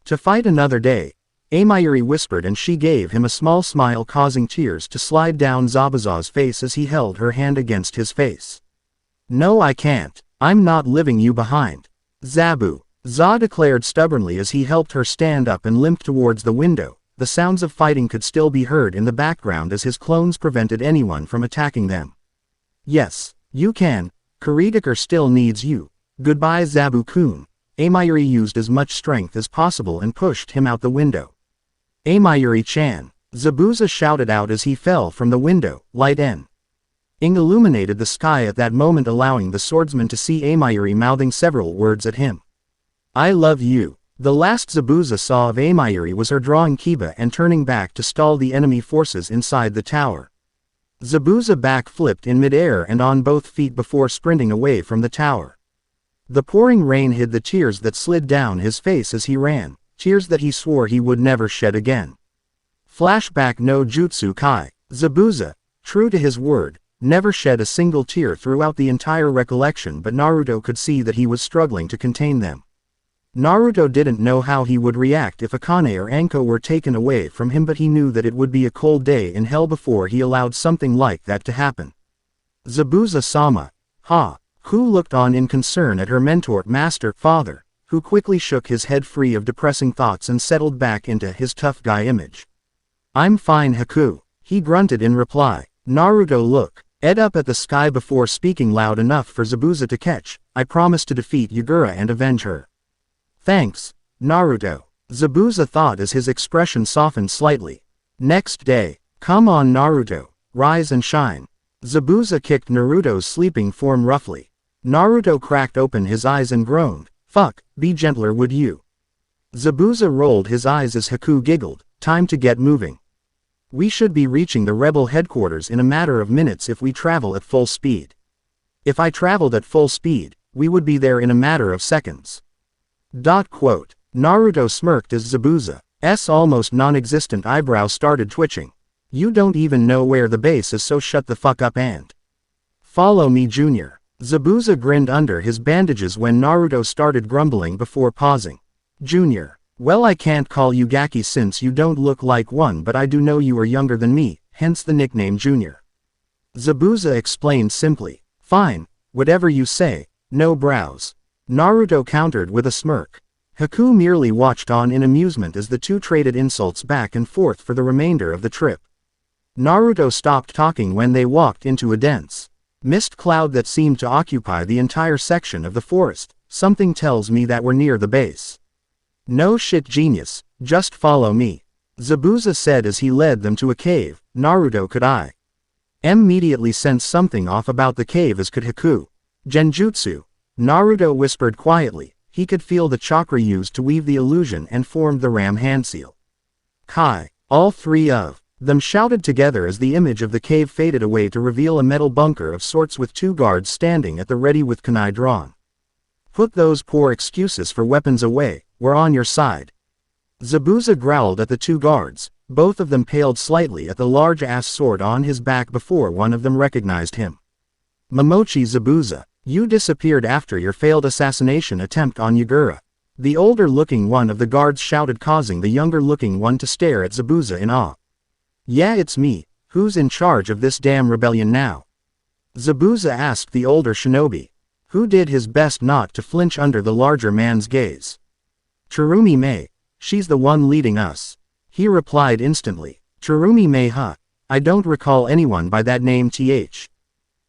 to fight another day. Amayuri whispered, and she gave him a small smile, causing tears to slide down Zabuza's face as he held her hand against his face. "No, I can't. I'm not leaving you behind. Zabu," Za declared stubbornly as he helped her stand up and limped towards the window. The sounds of fighting could still be heard in the background as his clones prevented anyone from attacking them. "Yes, you can. Kuridaker still needs you. Goodbye, Zabu-kun." Amayuri used as much strength as possible and pushed him out the window. "Amayuri-chan," Zabuza shouted out as he fell from the window. Light Ing illuminated the sky at that moment, allowing the swordsman to see Amayuri mouthing several words at him. "I love you." The last Zabuza saw of Amayuri was her drawing Kiba and turning back to stall the enemy forces inside the tower. Zabuza backflipped in midair and on both feet before sprinting away from the tower. The pouring rain hid the tears that slid down his face as he ran, tears that he swore he would never shed again. Flashback no Jutsu Kai. Zabuza, true to his word, never shed a single tear throughout the entire recollection, but Naruto could see that he was struggling to contain them. Naruto didn't know how he would react if Akane or Anko were taken away from him, but he knew that it would be a cold day in hell before he allowed something like that to happen. Zabuza-sama. Ha. Who looked on in concern at her mentor, master, father, who quickly shook his head free of depressing thoughts and settled back into his tough guy image. "I'm fine, Haku," he grunted in reply. Naruto looked up at the sky before speaking loud enough for Zabuza to catch. "I promise to defeat Yagura and avenge her." "Thanks, Naruto," Zabuza thought as his expression softened slightly. Next day. "Come on, Naruto, rise and shine." Zabuza kicked Naruto's sleeping form roughly. Naruto cracked open his eyes and groaned. "Fuck, be gentler would you?" Zabuza rolled his eyes as Haku giggled. "Time to get moving. We should be reaching the rebel headquarters in a matter of minutes if we travel at full speed. If I traveled at full speed, we would be there in a matter of seconds." Naruto smirked as Zabuza's almost non-existent eyebrows started twitching. "You don't even know where the base is, so shut the fuck up and follow me, Junior." Zabuza grinned under his bandages when Naruto started grumbling before pausing. "Junior. Well, I can't call you Gaki since you don't look like one, but I do know you are younger than me, hence the nickname Junior." Zabuza explained simply. "Fine, whatever you say, no brows." Naruto countered with a smirk. Haku merely watched on in amusement as the two traded insults back and forth for the remainder of the trip. Naruto stopped talking when they walked into a dense mist cloud that seemed to occupy the entire section of the forest. "Something tells me that we're near the base." "No shit, genius, just follow me," Zabuza said as he led them to a cave. Naruto could immediately sense something off about the cave, as could Haku. "Genjutsu," Naruto whispered quietly. He could feel the chakra used to weave the illusion and formed the ram hand seal. "Kai." All three of them shouted together as the image of the cave faded away to reveal a metal bunker of sorts with two guards standing at the ready with kunai drawn. "Put those poor excuses for weapons away, we're on your side." Zabuza growled at the two guards. Both of them paled slightly at the large-ass sword on his back before one of them recognized him. "Momochi Zabuza, you disappeared after your failed assassination attempt on Yagura." The older-looking one of the guards shouted, causing the younger-looking one to stare at Zabuza in awe. "Yeah, it's me. Who's in charge of this damn rebellion now?" Zabuza asked the older shinobi, who did his best not to flinch under the larger man's gaze. "Tsurumi Mei. She's the one leading us," he replied instantly. "Tsurumi Mei, huh? I don't recall anyone by that name.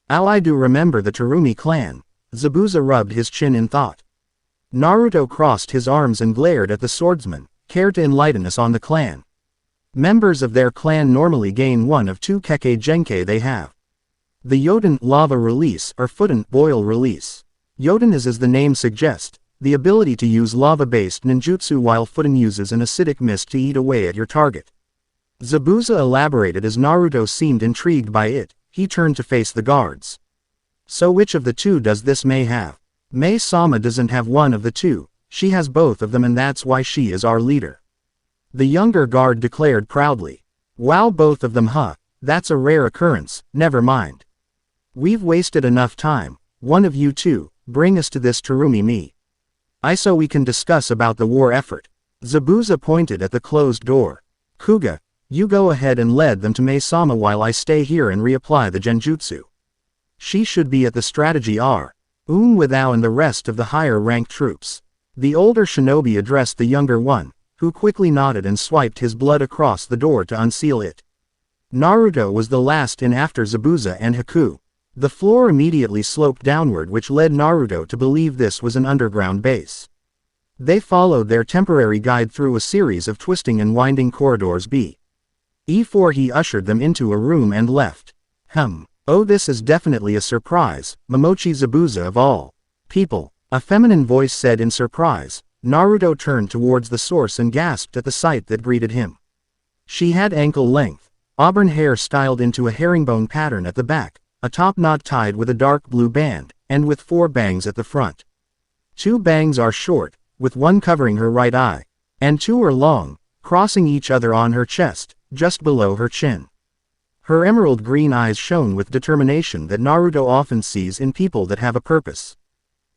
I do remember the Tsurumi clan." Zabuza rubbed his chin in thought. Naruto crossed his arms and glared at the swordsman. "Care to enlighten us on the clan?" Members of their clan normally gain one of two Kekkei Genkai they have. The Yoden lava release or Futen boil release. Yoden is, as the name suggests, the ability to use lava-based ninjutsu, while Futen uses an acidic mist to eat away at your target. Zabuza elaborated as Naruto seemed intrigued by it. He turned to face the guards. "So which of the two does this Mei have?" "Mei-sama doesn't have one of the two, she has both of them, and that's why she is our leader," the younger guard declared proudly. "Wow, both of them, huh? That's a rare occurrence. Never mind. We've wasted enough time. One of you two, bring us to this Tsurumi Mei. So we can discuss about the war effort." Zabuza pointed at the closed door. Kuga, you go ahead and lead them to Mei-sama while I stay here and reapply the genjutsu. She should be at the strategy room with Ao and the rest of the higher-ranked troops. The older shinobi addressed the younger one, who quickly nodded and swiped his blood across the door to unseal it. Naruto was the last in after Zabuza and Haku. The floor immediately sloped downward, which led Naruto to believe this was an underground base. They followed their temporary guide through a series of twisting and winding corridors before he ushered them into a room and left. Oh, this is definitely a surprise, Momochi Zabuza of all people, a feminine voice said in surprise. Naruto turned towards the source and gasped at the sight that greeted him. She had ankle-length, auburn hair styled into a herringbone pattern at the back, a top knot tied with a dark blue band, and with 4 bangs at the front. 2 bangs are short, with one covering her right eye, and 2 are long, crossing each other on her chest, just below her chin. Her emerald green eyes shone with determination that Naruto often sees in people that have a purpose.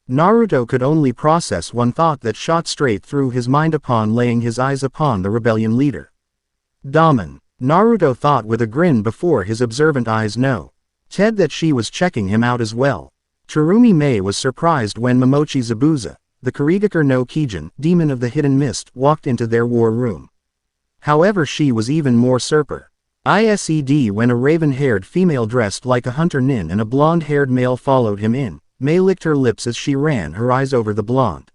Naruto could only process one thought that shot straight through his mind upon laying his eyes upon the rebellion leader. Daman, Naruto thought with a grin before his observant eyes noted that she was checking him out as well. Tsurumi Mei was surprised when Momochi Zabuza, the Kurigakure no Kijin, demon of the hidden mist, walked into their war room. However, she was even more surprised when a raven-haired female dressed like a hunter nin and a blonde-haired male followed him in. Mei licked her lips as she ran her eyes over the blonde.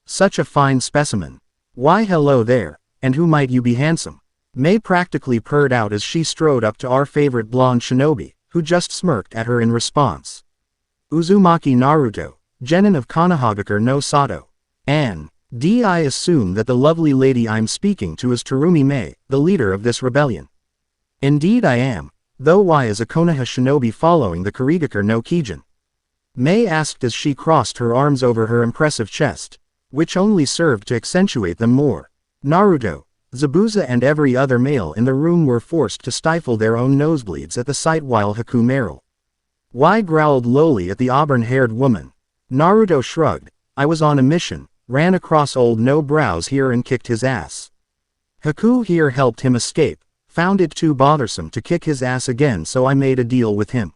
Such a fine specimen. Why hello there, and who might you be, handsome? Mei practically purred out as she strode up to our favorite blonde shinobi, who just smirked at her in response. Uzumaki Naruto, genin of Konohamaru no Sato. I assume that the lovely lady I'm speaking to is Tsurumi Mei, the leader of this rebellion. Indeed I am, though why is a Konoha shinobi following the Kurigakure no Kijin? Mei asked as she crossed her arms over her impressive chest, which only served to accentuate them more. Naruto, Zabuza and every other male in the room were forced to stifle their own nosebleeds at the sight while Haku Meryl growled lowly at the auburn-haired woman. Naruto shrugged. I was on a mission, ran across old No Brows here and kicked his ass. Haku here helped him escape, found it too bothersome to kick his ass again, so I made a deal with him.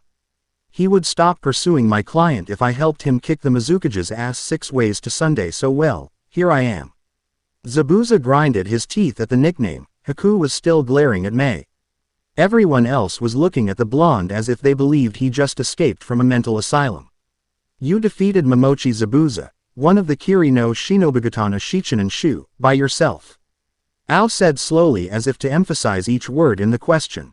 He would stop pursuing my client if I helped him kick the Mizukage's ass 6 ways to Sunday, so well, here I am. Zabuza grinded his teeth at the nickname. Haku was still glaring at Mei. Everyone else was looking at the blonde as if they believed he just escaped from a mental asylum. You defeated Momochi Zabuza, one of the Kiri no Shinobugatana Shichinen Shu, by yourself. Ao said slowly as if to emphasize each word in the question.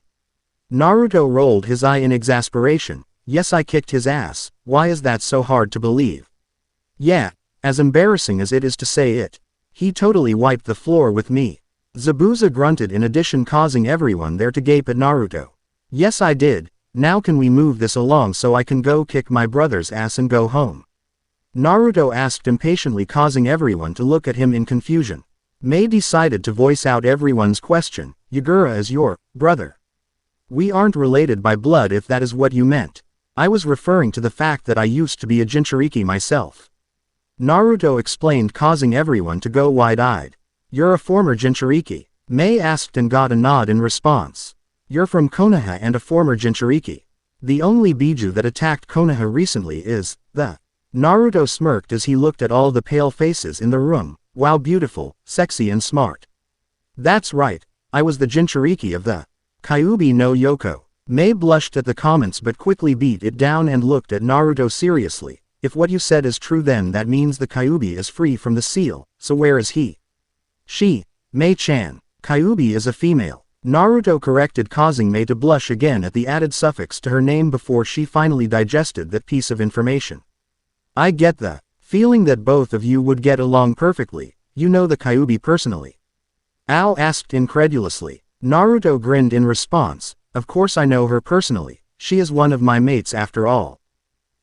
Naruto rolled his eye in exasperation. Yes, I kicked his ass. Why is that so hard to believe? Yeah, as embarrassing as it is to say it. He totally wiped the floor with me. Zabuza grunted in addition, causing everyone there to gape at Naruto. Yes, I did. Now can we move this along so I can go kick my brother's ass and go home? Naruto asked impatiently, causing everyone to look at him in confusion. Mei decided to voice out everyone's question. Yagura is your brother. We aren't related by blood if that is what you meant. I was referring to the fact that I used to be a Jinchuriki myself. Naruto explained, causing everyone to go wide-eyed. You're a former Jinchuriki? Mei asked and got a nod in response. You're from Konoha and a former Jinchuriki. The only Biju that attacked Konoha recently is the... Naruto smirked as he looked at all the pale faces in the room. Wow, beautiful, sexy and smart. That's right, I was the Jinchuriki of the Kyuubi no Yoko. Mei blushed at the comments but quickly beat it down and looked at Naruto seriously. If what you said is true, then that means the Kyuubi is free from the seal, so where is he? She, Mei-chan. Kyuubi is a female. Naruto corrected, causing Mei to blush again at the added suffix to her name before she finally digested that piece of information. I get the feeling that both of you would get along perfectly. You know the Kyuubi personally? Ao asked incredulously. Naruto grinned in response. Of course I know her personally. She is one of my mates after all.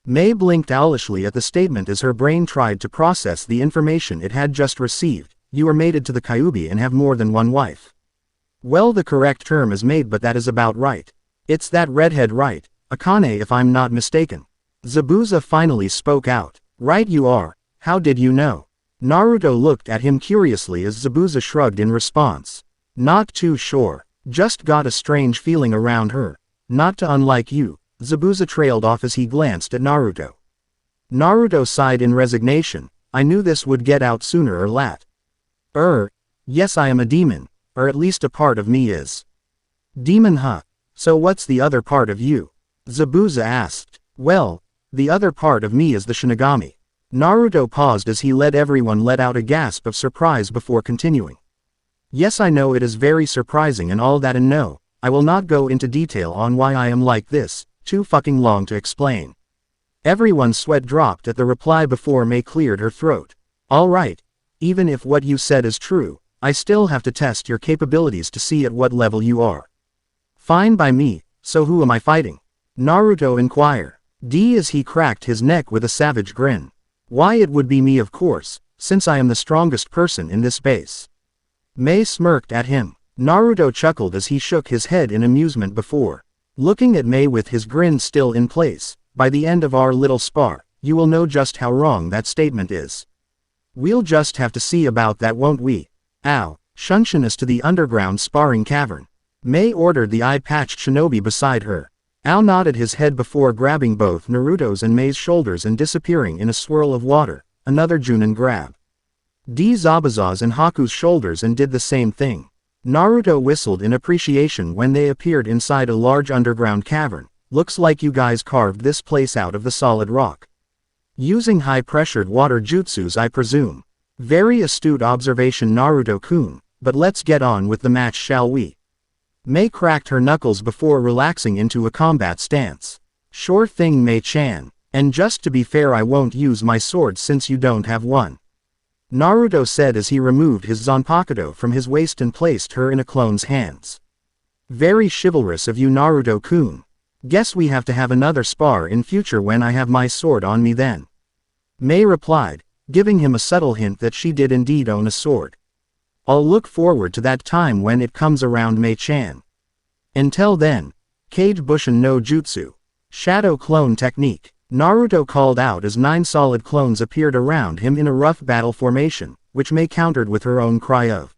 Mei blinked owlishly at the statement as her brain tried to process the information it had just received. You are mated to the Kyuubi and have more than one wife. Well, the correct term is maid, but that is about right. It's that redhead, right? Akane, if I'm not mistaken. Zabuza finally spoke out. Right you are. How did you know? Naruto looked at him curiously as Zabuza shrugged in response. Not too sure. Just got a strange feeling around her. Not to unlike you. Zabuza trailed off as he glanced at Naruto. Naruto sighed in resignation. I knew this would get out sooner or later. Yes, I am a demon, or at least a part of me is. Demon, huh? So what's the other part of you? Zabuza asked. Well, the other part of me is the Shinigami. Naruto paused as he let everyone let out a gasp of surprise before continuing. Yes, I know it is very surprising and all that, and no, I will not go into detail on why I am like this, too fucking long to explain. Everyone's sweat dropped at the reply before Mei cleared her throat. Alright, even if what you said is true, I still have to test your capabilities to see at what level you are. Fine by me, so who am I fighting? Naruto inquired. As he cracked his neck with a savage grin. Why, it would be me, of course, since I am the strongest person in this base. Mei smirked at him. Naruto chuckled as he shook his head in amusement before looking at Mei with his grin still in place. By the end of our little spar, you will know just how wrong that statement is. We'll just have to see about that, won't we? Ow, Shunshin us to the underground sparring cavern. Mei ordered the eye-patched shinobi beside her. Ao nodded his head before grabbing both Naruto's and Mei's shoulders and disappearing in a swirl of water, another Junin grab. Zabuza's and Haku's shoulders and did the same thing. Naruto whistled in appreciation when they appeared inside a large underground cavern. Looks like you guys carved this place out of the solid rock. Using high-pressured water jutsus, I presume. Very astute observation, Naruto-kun, but let's get on with the match, shall we? Mei cracked her knuckles before relaxing into a combat stance. Sure thing, Mei-chan. And just to be fair, I won't use my sword since you don't have one. Naruto said as he removed his Zanpakuto from his waist and placed her in a clone's hands. Very chivalrous of you, Naruto-kun. Guess we have to have another spar in future when I have my sword on me then. Mei replied, giving him a subtle hint that she did indeed own a sword. I'll look forward to that time when it comes around, Mei-chan. Until then, Kage Bushin no Jutsu. Shadow Clone Technique. Naruto called out as 9 solid clones appeared around him in a rough battle formation, which Mei countered with her own cry of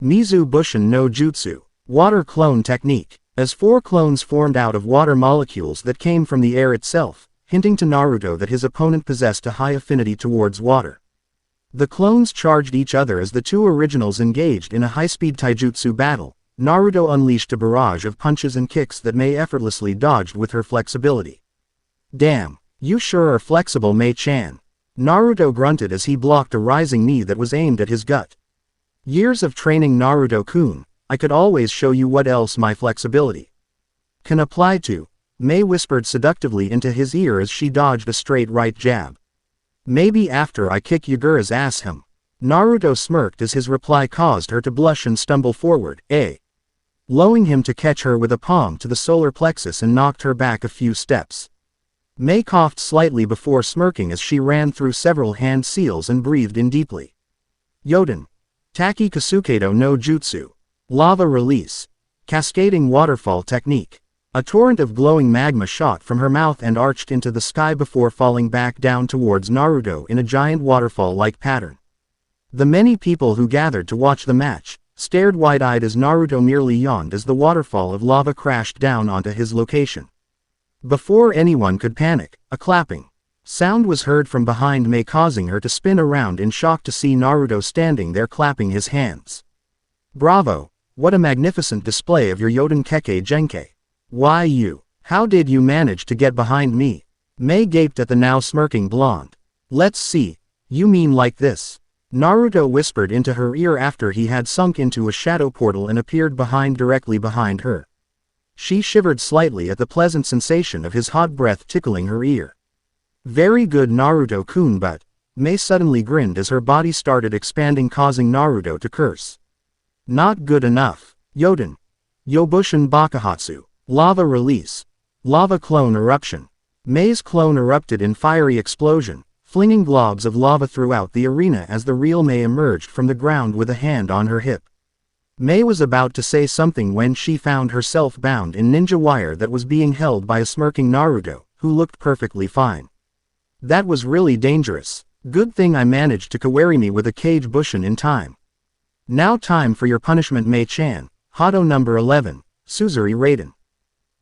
Mizu Bushin no Jutsu. Water Clone Technique. As 4 clones formed out of water molecules that came from the air itself, hinting to Naruto that his opponent possessed a high affinity towards water. The clones charged each other as the 2 originals engaged in a high-speed taijutsu battle. Naruto unleashed a barrage of punches and kicks that Mei effortlessly dodged with her flexibility. Damn, you sure are flexible, Mei-chan. Naruto grunted as he blocked a rising knee that was aimed at his gut. Years of training, Naruto-kun. I could always show you what else my flexibility can apply to. Mei whispered seductively into his ear as she dodged a straight right jab. Maybe after I kick Yagura's ass him. Naruto smirked as his reply caused her to blush and stumble forward, lowering him to catch her with a palm to the solar plexus and knocked her back a few steps. Mei coughed slightly before smirking as she ran through several hand seals and breathed in deeply. Yoden. Taki Kasukedo no Jutsu. Lava Release. Cascading Waterfall Technique. A torrent of glowing magma shot from her mouth and arched into the sky before falling back down towards Naruto in a giant waterfall-like pattern. The many people who gathered to watch the match stared wide-eyed as Naruto merely yawned as the waterfall of lava crashed down onto his location. Before anyone could panic, a clapping sound was heard from behind Mei, causing her to spin around in shock to see Naruto standing there clapping his hands. Bravo! What a magnificent display of your Yoden Kekkei Genkei. Why you? How did you manage to get behind me? Mei gaped at the now smirking blonde. Let's see. You mean like this? Naruto whispered into her ear after he had sunk into a shadow portal and appeared directly behind her. She shivered slightly at the pleasant sensation of his hot breath tickling her ear. Very good, Naruto-kun, but Mei suddenly grinned as her body started expanding, causing Naruto to curse. Not good enough. Yoden. Yobushin Bakuhatsu. Lava Release. Lava Clone Eruption. Mei's clone erupted in fiery explosion, flinging globs of lava throughout the arena as the real Mei emerged from the ground with a hand on her hip. Mei was about to say something when she found herself bound in ninja wire that was being held by a smirking Naruto, who looked perfectly fine. That was really dangerous. Good thing I managed to kawari me with a cage bushin in time. Now time for your punishment Mei-chan. Hado number 11, Suzuri Raiden.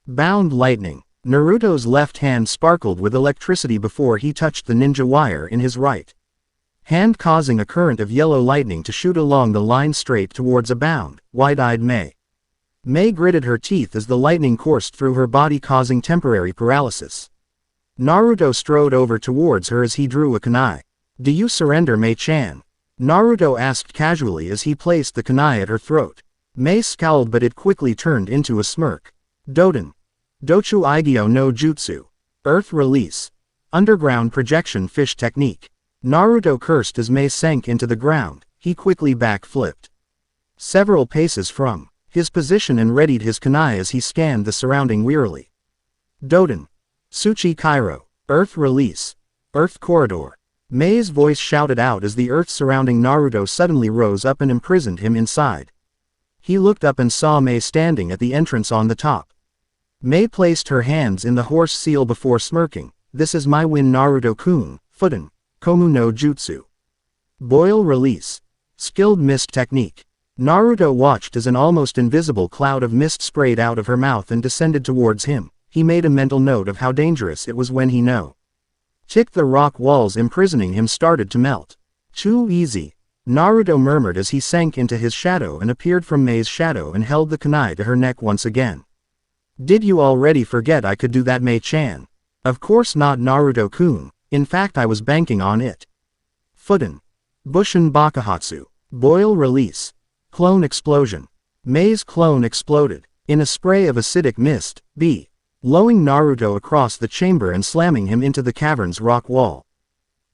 Bound lightning. Naruto's left hand sparkled with electricity before he touched the ninja wire in his right hand, causing a current of yellow lightning to shoot along the line straight towards a bound, wide-eyed Mei. Mei gritted her teeth as the lightning coursed through her body, causing temporary paralysis. Naruto strode over towards her as he drew a kunai. Do you surrender Mei-chan? Naruto asked casually as he placed the kunai at her throat. Mei scowled, but it quickly turned into a smirk. Doden. Dochu Igyo no Jutsu. Earth Release. Underground Projection Fish Technique. Naruto cursed as Mei sank into the ground. He quickly back-flipped several paces from his position and readied his kunai as he scanned the surrounding wearily. Doden. Tsuchi Kairo. Earth Release. Earth Corridor. Mei's voice shouted out as the earth surrounding Naruto suddenly rose up and imprisoned him inside. He looked up and saw Mei standing at the entrance on the top. Mei placed her hands in the horse seal before smirking. This is my win Naruto-kun. Fuden. Komu no Jutsu. Boil Release. Skilled Mist Technique. Naruto watched as an almost invisible cloud of mist sprayed out of her mouth and descended towards him. He made a mental note of how dangerous it was when he ticked the rock walls imprisoning him started to melt. Too easy. Naruto murmured as he sank into his shadow and appeared from Mei's shadow and held the kunai to her neck once again. Did you already forget I could do that Mei-chan? Of course not Naruto-kun, in fact I was banking on it. Fuden. Bushin Bakuhatsu. Boil Release. Clone Explosion. Mei's clone exploded in a spray of acidic mist, blowing Naruto across the chamber and slamming him into the cavern's rock wall.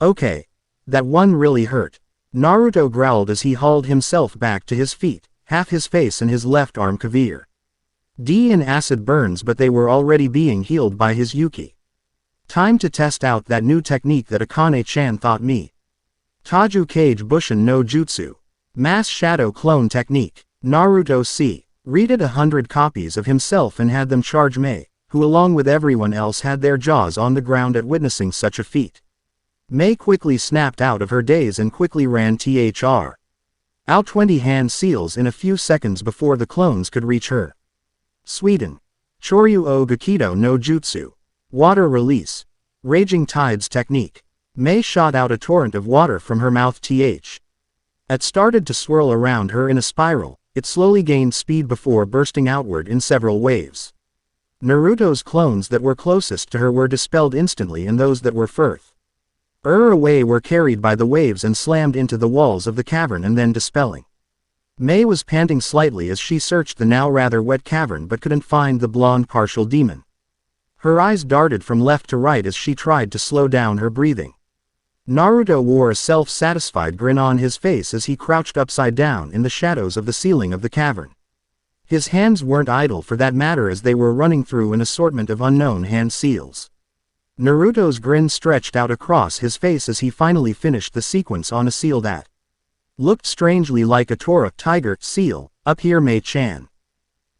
Okay. That one really hurt. Naruto growled as he hauled himself back to his feet, half his face and his left arm severe in acid burns, but they were already being healed by his Yuki. Time to test out that new technique that Akane-chan taught me. Taju Kage Bushin no Jutsu. Mass Shadow Clone Technique. Naruto read 100 copies of himself and had them charge Mei, who along with everyone else had their jaws on the ground at witnessing such a feat. Mei quickly snapped out of her daze and quickly ran out 20 hand seals in a few seconds before the clones could reach her. Sweden. Choryu o Gakido no Jutsu. Water Release. Raging Tides Technique. Mei shot out a torrent of water from her mouth. It started to swirl around her in a spiral. It slowly gained speed before bursting outward in several waves. Naruto's clones that were closest to her were dispelled instantly, and those that were further away were carried by the waves and slammed into the walls of the cavern and then dispelling. Mei was panting slightly as she searched the now rather wet cavern but couldn't find the blonde partial demon. Her eyes darted from left to right as she tried to slow down her breathing. Naruto wore a self-satisfied grin on his face as he crouched upside down in the shadows of the ceiling of the cavern. His hands weren't idle for that matter as they were running through an assortment of unknown hand seals. Naruto's grin stretched out across his face as he finally finished the sequence on a seal that looked strangely like a Tora tiger seal. Up here Mei-chan.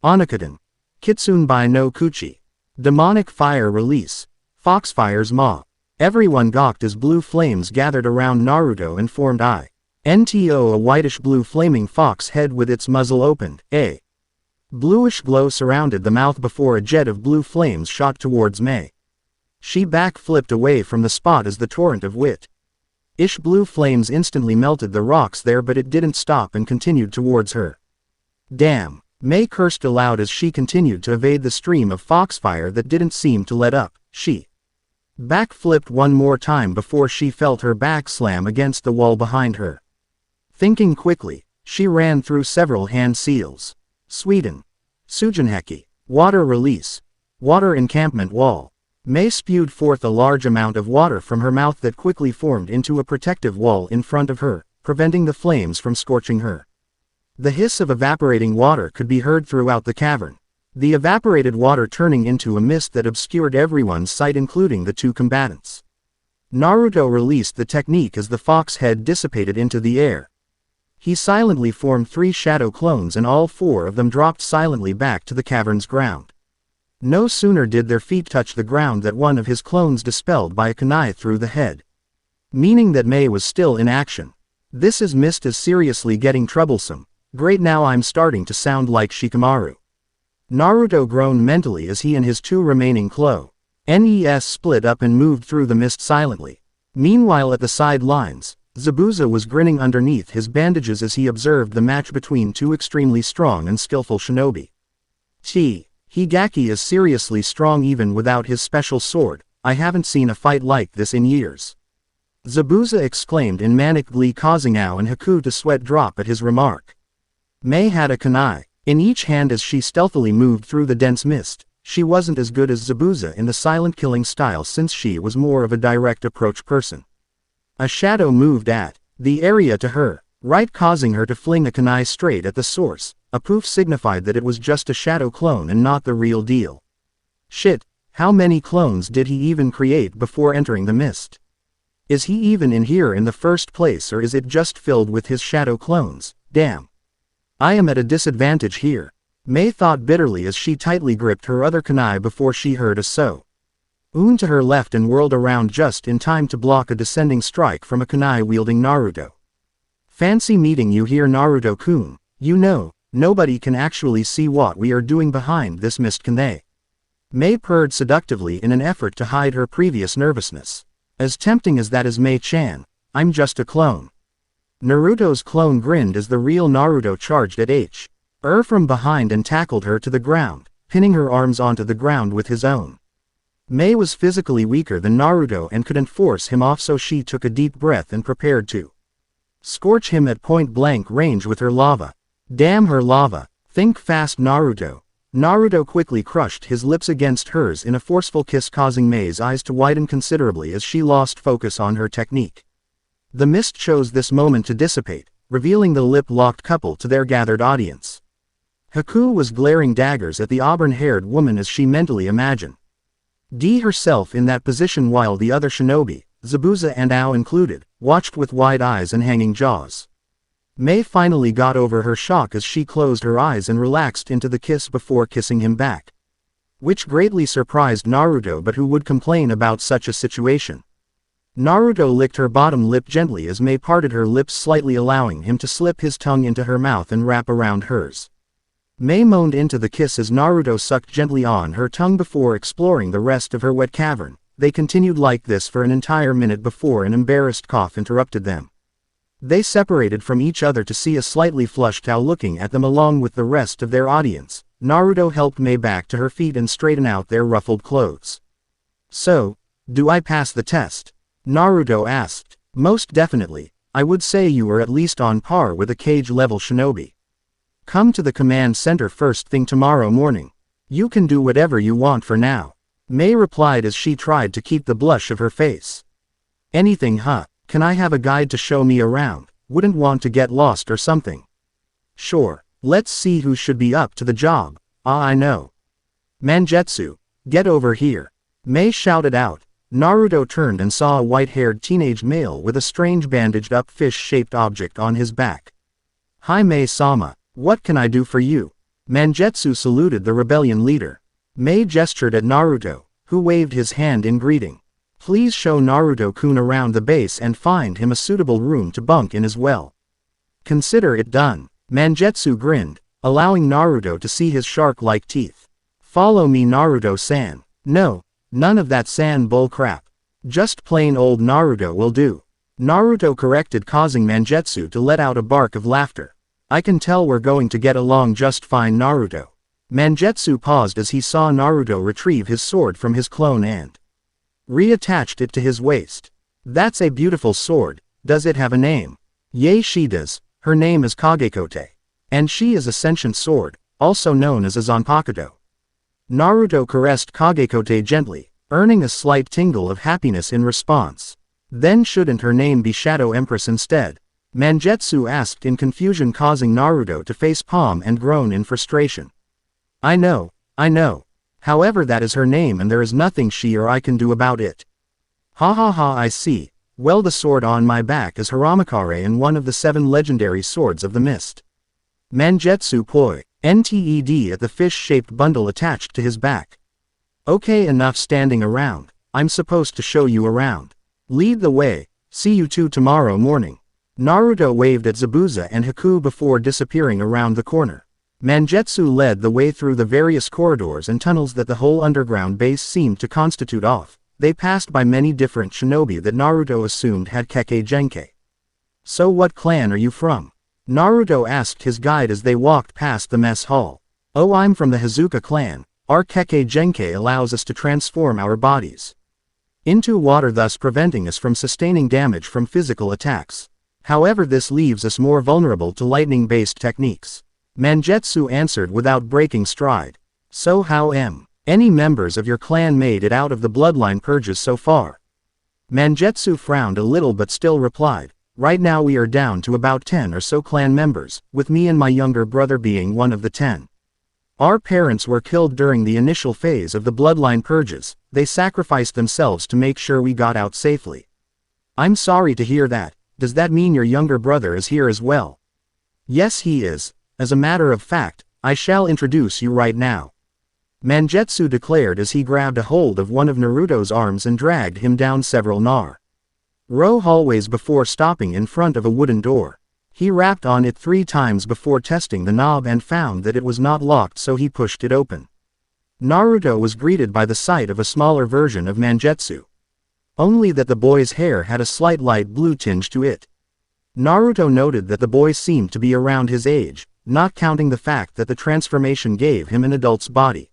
Onikaden. Kitsunbai no Kuchi. Demonic Fire Release. Foxfire's Maw. Everyone gawked as blue flames gathered around Naruto and formed a whitish-blue flaming fox head with its muzzle opened. A bluish glow surrounded the mouth before a jet of blue flames shot towards Mei. She back-flipped away from the spot as the torrent of whitish blue flames instantly melted the rocks there, but it didn't stop and continued towards her. Damn! Mei cursed aloud as she continued to evade the stream of foxfire that didn't seem to let up. She back-flipped one more time before she felt her back slam against the wall behind her. Thinking quickly, she ran through several hand seals. Sweden. Sujinheki. Water Release. Water Encampment Wall. Mei spewed forth a large amount of water from her mouth that quickly formed into a protective wall in front of her, preventing the flames from scorching her. The hiss of evaporating water could be heard throughout the cavern, the evaporated water turning into a mist that obscured everyone's sight including the two combatants. Naruto released the technique as the fox head dissipated into the air. He silently formed 3 shadow clones and all 4 of them dropped silently back to the cavern's ground. No sooner did their feet touch the ground that one of his clones dispelled by a kunai through the head. meaning that Mei was still in action. This mist is seriously getting troublesome. Great, now I'm starting to sound like Shikamaru. Naruto groaned mentally as he and his two remaining clones split up and moved through the mist silently. Meanwhile at the sidelines, Zabuza was grinning underneath his bandages as he observed the match between two extremely strong and skillful shinobi. Higaki is seriously strong even without his special sword. I haven't seen a fight like this in years. Zabuza exclaimed in manic glee, causing Ao and Haku to sweat drop at his remark. Mei had a kunai in each hand as she stealthily moved through the dense mist. She wasn't as good as Zabuza in the silent killing style since she was more of a direct approach person. A shadow moved at the area to her right, causing her to fling a kunai straight at the source. A poof signified that it was just a shadow clone and not the real deal. Shit, how many clones did he even create before entering the mist? Is he even in here in the first place, or is it just filled with his shadow clones? Damn. I am at a disadvantage here. Mei thought bitterly as she tightly gripped her other kunai before she heard a so-un to her left and whirled around just in time to block a descending strike from a kunai-wielding Naruto. Fancy meeting you here, Naruto-kun. You know, nobody can actually see what we are doing behind this mist, can they? Mei purred seductively in an effort to hide her previous nervousness. As tempting as that is, Mei-chan, I'm just a clone. Naruto's clone grinned as the real Naruto charged at her from behind and tackled her to the ground, pinning her arms onto the ground with his own. Mei was physically weaker than Naruto and couldn't force him off, so she took a deep breath and prepared to scorch him at point-blank range with her lava. Damn her lava. Think fast, Naruto. Naruto quickly crushed his lips against hers in a forceful kiss, causing Mei's eyes to widen considerably as she lost focus on her technique. The mist chose this moment to dissipate, revealing the lip-locked couple to their gathered audience. Haku was glaring daggers at the auburn-haired woman as she mentally imagined herself in that position, while the other shinobi, Zabuza and Ao included, watched with wide eyes and hanging jaws. Mei finally got over her shock as she closed her eyes and relaxed into the kiss before kissing him back, which greatly surprised Naruto, but who would complain about such a situation? Naruto licked her bottom lip gently as Mei parted her lips slightly, allowing him to slip his tongue into her mouth and wrap around hers. Mei moaned into the kiss as Naruto sucked gently on her tongue before exploring the rest of her wet cavern. They continued like this for an entire minute before an embarrassed cough interrupted them. They separated from each other to see a slightly flushed Ao looking at them along with the rest of their audience. Naruto helped Mei back to her feet and straighten out their ruffled clothes. So, do I pass the test? Naruto asked. Most definitely. I would say you are at least on par with a cage-level shinobi. Come to the command center first thing tomorrow morning. You can do whatever you want for now. Mei replied as she tried to keep the blush of her face. Anything, huh? Can I have a guide to show me around? Wouldn't want to get lost or something. Sure, let's see who should be up to the job. I know. Manjetsu, get over here. Mei shouted out. Naruto turned and saw a white-haired teenage male with a strange bandaged-up fish-shaped object on his back. Hi Mei-sama, what can I do for you? Manjetsu saluted the rebellion leader. Mei gestured at Naruto, who waved his hand in greeting. Please show Naruto-kun around the base and find him a suitable room to bunk in as well. Consider it done. Manjetsu grinned, allowing Naruto to see his shark-like teeth. Follow me, Naruto-san. No, none of that san bull crap. Just plain old Naruto will do. Naruto corrected, causing Manjetsu to let out a bark of laughter. I can tell we're going to get along just fine, Naruto. Manjetsu paused as he saw Naruto retrieve his sword from his clone and reattached it to his waist. That's a beautiful sword. Does it have a name? Yea, she does. Her name is Kagekote. And she is a sentient sword, also known as a Zanpakuto. Naruto caressed Kagekote gently, earning a slight tingle of happiness in response. Then shouldn't her name be Shadow Empress instead? Manjetsu asked in confusion, causing Naruto to facepalm and groan in frustration. I know. However, that is her name and there is nothing she or I can do about it. Ha ha ha, I see. Well, the sword on my back is Haramakare and one of the 7 legendary swords of the mist. Manjetsu pointed at the fish-shaped bundle attached to his back. Okay, enough standing around. I'm supposed to show you around. Lead the way. See you two tomorrow morning. Naruto waved at Zabuza and Haku before disappearing around the corner. Mangetsu led the way through the various corridors and tunnels that the whole underground base seemed to constitute off. They passed by many different shinobi that Naruto assumed had Kekkei Genkai. So what clan are you from? Naruto asked his guide as they walked past the mess hall. Oh, I'm from the Hazuka clan. Our Kekkei Genkai allows us to transform our bodies into water, thus preventing us from sustaining damage from physical attacks. However, this leaves us more vulnerable to lightning-based techniques. Mangetsu answered without breaking stride. So how any members of your clan made it out of the bloodline purges so far? Mangetsu frowned a little but still replied, right now we are down to about 10 or so clan members, with me and my younger brother being one of the 10. Our parents were killed during the initial phase of the bloodline purges. They sacrificed themselves to make sure we got out safely. I'm sorry to hear that. Does that mean your younger brother is here as well? Yes, he is. As a matter of fact, I shall introduce you right now. Mangetsu declared as he grabbed a hold of one of Naruto's arms and dragged him down several row hallways before stopping in front of a wooden door. He rapped on it 3 times before testing the knob and found that it was not locked, so he pushed it open. Naruto was greeted by the sight of a smaller version of Mangetsu. Only that the boy's hair had a slight light blue tinge to it. Naruto noted that the boy seemed to be around his age, not counting the fact that the transformation gave him an adult's body,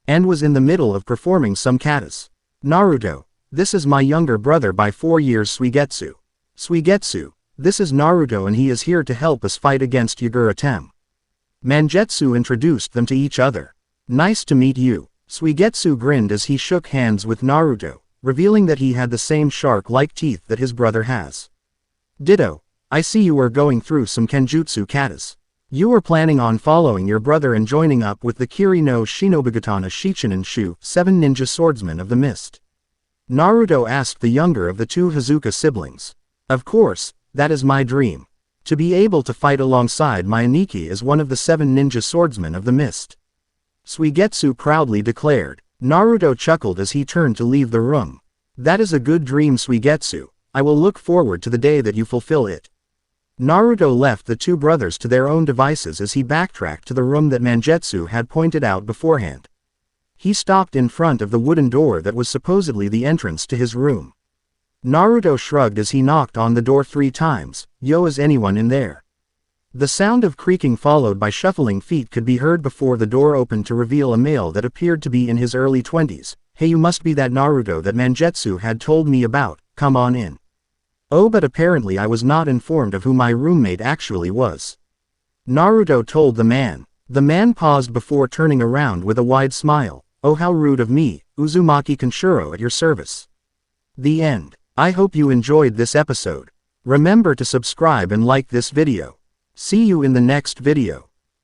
and was in the middle of performing some katas. Naruto, this is my younger brother by 4 years, Suigetsu. Suigetsu, this is Naruto and he is here to help us fight against Yagura Tem. Mangetsu introduced them to each other. Nice to meet you. Suigetsu grinned as he shook hands with Naruto, revealing that he had the same shark-like teeth that his brother has. Ditto. I see you are going through some Kenjutsu katas. You are planning on following your brother and joining up with the Kiri no Shinobugatana Shichinin Shu, 7 ninja swordsmen of the mist. Naruto asked the younger of the 2 Hazuka siblings. Of course, that is my dream. To be able to fight alongside my Aniki as one of the 7 ninja swordsmen of the mist. Suigetsu proudly declared. Naruto chuckled as he turned to leave the room. That is a good dream, Suigetsu. I will look forward to the day that you fulfill it. Naruto left the 2 brothers to their own devices as he backtracked to the room that Mangetsu had pointed out beforehand. He stopped in front of the wooden door that was supposedly the entrance to his room. Naruto shrugged as he knocked on the door 3 times. Yo, is anyone in there? The sound of creaking followed by shuffling feet could be heard before the door opened to reveal a male that appeared to be in his early 20s. Hey, you must be that Naruto that Mangetsu had told me about, come on in. Oh, but apparently I was not informed of who my roommate actually was. Naruto told the man. The man paused before turning around with a wide smile. Oh, how rude of me, Uzumaki Kenshiro, at your service. The end. I hope you enjoyed this episode. Remember to subscribe and like this video. See you in the next video.